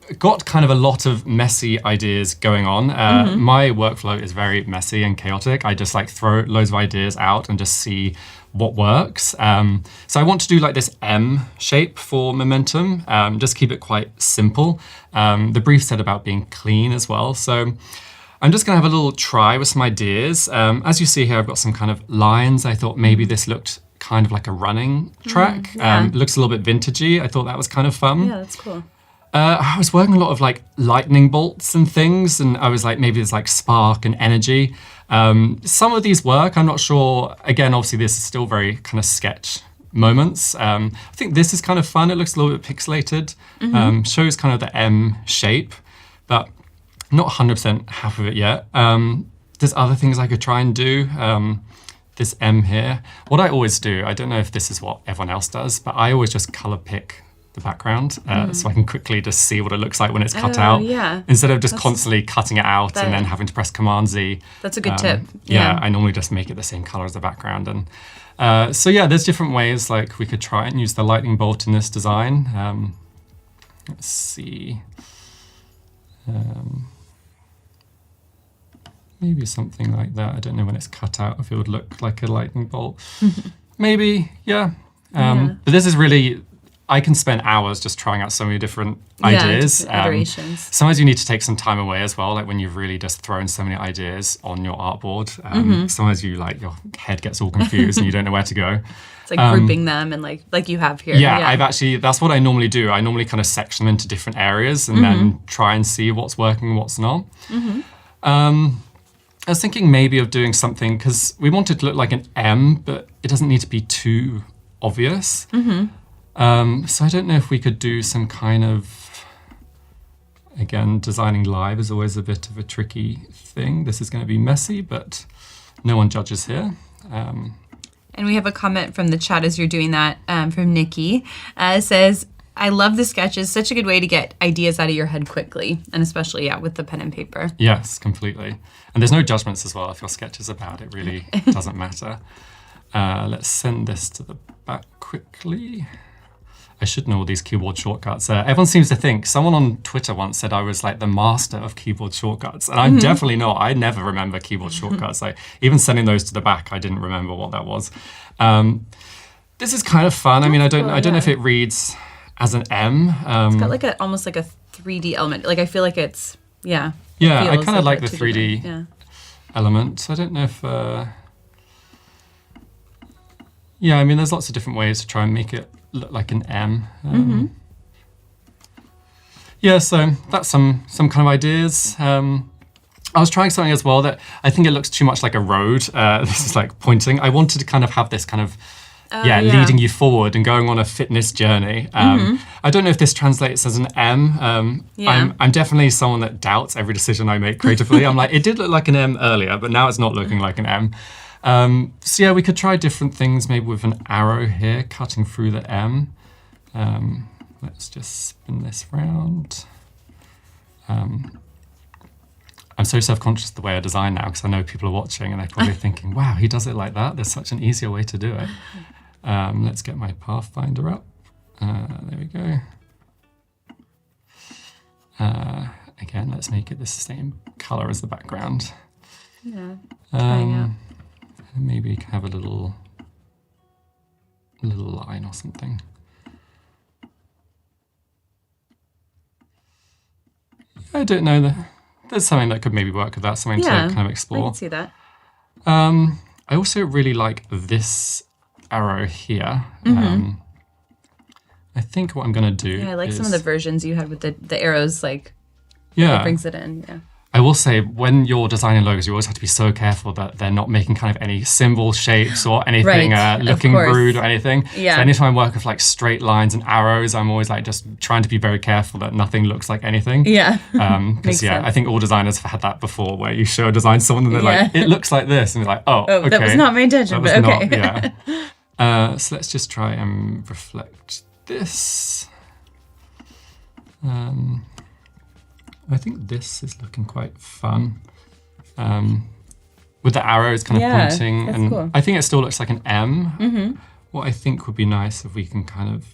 I've got kind of a lot of messy ideas going on. My workflow is very messy and chaotic. I just like throw loads of ideas out and just see what works. So I want to do like this M shape for Momentum, just keep it quite simple. The brief said about being clean as well. So I'm just going to have a little try with some ideas. As you see here, I've got some kind of lines. I thought maybe this looked kind of like a running track. It looks a little bit vintagey. I thought that was kind of fun. Yeah, that's cool. I was working a lot of like lightning bolts and things, and I was like, maybe there's like spark and energy. Some of these work, I'm not sure. Again, obviously this is still very kind of sketch moments. I think this is kind of fun. It looks a little bit pixelated. Shows kind of the M shape, but not 100% happy with it yet. There's other things I could try and do. This M here. What I always do, I don't know if this is what everyone else does, but I always just color pick the background so I can quickly just see what it looks like when it's cut out. Yeah. Instead of just constantly cutting it out and then having to press Command Z. That's a good tip. Yeah, I normally just make it the same color as the background. And so yeah, there's different ways like we could try and use the lightning bolt in this design. Let's see. Maybe something like that. I don't know when it's cut out if it would look like a lightning bolt. Maybe, yeah. But this is really, I can spend hours just trying out so many different ideas. Different iterations. Sometimes you need to take some time away as well, like when you've really just thrown so many ideas on your artboard. Sometimes you like your head gets all confused and you don't know where to go. It's like grouping them and like you have here. Yeah, I've actually, that's what I normally do. I normally kind of section them into different areas and then try and see what's working and what's not. I was thinking maybe of doing something, because we want it to look like an M, but it doesn't need to be too obvious. So I don't know if we could do some kind of, again, designing live is always a bit of a tricky thing. This is going to be messy, but no one judges here. And we have a comment from the chat as you're doing that from Nikki. Says, I love the sketches. Such a good way to get ideas out of your head quickly. And especially, with the pen and paper. Yes, completely. And there's no judgments as well. If your sketch is about it, really doesn't matter. Let's send this to the back quickly. I should know all these keyboard shortcuts. Everyone seems to think, someone on Twitter once said I was like the master of keyboard shortcuts. And I'm definitely not. I never remember keyboard shortcuts. Like even sending those to the back, I didn't remember what that was. This is kind of fun. I mean, I don't know if it reads as an M. It's got like almost like a 3D element. Like I feel like it's, Yeah, I kind of like the 3D element. So I don't know if... I mean, there's lots of different ways to try and make it look like an M. Yeah, so that's some kind of ideas. I was trying something as well that I think it looks too much like a road. This is like pointing. I wanted to kind of have this kind of leading you forward and going on a fitness journey. I don't know if this translates as an M. I'm definitely someone that doubts every decision I make creatively. I'm like, it did look like an M earlier, but now it's not looking like an M. So yeah, we could try different things, maybe with an arrow here cutting through the M. Let's just spin this round. I'm so self-conscious of the way I design now because I know people are watching and they're probably thinking, wow, he does it like that. There's such an easier way to do it. Let's get my Pathfinder up. There we go. Again, let's make it the same color as the background. Maybe you can have a little line or something. I don't know. There's something that could maybe work with that, something to kind of explore. I can see that. I also really like this arrow here. I think what I'm going to do I like is, some of the versions you had with the arrows, like, it brings it in, I will say, when you're designing logos, you always have to be so careful that they're not making kind of any symbol shapes or anything looking rude or anything. So anytime I work with like straight lines and arrows, I'm always like just trying to be very careful that nothing looks like anything. Because I think all designers have had that before, where you show a design to someone and they're like, it looks like this, and they're like, okay. That was not my intention, but okay. So let's just try and reflect this. I think this is looking quite fun. With the arrows kind of pointing. And cool. I think it still looks like an M. What I think would be nice if we can kind of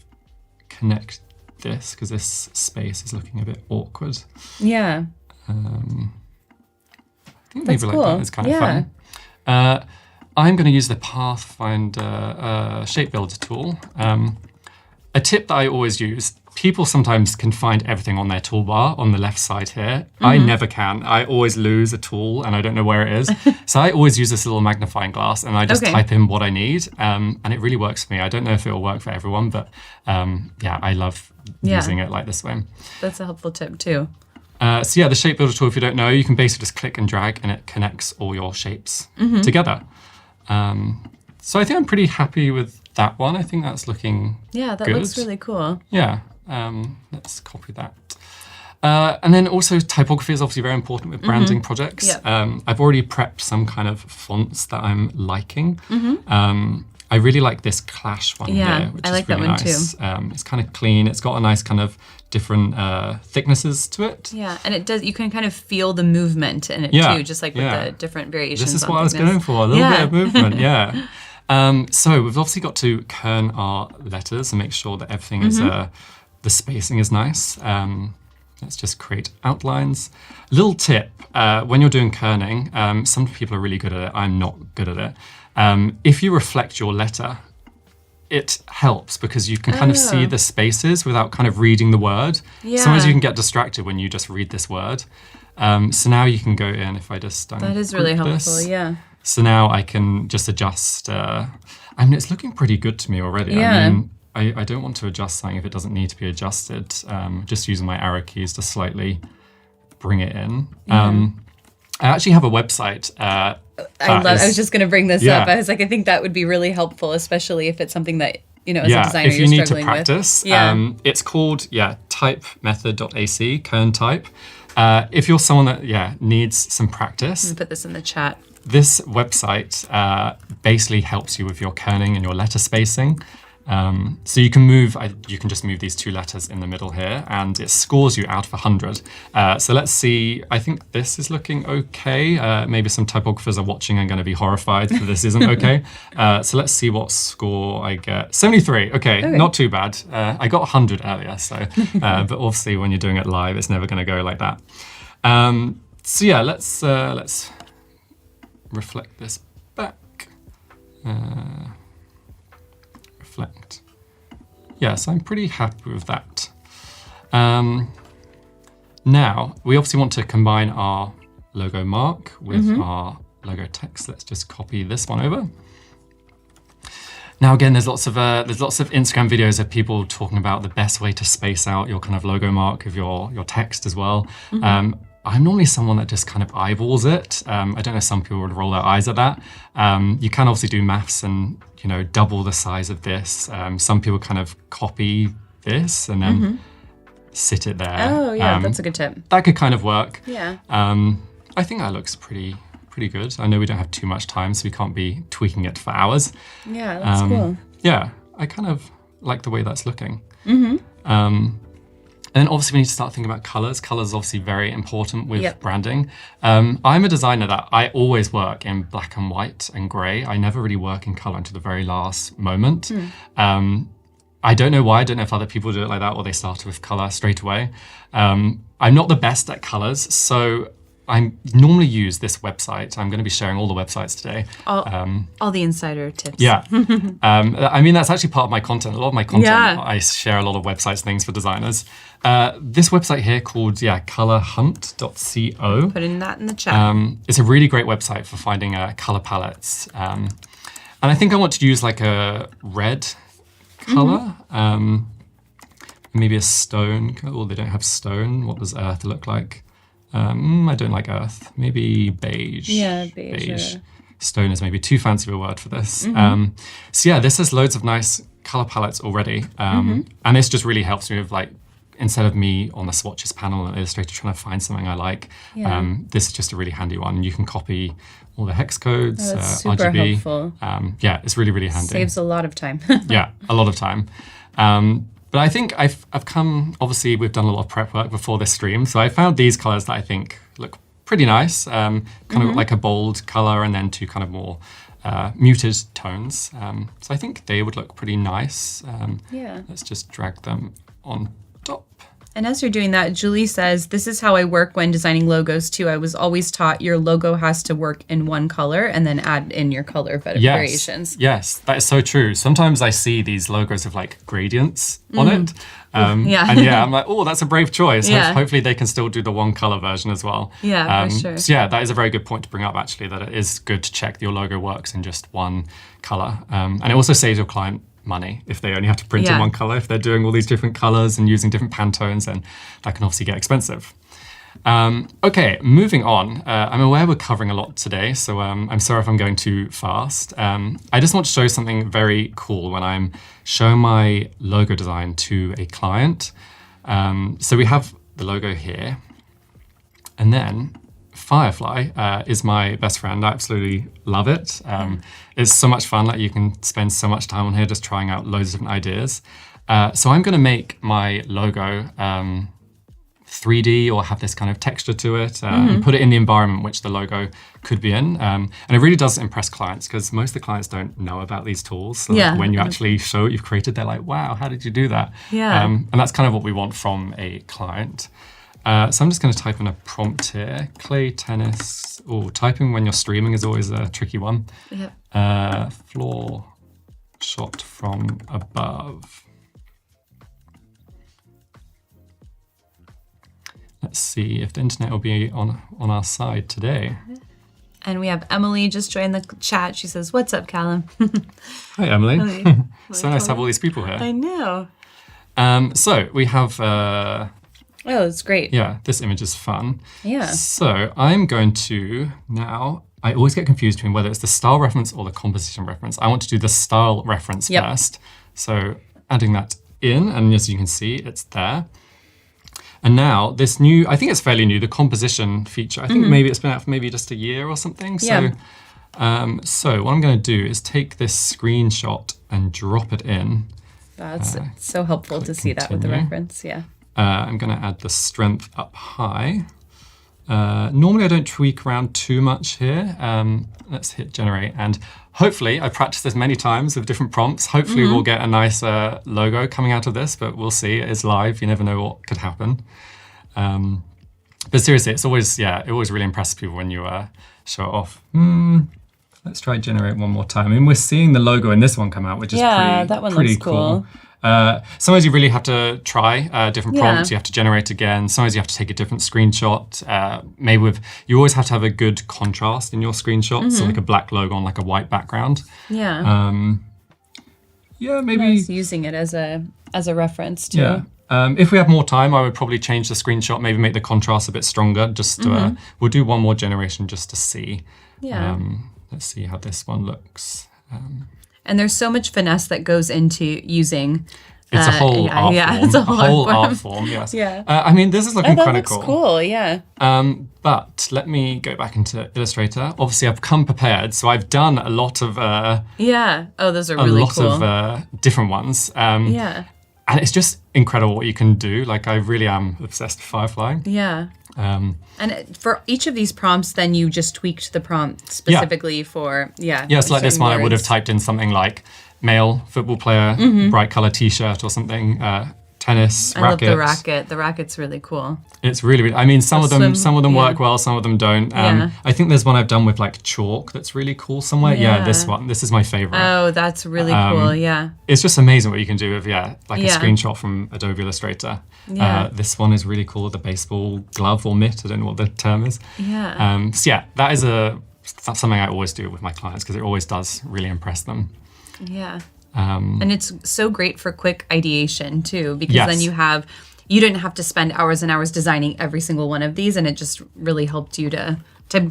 connect this, because this space is looking a bit awkward. I think maybe like that is kind of fun. I'm going to use the Pathfinder Shape Builder tool. A tip that I always use, people sometimes can find everything on their toolbar on the left side here. I never can. I always lose a tool and I don't know where it is. So I always use this little magnifying glass and I just type in what I need. And it really works for me. I don't know if it will work for everyone, but I love using it like this way. That's a helpful tip too. So yeah, the shape builder tool, if you don't know, you can basically just click and drag and it connects all your shapes together. So I think I'm pretty happy with that one. I think that's looking Yeah, that good. looks really cool. Yeah, let's copy that. And then also typography is obviously very important with branding projects. Yep. I've already prepped some kind of fonts that I'm liking. I really like this Clash one here, which I like is really that one nice. too. It's kind of clean. It's got a nice kind of different thicknesses to it. Yeah, and it does. You can kind of feel the movement in it too, just like with the different variations. This is on what I was thickness. going for, a little bit of movement, yeah. So we've obviously got to kern our letters and make sure that everything is, the spacing is nice. Let's just create outlines. Little tip, when you're doing kerning, some people are really good at it, I'm not good at it. If you reflect your letter, it helps because you can kind of see the spaces without kind of reading the word. Sometimes you can get distracted when you just read this word. So now you can go in, if I just That is really group helpful, this. yeah. So now I can just adjust. I mean, it's looking pretty good to me already. Yeah. I mean, I don't want to adjust something if it doesn't need to be adjusted. Just using my arrow keys to slightly bring it in. I actually have a website. I was just going to bring this up. I was like, I think that would be really helpful, especially if it's something that, you know, as a designer, if you you're need to struggling practice, with. it's called typemethod.ac, kern type. If you're someone that needs some practice, Put this in the chat. this website basically helps you with your kerning and your letter spacing. So you can you can just move these two letters in the middle here and it scores you out of 100. So let's see, I think this is looking okay. Maybe some typographers are watching and going to be horrified that this isn't okay. So let's see what score I get. 73, okay, not too bad. I got 100 earlier, so, but obviously when you're doing it live, it's never going to go like that. So yeah, let's reflect this back. Reflect. Yes, I'm pretty happy with that. Now, we obviously want to combine our logo mark with our logo text. Let's just copy this one over. Now, again, there's lots of Instagram videos of people talking about the best way to space out your kind of logo mark of your text as well. I'm normally someone that just kind of eyeballs it. I don't know, some people would roll their eyes at that. You can obviously do maths and, you know, double the size of this. Some people kind of copy this and then sit it there. Oh, yeah, that's a good tip. That could kind of work. Yeah. I think that looks pretty good. I know we don't have too much time, so we can't be tweaking it for hours. Yeah, that's cool. Yeah, I kind of like the way that's looking. And then obviously we need to start thinking about colours. Colours is obviously very important with branding. I'm a designer that I always work in black and white and grey. I never really work in colour until the very last moment. I don't know why. I don't know if other people do it like that or they start with colour straight away. I'm not the best at colours, so I normally use this website. I'm going to be sharing all the websites today. All the insider tips. Yeah. I mean, that's actually part of my content. A lot of my content, Yeah. I share a lot of websites and things for designers. This website here called, colorhunt.co. Putting that in the chat. It's a really great website for finding color palettes. And I think I want to use like a red color. Maybe a stone. Oh, they don't have stone. What does earth look like? I don't like earth. Maybe beige. Yeah, beige. Stone is maybe too fancy of a word for this. So yeah, this has loads of nice color palettes already. And this just really helps me with like, instead of me on the swatches panel and Illustrator trying to find something I like, this is just a really handy one. You can copy all the hex codes, That's super RGB. helpful. Yeah, it's really, really handy. Saves a lot of time. Yeah, a lot of time. But I think I've come, obviously we've done a lot of prep work before this stream, so I found these colors that I think look pretty nice, kind of like a bold color and then two kind of more muted tones. So I think they would look pretty nice. Yeah. Let's just drag them on top. And as you're doing that, Julie says, this is how I work when designing logos too. I was always taught your logo has to work in one color and then add in your color variations. Yes, that is so true. Sometimes I see these logos of like gradients on it. Yeah. And I'm like, oh, that's a brave choice. Yeah. Hopefully they can still do the one color version as well. Yeah, for sure. So yeah, that is a very good point to bring up actually, that it is good to check your logo works in just one color. And it also saves your client money if they only have to print in one color. If they're doing all these different colors and using different Pantones, then that can obviously get expensive. Okay, moving on. I'm aware we're covering a lot today, so I'm sorry if I'm going too fast. I just want to show something very cool when I'm showing my logo design to a client. So we have the logo here, and then Firefly is my best friend. I absolutely love it. It's so much fun. Like, you can spend so much time on here just trying out loads of different ideas. So I'm going to make my logo 3D or have this kind of texture to it, and put it in the environment which the logo could be in. And it really does impress clients, because most of the clients don't know about these tools. So when you actually show what you've created, they're like, wow, how did you do that? And that's kind of what we want from a client. So I'm just going to type in a prompt here. Clay tennis. Oh, typing when you're streaming is always a tricky one. Floor shot from above. Let's see if the internet will be on our side today. And we have Emily just joined the chat. She says, what's up, Callum? Hi, Emily. So nice to have all these people here. I know. So we have... Oh, it's great. Yeah, this image is fun. Yeah. So I'm going to now, I always get confused between whether it's the style reference or the composition reference. I want to do the style reference first. So adding that in, and as you can see, it's there. And now this new, I think it's fairly new, the composition feature. I think maybe it's been out for maybe just a year or something. So, so what I'm going to do is take this screenshot and drop it in. That's so helpful to see that with the reference. Yeah. I'm going to add the strength up high. Normally I don't tweak around too much here. Let's hit generate, and hopefully, I practiced this many times with different prompts. Hopefully we'll get a nice logo coming out of this, but we'll see. It is live, you never know what could happen. But seriously, it's always, it always really impresses people when you show it off. Let's try generate one more time. I mean, we're seeing the logo in this one come out, which is that one pretty looks cool. Sometimes you really have to try different prompts. You have to generate again. Sometimes you have to take a different screenshot. Maybe you always have to have a good contrast in your screenshot. So like a black logo on like a white background. Yeah. Maybe Nice using it as a reference too. Yeah. If we have more time, I would probably change the screenshot. Maybe make the contrast a bit stronger. Just we'll do one more generation just to see. Yeah. Let's see how this one looks. And there's so much finesse that goes into using. It's a whole art form. It's a whole art form, yes. Yeah. I mean, this is looking that kind of looks cool. Yeah. But let me go back into Illustrator. Obviously, I've come prepared, so I've done a lot of Yeah. Oh, those are really cool. a lot of different ones. Yeah. And it's just incredible what you can do. Like, I really am obsessed with Firefly. Yeah. And for each of these prompts, then you just tweaked the prompt specifically for, Yes, like this one, I would have typed in something like male football player, bright color t-shirt or something, tennis, I love the racket. The racket's really cool. It's really, I mean, some of them work well, some of them don't. I think there's one I've done with like chalk that's really cool somewhere. Yeah, this one. This is my favorite. Oh, that's really cool. Yeah. It's just amazing what you can do with, like a screenshot from Adobe Illustrator. Yeah. This one is really cool, the baseball glove or mitt. I don't know what the term is. Yeah. That is that's something I always do with my clients because it always does really impress them. Yeah. And it's so great for quick ideation too, because then you didn't have to spend hours and hours designing every single one of these, and it just really helped you to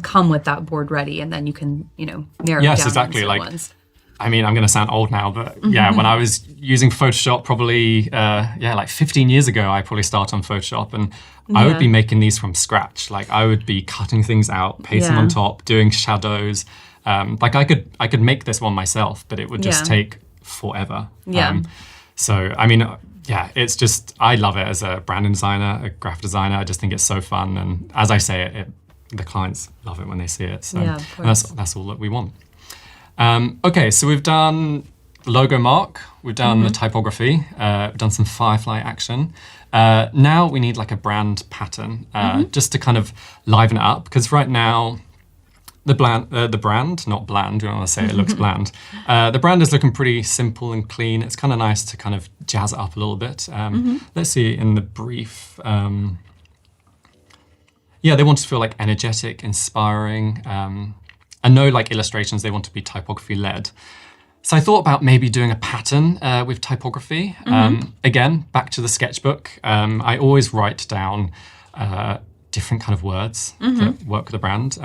come with that board ready, and then you can, narrow it down. Yes, exactly. Like, ones. I mean, I'm going to sound old now, but when I was using Photoshop probably, like 15 years ago, I probably started on Photoshop, and I would be making these from scratch. Like, I would be cutting things out, pasting on top, doing shadows. Like, I could make this one myself, but it would just take forever. So, I mean, it's just, I love it as a branding designer, a graphic designer. I just think it's so fun. And as I say it, the clients love it when they see it. So and that's all that we want. Okay, so we've done logo mark. We've done the typography. We've done some firefly action. Now we need like a brand pattern just to kind of liven it up, because right now the brand, not bland, you don't want to say it looks bland. The brand is looking pretty simple and clean. It's kind of nice to kind of jazz it up a little bit. Let's see in the brief. Yeah, they want to feel like energetic, inspiring, and no like illustrations. They want to be typography led. So I thought about maybe doing a pattern with typography. Again, back to the sketchbook. I always write down different kind of words that work with the brand.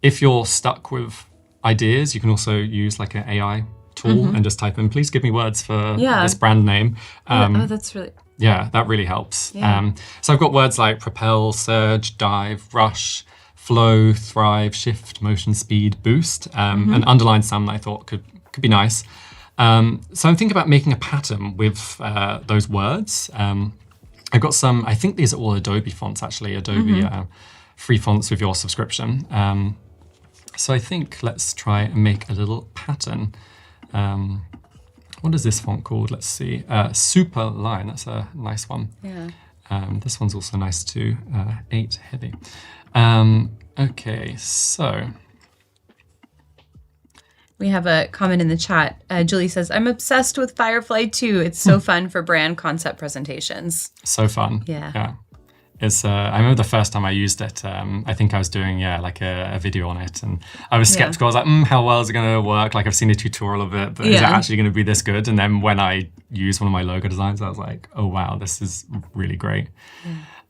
If you're stuck with ideas, you can also use like an AI tool and just type in, please give me words for this brand name. That's really... Yeah, that really helps. So I've got words like propel, surge, dive, rush, flow, thrive, shift, motion, speed, boost, and underline some that I thought could be nice. So I'm thinking about making a pattern with those words. I've got some, I think these are all Adobe fonts actually, Adobe free fonts with your subscription. So I think let's try and make a little pattern. What is this font called? Let's see. Super Line, that's a nice one. Yeah. This one's also nice too, 8 heavy. Okay, so. We have a comment in the chat. Julie says, I'm obsessed with Firefly too. It's so fun for brand concept presentations. So fun. Yeah. It's. I remember the first time I used it. I think I was doing like a video on it, and I was skeptical. I was like, how well is it going to work? Like I've seen a tutorial of it, but is it actually going to be this good? And then when I used one of my logo designs, I was like, oh wow, this is really great.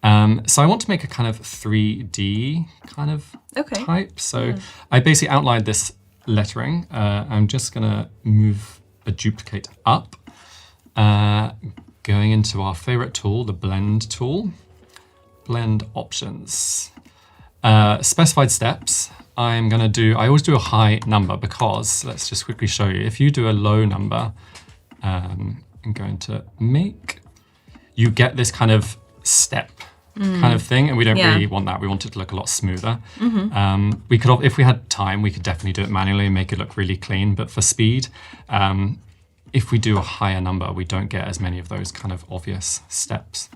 So I want to make a kind of 3D kind of type. So I basically outlined this lettering. I'm just going to move a duplicate up, going into our favorite tool, the blend tool. Blend options. Specified steps. I always do a high number because, let's just quickly show you, if you do a low number, I'm going to make, you get this kind of step kind of thing, and we don't really want that. We want it to look a lot smoother. We could, if we had time, we could definitely do it manually and make it look really clean, but for speed, if we do a higher number, we don't get as many of those kind of obvious steps.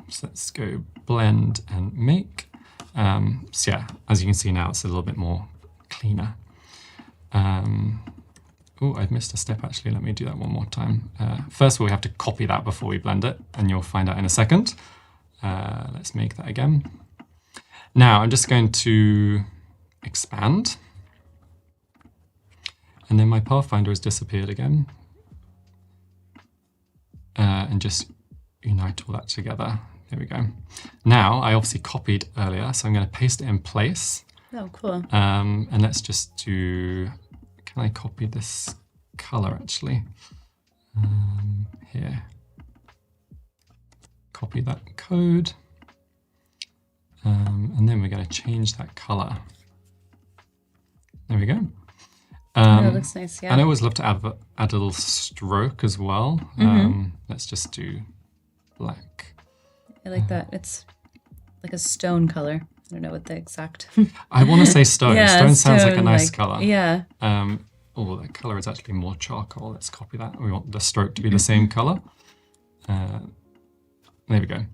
So let's go blend and make. So yeah, as you can see now, it's a little bit more cleaner. Oh, I've missed a step actually. Let me do that one more time. First of all, we have to copy that before we blend it, and you'll find out in a second. Let's make that again. Now I'm just going to expand. And then my Pathfinder has disappeared again. And just unite all that together. There we go. Now, I obviously copied earlier, so I'm going to paste it in place. Oh, cool. And let's just do, can I copy this color actually? Here. Copy that code. And then we're going to change that color. There we go. That looks nice, yeah. And I always love to add a little stroke as well. Let's just do black. I like that. It's like a stone color. I don't know what the exact... I want to say stone. Stone sounds like a nice color. Yeah. Oh, that color is actually more charcoal. Let's copy that. We want the stroke to be the same color. There we go.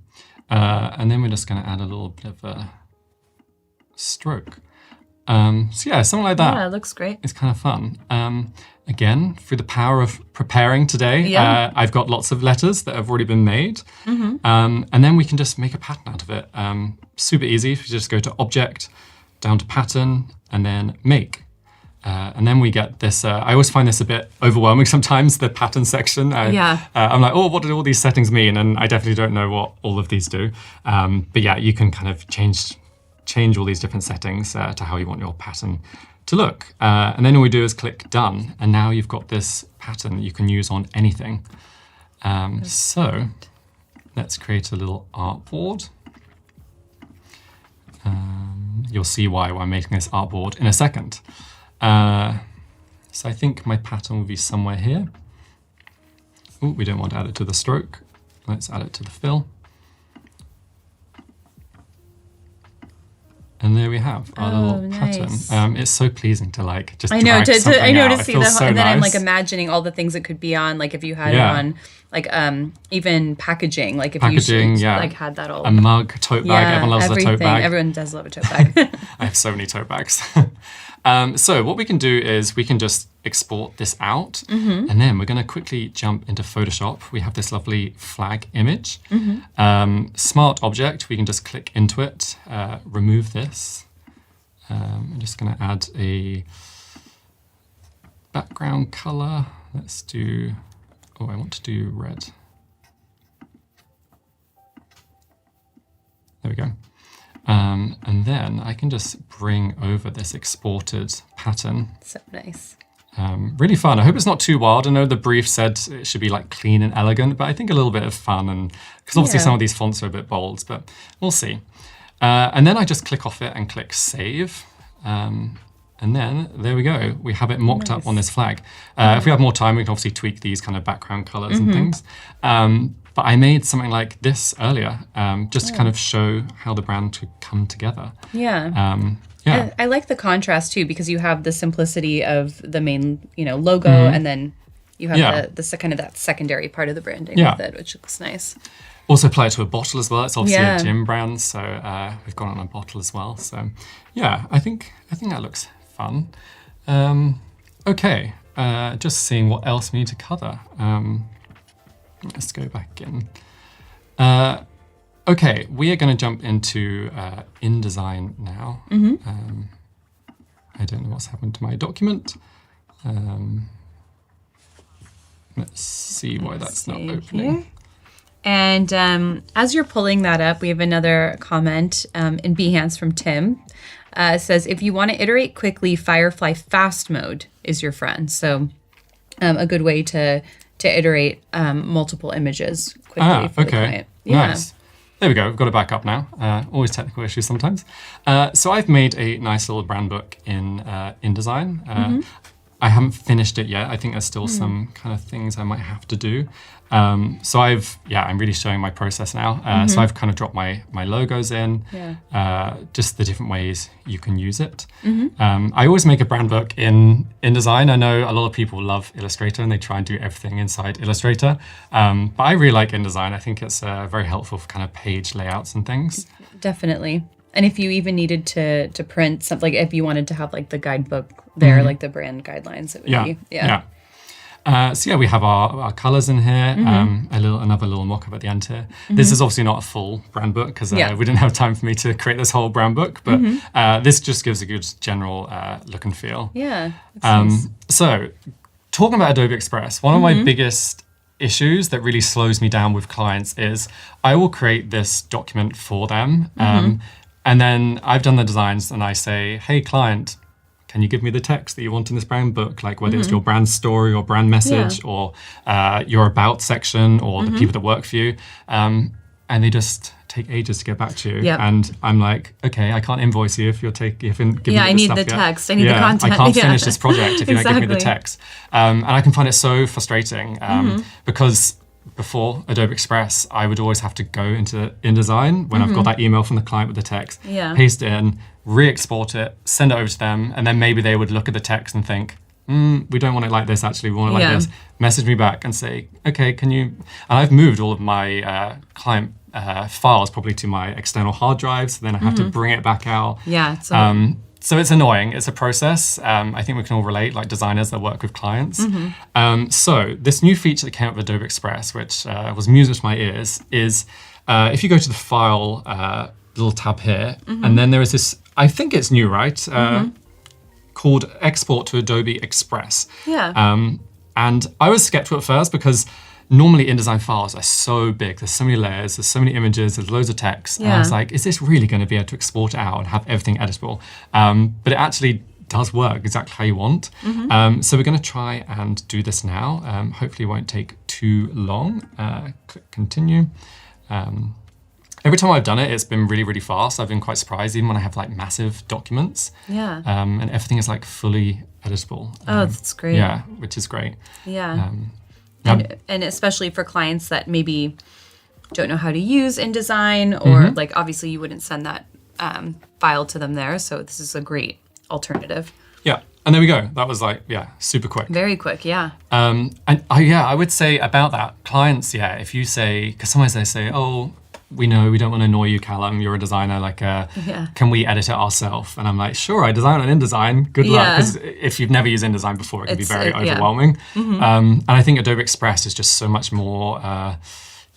And then we're just going to add a little bit of a stroke. So yeah, something like that. Yeah, it looks great. It's kind of fun. Again, through the power of preparing today, I've got lots of letters that have already been made. And then we can just make a pattern out of it. Super easy. If you just go to Object, down to Pattern, and then Make. And then we get this, I always find this a bit overwhelming sometimes, the pattern section. I'm like, oh, what do all these settings mean? And I definitely don't know what all of these do. But yeah, you can kind of change all these different settings to how you want your pattern to look. And then all we do is click Done. And now you've got this pattern that you can use on anything. So let's create a little artboard. You'll see why I'm making this artboard in a second. So I think my pattern will be somewhere here. Oh, we don't want to add it to the stroke. Let's add it to the fill. And there here we have our little nice. pattern. It's so pleasing to like just I know drag something I know out. to It see feels the so and then I'm like nice. imagining all the things it could be on, like if you had Yeah. it on like even packaging, like if Packaging, you should, yeah. like had that all A mug, tote bag. Everyone loves a everything. tote bag. Everyone does love a tote bag. I have so many tote bags. So what we can do is we can just export this out, and then we're going to quickly jump into Photoshop. We have this lovely flag image. Smart object, we can just click into it, remove this. I'm just going to add a background color. Let's do, I want to do red. There we go. And then I can just bring over this exported pattern. So nice. Really fun. I hope it's not too wild. I know the brief said it should be like clean and elegant, but I think a little bit of fun, and because obviously some of these fonts are a bit bold, but we'll see. And then I just click off it and click save. And then there we go. We have it mocked up on this flag. If we have more time, we can obviously tweak these kind of background colors and things. But I made something like this earlier, just to kind of show how the brand could come together. Yeah. Yeah. I like the contrast too, because you have the simplicity of the main, logo, and then you have the kind of that secondary part of the branding with it, which looks nice. Also apply it to a bottle as well. It's obviously Yeah. a gym brand, so we've got it on a bottle as well. So yeah, I think that looks fun. Okay, just seeing what else we need to cover. Let's go back in. Okay, we are going to jump into InDesign now. I don't know what's happened to my document. Let's see why that's not opening. Here. And as you're pulling that up, we have another comment in Behance from Tim. It says, if you want to iterate quickly, Firefly Fast Mode is your friend. So a good way to iterate multiple images quickly for the client. Yeah. Nice. There we go. We've got it back up now. Always technical issues sometimes. So I've made a nice little brand book in InDesign. I haven't finished it yet. I think there's still some kind of things I might have to do. So I'm really showing my process now. So I've kind of dropped my logos in, just the different ways you can use it. I always make a brand book in InDesign. I know a lot of people love Illustrator and they try and do everything inside Illustrator. But I really like InDesign. I think it's very helpful for kind of page layouts and things. Definitely. And if you even needed to print something, like if you wanted to have like the guidebook there, like the brand guidelines, it would be. So we have our colors in here, another little mock-up at the end here. This is obviously not a full brand book because we didn't have time for me to create this whole brand book, but this just gives a good general look and feel. Yeah. Nice. So talking about Adobe Express, one of my biggest issues that really slows me down with clients is I will create this document for them, and then I've done the designs and I say, hey client, can you give me the text that you want in this brand book? Like whether it's your brand story or brand message or your about section or the people that work for you. And they just take ages to get back to you. Yep. And I'm like, okay, I can't invoice you if you're giving me I need stuff the yet. text. I need the content. I can't finish this project if you don't give me the Exactly. text. And I can find it so frustrating because before Adobe Express, I would always have to go into InDesign when I've got that email from the client with the text, paste it in, re-export it, send it over to them, and then maybe they would look at the text and think, we don't want it like this, actually, we want it like this. Message me back and say, okay, can you... And I've moved all of my client files probably to my external hard drive, so then I have to bring it back out. Yeah. So it's annoying. It's a process. I think we can all relate, like designers that work with clients. So this new feature that came up with Adobe Express, which was music to my ears, is if you go to the file little tab here, and then there is this, I think it's new, right? Called Export to Adobe Express. Yeah. And I was skeptical at first because normally InDesign files are so big. There's so many layers, there's so many images, there's loads of text. And I was like, is this really going to be able to export it out and have everything editable? But it actually does work exactly how you want. So we're going to try and do this now. Hopefully it won't take too long. Click continue. Every time I've done it, it's been really, really fast. I've been quite surprised, even when I have like massive documents. Yeah. And everything is like fully editable. Oh, that's great. Yeah, which is great. Yeah. And especially for clients that maybe don't know how to use InDesign or like obviously you wouldn't send that file to them there. So this is a great alternative. Yeah. And there we go. That was like, super quick. Very quick, yeah. And I would say about that, clients, if you say, because sometimes they say, oh, we know we don't want to annoy you, Callum, you're a designer, like, can we edit it ourselves? And I'm like, sure, I design on InDesign, good luck. Because if you've never used InDesign before, it can be very overwhelming. And I think Adobe Express is just so much more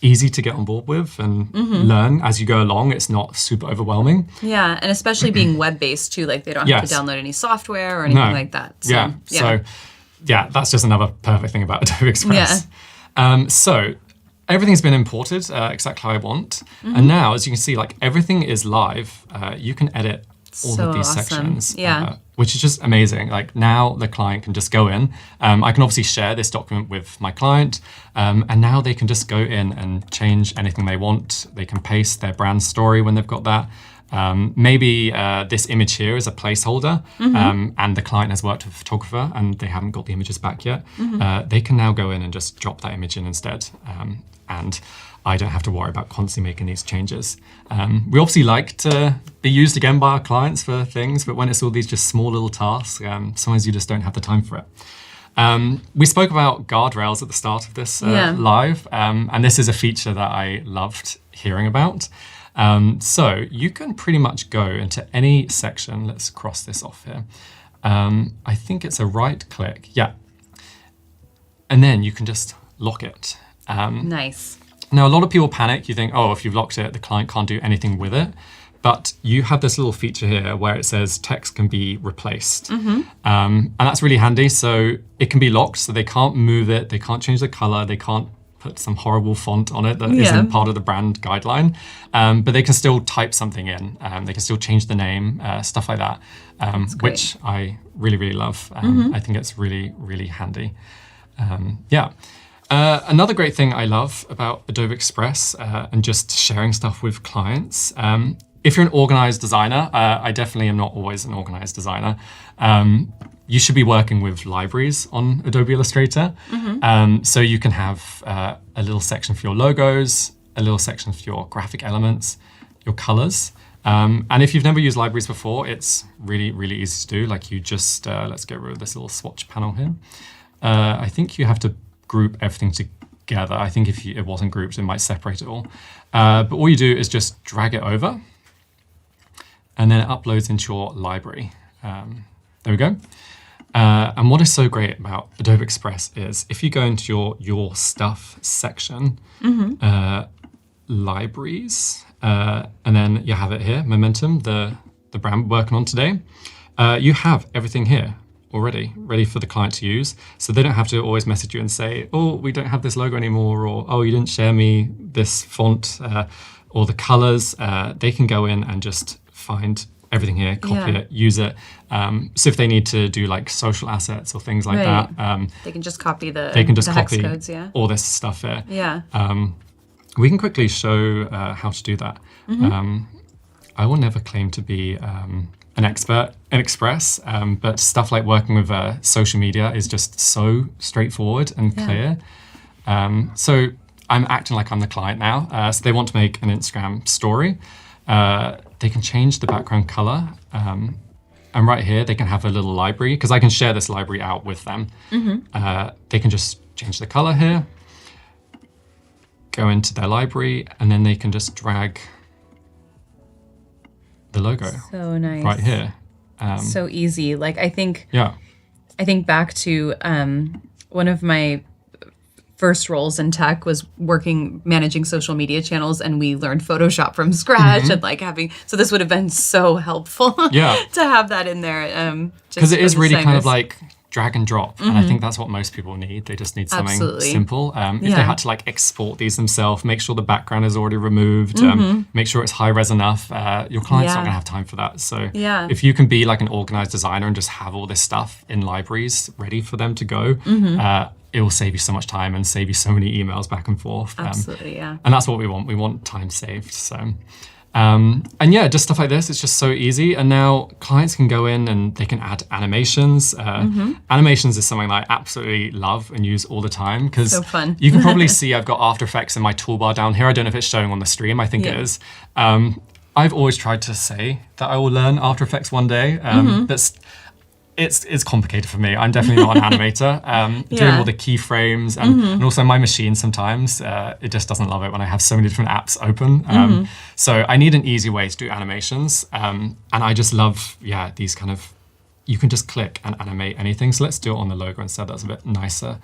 easy to get on board with and learn as you go along. It's not super overwhelming. Yeah, and especially being web-based too, like they don't have to download any software or anything like that. So, So that's just another perfect thing about Adobe Express. So everything's been imported exactly how I want. And now, as you can see, like everything is live. You can edit all of these sections, which is just amazing. Like now the client can just go in. I can obviously share this document with my client, and now they can just go in and change anything they want. They can paste their brand story when they've got that. Maybe this image here is a placeholder, and the client has worked with a photographer and they haven't got the images back yet. They can now go in and just drop that image in instead. And I don't have to worry about constantly making these changes. We obviously like to be used again by our clients for things, but when it's all these just small little tasks, sometimes you just don't have the time for it. We spoke about guardrails at the start of this live, and this is a feature that I loved hearing about. So you can pretty much go into any section. Let's cross this off here. I think it's a right click. Yeah. And then you can just lock it. Nice. Now, a lot of people panic. You think, oh, if you've locked it, the client can't do anything with it. But you have this little feature here where it says text can be replaced. And that's really handy. So it can be locked, so they can't move it. They can't change the color. They can't put some horrible font on it that isn't part of the brand guideline. But they can still type something in. They can still change the name, stuff like that, which I really, really love. I think it's really, really handy. Another great thing I love about Adobe Express and just sharing stuff with clients, if you're an organized designer, I definitely am not always an organized designer. You should be working with libraries on Adobe Illustrator. So you can have a little section for your logos, a little section for your graphic elements, your colors. And if you've never used libraries before, it's really, really easy to do. Like you just, let's get rid of this little swatch panel here. I think you have to group everything together. I think if it wasn't grouped, it might separate it all. But all you do is just drag it over, and then it uploads into your library. There we go. And what is so great about Adobe Express is if you go into your stuff section, libraries, and then you have it here, Momentum, the brand we're working on today, you have everything here already ready for the client to use. So they don't have to always message you and say, oh, we don't have this logo anymore, or, oh, you didn't share me this font or the colors. They can go in and just find everything here, copy it, use it. So if they need to do like social assets or things like that, they can just copy the copy hex codes, all this stuff here. Yeah. We can quickly show how to do that. I will never claim to be an expert in Express, but stuff like working with social media is just so straightforward and clear. So I'm acting like I'm the client now. So they want to make an Instagram story. They can change the background color. And right here, they can have a little library, because I can share this library out with them. They can just change the color here, go into their library, and then they can just drag the logo so nice right here. So easy. Like I think back to one of my first roles in tech was managing social media channels, and we learned Photoshop from scratch and like so this would have been so helpful to have that in there. Because it is really kind of like drag and drop. And I think that's what most people need. They just need something simple. If they had to like export these themselves, make sure the background is already removed, make sure it's high res enough, your client's not gonna have time for that. So if you can be like an organized designer and just have all this stuff in libraries ready for them to go, it will save you so much time and save you so many emails back and forth. Absolutely, And that's what we want. We want time saved. So and yeah, just stuff like this, it's just so easy. And now clients can go in and they can add animations. Animations is something that I absolutely love and use all the time, because so fun. You can probably see I've got After Effects in my toolbar down here. I don't know if it's showing on the stream. I think it is. I've always tried to say that I will learn After Effects one day, but it's complicated for me. I'm definitely not an animator. Doing all the keyframes and also my machine sometimes, it just doesn't love it when I have so many different apps open. So I need an easy way to do animations. And I just love, these kind of, you can just click and animate anything. So let's do it on the logo instead. That's a bit nicer.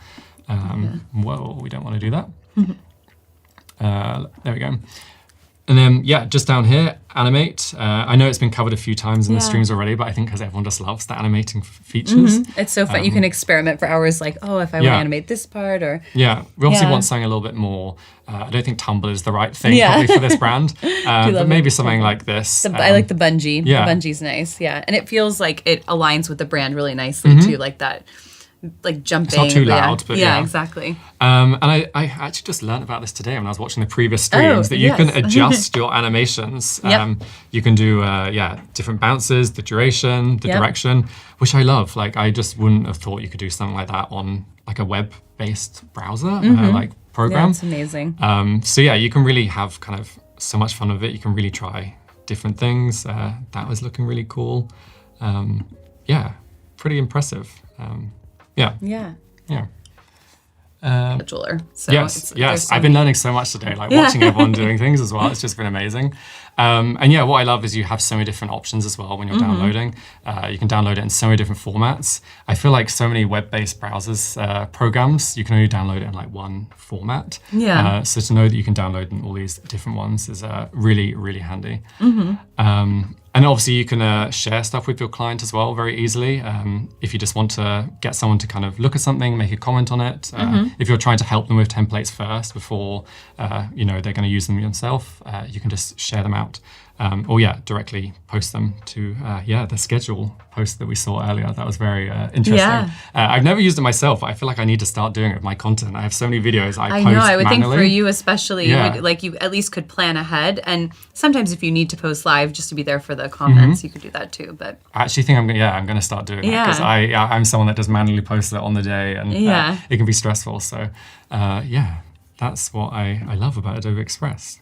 Whoa, we don't want to do that. There we go. And then, just down here, animate. I know it's been covered a few times in the streams already, but I think because everyone just loves the animating features. It's so fun. You can experiment for hours, like, oh, if I want to animate this part, or... Yeah, we obviously want something a little bit more... I don't think Tumblr is the right thing probably for this brand, but maybe something like this. I like the bungee. The bungee's nice, And it feels like it aligns with the brand really nicely, too, like that... like jumping. It's not too loud, but exactly. And I actually just learned about this today when I was watching the previous streams, that you can adjust your animations. You can do, different bounces, the duration, the direction, which I love. Like, I just wouldn't have thought you could do something like that on like a web-based browser, like program. Yeah, it's amazing. So you can really have kind of so much fun with it. You can really try different things. That was looking really cool. Pretty impressive. Scheduler. So yes. I've been learning so much today, like watching everyone doing things as well. It's just been amazing. What I love is you have so many different options as well when you're downloading. You can download it in so many different formats. I feel like so many web-based browsers, programs, you can only download it in like one format. So to know that you can download in all these different ones is really, really handy. And obviously you can share stuff with your client as well very easily. If you just want to get someone to kind of look at something, make a comment on it. If you're trying to help them with templates first before they're going to use them yourself, you can just share them out. Directly post them to the schedule post that we saw earlier. That was very interesting. I've never used it myself, but I feel like I need to start doing it with my content. I have so many videos I post know. I would manually. think for you especially, you at least could plan ahead. And sometimes if you need to post live just to be there for the comments, you could do that too. But I actually think I'm going to start doing that because I'm someone that does manually post it on the day, and it can be stressful. So that's what I love about Adobe Express.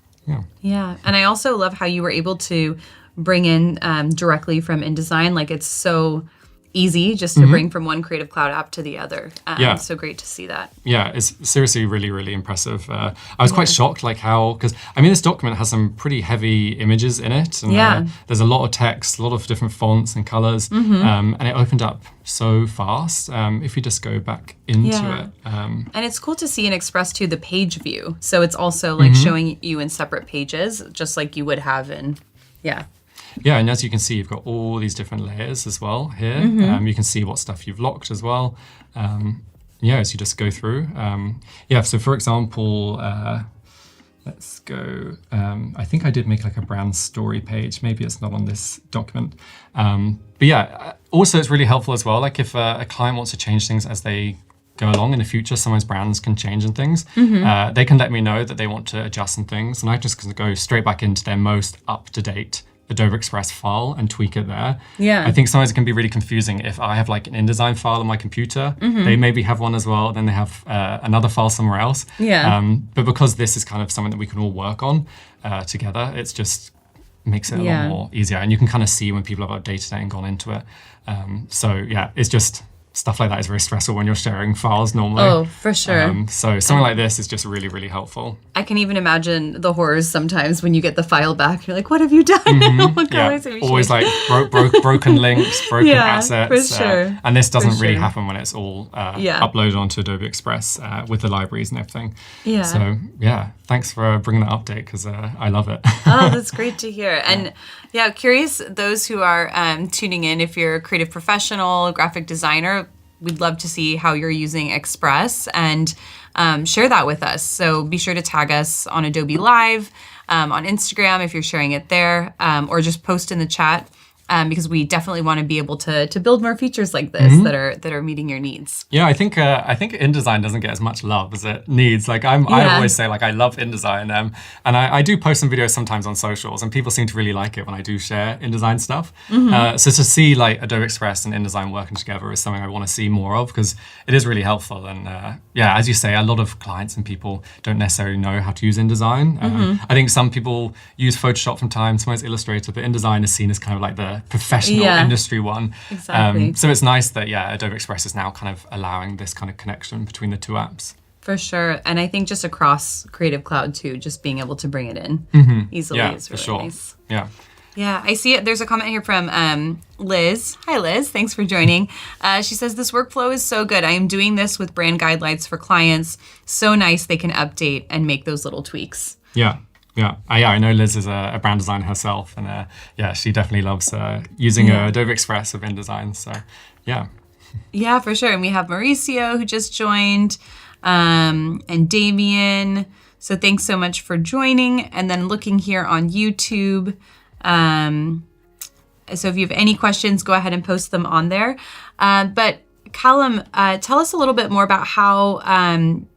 Yeah. And I also love how you were able to bring in directly from InDesign. Like, it's so easy just to bring from one Creative Cloud app to the other. So great to see that. Yeah, it's seriously really, really impressive. I was quite shocked, like how, because I mean, this document has some pretty heavy images in it. And there's a lot of text, a lot of different fonts and colors. And it opened up so fast if you just go back into it. And it's cool to see in Express too, the page view. So it's also like showing you in separate pages, just like you would have in, Yeah, and as you can see, you've got all these different layers as well here. You can see what stuff you've locked as well. As you just go through. So for example, let's go. I think I did make like a brand story page. Maybe it's not on this document. Also it's really helpful as well. Like if a client wants to change things as they go along in the future, sometimes brands can change and things. They can let me know that they want to adjust some things, and I just can go straight back into their most up-to-date Adobe Express file and tweak it there. I think sometimes it can be really confusing if I have like an InDesign file on my computer, they maybe have one as well, then they have another file somewhere else. But because this is kind of something that we can all work on together, it's just makes it a lot more easier. And you can kind of see when people have updated it and gone into it. It's just stuff like that is very stressful when you're sharing files normally. Oh, for sure. So something like this is just really, really helpful. I can even imagine the horrors sometimes when you get the file back. You're like, what have you done? Oh my God, always like broken links, broken assets. For sure. And this doesn't really happen when it's all uploaded onto Adobe Express with the libraries and everything. So thanks for bringing that update because I love it. Oh, that's great to hear. And curious, those who are tuning in, if you're a creative professional, graphic designer, we'd love to see how you're using Express and share that with us. So be sure to tag us on Adobe Live, on Instagram if you're sharing it there, or just post in the chat because we definitely want to be able to build more features like this that are meeting your needs. Yeah, I think InDesign doesn't get as much love as it needs. Like I always say, like I love InDesign, and I do post some videos sometimes on socials, and people seem to really like it when I do share InDesign stuff. So to see like Adobe Express and InDesign working together is something I want to see more of, because it is really helpful. And yeah, as you say, a lot of clients and people don't necessarily know how to use InDesign. I think some people use Photoshop from time, sometimes Illustrator, but InDesign is seen as kind of like the professional industry one. Exactly. So it's nice that Adobe Express is now kind of allowing this kind of connection between the two apps. For sure. And I think just across Creative Cloud too, just being able to bring it in easily is really nice. Yeah. Yeah, I see it. There's a comment here from Liz. Hi, Liz. Thanks for joining. She says, this workflow is so good. I am doing this with brand guidelines for clients. So nice they can update and make those little tweaks. Yeah. I know Liz is a brand designer herself, and she definitely loves using Adobe Express with InDesign. So, yeah. Yeah, for sure. And we have Mauricio who just joined, and Damien. So thanks so much for joining. And then looking here on YouTube. So if you have any questions, go ahead and post them on there. But Callum, tell us a little bit more about how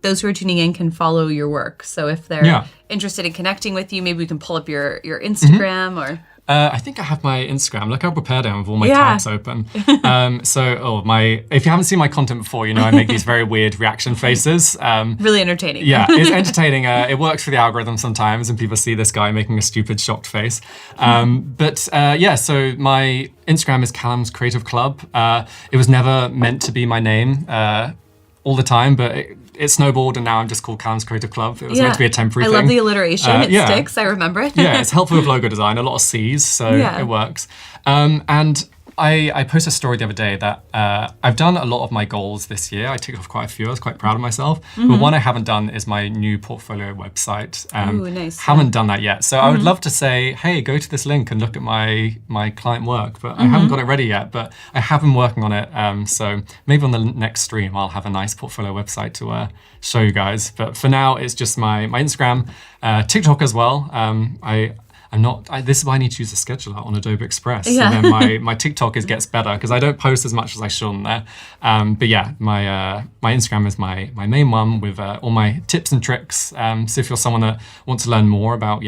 those who are tuning in can follow your work. So if they're interested in connecting with you, maybe we can pull up your Instagram or... I think I have my Instagram. Look how prepared I am with all my tabs open. If you haven't seen my content before, you know I make these very weird reaction faces. Really entertaining. Yeah, it's entertaining. It works for the algorithm sometimes, and people see this guy making a stupid shocked face. So my Instagram is Callum's Creative Club. It was never meant to be my name all the time, but it snowballed, and now I'm just called Callum's Creative Club. It was meant to be a temporary thing. I love the alliteration. It sticks. I remember it. Yeah, it's helpful with logo design. A lot of C's, so it works. And I posted a story the other day that I've done a lot of my goals this year. I ticked off quite a few. I was quite proud of myself. But one I haven't done is my new portfolio website. Ooh, nice. Haven't done that yet. So I would love to say, hey, go to this link and look at my client work. But I haven't got it ready yet. But I have been working on it. So maybe on the next stream, I'll have a nice portfolio website to show you guys. But for now, it's just my Instagram, TikTok as well. This is why I need to use the scheduler on Adobe Express. Yeah. And then my TikTok gets better because I don't post as much as I should on there. But yeah, my Instagram is my main one with all my tips and tricks. So if you're someone that wants to learn more about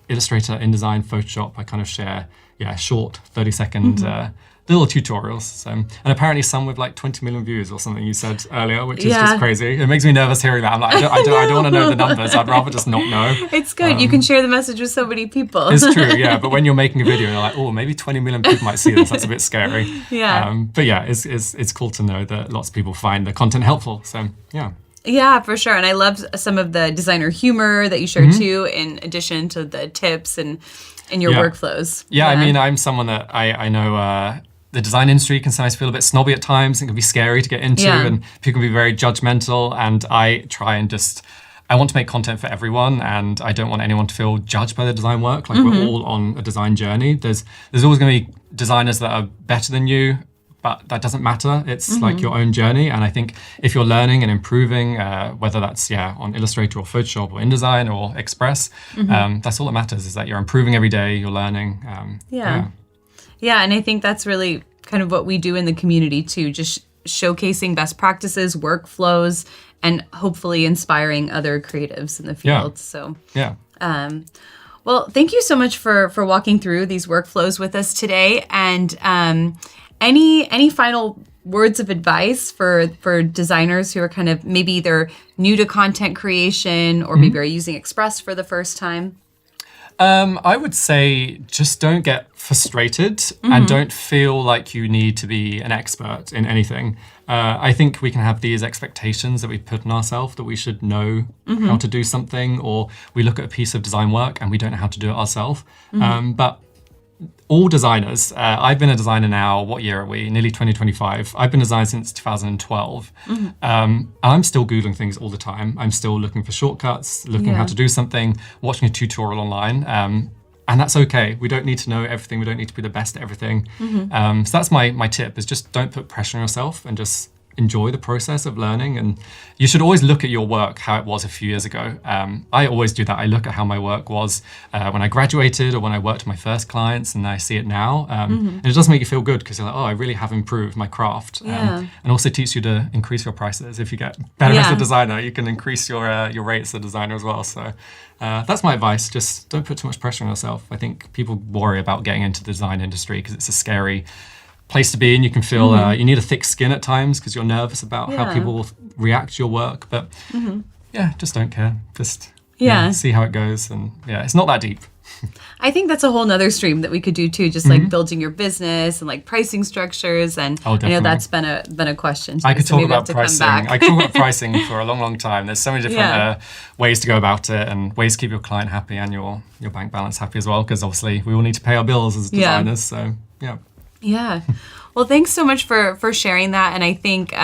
Illustrator, InDesign, Photoshop, I kind of share short 30-second little tutorials. So, and apparently some with like 20 million views or something you said earlier, which is just crazy. It makes me nervous hearing that. I'm like, I don't want to know the numbers. I'd rather just not know. It's good. You can share the message with so many people. It's true, yeah. But when you're making a video and you're like, oh, maybe 20 million people might see this, that's a bit scary. Yeah. But yeah, it's cool to know that lots of people find the content helpful. So yeah. Yeah, for sure. And I love some of the designer humor that you share too, in addition to the tips and your workflows. Yeah, I mean, I'm someone that I know the design industry can sometimes feel a bit snobby at times and can be scary to get into, and people can be very judgmental. And I try and I want to make content for everyone, and I don't want anyone to feel judged by their design work. Like we're all on a design journey. There's always going to be designers that are better than you, but that doesn't matter. It's like your own journey. And I think if you're learning and improving, whether that's on Illustrator or Photoshop or InDesign or Express, that's all that matters, is that you're improving every day, you're learning. Yeah, and I think that's really kind of what we do in the community too, just showcasing best practices, workflows, and hopefully inspiring other creatives in the field. So well, thank you so much for walking through these workflows with us today. And any final words of advice for designers who are kind of maybe they're new to content creation or maybe are using Express for the first time? I would say just don't get frustrated and don't feel like you need to be an expert in anything. I think we can have these expectations that we put on ourselves that we should know how to do something, or we look at a piece of design work and we don't know how to do it ourselves. But all designers, I've been a designer now, what year are we? Nearly 2025. I've been a designer since 2012. I'm still Googling things all the time. I'm still looking for shortcuts, looking how to do something, watching a tutorial online. And that's okay. We don't need to know everything. We don't need to be the best at everything. So that's my tip, is just don't put pressure on yourself and just enjoy the process of learning. And you should always look at your work how it was a few years ago. I always do that. I look at how my work was when I graduated or when I worked with my first clients, and I see it now. And it does make you feel good because you're like, oh, I really have improved my craft. And also teaches you to increase your prices. If you get better as a designer, you can increase your rate as a designer as well. So that's my advice. Just don't put too much pressure on yourself. I think people worry about getting into the design industry because it's a scary place to be, and you can feel you need a thick skin at times because you're nervous about how people will react to your work. But just don't care. Just see how it goes. And it's not that deep. I think that's a whole nother stream that we could do too, just like building your business and like pricing structures. And I know that's been a question too, I could so talk maybe about pricing. I could talk about pricing for a long, long time. There's so many different ways to go about it, and ways to keep your client happy and your bank balance happy as well, because obviously we all need to pay our bills as designers. So Yeah. Well, thanks so much for sharing that. And I think,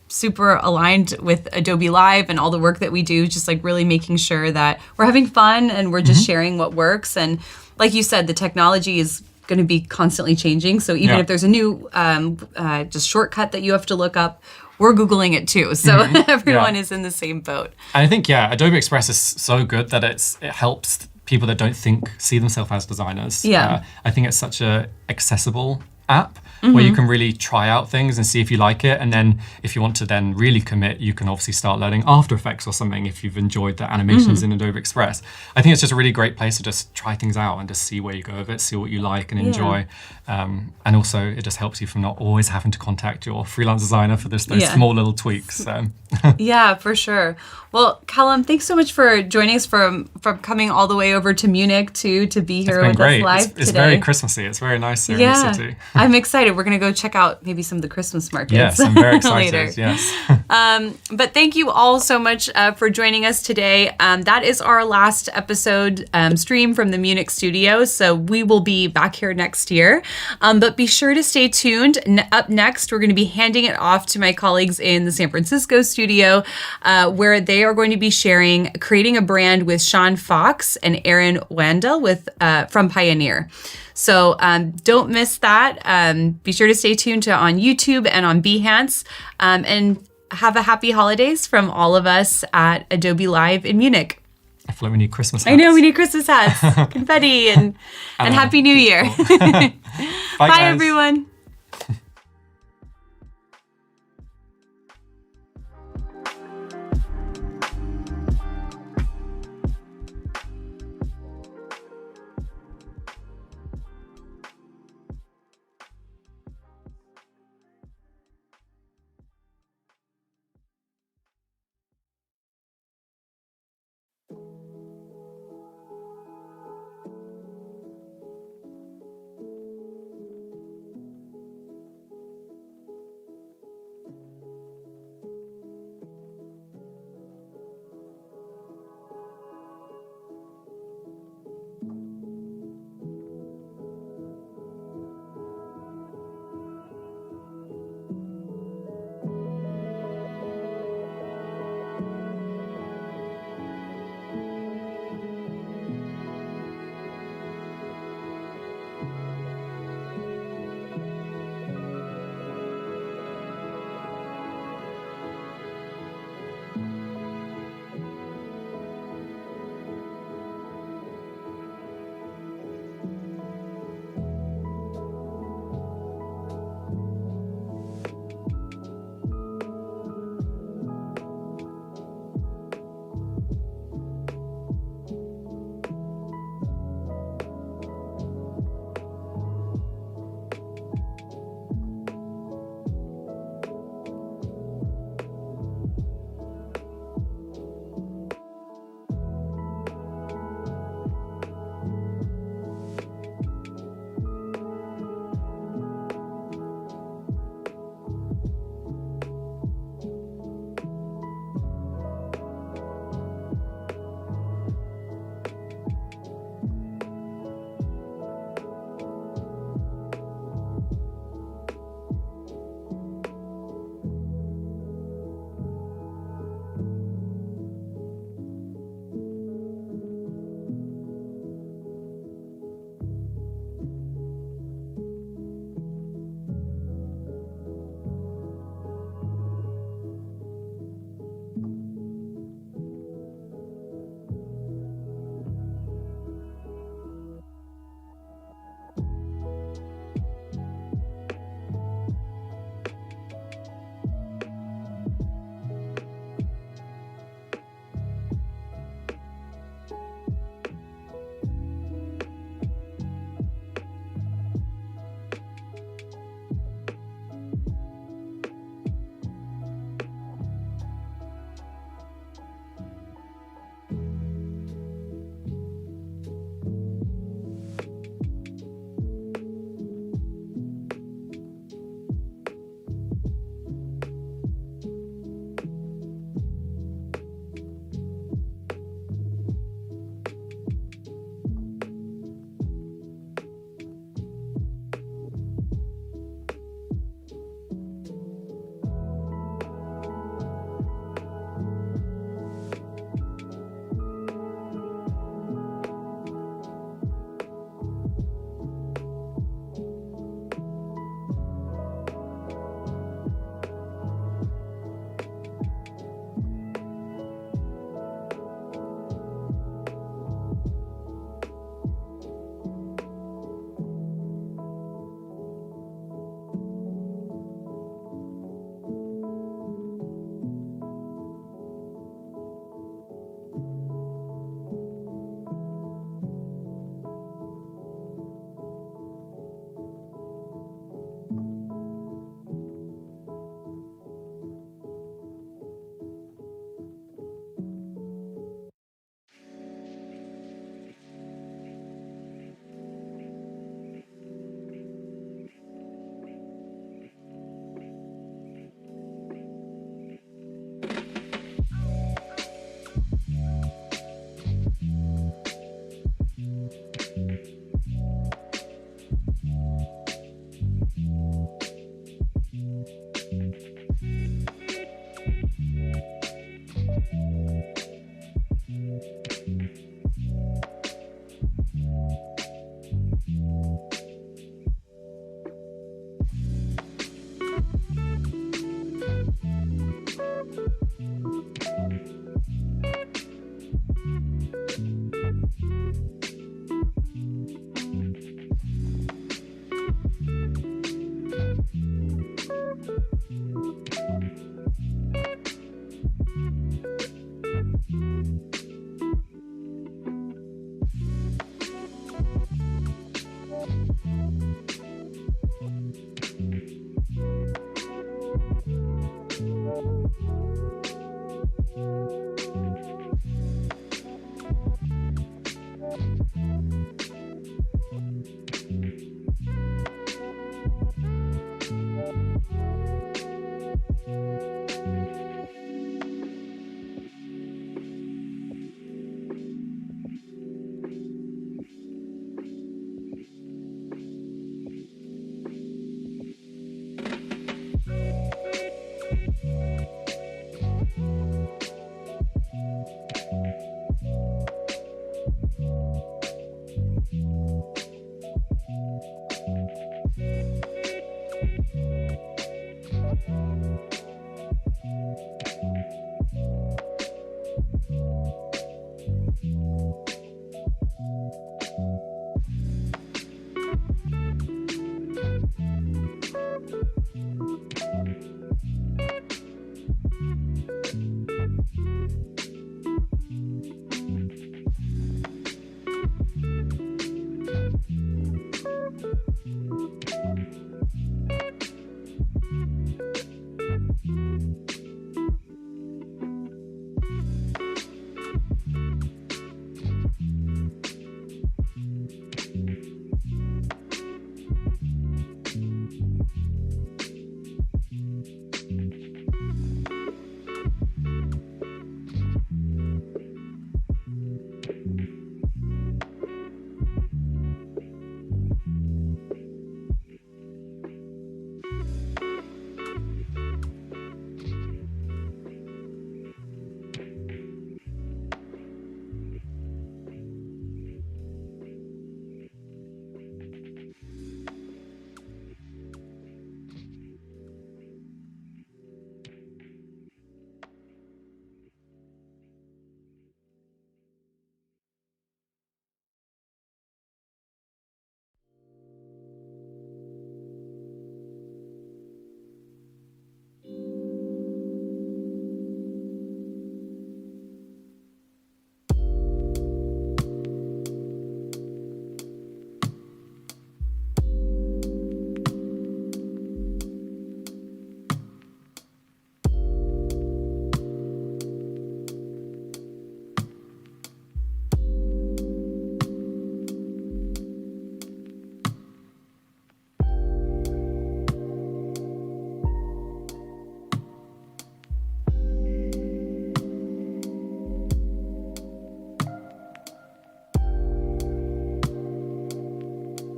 super aligned with Adobe Live and all the work that we do, just like really making sure that we're having fun and we're just sharing what works. And like you said, the technology is going to be constantly changing. So even if there's a new just shortcut that you have to look up, we're Googling it too. So everyone is in the same boat. And I think, Adobe Express is so good that it helps people that don't see themselves as designers. I think it's such a accessible app where you can really try out things and see if you like it. And then if you want to then really commit, you can obviously start learning After Effects or something if you've enjoyed the animations in Adobe Express. I think it's just a really great place to just try things out and just see where you go with it, see what you like and enjoy. And also it just helps you from not always having to contact your freelance designer for those small little tweaks. Yeah, for sure. Well, Callum, thanks so much for joining us from coming all the way over to Munich to be here with us live today. It's very Christmassy. It's very nice here in the city. I'm excited. We're going to go check out maybe some of the Christmas markets. Yes, I'm very excited. Later. Yes. But thank you all so much for joining us today. That is our last episode stream from the Munich studio. So we will be back here next year. But be sure to stay tuned. Up next, we're going to be handing it off to my colleagues in the San Francisco studio, where they are going to be sharing Creating a Brand with Sean Fox and Aaron Wandel from Pioneer. So don't miss that. Be sure to stay tuned on YouTube and on Behance. And have a happy holidays from all of us at Adobe Live in Munich. I feel like we need Christmas hats. I know, we need Christmas hats, confetti, and Happy New Year. Bye everyone.